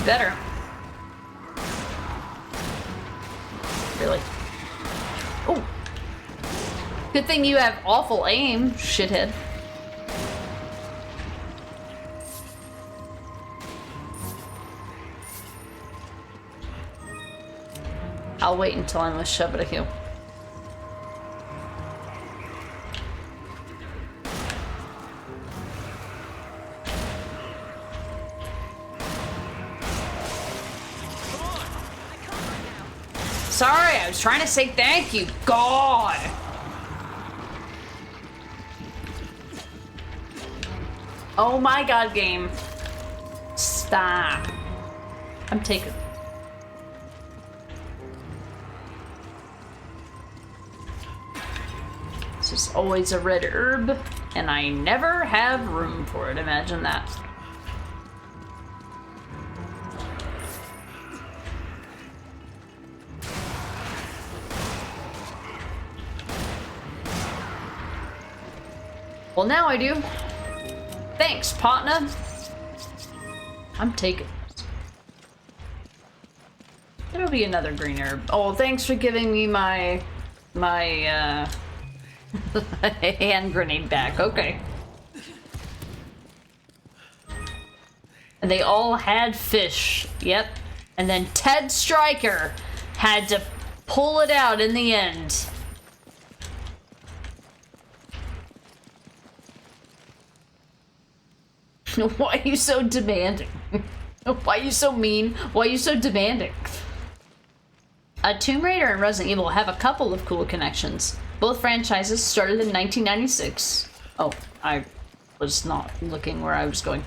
You better. Really? Oh. Good thing you have awful aim, shithead. I'll wait until I'm with Sheva to heal. Sorry, I was trying to say thank you. God. Oh my god, game. Stop. I'm taking. This is always a red herb, and I never have room for it. Imagine that. Well, now I do. Thanks, partner. I'm taking it. There'll be another green herb. Oh, thanks for giving me my hand grenade back. Okay. And they all had fish. Yep. And then Ted Stryker had to pull it out in the end. Why are you so demanding? Why are you so mean? Why are you so demanding? Tomb Raider and Resident Evil have a couple of cool connections. Both franchises started in 1996. Oh, I was not looking where I was going.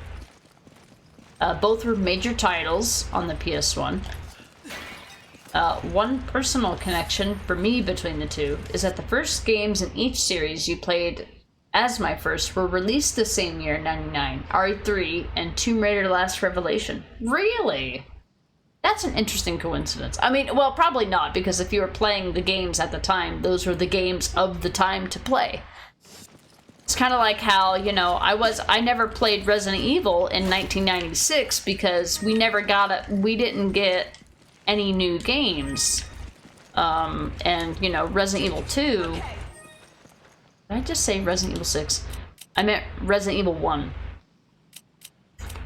Both were major titles on the PS1. One personal connection for me between the two is that the first games in each series you played as my first were released the same year, 99, RE3, and Tomb Raider Last Revelation. Really? That's an interesting coincidence. I mean, well, probably not, because if you were playing the games at the time, those were the games of the time to play. It's kind of like how, you know, I never played Resident Evil in 1996 because we didn't get any new games. And, you know, Resident Evil 2... Did I just say Resident Evil 6? I meant Resident Evil 1.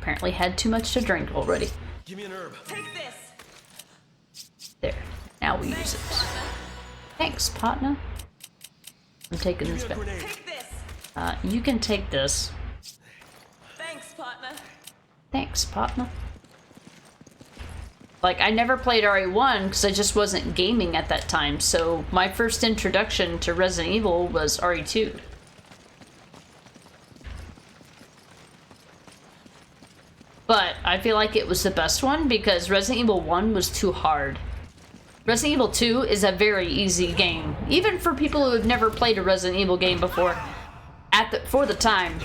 Apparently had too much to drink already. Give me an herb. Take this. There. Now we use it. Thanks, partner. I'm taking this back. Take this. You can take this. Thanks, partner. Thanks, partner. Like, I never played RE1 because I just wasn't gaming at that time, so my first introduction to Resident Evil was RE2. But I feel like it was the best one because Resident Evil 1 was too hard. Resident Evil 2 is a very easy game, even for people who have never played a Resident Evil game before, for the time.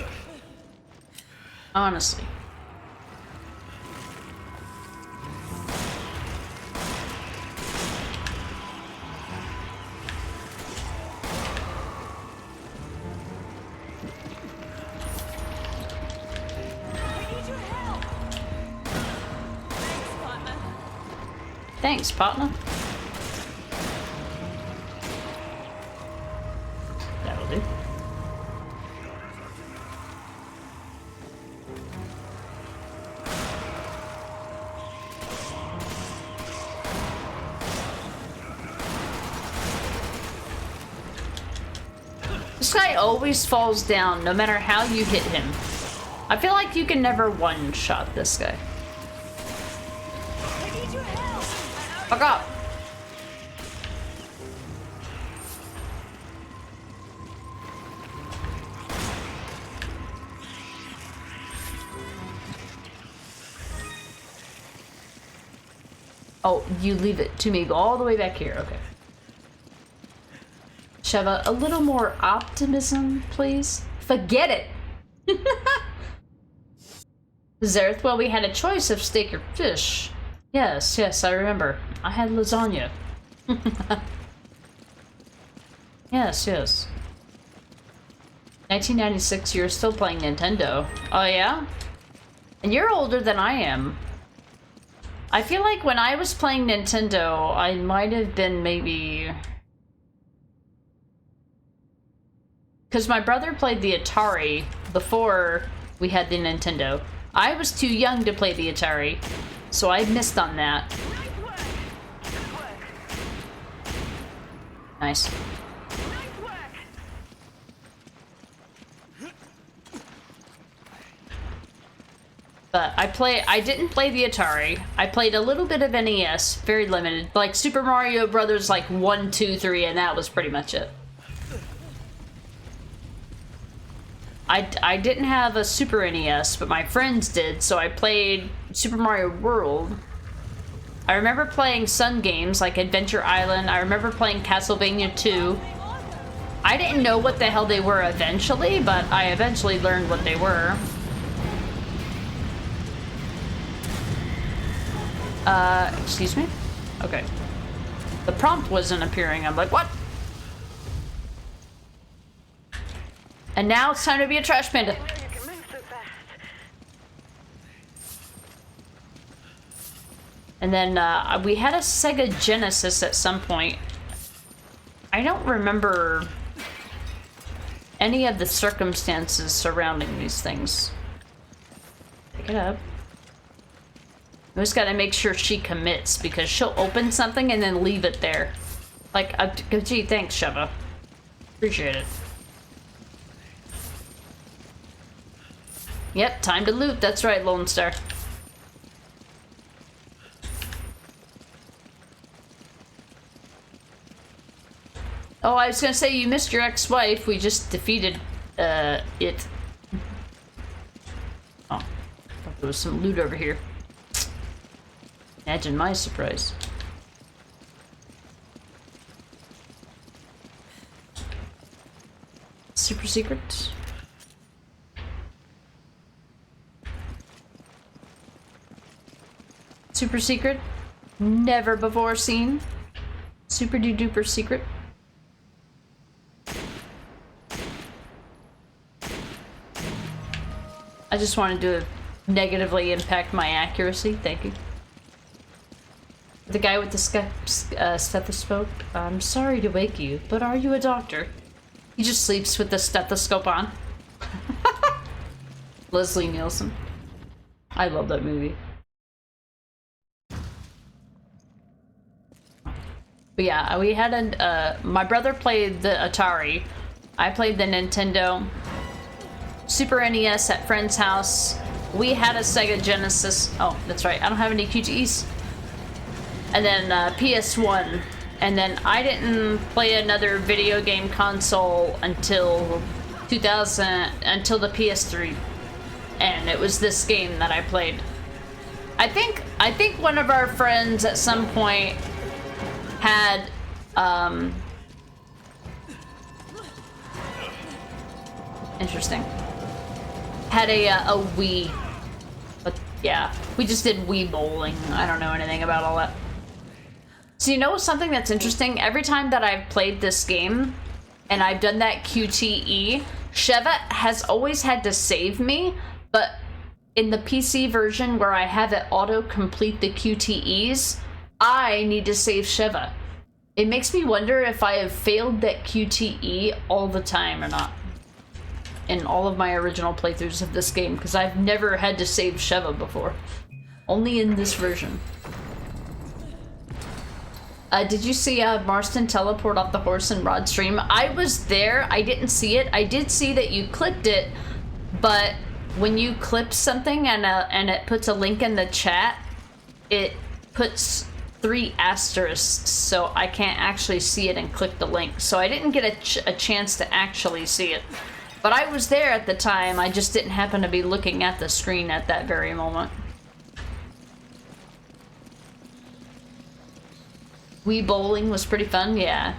Honestly. Thanks, partner. That'll do. This guy always falls down no matter how you hit him. I feel like you can never one-shot this guy. Fuck up. Oh, you leave it to me. Go all the way back here. Okay. Sheva, a little more optimism, please. Forget it. Zareth, well, we had a choice of steak or fish. Yes, yes, I remember. I had lasagna. Yes, yes. 1996, you're still playing Nintendo. Oh, yeah? And you're older than I am. I feel like when I was playing Nintendo, I might have been maybe... Because my brother played the Atari before we had the Nintendo. I was too young to play the Atari, so I missed on that. Nice. But I didn't play the Atari. I played a little bit of NES, very limited. Like Super Mario Brothers, like 1, 2, 3, and that was pretty much it. I didn't have a Super NES, but my friends did, so I played Super Mario World. I remember playing Sun games like Adventure Island. I remember playing Castlevania 2. I didn't know what the hell they were eventually, but I eventually learned what they were. Excuse me? Okay. The prompt wasn't appearing. I'm like, what? And now it's time to be a trash panda. And then we had a Sega Genesis at some point. I don't remember any of the circumstances surrounding these things. Pick it up. We just gotta make sure she commits, because she'll open something and then leave it there. Like, gee, thanks, Sheva. Appreciate it. Yep, time to loot. That's right, Lone Star. Oh, I was gonna say, you missed your ex-wife. We just defeated, it. Oh, there was some loot over here. Imagine my surprise. Super secret. Super secret. Never before seen. Super duper secret. I just wanted to negatively impact my accuracy. Thank you. The guy with the stethoscope. I'm sorry to wake you, but are you a doctor? He just sleeps with the stethoscope on. Leslie Nielsen. I love that movie. But yeah, we had a, my brother played the Atari. I played the Nintendo. Super NES at friend's house. We had a Sega Genesis. Oh, that's right. I don't have any QTEs. And then PS1. And then I didn't play another video game console until 2000, until the PS3. And it was this game that I played. I think one of our friends at some point had interesting. Had a Wii. But yeah, we just did Wii bowling. I don't know anything about all that. So you know something that's interesting? Every time that I've played this game and I've done that QTE, Sheva has always had to save me, but in the PC version where I have it auto-complete the QTEs, I need to save Sheva. It makes me wonder if I have failed that QTE all the time or not. In all of my original playthroughs of this game, because I've never had to save Sheva before. Only in this version. Did you see Marston teleport off the horse in Rod stream? I was there. I didn't see it. I did see that you clipped it, but when you clip something and it puts a link in the chat, it puts 3 asterisks, so I can't actually see it and click the link. So I didn't get a chance to actually see it. But I was there at the time. I just didn't happen to be looking at the screen at that very moment. Wii bowling was pretty fun, yeah.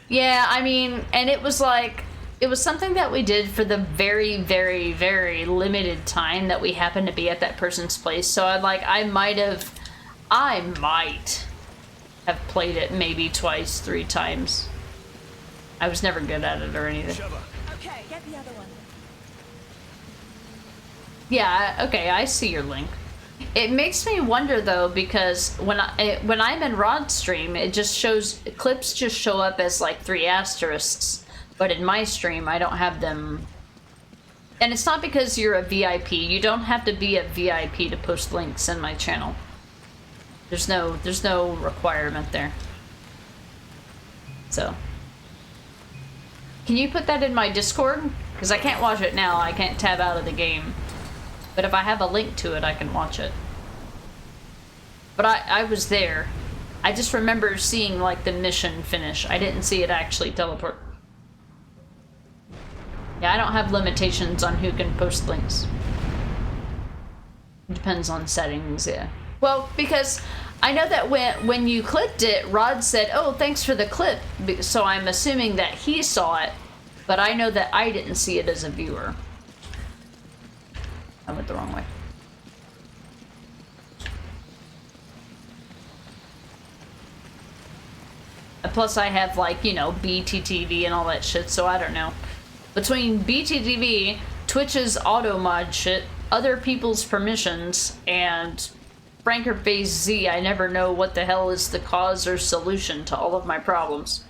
Yeah, I mean, and it was like, it was something that we did for the very, very, very limited time that we happened to be at that person's place. So I might have played it maybe twice, 3 times. I was never good at it or anything. Okay, get the other one. Yeah, okay, I see your link. It makes me wonder though, because when I'm in Rod's stream, it just shows clips just show up as like 3 asterisks, but in my stream I don't have them. And it's not because you're a VIP. You don't have to be a VIP to post links in my channel. There's no requirement there. So, can you put that in my Discord? Because I can't watch it now. I can't tab out of the game. But if I have a link to it, I can watch it. But I was there. I just remember seeing like the mission finish. I didn't see it actually teleport. Yeah, I don't have limitations on who can post links. It depends on settings, yeah. Well, because I know that when you clicked it, Rod said, "Oh, thanks for the clip." So I'm assuming that he saw it, but I know that I didn't see it as a viewer. I went the wrong way. Plus I have like, you know, BTTV and all that shit, so I don't know. Between BTTV, Twitch's auto mod shit, other people's permissions, and Frankerface Z, I never know what the hell is the cause or solution to all of my problems.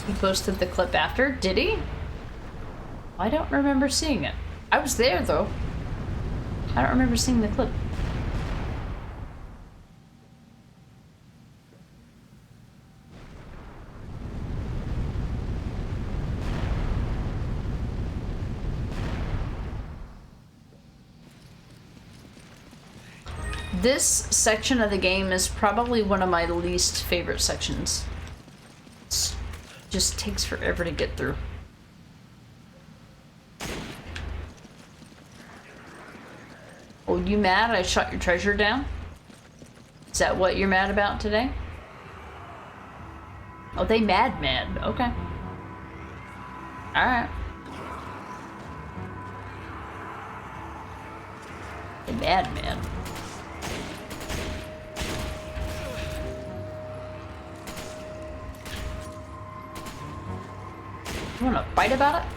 He posted the clip after, did he? I don't remember seeing it. I was there though. I don't remember seeing the clip. This section of the game is probably one of my least favorite sections. It just takes forever to get through. Oh, you mad I shot your treasure down? Is that what you're mad about today? Oh, they mad. Okay. Alright. They mad. You wanna fight about it?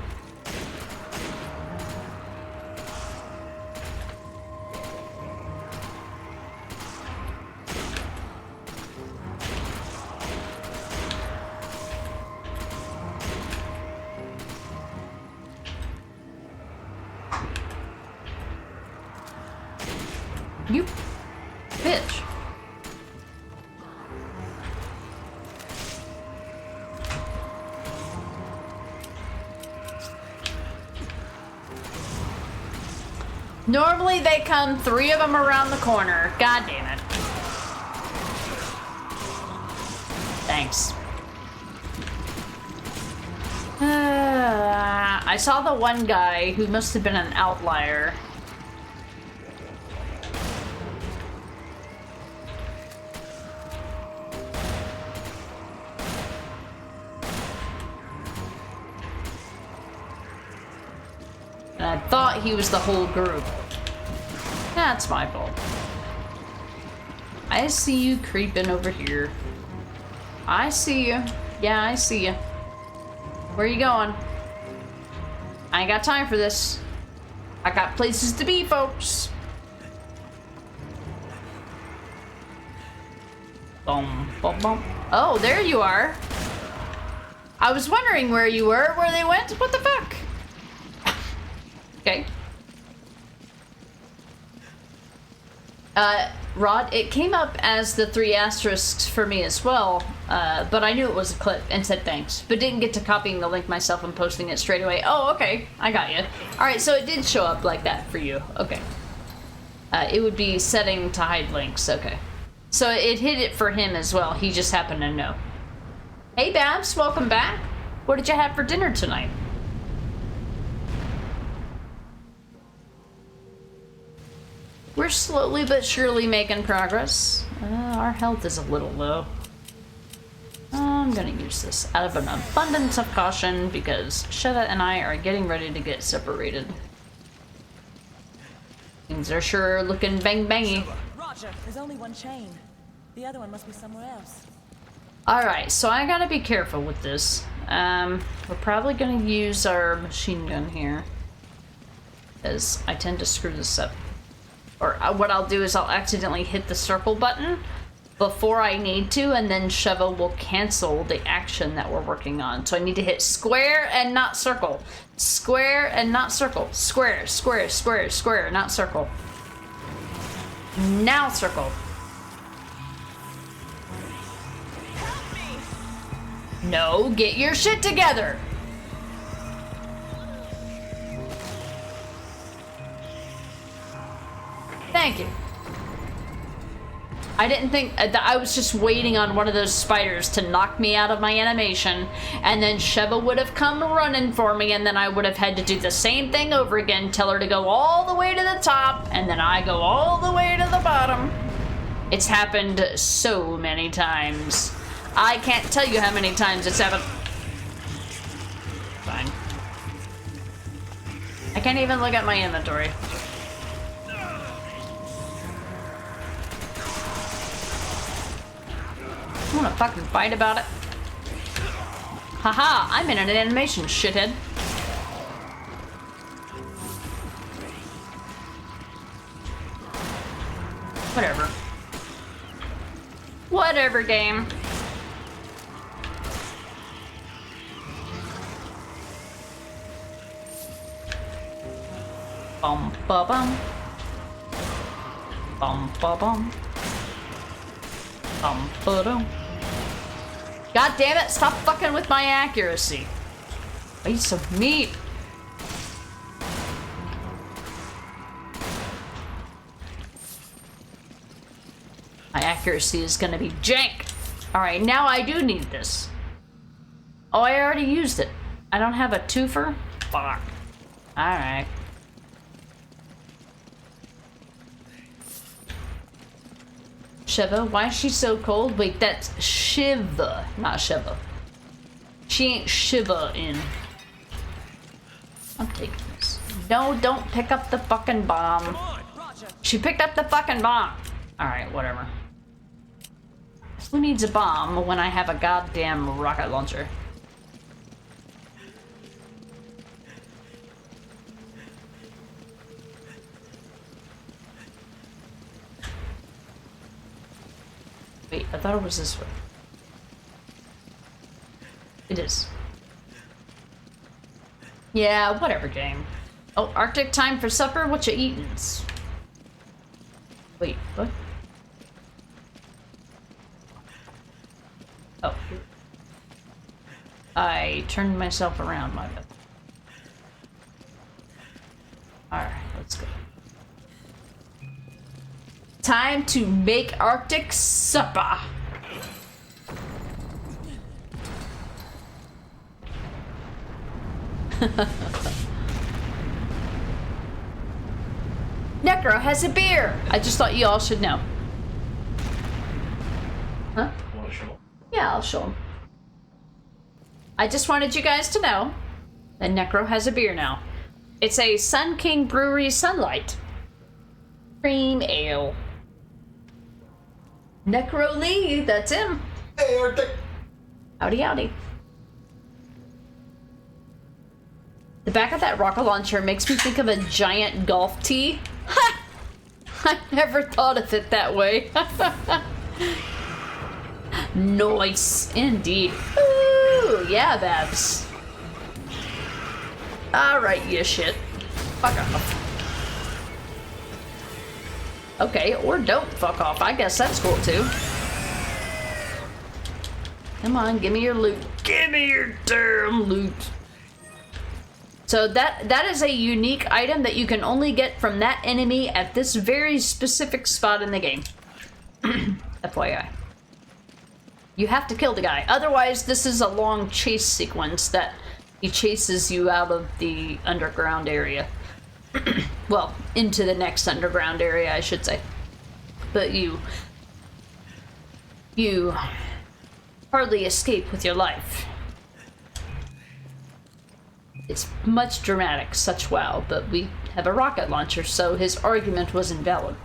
You bitch. Normally they come 3 of them around the corner. God damn it. Thanks. I saw the one guy who must have been an outlier. And I thought he was the whole group. That's my fault. I see you creeping over here. I see you. Yeah, I see you. Where you going? I ain't got time for this. I got places to be, folks. Boom, boom, boom. Oh, there you are. I was wondering where you were, where they went. What the fuck? Okay. Rod, it came up as the 3 asterisks for me as well, but I knew it was a clip and said thanks, but didn't get to copying the link myself and posting it straight away. Oh, okay. I got you. Alright, so it did show up like that for you. Okay. It would be setting to hide links. Okay. So it hid it for him as well. He just happened to know. Hey, Babs. Welcome back. What did you have for dinner tonight? We're slowly but surely making progress. Our health is a little low. I'm gonna use this out of an abundance of caution because Shetta and I are getting ready to get separated. Things are sure looking bang-bangy. Roger, there's only one chain. The other one must be somewhere else. Alright, so I gotta be careful with this. We're probably gonna use our machine gun here, because I tend to screw this up. Or what I'll do is I'll accidentally hit the circle button before I need to, and then Sheva will cancel the action that we're working on. So I need to hit square and not circle. Square and not circle. Square, square, square, square, not circle. Now circle. No, get your shit together! Thank you. I didn't think... I was just waiting on one of those spiders to knock me out of my animation, and then Sheva would have come running for me, and then I would have had to do the same thing over again, tell her to go all the way to the top, and then I go all the way to the bottom. It's happened so many times. I can't tell you how many times it's happened. Fine. I can't even look at my inventory. You wanna fucking fight about it? Haha, I'm in an animation, shithead. Whatever. Whatever, game. Bum ba bum. Bum ba bum. Bum ba dum. God damn it, stop fucking with my accuracy. Piece of meat. My accuracy is gonna be jank. Alright, now I do need this. Oh, I already used it. I don't have a twofer? Fuck. Alright. Sheva, why is she so cold? Wait, that's Shiva, not Sheva. She ain't Shiva in. I'm taking this. No, don't pick up the fucking bomb. She picked up the fucking bomb. Alright, whatever. Who needs a bomb when I have a goddamn rocket launcher? Wait, I thought it was this way. It is. Yeah, whatever, game. Oh, Arctic time for supper? What you eatin'? Wait, what? Oh. I turned myself around, my bad. Alright, let's go. Time to make Arctic supper. Necro has a beer. I just thought you all should know. Huh? Want to show him? Yeah, I'll show him. I just wanted you guys to know that Necro has a beer now. It's a Sun King Brewery Sunlight Cream Ale. Necro Lee, that's him. Hey, Arctic. Howdy, howdy. The back of that rocket launcher makes me think of a giant golf tee. Ha! I never thought of it that way. Nice, indeed. Ooh, yeah, Babs. Alright, you shit. Fuck off. Okay, or don't fuck off. I guess that's cool too. Come on, give me your loot. Give me your damn loot. So that is a unique item that you can only get from that enemy at this very specific spot in the game. FYI. You have to kill the guy. Otherwise, this is a long chase sequence that he chases you out of the underground area. Well, into the next underground area, I should say. But you hardly escape with your life. It's much dramatic, such wow, but we have a rocket launcher, so his argument was invalid.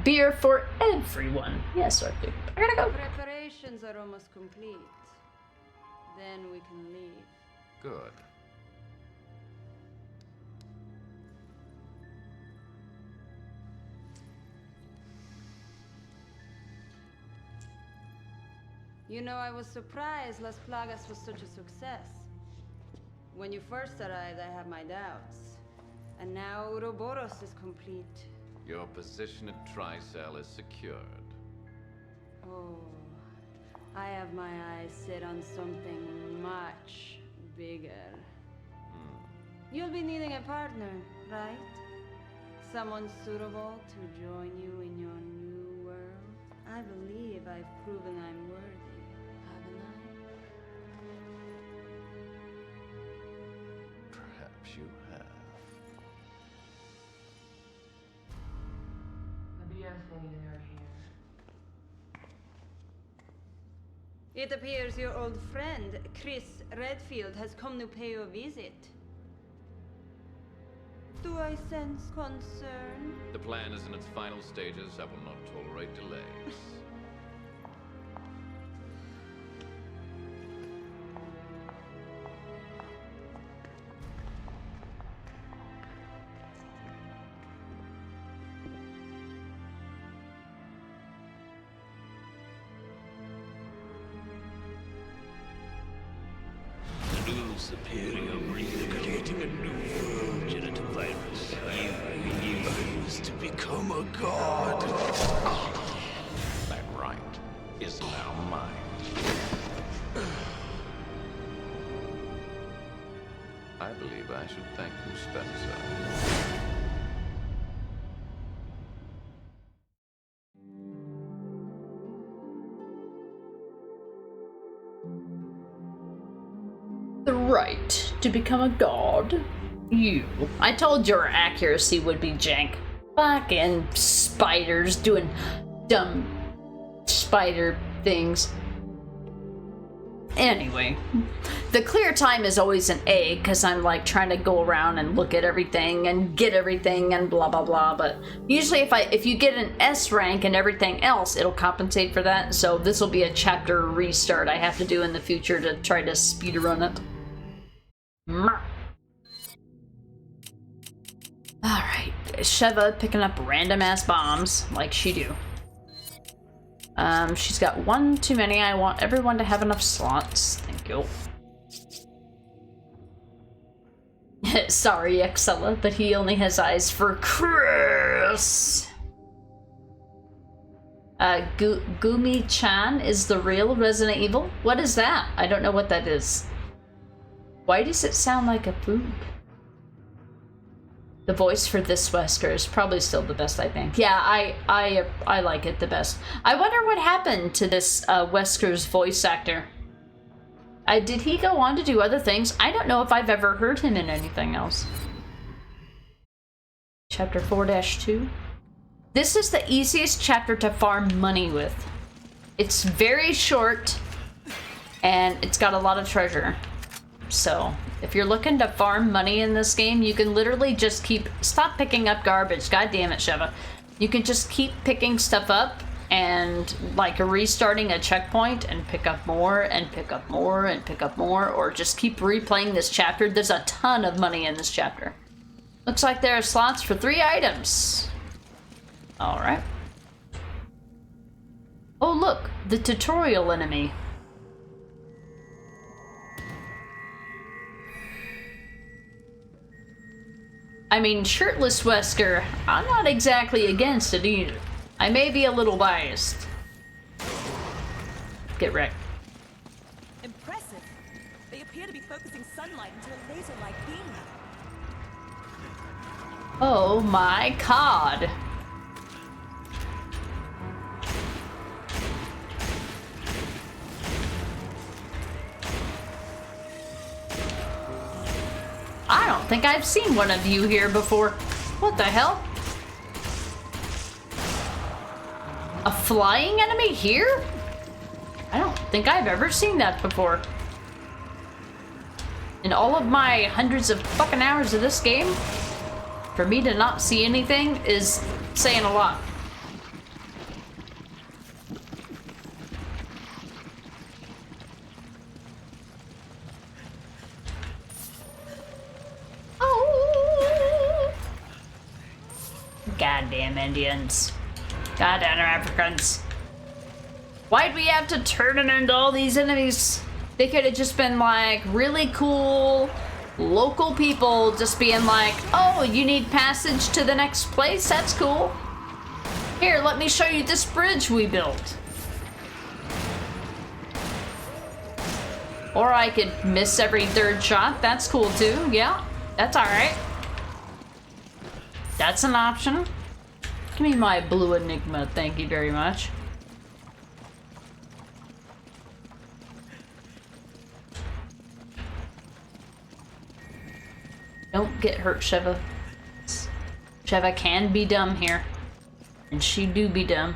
Beer for everyone. Yes, Arctic. I gotta go. Preparations are almost complete. Then we can leave. Good. You know, I was surprised Las Plagas was such a success. When you first arrived, I had my doubts. And now Ouroboros is complete. Your position at Tricell is secured. Oh, I have my eyes set on something much bigger. You'll be needing a partner, right? Someone suitable to join you in your new world? I believe I've proven I'm worthy, haven't I? Perhaps you have. It appears your old friend, Chris Redfield, has come to pay you a visit. Do I sense concern? The plan is in its final stages. I will not tolerate delays. Superior breed creating a new world, Genetovirus. You used to become a god. That right is now mine. I believe I should thank you, Spencer. The right to become a god. You. I told your accuracy would be jank. Fucking spiders doing dumb spider things. Anyway, the clear time is always an A because I'm like trying to go around and look at everything and get everything and blah blah blah. But usually if you get an S rank and everything else, it'll compensate for that. So this will be a chapter restart I have to do in the future to try to speedrun it. Alright, Sheva picking up random ass bombs like she do. She's got one too many. I want everyone to have enough slots. Thank you. Sorry, Excella, but he only has eyes for Chris. Gumi-chan is the real Resident Evil? What is that? I don't know what that is. Why does it sound like a boob? The voice for this Wesker is probably still the best, I think. Yeah, I like it the best. I wonder what happened to this Wesker's voice actor. Did he go on to do other things? I don't know if I've ever heard him in anything else. Chapter 4-2. This is the easiest chapter to farm money with. It's very short, and it's got a lot of treasure. So, if you're looking to farm money in this game, you can literally just stop picking up garbage. God damn it, Sheva. You can just keep picking stuff up and like restarting a checkpoint and pick up more and pick up more and pick up more, or just keep replaying this chapter. There's a ton of money in this chapter. Looks like there are slots for 3 items. Alright. Oh look, the tutorial enemy. I mean, shirtless Wesker, I'm not exactly against it either. I may be a little biased. Get wrecked. Impressive. They appear to be focusing sunlight into a laser-like beam. Oh my god. I don't think I've seen one of you here before. What the hell? A flying enemy here? I don't think I've ever seen that before. In all of my hundreds of fucking hours of this game, for me to not see anything is saying a lot. Goddamn Indians. Goddamn Africans. Why'd we have to turn them into all these enemies? They could have just been like really cool local people just being like, oh, you need passage to the next place? That's cool. Here, let me show you this bridge we built. Or I could miss every third shot. That's cool too. Yeah, that's alright. That's an option. Give me my blue Enigma, thank you very much. Don't get hurt, Sheva. Sheva can be dumb here. And she do be dumb.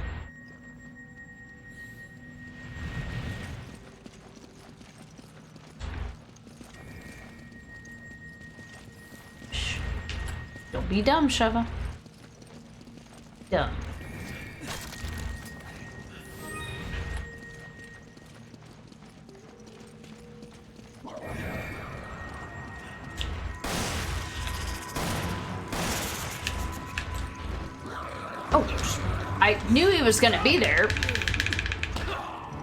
Shh. Don't be dumb, Sheva. Dumb. Oh, I knew he was gonna be there,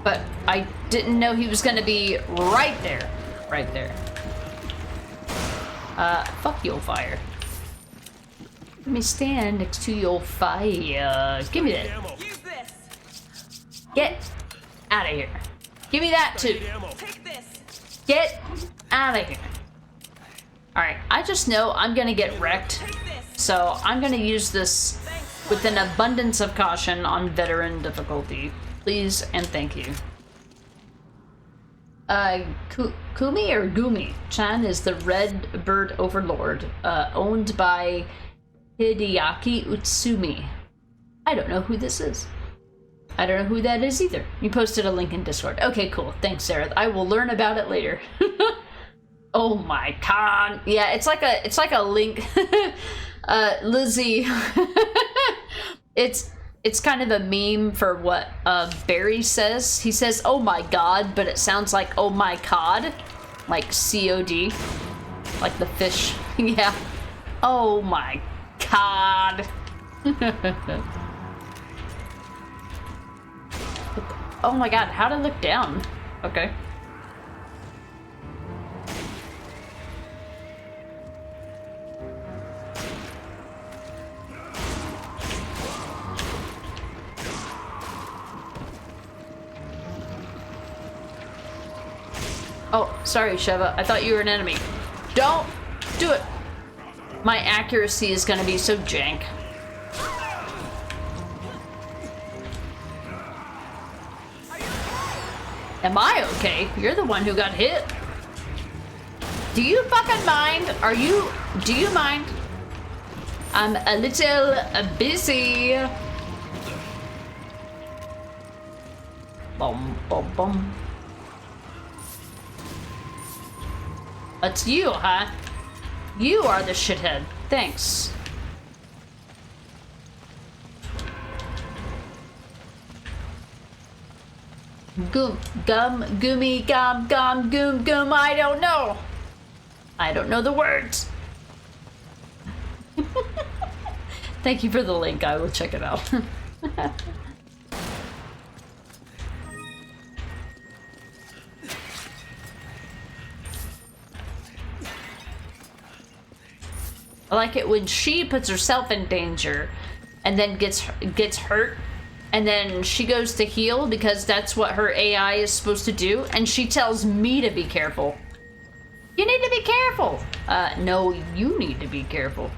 but I didn't know he was gonna be right there. Right there. Fuck your fire. Let me stand next to your fire. Give me that. Get out of here. Give me that too. Get out of here. Alright, I just know I'm gonna get wrecked, so I'm gonna use this with an abundance of caution on veteran difficulty. Please and thank you. Kumi or Gumi Chan is the Red Bird Overlord, owned by Hideaki Utsumi. I don't know who this is. I don't know who that is either. You posted a link in Discord. Okay, cool. Thanks, Sarah. I will learn about it later. Oh my god. Yeah, it's like a link. Lizzie. It's kind of a meme for what Barry says. He says, oh my god, but it sounds like oh my cod. Like COD. Like the fish. Yeah. Oh my god. Oh my god, how to look down? Okay. Oh, sorry, Sheva. I thought you were an enemy. Don't do it. My accuracy is gonna be so jank. Am I okay? You're the one who got hit. Do you fucking mind? Do you mind? I'm a little busy. Bum, bum, bum. It's you, huh? You are the shithead. Thanks. Goomy, gum, goom, I don't know. I don't know the words. Thank you for the link. I will check it out. I like it when she puts herself in danger and then gets hurt, and then she goes to heal because that's what her AI is supposed to do, and she tells me to be careful. You need to be careful. No, you need to be careful.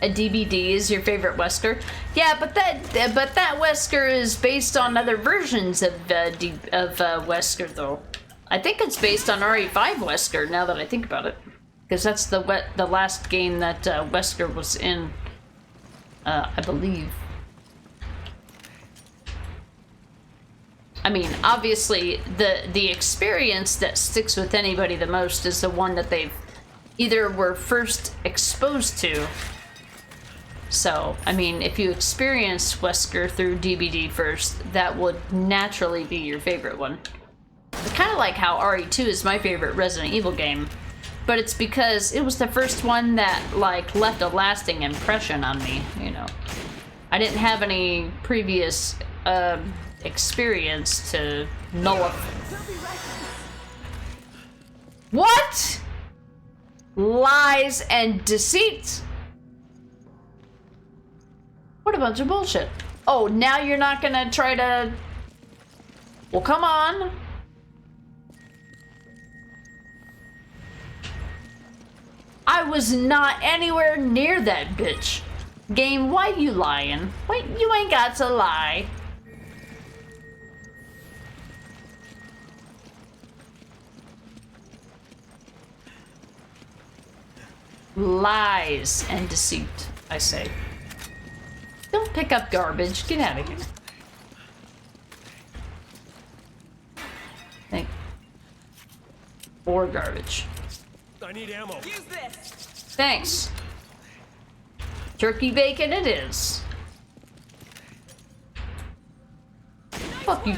A DBD is your favorite Wesker? Yeah, but that Wesker is based on other versions of Wesker, though. I think it's based on RE5 Wesker, now that I think about it. Because that's the last game that Wesker was in, I believe. I mean, obviously, the experience that sticks with anybody the most is the one that they've either were first exposed to, So, I mean, if you experienced Wesker through DBD first, that would naturally be your favorite one. It's kind of like how RE2 is my favorite Resident Evil game, but it's because it was the first one that, like, left a lasting impression on me, you know. I didn't have any previous experience to nullify. What? Lies and deceit? What a bunch of bullshit. Oh, now you're not gonna try to... Well, come on. I was not anywhere near that bitch. Game, why you lying? Wait, you ain't got to lie. Lies and deceit, I say. Don't pick up garbage. Get out of here. Thank. Or garbage. I need ammo. Use this. Thanks. Turkey bacon it is. Fuck you.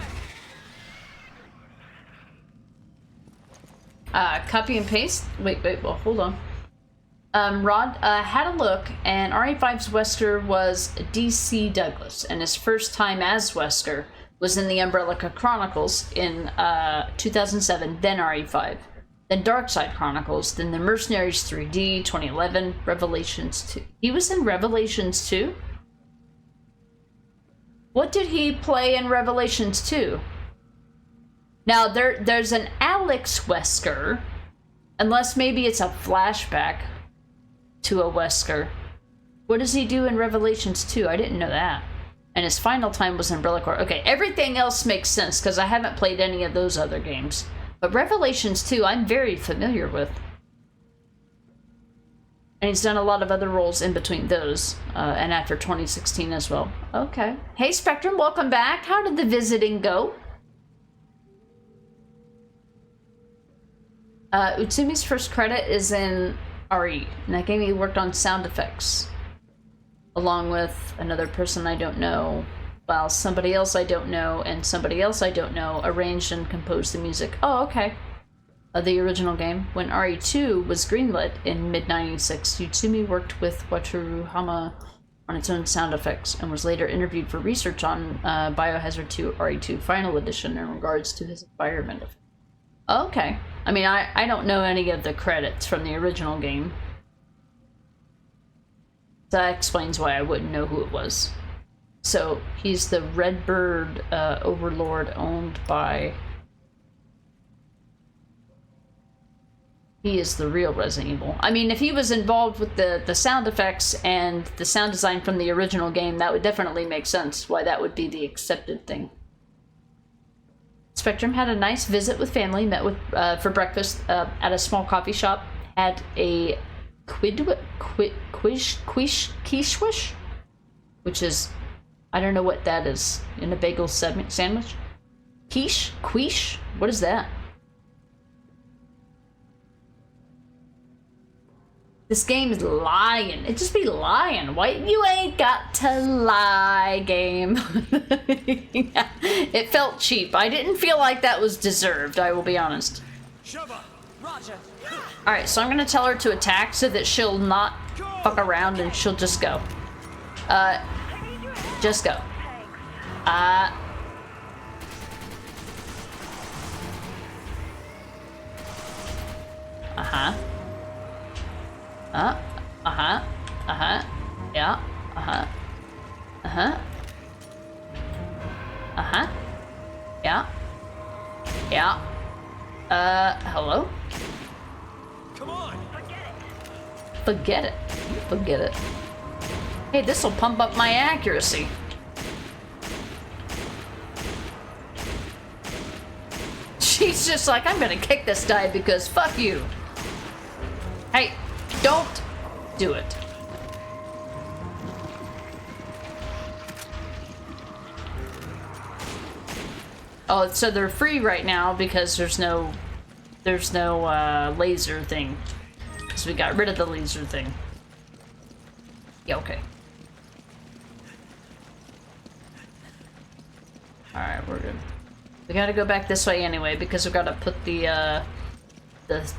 Copy and paste? Wait, well, hold on. Rod had a look, and RE5's Wesker was DC Douglas, and his first time as Wesker was in the Umbrella Chronicles in 2007, then RE5, then Darkside Chronicles, then the Mercenaries 3D, 2011, Revelations 2. He was in Revelations 2? What did he play in Revelations 2? Now, there's an Alex Wesker, unless maybe it's a flashback to a Wesker. What does he do in Revelations 2? I didn't know that. And his final time was Umbrella Corps. Okay, everything else makes sense because I haven't played any of those other games. But Revelations 2, I'm very familiar with. And he's done a lot of other roles in between those, and after 2016 as well. Okay. Hey, Spectrum, welcome back. How did the visiting go? Utsumi's first credit is in RE. In that game, he worked on sound effects, along with another person I don't know, while somebody else I don't know and somebody else I don't know arranged and composed the music. Oh, okay. The original game. When RE2 was greenlit in mid-96, Utsumi worked with Wataru Hama on its own sound effects and was later interviewed for research on Biohazard 2 RE2 Final Edition in regards to his environment. Okay. I mean, I don't know any of the credits from the original game. That explains why I wouldn't know who it was. So, he's the Redbird Overlord owned by... He is the real Resident Evil. I mean, if he was involved with the sound effects and the sound design from the original game, that would definitely make sense why that would be the accepted thing. Spectrum had a nice visit with family, met with for breakfast at a small coffee shop, had a quiche, which is, I don't know what that is, in a bagel sandwich? Quiche? What is that? This game is lying. It just be lying. Why? You ain't got to lie, game. It felt cheap. I didn't feel like that was deserved, I will be honest. Roger. Alright, so I'm gonna tell her to attack so that she'll not fuck around and she'll just go. Just go. Uh-huh. Yeah. Yeah. Hello? Come on. Forget it. Forget it. Hey, this'll pump up my accuracy. She's just like, I'm gonna kick this guy because fuck you. Hey, don't do it. Oh, so they're free right now because there's no laser thing. Because we got rid of the laser thing. Yeah, okay. Alright, we're good. We gotta go back this way anyway, because we gotta put the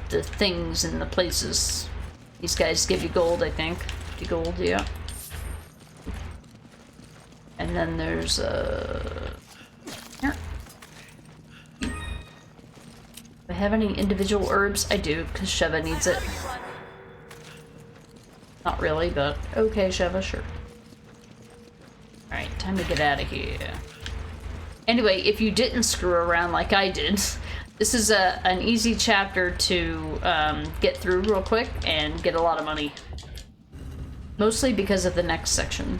things in the places. These guys give you gold, I think. 50 gold, yeah. And then there's here. Do I have any individual herbs? I do, because Sheva needs it. Not really, but okay, Sheva, sure. Alright, time to get out of here. Anyway, if you didn't screw around like I did, this is an easy chapter to get through real quick and get a lot of money. Mostly because of the next section.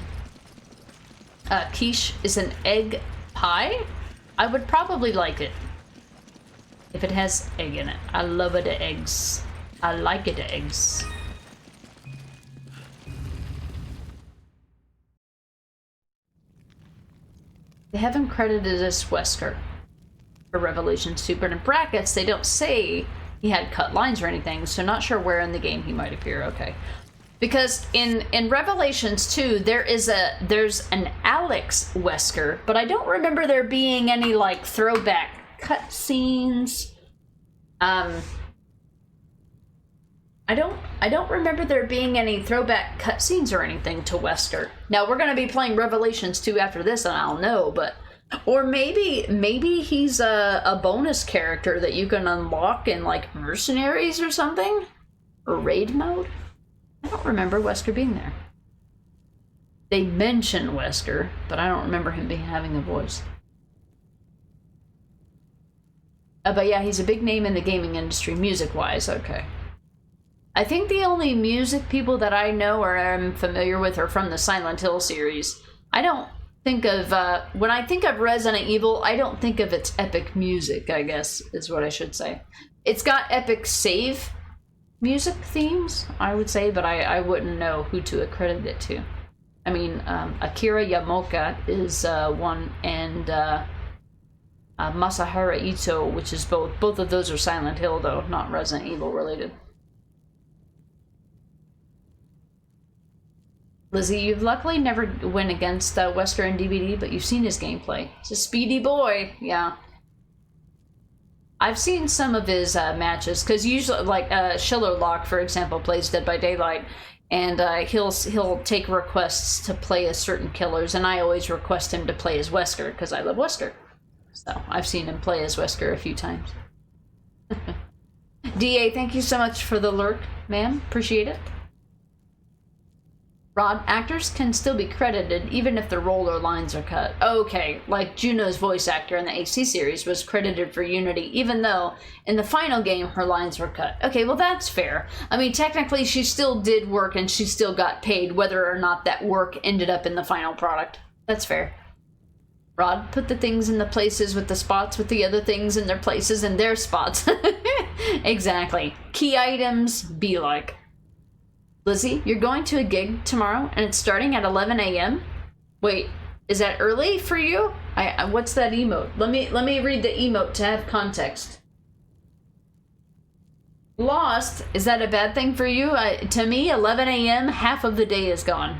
Quiche is an egg pie? I would probably like it. If it has egg in it. I love it, eggs. I like it, eggs. They haven't credited as Wesker for Revelations 2, but in brackets they don't say he had cut lines or anything, so not sure where in the game he might appear. Okay. Because in Revelations 2, there's an Alex Wesker, but I don't remember there being any like throwback cutscenes. I don't remember there being any throwback cutscenes or anything to Wesker. Now we're gonna be playing Revelations 2 after this, and I'll know, but or maybe he's a bonus character that you can unlock in like Mercenaries or something, or raid mode. I don't remember Wesker being there. They mention Wesker, but I don't remember him having a voice. But yeah, he's a big name in the gaming industry, music-wise. Okay. I think the only music people that I know or am familiar with are from the Silent Hill series. I don't think of, when I think of Resident Evil, I don't think of its epic music, I guess, is what I should say. It's got epic save music themes, I would say, but I wouldn't know who to accredit it to. I mean, Akira Yamaoka is one, and Masahiro Ito, which is both. Both of those are Silent Hill, though, not Resident Evil related. Lizzie, you've luckily never went against Wesker in DBD, but you've seen his gameplay. He's a speedy boy, yeah. I've seen some of his matches, because usually, like, Schillerlock, for example, plays Dead by Daylight, and he'll take requests to play as certain killers, and I always request him to play as Wesker, because I love Wesker. So, I've seen him play as Wesker a few times. DA, thank you so much for the lurk, ma'am. Appreciate it. Rod, actors can still be credited even if the role or lines are cut. Okay, like Juno's voice actor in the AC series was credited for Unity, even though in the final game her lines were cut. Okay, well that's fair. I mean, technically she still did work and she still got paid whether or not that work ended up in the final product. That's fair. Rod, put the things in the places with the spots with the other things in their places and their spots. Exactly. Key items, be like. Lizzie, you're going to a gig tomorrow, and it's starting at 11 a.m.? Wait, is that early for you? What's that emote? Let me read the emote to have context. Lost, is that a bad thing for you? To me, 11 a.m., half of the day is gone.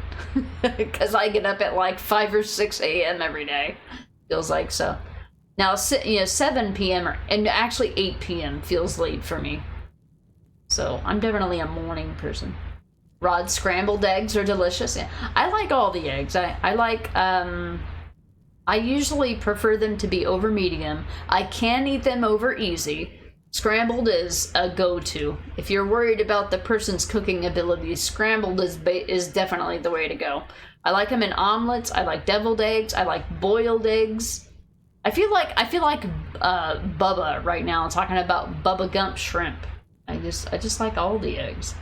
Because I get up at like 5 or 6 a.m. every day. Feels like so. Now, 7 p.m. and actually 8 p.m. feels late for me. So, I'm definitely a morning person. Rod, scrambled eggs are delicious. Yeah, I like all the eggs. I like, I usually prefer them to be over medium. I can eat them over easy. Scrambled is a go-to. If you're worried about the person's cooking abilities, scrambled is definitely the way to go. I like them in omelets. I like deviled eggs. I like boiled eggs. I feel like Bubba right now talking about Bubba Gump shrimp. I just like all the eggs.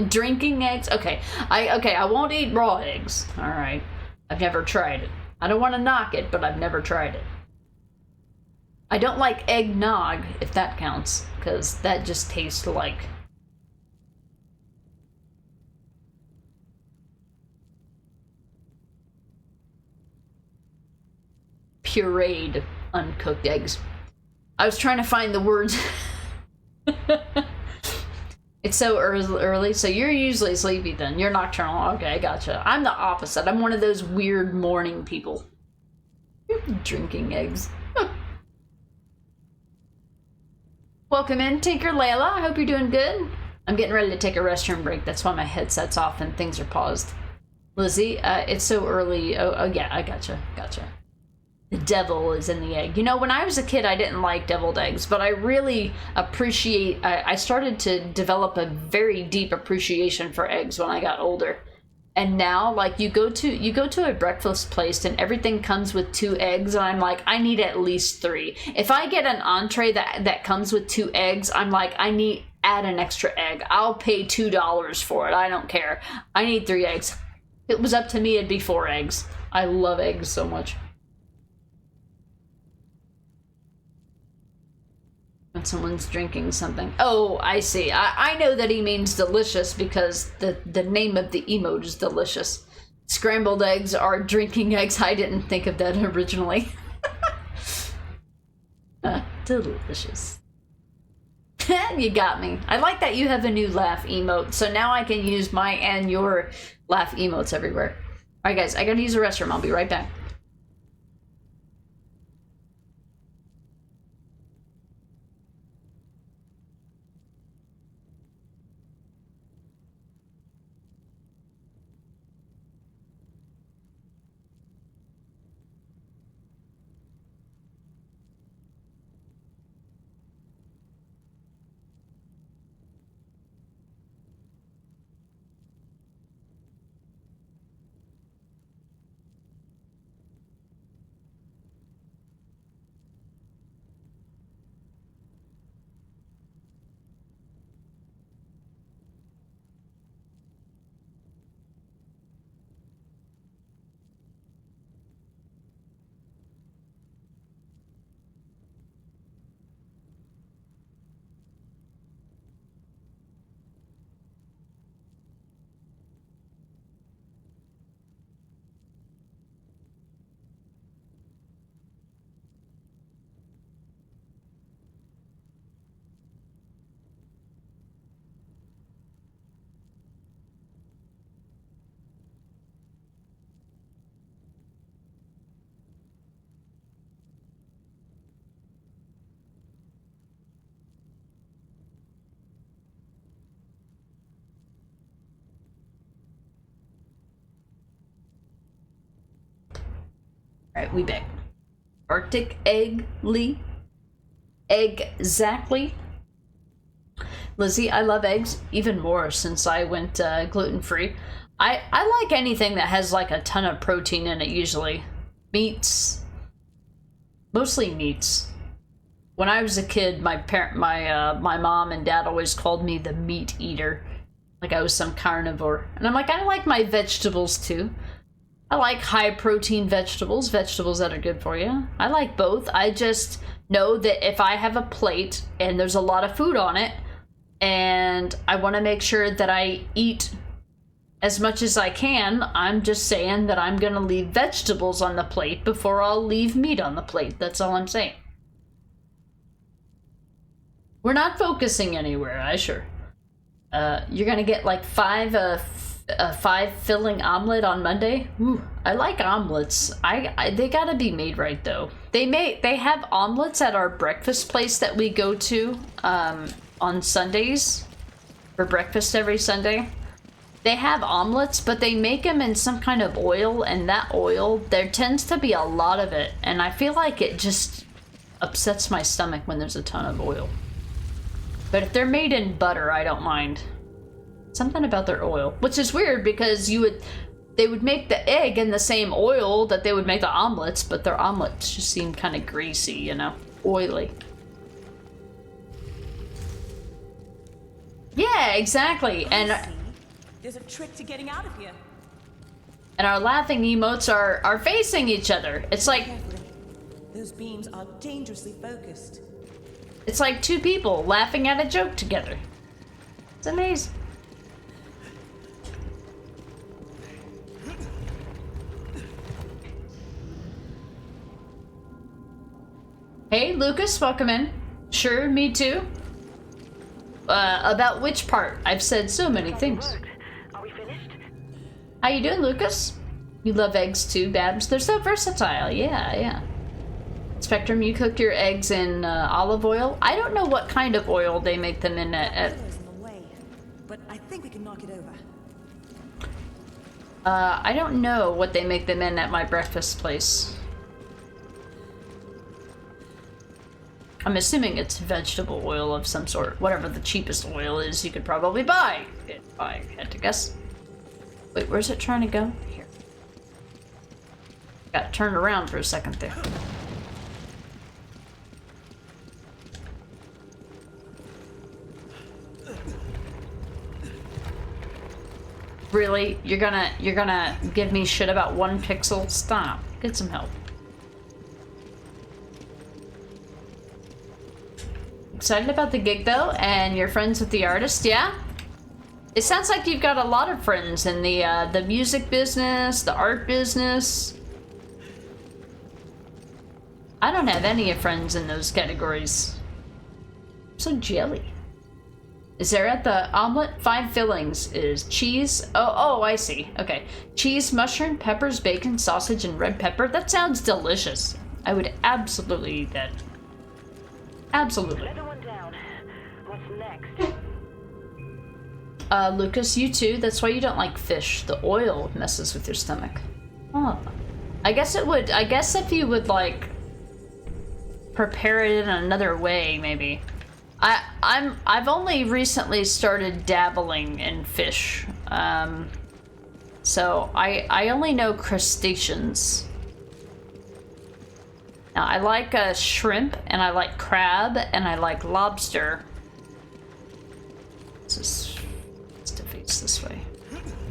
Drinking eggs? Okay. I won't eat raw eggs. Alright. I've never tried it. I don't want to knock it, but I've never tried it. I don't like eggnog, if that counts, because that just tastes like... pureed, uncooked eggs. I was trying to find the words... It's so early, so you're usually sleepy then. You're nocturnal. Okay, gotcha. I'm the opposite. I'm one of those weird morning people. Drinking eggs. Welcome in, Tinker Layla. I hope you're doing good. I'm getting ready to take a restroom break. That's why my headset's off and things are paused. Lizzie, it's so early. Oh yeah, I gotcha. The devil is in the egg. You know, when I was a kid, I didn't like deviled eggs, but I really appreciate, I started to develop a very deep appreciation for eggs when I got older. And now, like, you go to a breakfast place and everything comes with 2 eggs, and I'm like, I need at least 3. If I get an entree that comes with 2 eggs, I'm like, add an extra egg. I'll pay $2 for it. I don't care. I need 3 eggs. If it was up to me, it'd be 4 eggs. I love eggs so much. When someone's drinking something. Oh, I see. I know that he means delicious because the name of the emote is delicious. Scrambled eggs are drinking eggs. I didn't think of that originally. Delicious. You got me. I like that you have a new laugh emote, so now I can use my and your laugh emotes everywhere. Alright guys, I gotta use the restroom. I'll be right back. Alright, we back. Arctic Egg Lee. Exactly. Lizzie, I love eggs even more since I went gluten-free. I like anything that has like a ton of protein in it usually. Meats. Mostly meats. When I was a kid, my mom and dad always called me the meat eater. Like I was some carnivore. And I'm like, I like my vegetables too. I like high protein vegetables that are good for you. I like both. I just know that if I have a plate and there's a lot of food on it and I want to make sure that I eat as much as I can, I'm just saying that I'm going to leave vegetables on the plate before I'll leave meat on the plate. That's all I'm saying. We're not focusing anywhere, I sure. You're going to get like 5 filling omelet on Monday. Ooh, I like omelets. They gotta be made right though. They have omelets at our breakfast place that we go to on Sundays for breakfast every Sunday. They have omelets, but they make them in some kind of oil, and that oil, there tends to be a lot of it, and I feel like it just upsets my stomach when there's a ton of oil. But if they're made in butter, I don't mind. Something about their oil, which is weird because they would make the egg in the same oil that they would make the omelets, but their omelets just seem kind of greasy, you know, oily. Yeah, exactly. And there's a trick to getting out of here. And our laughing emotes are facing each other. It's like Carefully. Those beams are dangerously focused. It's like 2 people laughing at a joke together. It's amazing. Hey, Lucas, welcome in. Sure, me too. About which part? I've said so many things. Are we finished? How you doing, Lucas? You love eggs too, Babs. They're so versatile. Yeah. Spectrum, you cooked your eggs in olive oil. I don't know what kind of oil they make them in at But I think we can knock it over. I don't know what they make them in at my breakfast place. I'm assuming it's vegetable oil of some sort. Whatever the cheapest oil is, you could probably buy. If I had to guess. Wait, where's it trying to go? Here. Got turned around for a second there. Really? You're gonna give me shit about 1 pixel? Stop. Get some help. Excited about the gig though, and you're friends with the artist, yeah? It sounds like you've got a lot of friends in the music business, the art business. I don't have any friends in those categories. I'm so jelly. Is there at the omelet? 5 fillings is cheese. Oh, I see. Okay. Cheese, mushroom, peppers, bacon, sausage, and red pepper. That sounds delicious. I would absolutely eat that. Absolutely. Another one down. What's next? Lucas, you too. That's why you don't like fish. The oil messes with your stomach. Oh. I guess it would. I guess if you would, like, prepare it in another way, maybe. I've only recently started dabbling in fish. So I only know crustaceans. Now, I like shrimp, and I like crab, and I like lobster. Let's face this way.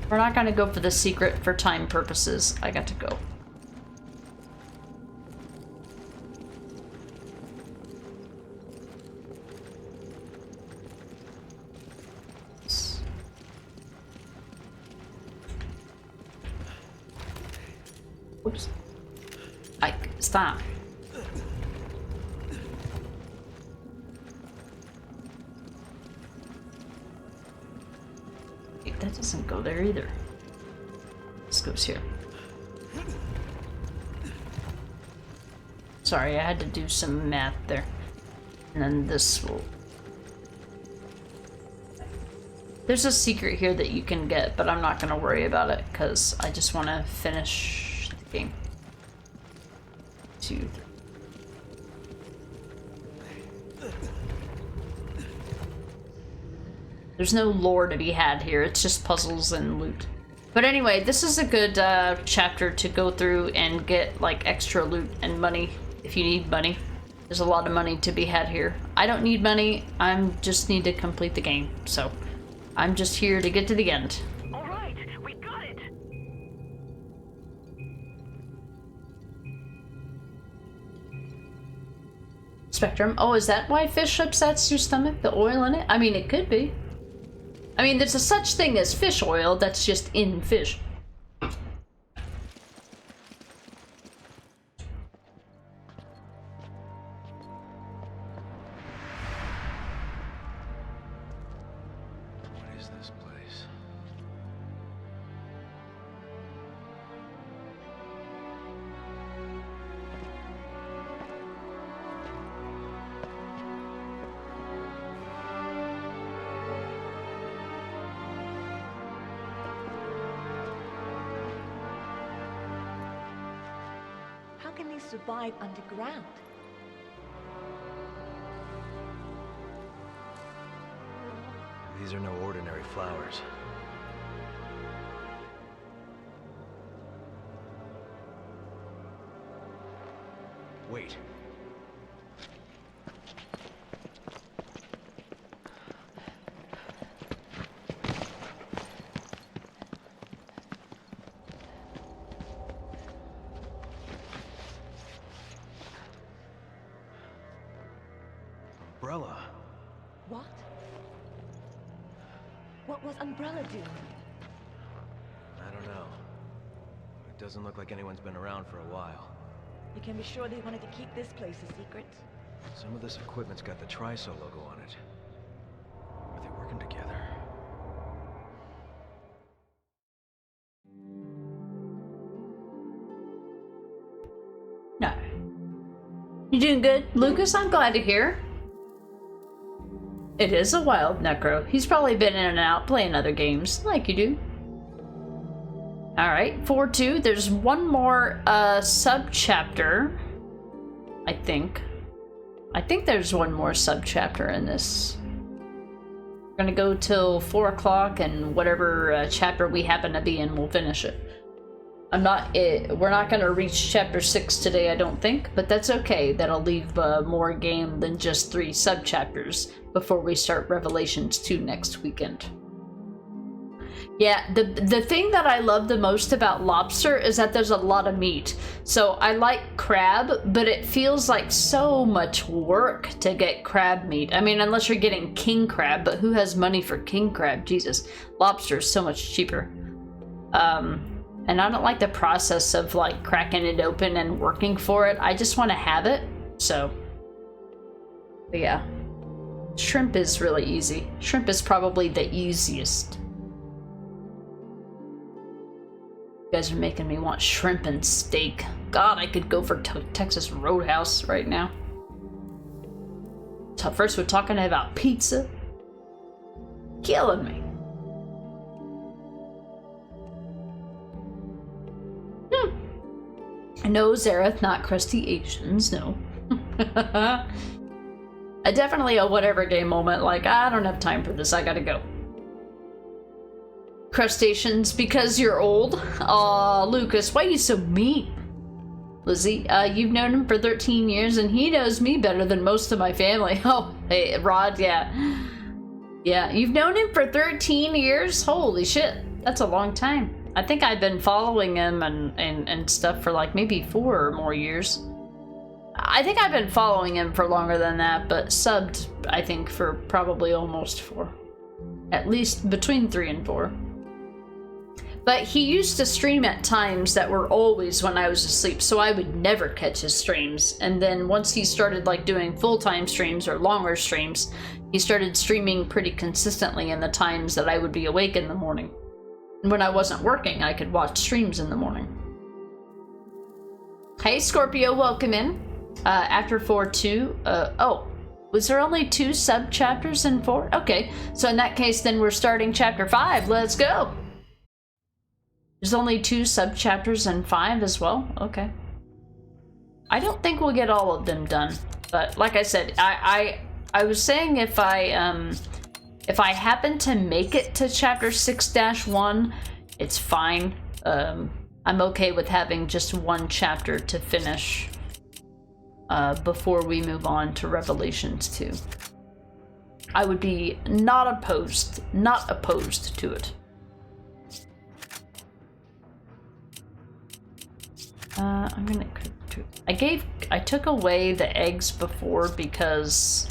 We're not gonna go for the secret for time purposes. I got to go. Oops. Ike, stop. Wait, that doesn't go there either. This goes here. Sorry, I had to do some math there. And then this will... There's a secret here that you can get, but I'm not going to worry about it because I just want to finish the game. 2, 3. There's no lore to be had here, it's just puzzles and loot. But anyway, this is a good chapter to go through and get like extra loot and money if you need money. There's a lot of money to be had here. I don't need money, I just need to complete the game, so I'm just here to get to the end. Alright, we got it! Spectrum. Oh, is that why fish upsets your stomach? The oil in it? I mean, it could be. I mean, there's a such thing as fish oil that's just in fish. What is this place? How can they survive underground? These are no ordinary flowers. Wait. Umbrella. What? What was Umbrella doing? I don't know. It doesn't look like anyone's been around for a while. You can be sure they wanted to keep this place a secret. Some of this equipment's got the Triso logo on it. Are they working together? No. You doing good? Lucas, I'm glad to hear. It is a wild necro. He's probably been in and out playing other games, like you do. Alright, 4-2. There's one more sub-chapter, I think. I think there's one more sub-chapter in this. We're gonna go till 4 o'clock, and whatever chapter we happen to be in, we'll finish it. We're not gonna reach chapter 6 today, I don't think, but that's okay. That'll leave more game than just 3 sub-chapters before we start Revelations 2 next weekend. Yeah, the thing that I love the most about lobster is that there's a lot of meat. So I like crab, but it feels like so much work to get crab meat. I mean, unless you're getting king crab, but who has money for king crab? Jesus, lobster is so much cheaper. And I don't like the process of like cracking it open and working for it. I just want to have it, so. But yeah, shrimp is really easy. Shrimp is probably the easiest. You guys are making me want shrimp and steak. God, I could go for Texas Roadhouse right now. So first we're talking about pizza. Killing me. No, Zareth, not crusty Asians, no. Definitely a whatever game moment, like, I don't have time for this, I gotta go. Crustaceans, because you're old? Aw, Lucas, why are you so mean? Lizzie, you've known him for 13 years and he knows me better than most of my family. Oh, hey, Rod, yeah. Yeah, you've known him for 13 years? Holy shit, that's a long time. I think I've been following him and stuff for like maybe 4 or more years. I think I've been following him for longer than that, but subbed, I think, for probably almost 4. At least between 3 and 4. But he used to stream at times that were always when I was asleep, so I would never catch his streams. And then once he started like doing full-time streams or longer streams, he started streaming pretty consistently in the times that I would be awake in the morning. And when I wasn't working, I could watch streams in the morning. Hey Scorpio, welcome in. After 4-2, oh, was there only 2 sub-chapters in 4? Okay, so in that case, then we're starting chapter 5. Let's go! There's only 2 sub-chapters in 5 as well? Okay. I don't think we'll get all of them done, but like I said, I was saying if I happen to make it to chapter 6-1, it's fine. I'm okay with having just 1 chapter to finish before we move on to Revelations 2. I would be not opposed to it. I took away the eggs before because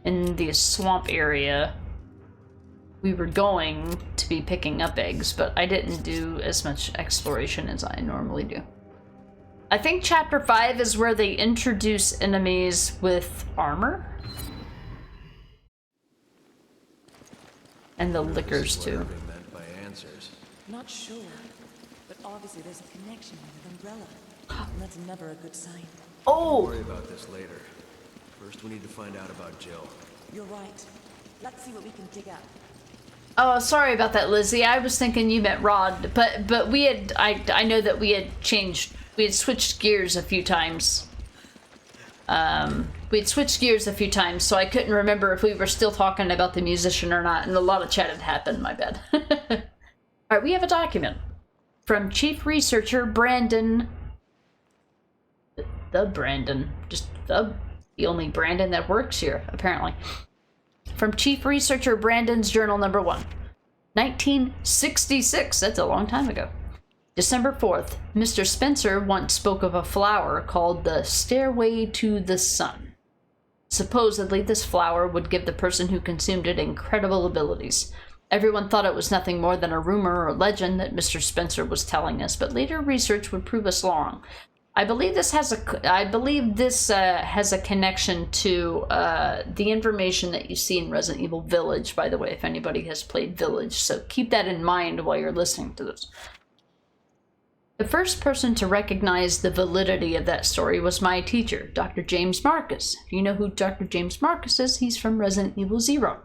in the swamp area we were going to be picking up eggs, but I didn't do as much exploration as I normally do. I think chapter 5 is where they introduce enemies with armor. And the liquors too. Not sure, but obviously there's a connection with Umbrella. And that's never a good sign. Oh! We'll worry about this later. First, we need to find out about Jill. You're right. Let's see what we can dig up. Oh, sorry about that, Lizzie. I was thinking you meant Rod, but we had I know that we had switched gears a few times. We had switched gears a few times, so I couldn't remember if we were still talking about the musician or not, and a lot of chat had happened, my bad. Alright, we have a document from Chief Researcher Brandon. The Brandon. Just the only Brandon that works here, apparently. From Chief Researcher Brandon's Journal Number 1. 1966, that's a long time ago. December 4th, Mr. Spencer once spoke of a flower called the Stairway to the Sun. Supposedly, this flower would give the person who consumed it incredible abilities. Everyone thought it was nothing more than a rumor or legend that Mr. Spencer was telling us, but later research would prove us wrong. I believe this has a connection to the information that you see in Resident Evil Village, by the way, if anybody has played Village. So keep that in mind while you're listening to this. The first person to recognize the validity of that story was my teacher, Dr. James Marcus. If you know who Dr. James Marcus is, he's from Resident Evil 0.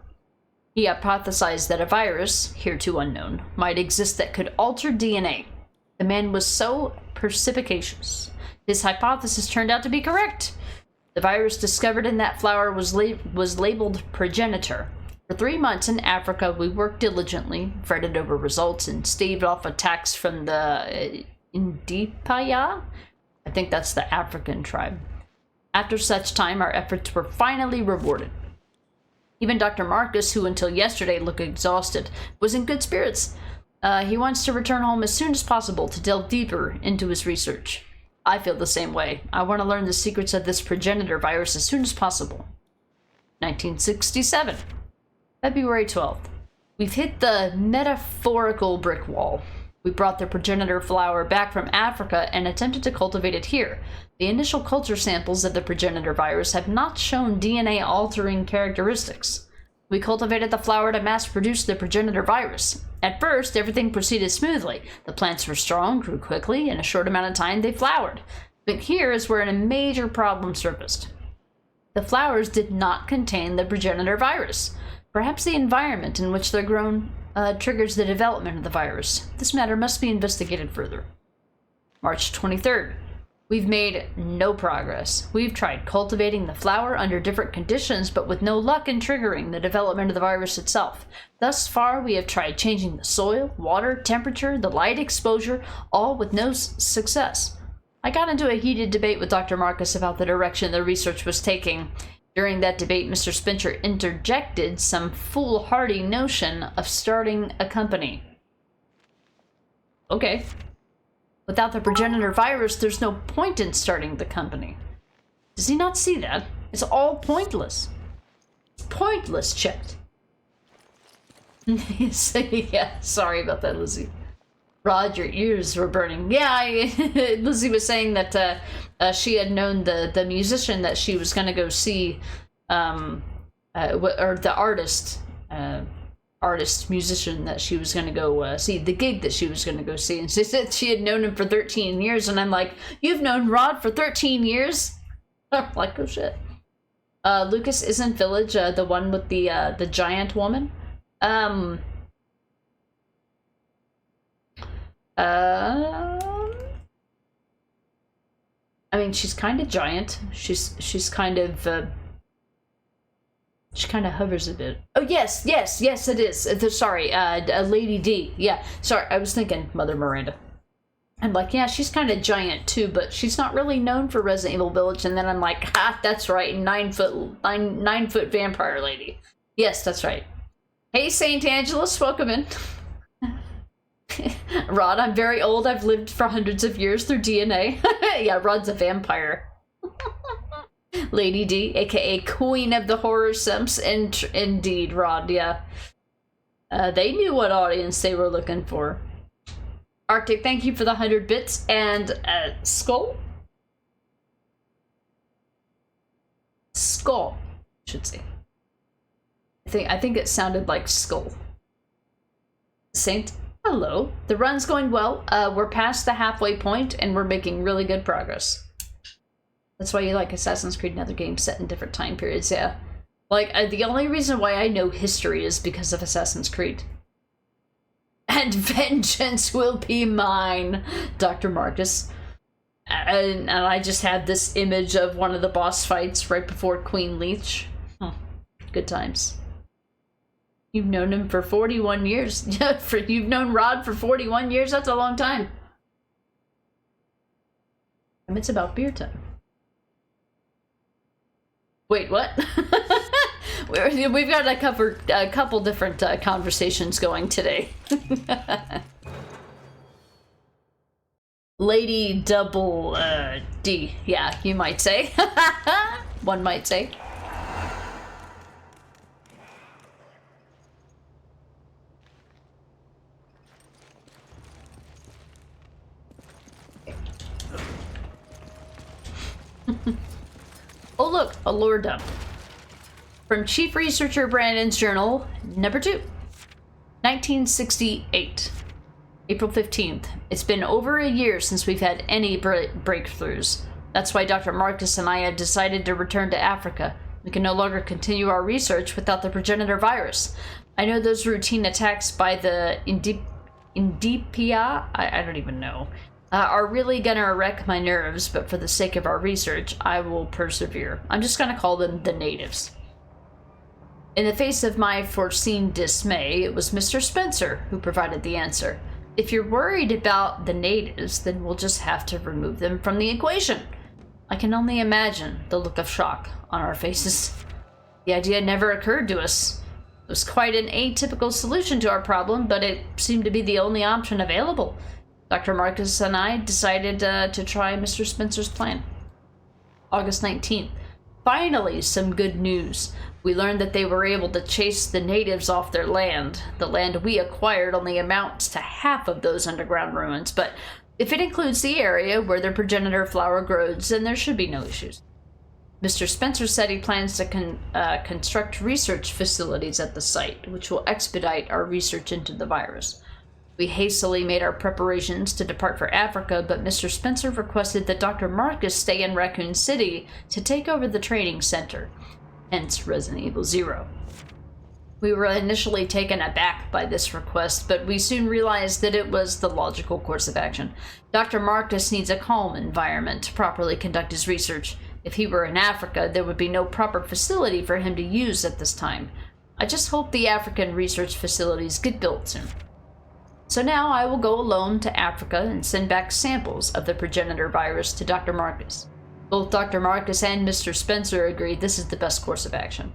He hypothesized that a virus, hereto unknown, might exist that could alter DNA. The man was so perspicacious. His hypothesis turned out to be correct. The virus discovered in that flower was labeled progenitor. For 3 months in Africa, we worked diligently, fretted over results, and staved off attacks from the Indipaya? I think that's the African tribe. After such time, our efforts were finally rewarded. Even Dr. Marcus, who until yesterday looked exhausted, was in good spirits. He wants to return home as soon as possible to delve deeper into his research. I feel the same way. I want to learn the secrets of this progenitor virus as soon as possible. 1967. February 12th. We've hit the metaphorical brick wall. We brought the progenitor flower back from Africa and attempted to cultivate it here. The initial culture samples of the progenitor virus have not shown DNA-altering characteristics. We cultivated the flower to mass-produce the progenitor virus. At first, everything proceeded smoothly. The plants were strong, grew quickly, in a short amount of time they flowered. But here is where a major problem surfaced. The flowers did not contain the progenitor virus. Perhaps the environment in which they're grown triggers the development of the virus. This matter must be investigated further. March 23rd. We've made no progress. We've tried cultivating the flower under different conditions, but with no luck in triggering the development of the virus itself. Thus far, we have tried changing the soil, water, temperature, the light exposure, all with no success. I got into a heated debate with Dr. Marcus about the direction the research was taking. During that debate, Mr. Spencer interjected some foolhardy notion of starting a company. Okay. Without the progenitor virus, there's no point in starting the company. Does he not see that? It's all pointless. It's pointless, Chet. Yeah, sorry about that, Lizzie. Rod, your ears were burning. Yeah, Lizzie was saying that she had known the musician that she was going to go see, or the musician that she was going to go see, the gig that she was going to go see. And she said she had known him for 13 years. And I'm like, you've known Rod for 13 years? I'm like, oh shit. Lucas isn't Village, the one with the giant woman. I mean, she's kind of giant. She's kind of, she kind of hovers a bit. Oh, yes, it is. Sorry, Lady D. Yeah, sorry, I was thinking Mother Miranda. I'm like, yeah, she's kind of giant too, but she's not really known for Resident Evil Village. And then I'm like, that's right, 9 foot vampire lady. Yes, that's right. Hey, Saint Angelus, welcome in. Rod, I'm very old. I've lived for hundreds of years through DNA. Yeah, Rod's a vampire. Lady D, aka Queen of the Horror Sims. Indeed, Rod, yeah. They knew what audience they were looking for. Arctic, thank you for the 100 bits. And Skull? Skull, I should say. I think it sounded like Skull. Saint, hello. The run's going well. We're past the halfway point, and we're making really good progress. That's why you like Assassin's Creed and other games set in different time periods, yeah. Like, the only reason why I know history is because of Assassin's Creed. And vengeance will be mine, Dr. Marcus. And I just had this image of one of the boss fights right before Queen Leech. Good times. You've known him for 41 years. You've known Rod for 41 years? That's a long time. And it's about beer time. Wait, what? We've got a couple different conversations going today. Lady Double D. Yeah, you might say. One might say. Oh look, a lore dump. From Chief Researcher Brandon's journal, number 2. 1968. April 15th. It's been over a year since we've had any breakthroughs. That's why Dr. Marcus and I have decided to return to Africa. We can no longer continue our research without the progenitor virus. I know those routine attacks by the Indipia, I don't even know, are really gonna wreck my nerves, but for the sake of our research, I will persevere. I'm just gonna call them the natives. In the face of my foreseen dismay, it was Mr. Spencer who provided the answer. If you're worried about the natives, then we'll just have to remove them from the equation. I can only imagine the look of shock on our faces. The idea never occurred to us. It was quite an atypical solution to our problem, but it seemed to be the only option available. Dr. Marcus and I decided to try Mr. Spencer's plan. August 19th. Finally, some good news. We learned that they were able to chase the natives off their land. The land we acquired only amounts to half of those underground ruins, but if it includes the area where their progenitor flower grows, then there should be no issues. Mr. Spencer said he plans to construct research facilities at the site, which will expedite our research into the virus. We hastily made our preparations to depart for Africa, but Mr. Spencer requested that Dr. Marcus stay in Raccoon City to take over the training center, hence Resident Evil 0. We were initially taken aback by this request, but we soon realized that it was the logical course of action. Dr. Marcus needs a calm environment to properly conduct his research. If he were in Africa, there would be no proper facility for him to use at this time. I just hope the African research facilities get built soon. So now I will go alone to Africa and send back samples of the progenitor virus to Dr. Marcus. Both Dr. Marcus and Mr. Spencer agreed this is the best course of action.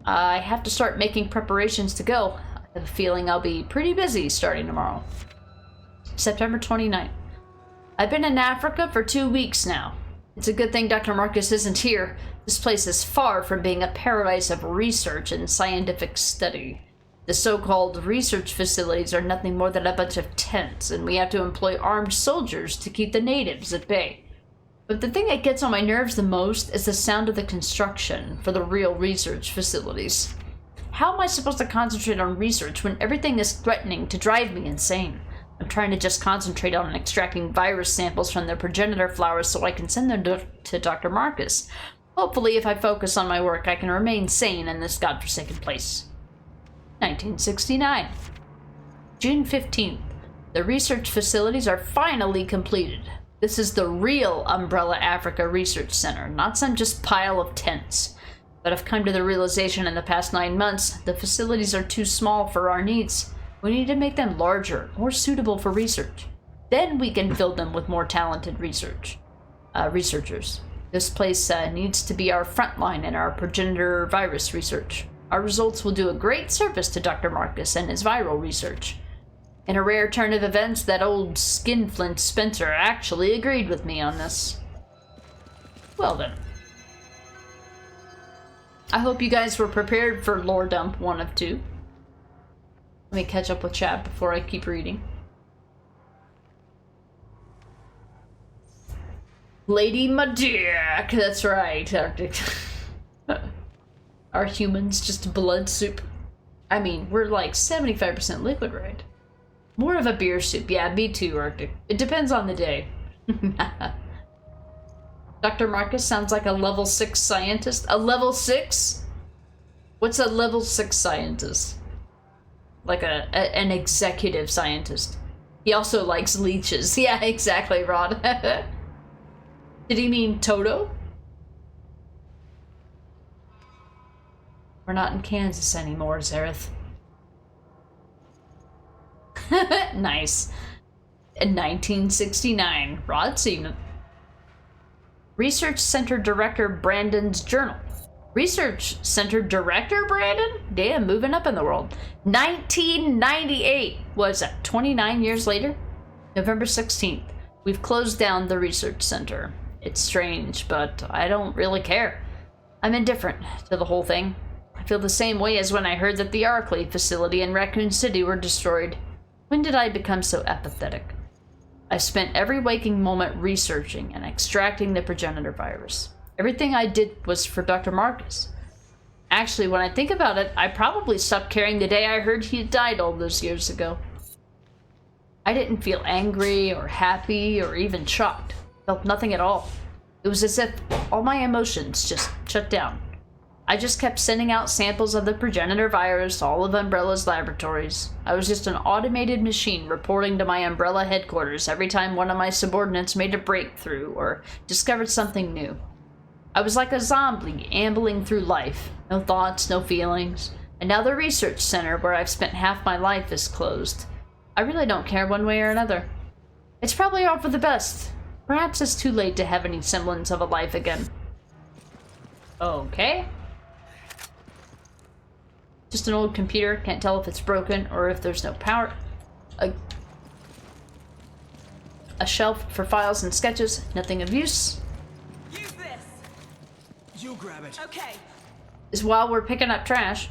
I have to start making preparations to go. I have a feeling I'll be pretty busy starting tomorrow. September 29th. I've been in Africa for 2 weeks now. It's a good thing Dr. Marcus isn't here. This place is far from being a paradise of research and scientific study. The so-called research facilities are nothing more than a bunch of tents, and we have to employ armed soldiers to keep the natives at bay. But the thing that gets on my nerves the most is the sound of the construction for the real research facilities. How am I supposed to concentrate on research when everything is threatening to drive me insane? I'm trying to just concentrate on extracting virus samples from their progenitor flowers so I can send them to Dr. Marcus. Hopefully, if I focus on my work, I can remain sane in this godforsaken place. 1969. June 15th. The research facilities are finally completed. This is the real Umbrella Africa Research Center, not some just pile of tents. But I've come to the realization in the past 9 months, the facilities are too small for our needs. We need to make them larger, more suitable for research. Then we can fill them with more talented researchers. This place needs to be our front line in our progenitor virus research. Our results will do a great service to Dr. Marcus and his viral research. In a rare turn of events, that old skinflint Spencer actually agreed with me on this. Well then. I hope you guys were prepared for Lore Dump 1 of 2. Let me catch up with chat before I keep reading. Lady Madiak, that's right, Arctic. Are humans just blood soup? I mean, we're like 75% liquid, right? More of a beer soup. Yeah, me too, Arctic. It depends on the day. Dr. Marcus sounds like a level 6 scientist. A level 6? What's a level 6 scientist? Like an executive scientist. He also likes leeches. Yeah, exactly, Rod. Did he mean Toto? We're not in Kansas anymore, Zareth. Nice. In 1969, Rod seen it. Research Center Director Brandon's Journal. Research Center Director Brandon? Damn, moving up in the world. 1998. Was that 29 years later? November 16th. We've closed down the research center. It's strange, but I don't really care. I'm indifferent to the whole thing. I feel the same way as when I heard that the Arclay facility in Raccoon City were destroyed. When did I become so apathetic? I spent every waking moment researching and extracting the progenitor virus. Everything I did was for Dr. Marcus. Actually, when I think about it, I probably stopped caring the day I heard he had died all those years ago. I didn't feel angry or happy or even shocked. Felt nothing at all. It was as if all my emotions just shut down. I just kept sending out samples of the progenitor virus to all of Umbrella's laboratories. I was just an automated machine reporting to my Umbrella headquarters every time one of my subordinates made a breakthrough or discovered something new. I was like a zombie ambling through life. No thoughts, no feelings. And now the research center where I've spent half my life is closed. I really don't care one way or another. It's probably all for the best. Perhaps it's too late to have any semblance of a life again. Okay. Just an old computer. Can't tell if it's broken or if there's no power. A shelf for files and sketches. Nothing of use. Use this. You grab it. Okay. Is while we're picking up trash.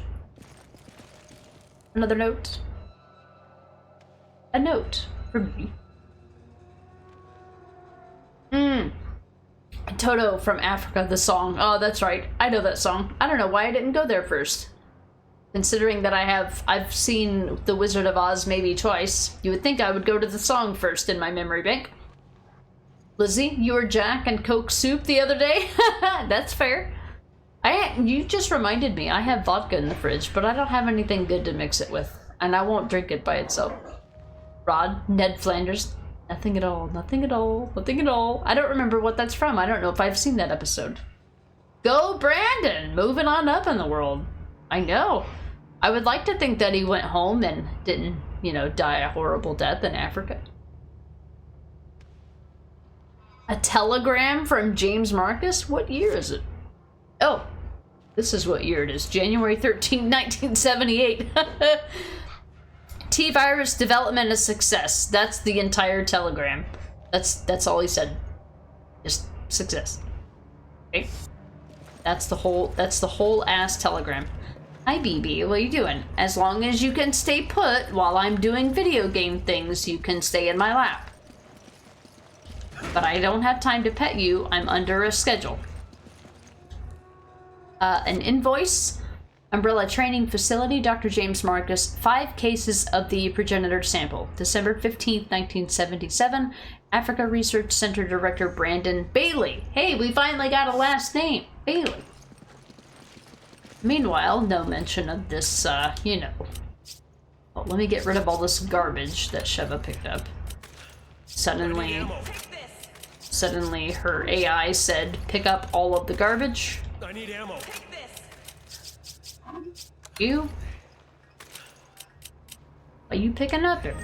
Another note. A note for me. Toto from Africa, the song. Oh, that's right. I know that song. I don't know why I didn't go there first. Considering that I've seen The Wizard of Oz maybe twice, you would think I would go to the song first in my memory bank. Lizzie, you were Jack and Coke soup the other day? That's fair. You just reminded me, I have vodka in the fridge, but I don't have anything good to mix it with. And I won't drink it by itself. Rod, Ned Flanders, nothing at all, nothing at all, nothing at all. I don't remember what that's from. I don't know if I've seen that episode. Go Brandon! Moving on up in the world. I know. I would like to think that he went home and didn't, you know, die a horrible death in Africa. A telegram from James Marcus? What year is it? Oh, this is what year it is. January 13, 1978. T-virus development is success. That's the entire telegram. That's all he said. Just success. Okay. That's the whole ass telegram. Hi BB, what are you doing? As long as you can stay put while I'm doing video game things, you can stay in my lap. But I don't have time to pet you. I'm under a schedule. An invoice. Umbrella Training Facility, Dr. James Marcus, 5 cases of the progenitor sample. December 15th, 1977. Africa Research Center Director Brandon Bailey. Hey, we finally got a last name. Bailey. Meanwhile, no mention of this, you know. Well, let me get rid of all this garbage that Sheva picked up. Suddenly her AI said, pick up all of the garbage. I need ammo. You? Are you picking up it?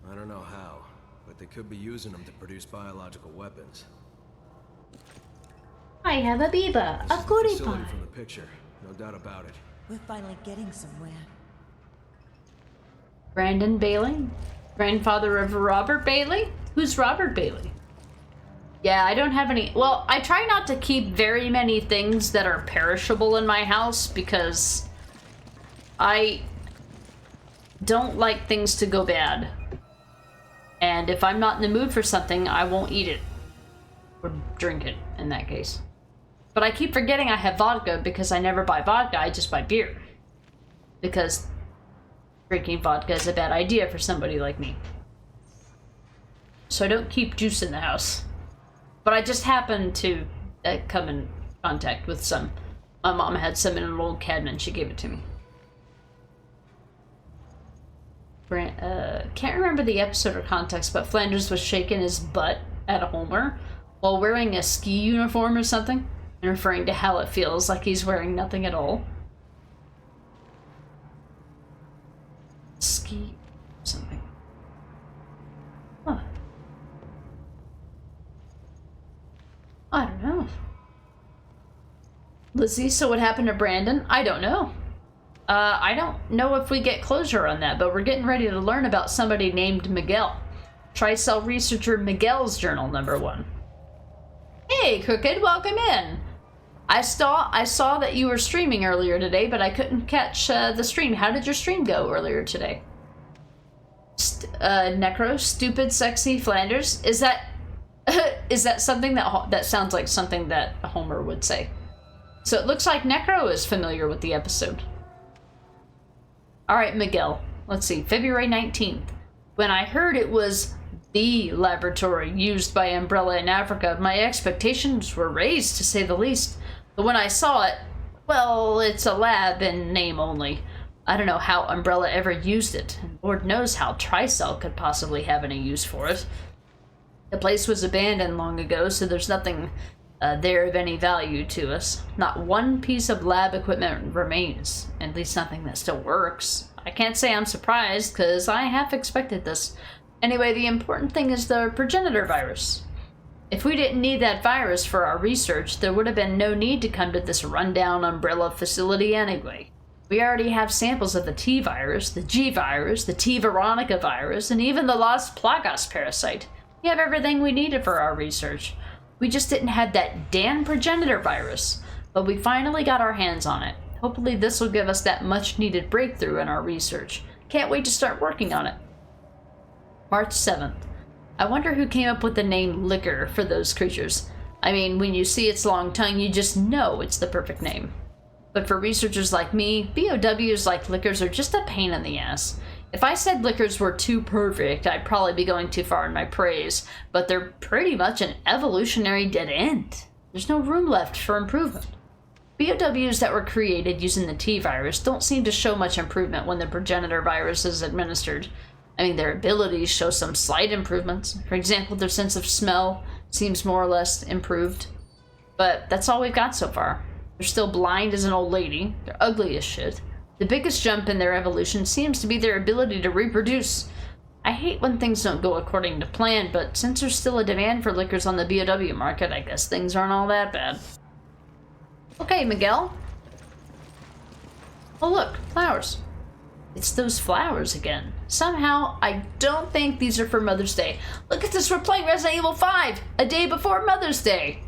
I don't know how, but they could be using them to produce biological weapons. I have a Biba, a goodie Facility pie. from the picture, no doubt about it. We're finally getting somewhere. Brandon Bailey? Grandfather of Robert Bailey? Who's Robert Bailey? Yeah, I don't have any... Well, I try not to keep very many things that are perishable in my house because I don't like things to go bad. And if I'm not in the mood for something, I won't eat it. Or drink it, in that case. But I keep forgetting I have vodka because I never buy vodka, I just buy beer. Because drinking vodka is a bad idea for somebody like me. So I don't keep juice in the house. But I just happened to come in contact with some. My mom had some in an old cabinet and she gave it to me. Can't remember the episode or context, but Flanders was shaking his butt at Homer while wearing a ski uniform or something, and referring to how it feels like he's wearing nothing at all. Ski something. Huh. I don't know. Lizzie, so what happened to Brandon? I don't know. I don't know if we get closure on that, but we're getting ready to learn about somebody named Miguel. Tricell researcher Miguel's journal #1. Hey, Crooked, welcome in. I saw that you were streaming earlier today, but I couldn't catch the stream. How did your stream go earlier today? Necro, stupid, sexy Flanders. Is that is that something that sounds like something that Homer would say? So it looks like Necro is familiar with the episode. Alright, Miguel. Let's see, February 19th. When I heard it was the laboratory used by Umbrella in Africa, my expectations were raised, to say the least. But when I saw it, well, it's a lab in name only. I don't know how Umbrella ever used it, and Lord knows how Tricell could possibly have any use for it. The place was abandoned long ago, so there's nothing there of any value to us. Not one piece of lab equipment remains, at least nothing that still works. I can't say I'm surprised, because I half expected this. Anyway, the important thing is the progenitor virus. If we didn't need that virus for our research, there would have been no need to come to this rundown Umbrella facility anyway. We already have samples of the T virus, the G virus, the T Veronica virus, and even the Las Plagas parasite. We have everything we needed for our research. We just didn't have that damn progenitor virus, but we finally got our hands on it. Hopefully this will give us that much needed breakthrough in our research. Can't wait to start working on it. March 7th. I wonder who came up with the name Liquor for those creatures. I mean, when you see its long tongue, you just know it's the perfect name. But for researchers like me, BOWs like Liquors are just a pain in the ass. If I said Liquors were too perfect, I'd probably be going too far in my praise, but they're pretty much an evolutionary dead end. There's no room left for improvement. BOWs that were created using the T virus don't seem to show much improvement when the progenitor virus is administered. I mean, their abilities show some slight improvements. For example, their sense of smell seems more or less improved. But that's all we've got so far. They're still blind as an old lady. They're ugly as shit. The biggest jump in their evolution seems to be their ability to reproduce. I hate when things don't go according to plan, but since there's still a demand for Liquors on the BOW market, I guess things aren't all that bad. Okay, Miguel. Oh look, flowers. It's those flowers again. Somehow, I don't think these are for Mother's Day. Look at this, we're playing Resident Evil 5, a day before Mother's Day.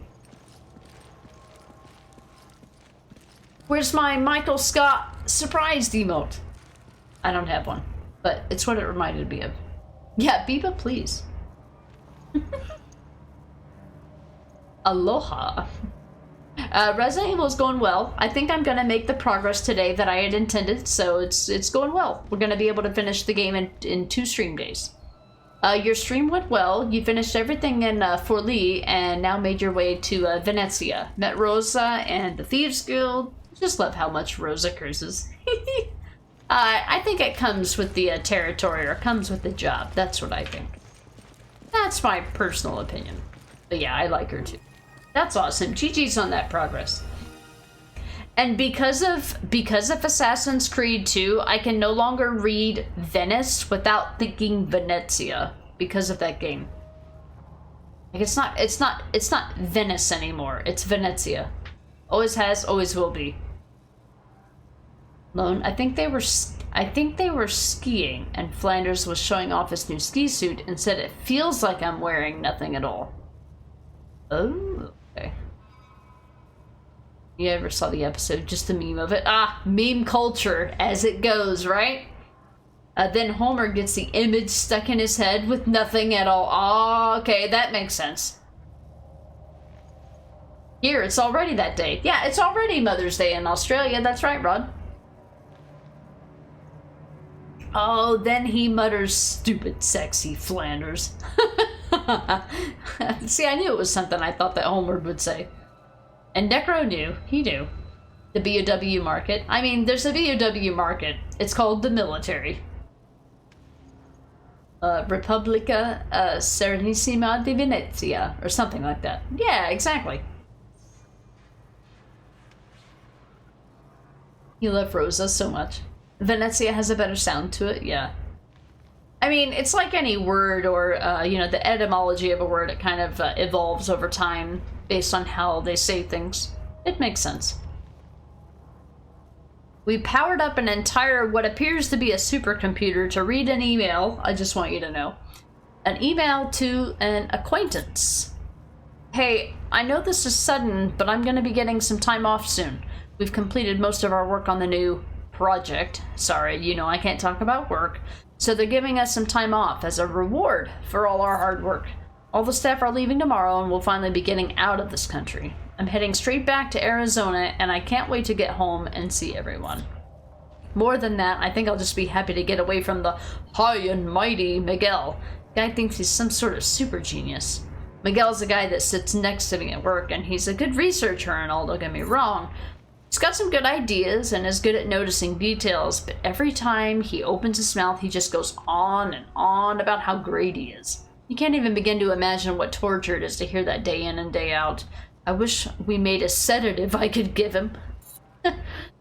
Where's my Michael Scott surprise emote? I don't have one, but it's what it reminded me of. Yeah, Biba, please. Aloha. Resident Evil is going well. I think I'm gonna make the progress today that I had intended, so it's going well. We're gonna be able to finish the game in 2 stream days. Your stream went well. You finished everything in Forli and now made your way to Venezia. Met Rosa and the Thieves Guild. Just love how much Rosa curses. I think it comes with the territory, or comes with the job. That's what I think. That's my personal opinion. But yeah, I like her too. That's awesome. GG's on that progress. And because of Assassin's Creed 2, I can no longer read Venice without thinking Venezia because of that game. Like it's not Venice anymore. It's Venezia. Always has, always will be. Lone, I think they were skiing and Flanders was showing off his new ski suit and said it feels like I'm wearing nothing at all. Oh, okay. You ever saw the episode? Just a meme of it. Ah, meme culture as it goes, right? Then Homer gets the image stuck in his head with nothing at all. Oh, okay, that makes sense. Here, it's already that day. Yeah, it's already Mother's Day in Australia. That's right, Rod. Oh, then he mutters, "Stupid, sexy Flanders." See, I knew it was something I thought that Homer would say. And Necro knew. He knew. The BOW market. I mean, there's a BOW market. It's called the military. Repubblica Serenissima di Venezia, or something like that. Yeah, exactly. You love Rosa so much. Venezia has a better sound to it, yeah. I mean, it's like any word or, you know, the etymology of a word, it kind of evolves over time based on how they say things. It makes sense. We powered up an entire, what appears to be a supercomputer to read an email, I just want you to know. An email to an acquaintance. Hey, I know this is sudden, but I'm gonna be getting some time off soon. We've completed most of our work on the new project. Sorry, you know I can't talk about work. So they're giving us some time off as a reward for all our hard work. All the staff are leaving tomorrow and we'll finally be getting out of this country. I'm heading straight back to Arizona, and I can't wait to get home and see everyone. More than that, I think I'll just be happy to get away from the high and mighty Miguel. Guy thinks he's some sort of super genius. Miguel's the guy that sits next to me at work, and he's a good researcher and all, don't get me wrong. He's got some good ideas and is good at noticing details, but every time he opens his mouth, he just goes on and on about how great he is. You can't even begin to imagine what torture it is to hear that day in and day out. I wish we made a sedative I could give him.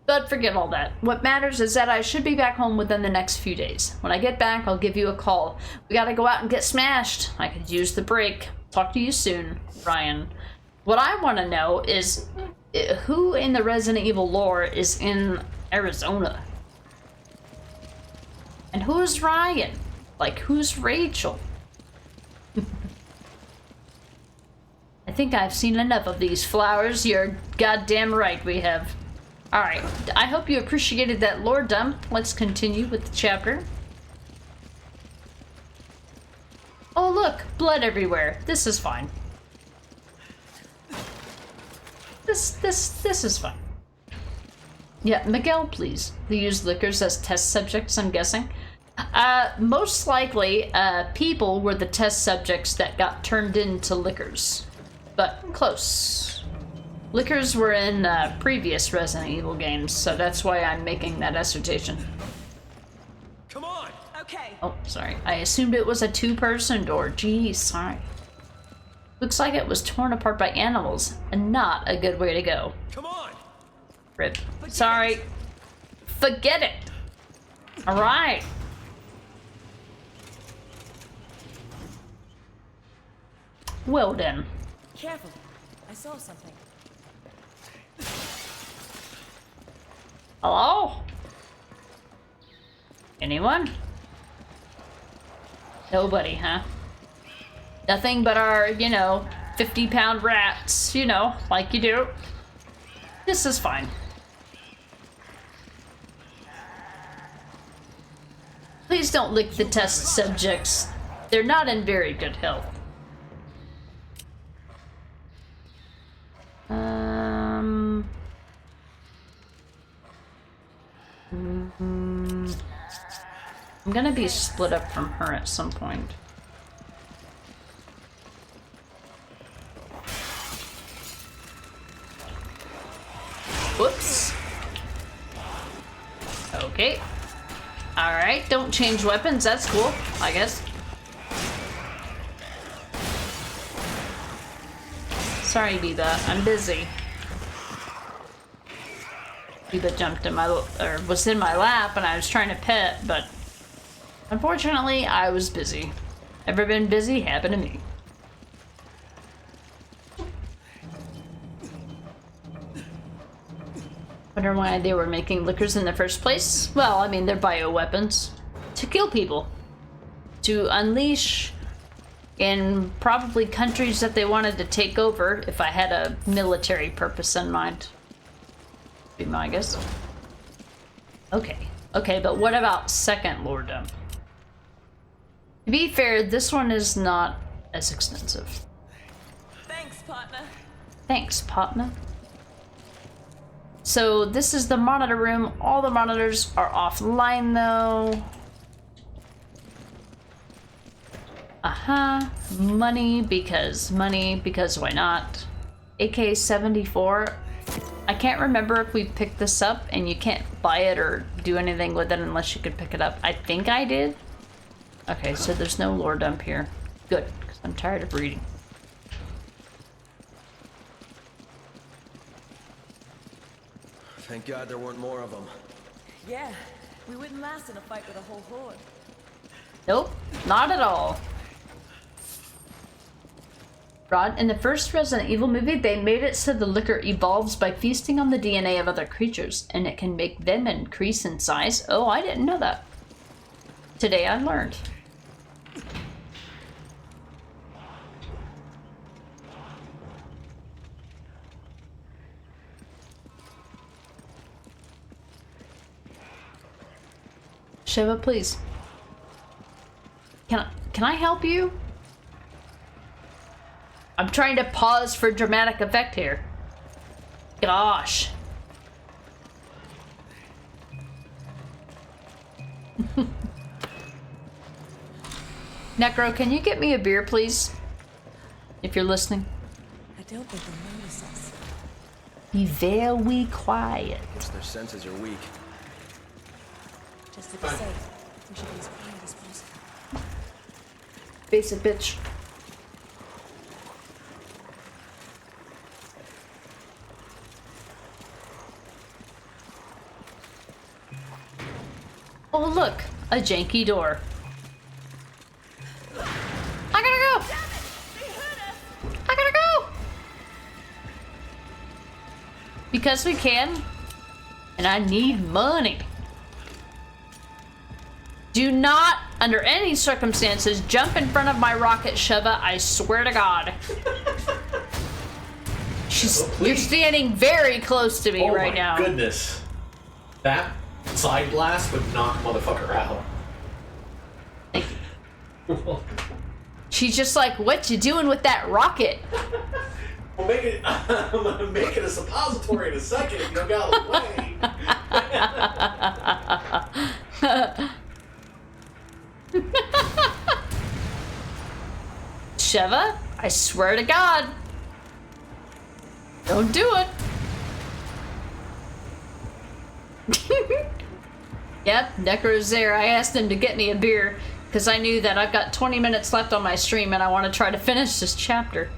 But forget all that. What matters is that I should be back home within the next few days. When I get back, I'll give you a call. We gotta go out and get smashed. I could use the break. Talk to you soon, Ryan. What I want to know is who in the Resident Evil lore is in Arizona? And who's Ryan? Like, who's Rachel? I think I've seen enough of these flowers. You're goddamn right we have. Alright, I hope you appreciated that lore dump. Let's continue with the chapter. Oh look, blood everywhere. This is fine. This is fine. Yeah, Miguel, please. They use lickers as test subjects, I'm guessing. Most likely, people were the test subjects that got turned into lickers. But close. Lickers were in previous Resident Evil games, so that's why I'm making that assertion. Come on! Okay. Oh, sorry. I assumed it was a two-person door. Geez, sorry. Looks like it was torn apart by animals, and not a good way to go. Come on! Rip. Sorry. Forget it! Alright. Well then. Careful. I saw something. Hello? Anyone? Nobody, huh? Nothing but our, 50-pound rats, like you do. This is fine. Please don't lick the test subjects. They're not in very good health. I'm gonna be split up from her at some point. Whoops. Okay. Alright, don't change weapons, that's cool, I guess. Sorry, Biba, I'm busy. Biba jumped in was in my lap and I was trying to pet, but unfortunately, I was busy. Ever been busy? Happened to me. Wonder why they were making lickers in the first place? Well, I mean, they're bioweapons. To kill people. To unleash in probably countries that they wanted to take over, if I had a military purpose in mind. Be my guess. Okay. Okay, but what about second lore dump? To be fair, this one is not as extensive. Thanks, partner. Thanks, partner. So this is the monitor room. All the monitors are offline though. Money because why not? AK-74. I can't remember if we picked this up and you can't buy it or do anything with it unless you could pick it up. I think I did. Okay, so there's no lore dump here. Good, because I'm tired of reading. Thank God there weren't more of them. Yeah, we wouldn't last in a fight with a whole horde. Nope, not at all. Rod, in the first Resident Evil movie, they made it so the liquor evolves by feasting on the DNA of other creatures, and it can make them increase in size. Oh, I didn't know that. Today I learned. Shiva, please. Can I help you? I'm trying to pause for dramatic effect here. Gosh. Necro, can you get me a beer, please? If you're listening. I don't think they'll notice us. Be very quiet. Guess their senses are weak. Just to be safe, we should be as quiet as possible. Basic bitch. Oh, look, a janky door. I gotta go. I gotta go. Because we can, and I need money. Do not, under any circumstances, jump in front of my rocket, Sheva. I swear to God. You're standing very close to me right now. Oh my goodness. That side blast would knock a motherfucker out. She's just like, what you doing with that rocket? I'm gonna make it a suppository in a second if you don't get out of the way. Sheva, I swear to God. Don't do it. Yep, Necro's there. I asked him to get me a beer because I knew that I've got 20 minutes left on my stream and I want to try to finish this chapter.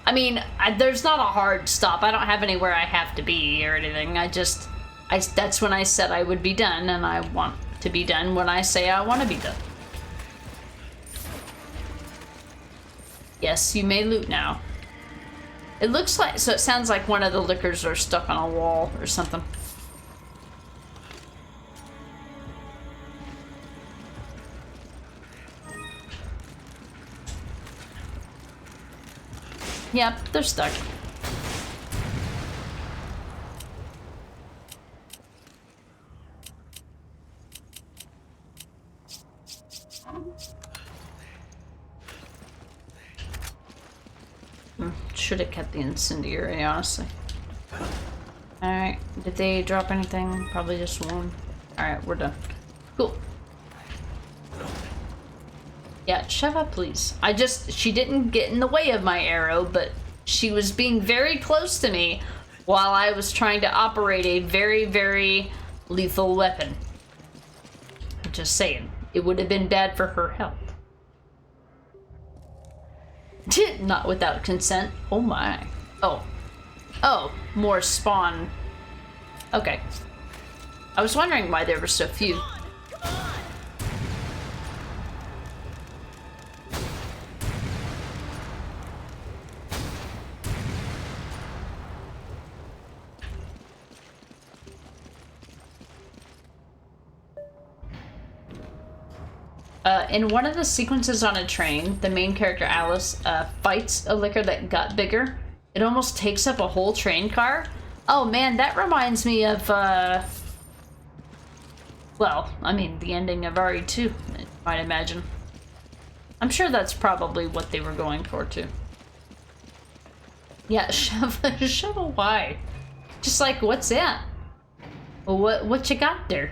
I mean, there's not a hard stop. I don't have anywhere I have to be or anything. That's when I said I would be done, and I want to be done when I say I want to be done. Yes, you may loot now. It looks like, so it sounds like one of the liquors are stuck on a wall or something. Yep, they're stuck. Should have kept the incendiary, honestly. Alright, did they drop anything? Probably just one. Alright, we're done. Cool. Yeah, Sheva, please. She didn't get in the way of my arrow, but she was being very close to me while I was trying to operate a very, very lethal weapon. I'm just saying, it would have been bad for her health. Not without consent. Oh my. Oh. Oh, more spawn. Okay. I was wondering why there were so few. In one of the sequences on a train, the main character Alice fights a licker that got bigger. It almost takes up a whole train car. Oh man, that reminds me of, well, I mean, the ending of RE2, I might imagine. I'm sure that's probably what they were going for, too. Yeah, Sheva, why? Just like, what's that? Well, what you got there?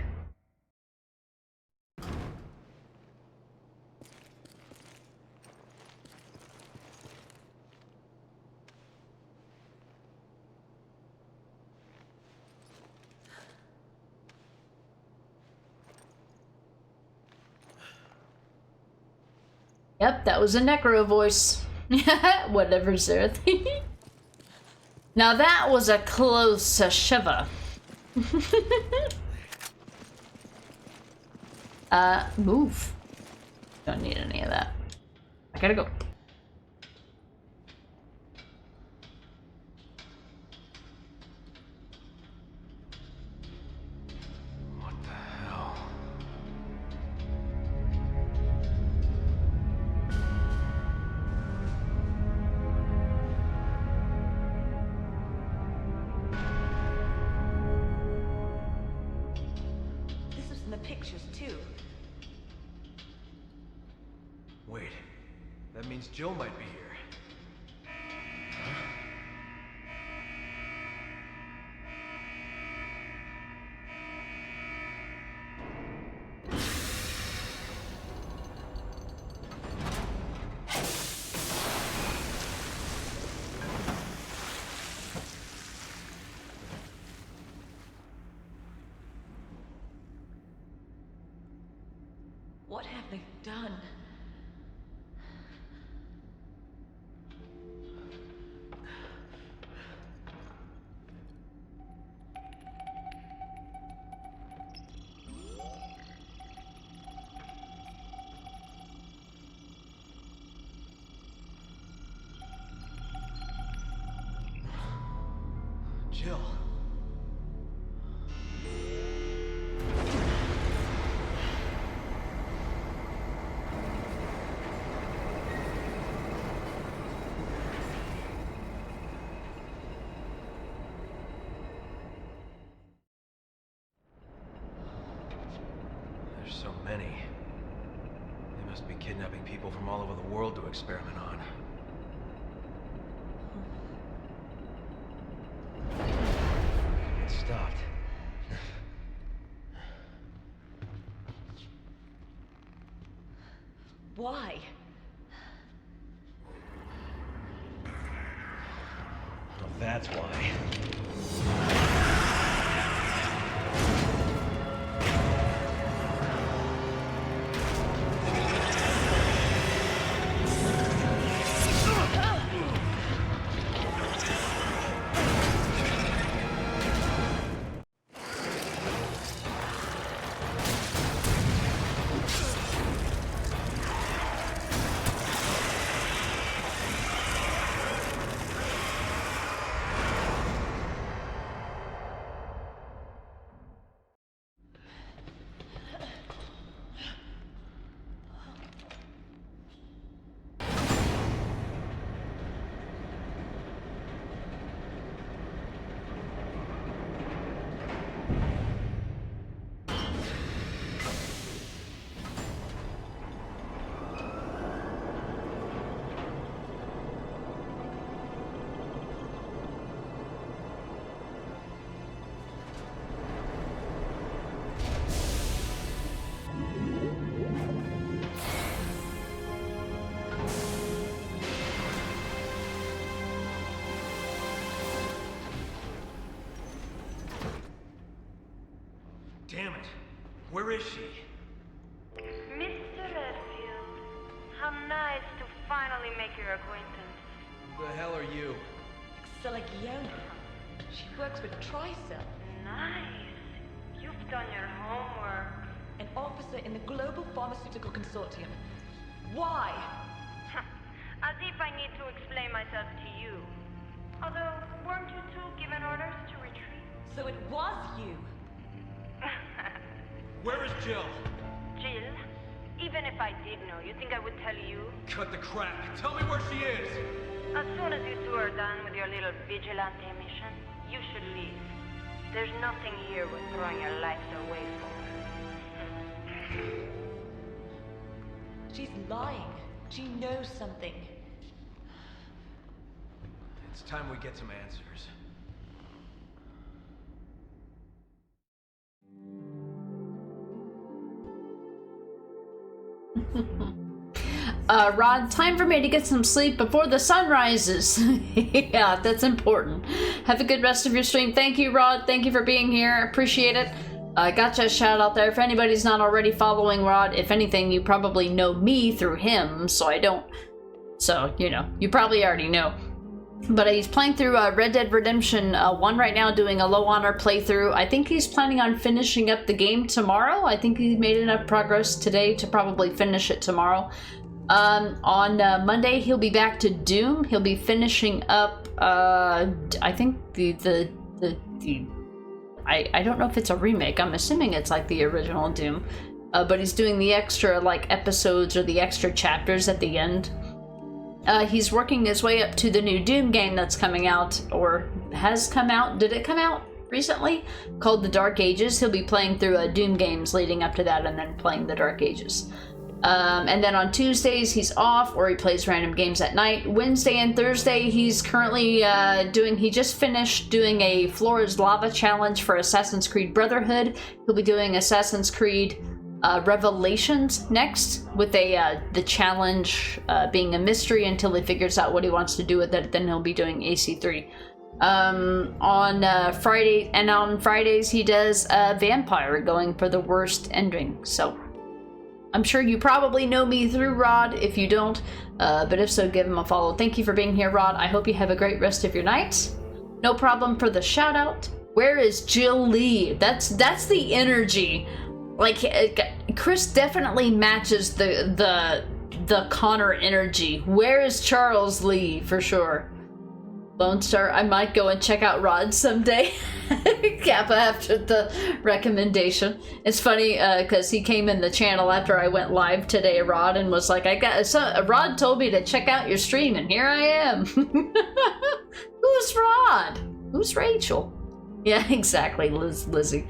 Yep, that was a Necro voice. Whatever, Zerth. Now that was a close Sheva. Move. Don't need any of that. I gotta go. Jill might be here. What have they done? Jill. There's so many. They must be kidnapping people from all over the world to experiment on. It stopped. Why? Well, that's why. Damn it! Where is she? Mr. Redfield, how nice to finally make your acquaintance. Who the hell are you? Excella Guiona. She works with Tricell. Nice. You've done your homework. An officer in the Global Pharmaceutical Consortium. Why? As if I need to explain myself to you. Although, weren't you two given orders to retreat? So it was you. Where is Jill? Jill? Even if I did know, you think I would tell you? Cut the crap. Tell me where she is. As soon as you two are done with your little vigilante mission, you should leave. There's nothing here worth throwing your lives away for. She's lying. She knows something. It's time we get some answers. Rod, time for me to get some sleep before the sun rises. Yeah, that's important. Have a good rest of your stream. Thank you, Rod. Thank you for being here. Appreciate it. Gotcha a shout out there. If anybody's not already following Rod, if anything, you probably know me through him, so I don't. So, you know, you probably already know. But he's playing through Red Dead Redemption 1 right now, doing a low honor playthrough. I think he's planning on finishing up the game tomorrow. I think he made enough progress today to probably finish it tomorrow. On Monday, he'll be back to Doom. He'll be finishing up, I think I don't know if it's a remake. I'm assuming it's like the original Doom. But he's doing the extra, like, episodes or the extra chapters at the end. He's working his way up to the new Doom game that's coming out, or has come out. Did it come out recently? Called The Dark Ages. He'll be playing through Doom games leading up to that and then playing The Dark Ages. And then on Tuesdays, he's off, or he plays random games at night. Wednesday and Thursday, he's currently he just finished doing a Flora's Lava challenge for Assassin's Creed Brotherhood. He'll be doing Assassin's Creed Revelations next, with the challenge being a mystery until he figures out what he wants to do with it. Then he'll be doing AC3. On Fridays he does Vampire, going for the worst ending. So I'm sure you probably know me through Rod. If you don't, but if so, give him a follow. Thank you for being here, Rod. I hope you have a great rest of your night. No problem for the shout out. Where is Jill Lee? That's the energy. Like, Chris definitely matches the Connor energy. Where is Charles Lee for sure? Lone Star, I might go and check out Rod someday. Kappa after the recommendation. It's funny because he came in the channel after I went live today, Rod, and was like, Rod told me to check out your stream, and here I am. Who's Rod? Who's Rachel? Yeah, exactly, Lizzie.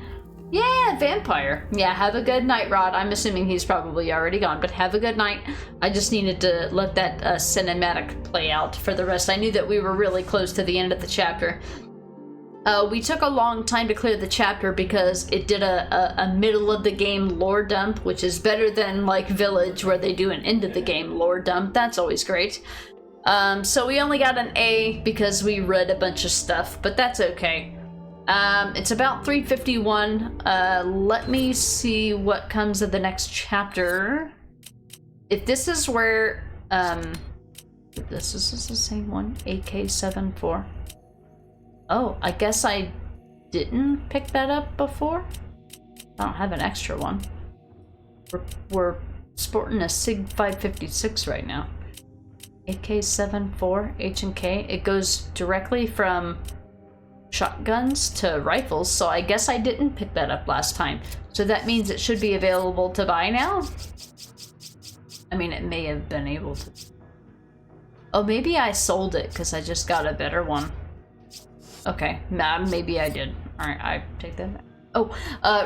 Yeah, vampire. Yeah, have a good night, Rod. I'm assuming he's probably already gone, but have a good night. I just needed to let that cinematic play out for the rest. I knew that we were really close to the end of the chapter. We took a long time to clear the chapter because it did a middle of the game lore dump, which is better than like Village where they do an end of the game lore dump. That's always great. So we only got an A because we read a bunch of stuff, but that's okay. It's about 3:51. Let me see what comes of the next chapter. If this is where, this is the same one, AK-74. Oh, I guess I didn't pick that up before? I don't have an extra one. We're sporting a SIG 556 right now. AK-74, H&K. It goes directly from shotguns to rifles, so I guess I didn't pick that up last time. So that means it should be available to buy now? I mean, it may have been able to. Oh, maybe I sold it because I just got a better one. Okay, nah, maybe I did. Alright, I take that back. Oh,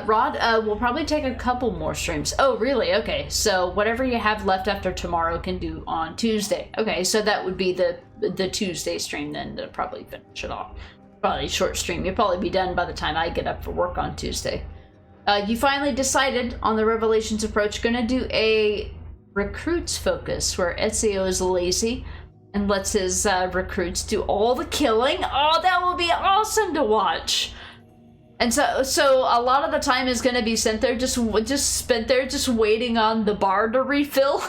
Rod, we'll probably take a couple more streams. Oh, really? Okay, so whatever you have left after tomorrow can do on Tuesday. Okay, so that would be the Tuesday stream then to probably finish it off. Probably a short stream. You'll probably be done by the time I get up for work on Tuesday. You finally decided on the Revelations approach. Gonna do a recruits focus where Ezio is lazy and lets his recruits do all the killing. Oh, that will be awesome to watch. And so a lot of the time is gonna be spent there just spent there just waiting on the bar to refill.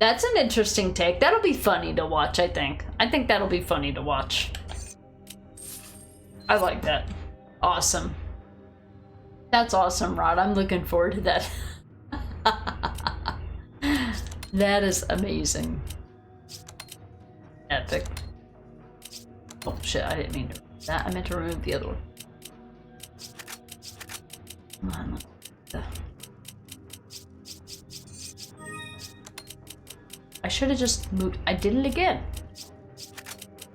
That's an interesting take. That'll be funny to watch, I think. I think that'll be funny to watch. I like that. Awesome. That's awesome, Rod. I'm looking forward to that. That is amazing. Epic. Oh shit, I didn't mean to remove that. I meant to remove the other one. Come on. I should have just moved. I did it again.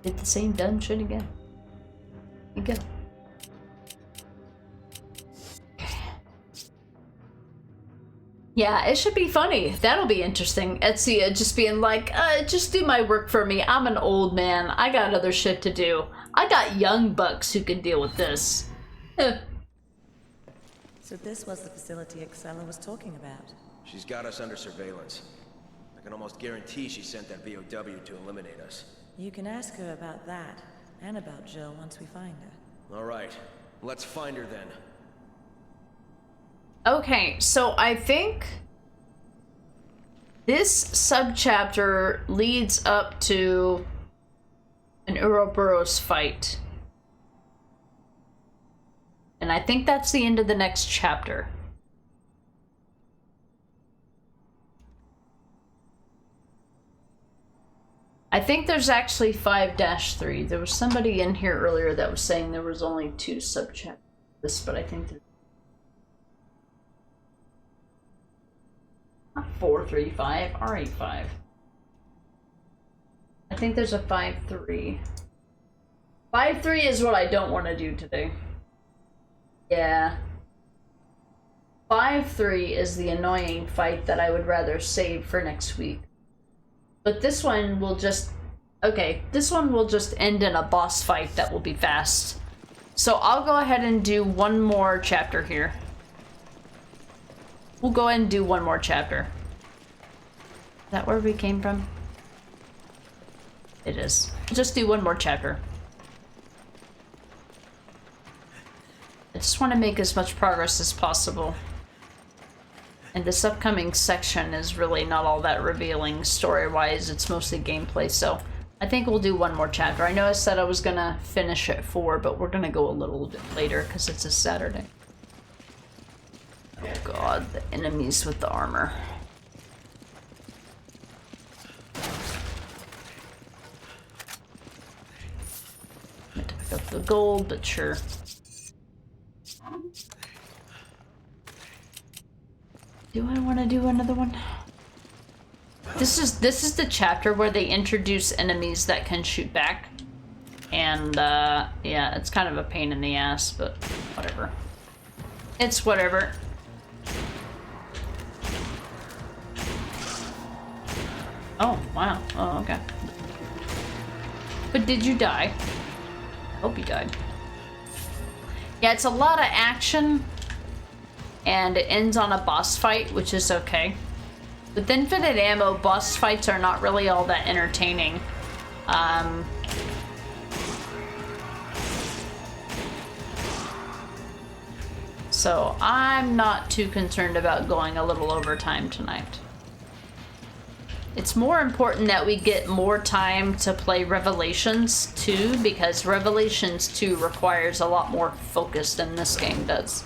Did the same dumb shit again. You go. Yeah, it should be funny. That'll be interesting. Ezio just being like, just do my work for me. I'm an old man. I got other shit to do. I got young bucks who can deal with this. So this was the facility Excella was talking about. She's got us under surveillance. I can almost guarantee she sent that VOW to eliminate us. You can ask her about that, and about Jill once we find her. All right, let's find her then. Okay, so I think this subchapter leads up to an Ouroboros fight. And I think that's the end of the next chapter. I think there's actually 5-3. There was somebody in here earlier that was saying there was only 2 subchapters, but I think there's 4, 3, 5, already 5. I think there's a 5-3. 5-3 is what I don't want to do today. Yeah. 5-3 is the annoying fight that I would rather save for next week. But this one will just... Okay, this one will just end in a boss fight that will be fast. So I'll go ahead and do one more chapter here. We'll go ahead and do one more chapter. Is that where we came from? It is. Just do one more chapter. I just want to make as much progress as possible. And this upcoming section is really not all that revealing story-wise. It's mostly gameplay, so I think we'll do one more chapter. I know I said I was gonna finish at 4, but we're gonna go a little bit later because it's a Saturday. Oh god, the enemies with the armor. I meant to pick up the gold, but sure. Do I want to do another one? This is the chapter where they introduce enemies that can shoot back. And yeah, it's kind of a pain in the ass, but whatever. It's whatever. Oh, wow. Oh, okay. But did you die? I hope you died. Yeah, it's a lot of action. And it ends on a boss fight, which is okay. With infinite ammo, boss fights are not really all that entertaining. So I'm not too concerned about going a little overtime tonight. It's more important that we get more time to play Revelations 2, because Revelations 2 requires a lot more focus than this game does.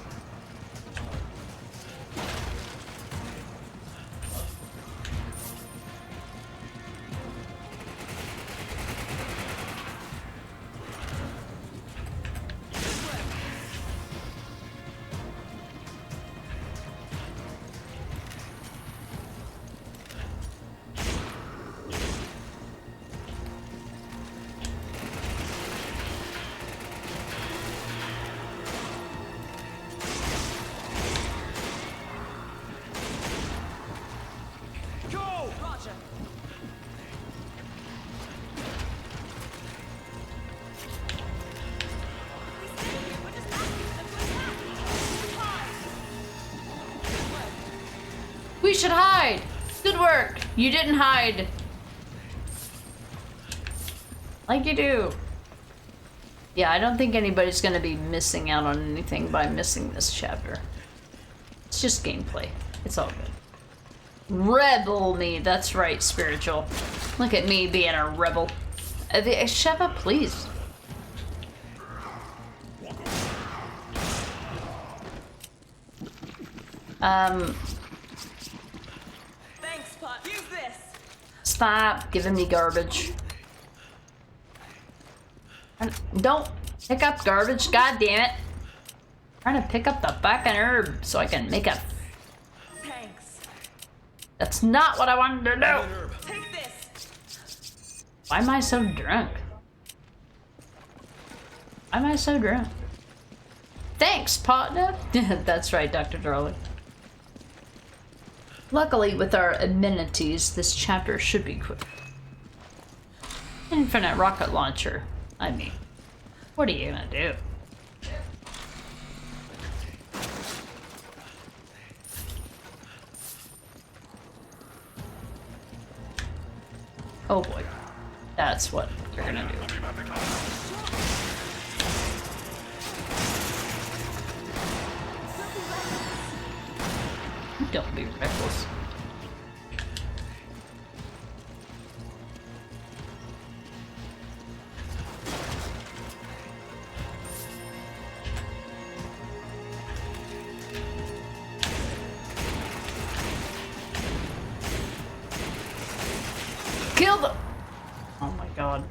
We should hide! Good work! You didn't hide. Like you do. Yeah, I don't think anybody's gonna be missing out on anything by missing this chapter. It's just gameplay. It's all good. Rebel me, that's right, Spiritual. Look at me being a rebel. Sheva, please. Thanks, Pot. Use this. Stop giving me garbage. Don't pick up garbage, god damn it. I'm trying to pick up the fucking herb so I can make a... Thanks. That's not what I wanted to do. Take this. Why am I so drunk? Why am I so drunk? Thanks, partner. That's right, Dr. Darling. Luckily, with our amenities, this chapter should be quick. Infinite rocket launcher. I mean, what are you gonna do? Oh boy. That's what you're gonna do. Don't be reckless. Kill them! Oh my god.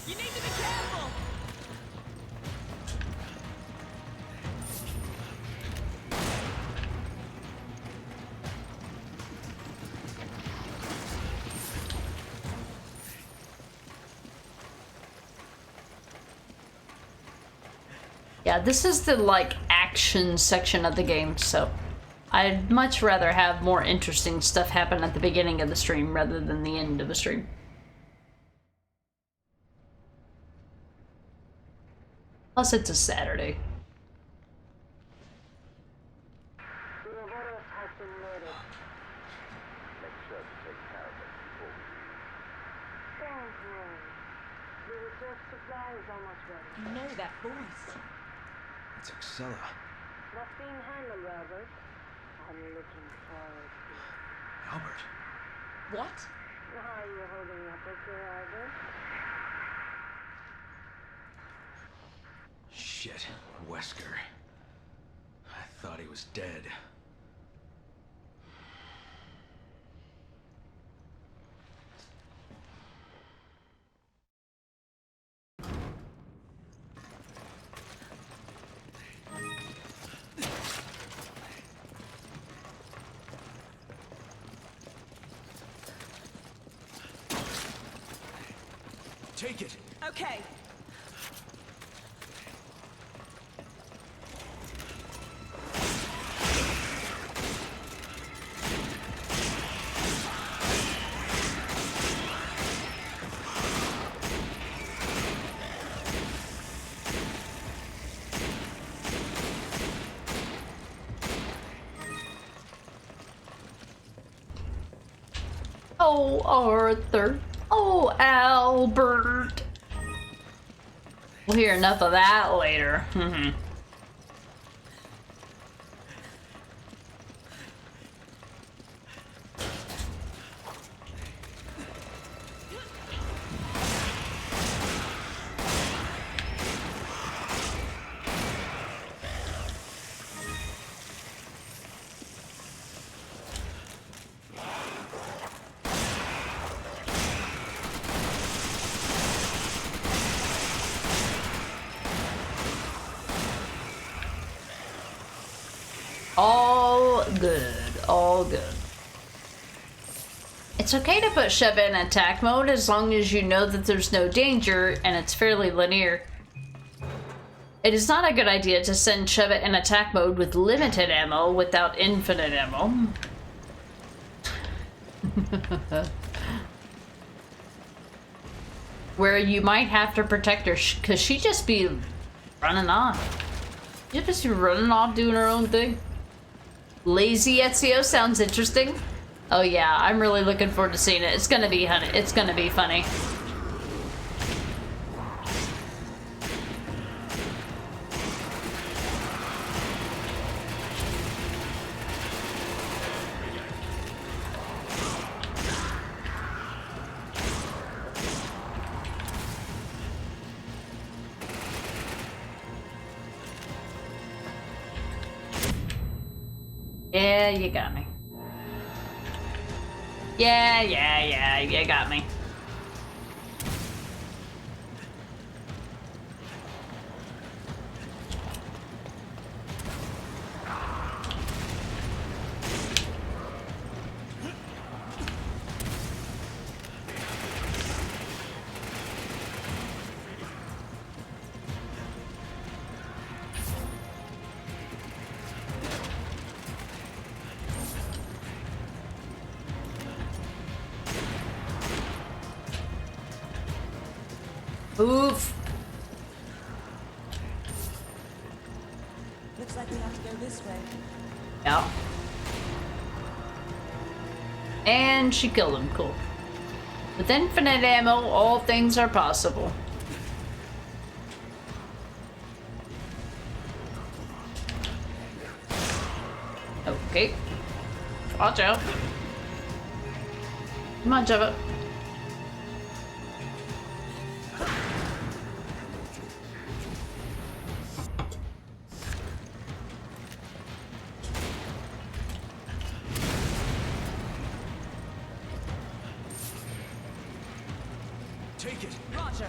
You need to be careful. Yeah, this is the, like, action section of the game, so I'd much rather have more interesting stuff happen at the beginning of the stream rather than the end of the stream. Plus, it's a Saturday. You know that voice. It's Excella. That's being handled, Robert. I Albert. What? Are you holding up okay, Albert? Shit, Wesker. I thought he was dead. Take it. Okay. Oh, Arthur. Oh, Albert. We'll hear enough of that later. All good, all good. It's okay to put Sheva in attack mode as long as you know that there's no danger and it's fairly linear. It is not a good idea to send Sheva in attack mode with limited ammo without infinite ammo. Where you might have to protect her because she just be running off. You just be running off doing her own thing. Lazy Ezio sounds interesting. Oh yeah, I'm really looking forward to seeing it. It's gonna be it's gonna be funny. Yeah, you got me. Yeah, you got me. Oof. Looks like we have to go this way. Yeah. And she killed him. Cool. With infinite ammo, all things are possible. Okay. Watch out. Come on, Jeva. Take it. Roger.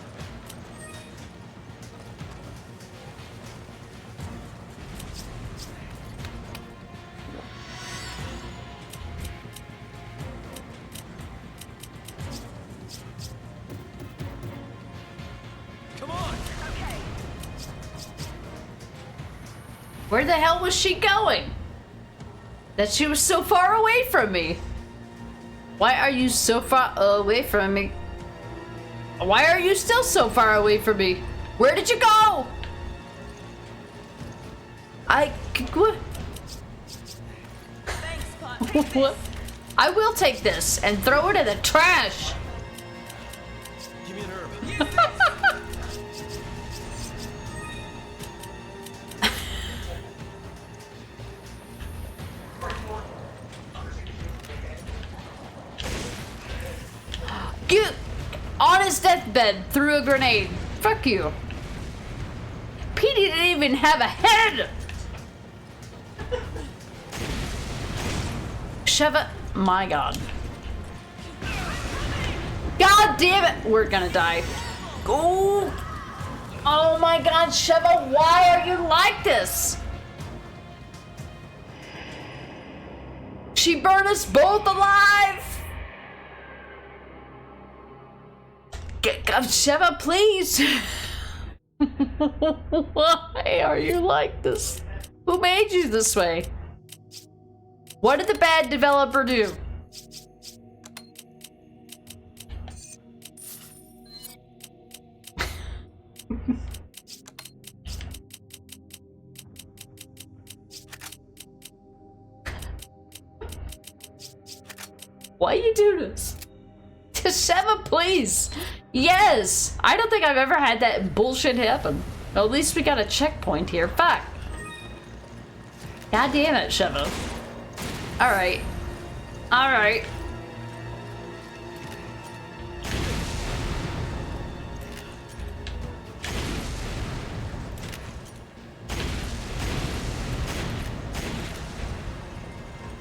Come on. Okay. Where the hell was she going? That she was so far away from me. Why are you so far away from me? Why are you still so far away from me? Where did you go? What? Thanks, Pot. What? I will take this and throw it in the trash. Give me an herb. You, on his deathbed, threw a grenade. Fuck you. Petey didn't even have a head! Sheva, my god. God damn it! We're gonna die. Go! Oh my god, Sheva, why are you like this? She burned us both alive! Sheva, please! Why are you like this? Who made you this way? What did the bad developer do? Why you do this? To Sheva, please. Yes. I don't think I've ever had that bullshit happen. Well, at least we got a checkpoint here. Fuck. God damn it, Sheva. Alright. Alright.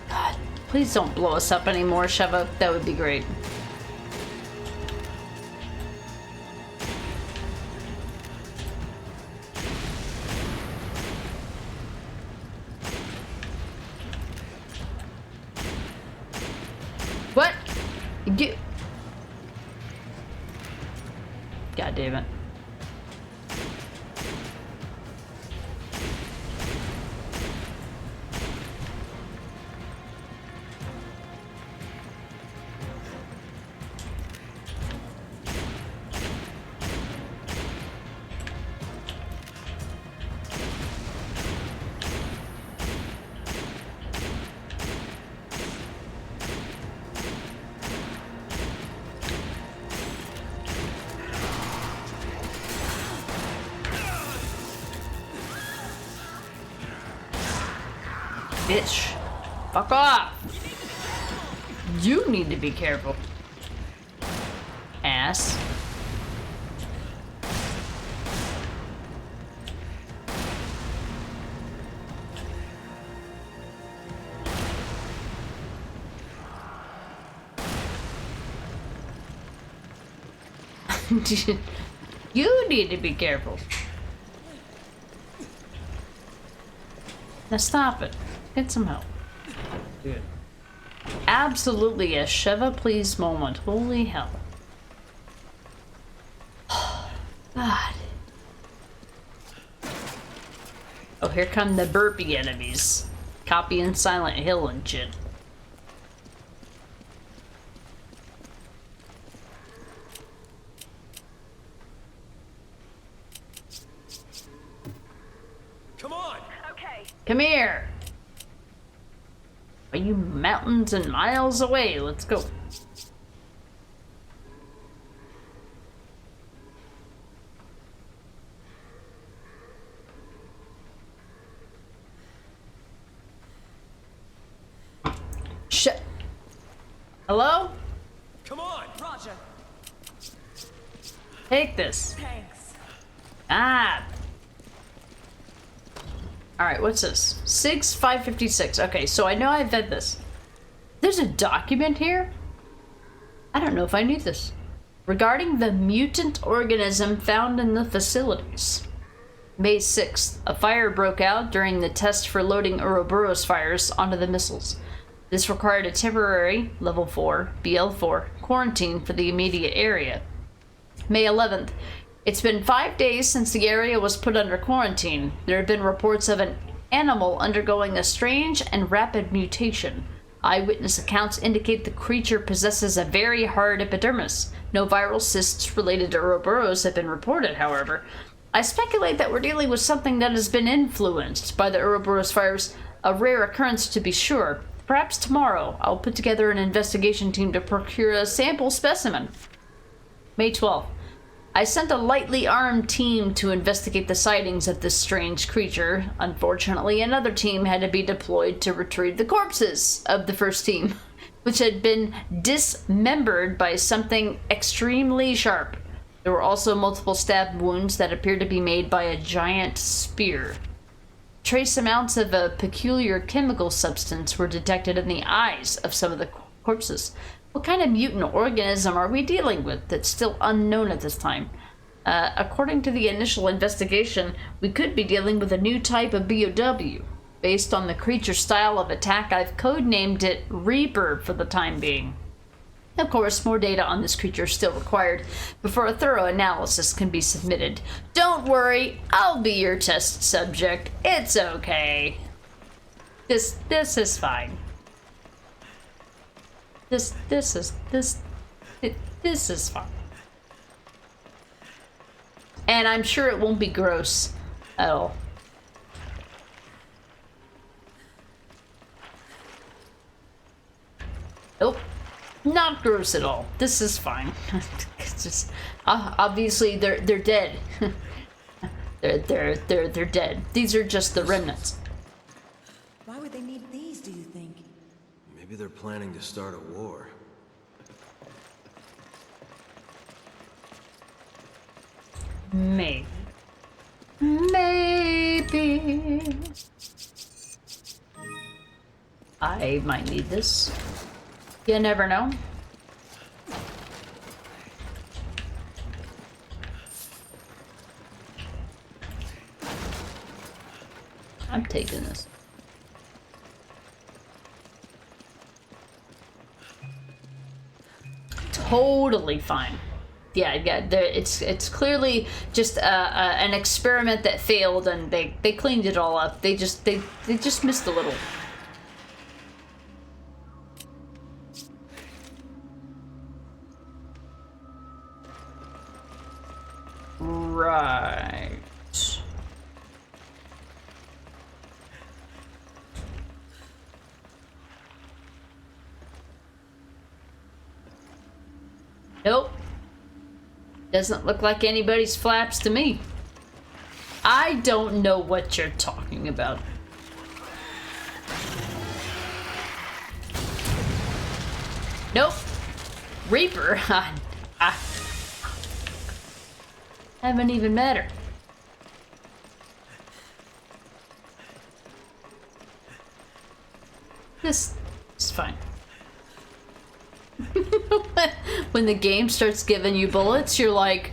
God, please don't blow us up anymore, Sheva. That would be great. What? You... God damn it. Bitch. Fuck off. You need to be careful. Ass. You need to be careful. Now stop it. Get some help. Dude. Absolutely a Sheva please moment. Holy hell. God. Oh, here come the burpy enemies. Copying Silent Hill and shit. Come on! Okay. Come here. Are you mountains and miles away? Let's go. Shit. Hello? Come on! Roger. Take this. Thanks. Ah. Alright, what's this? SIGS 556. Okay, so I know I've read this. There's a document here? I don't know if I knew this. Regarding the mutant organism found in the facilities. May 6th, a fire broke out during the test for loading Ouroboros fires onto the missiles. This required a temporary, level 4, BL4, quarantine for the immediate area. May 11th, it's been 5 days since the area was put under quarantine. There have been reports of an animal undergoing a strange and rapid mutation. Eyewitness accounts indicate the creature possesses a very hard epidermis. No viral cysts related to Ouroboros have been reported, however. I speculate that we're dealing with something that has been influenced by the Ouroboros virus, a rare occurrence to be sure. Perhaps tomorrow I'll put together an investigation team to procure a sample specimen. May 12th. I sent a lightly armed team to investigate the sightings of this strange creature. Unfortunately, another team had to be deployed to retrieve the corpses of the first team. which had been dismembered by something extremely sharp. There were also multiple stab wounds that appeared to be made by a giant spear. Trace amounts of a peculiar chemical substance were detected in the eyes of some of the corpses. What kind of mutant organism are we dealing with that's still unknown at this time? According to the initial investigation, we could be dealing with a new type of BOW. Based on the creature's style of attack, I've codenamed it Reaper for the time being. Of course, more data on this creature is still required before a thorough analysis can be submitted. Don't worry, I'll be your test subject. It's okay. This is fine. This is fine. And I'm sure it won't be gross at all. Nope. Not gross at all. This is fine. It's just obviously they're dead. they're dead. These are just the remnants. Why would they need these, do you think? Maybe they're planning to start a war. Maybe. I might need this. You never know. I'm taking this. Totally fine. Yeah. It's clearly just an experiment that failed, and they cleaned it all up. They just missed a little. Right. Nope. Doesn't look like anybody's flaps to me. I don't know what you're talking about. Nope. Reaper? Haven't even met her. This is fine. When the game starts giving you bullets, you're like...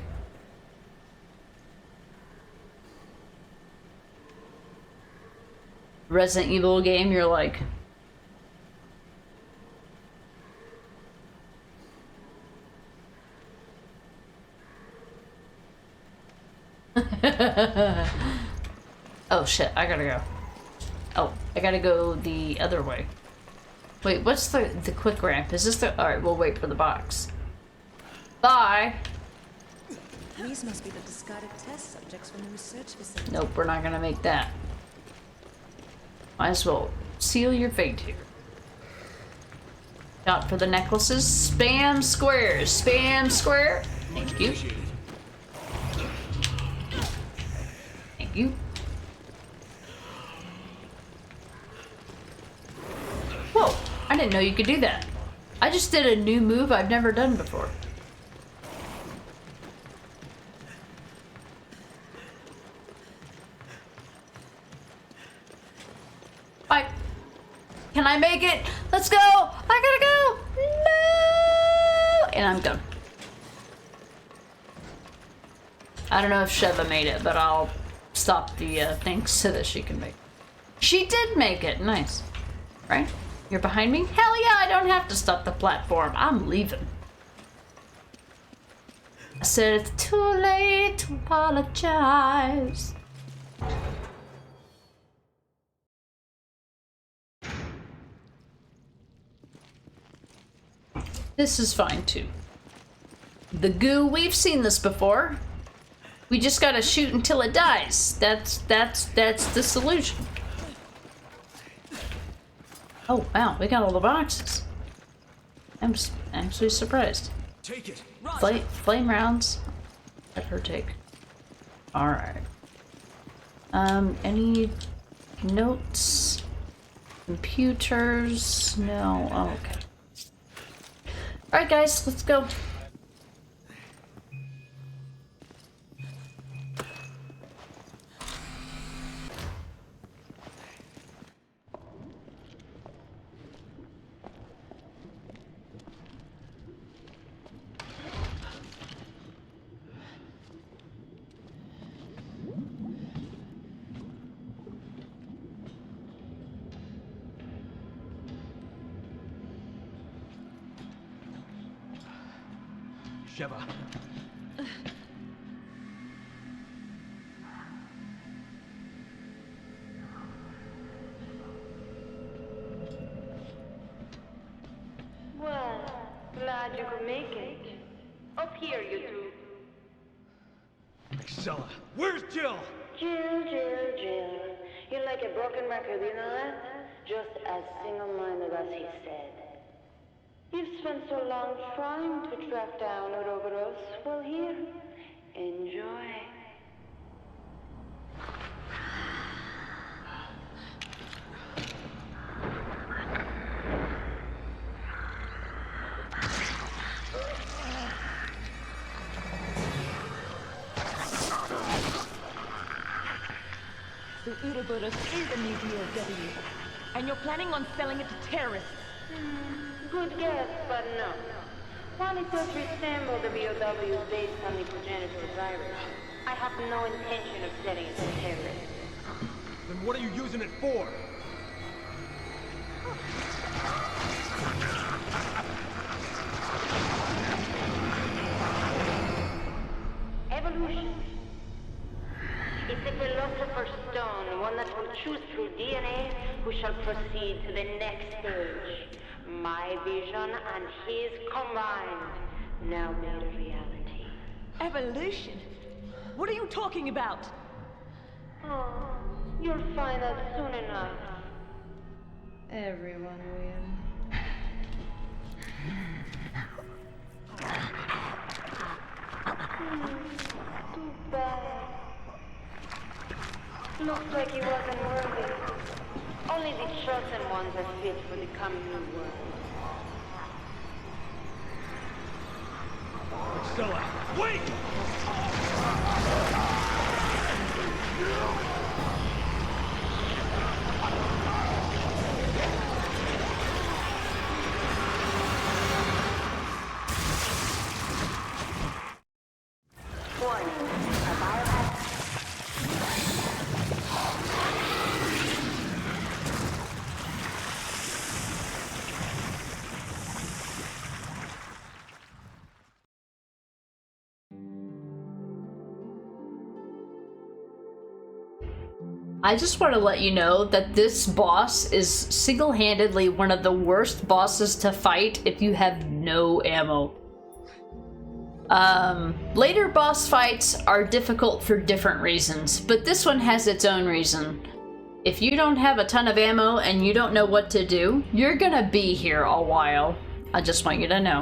Resident Evil game, you're like... Oh shit, I gotta go. Oh, I gotta go the other way. Wait, what's the quick ramp? Is this the... Alright, we'll wait for the box. Bye! These must be the discarded test subjects from the research facility. Nope, we're not gonna make that. Might as well seal your fate here. Out for the necklaces. Spam squares. Spam square. Thank you. Thank you. Whoa, I didn't know you could do that. I just did a new move I've never done before. Bye. Can I make it? Let's go! I gotta go! No! And I'm done. I don't know if Sheva made it, but I'll stop the thing so that she can make it. She did make it. Nice. Right? You're behind me? Hell yeah, I don't have to stop the platform. I'm leaving. I said it's too late to apologize. This is fine too. The goo, we've seen this before. We just gotta shoot until it dies. That's the solution. Oh wow, we got all the boxes. I'm actually surprised. Take it. Flame rounds. Let her take. All right. Any notes? Computers? No. Oh, okay. Alright guys, let's go. Sheva. Well, glad you could make it. Up here, you two. Excella, where's Jill? Jill. You're like a broken record, you know that? Just as single-minded as he said. You've spent so long trying to track down Ouroboros. Well, here, enjoy. So Ouroboros is a new DOW, and you're planning on selling it to terrorists? Good guess, but no. While it does resemble the BOWs based on the progenitor virus, I have no intention of selling it to terrorists. Then what are you using it for? Evolution. It's a philosopher's stone, one that will choose through DNA who shall proceed to the next stage. My vision and his combined, now made a reality. Evolution? What are you talking about? Oh, you'll find out soon enough. Everyone will. Too bad. Looks like he wasn't worthy. Only the chosen ones are fit for the coming new world. Excella, wait! Warning, a I just want to let you know that this boss is single-handedly one of the worst bosses to fight if you have no ammo. Later boss fights are difficult for different reasons, but this one has its own reason. If you don't have a ton of ammo and you don't know what to do, you're gonna be here a while. I just want you to know.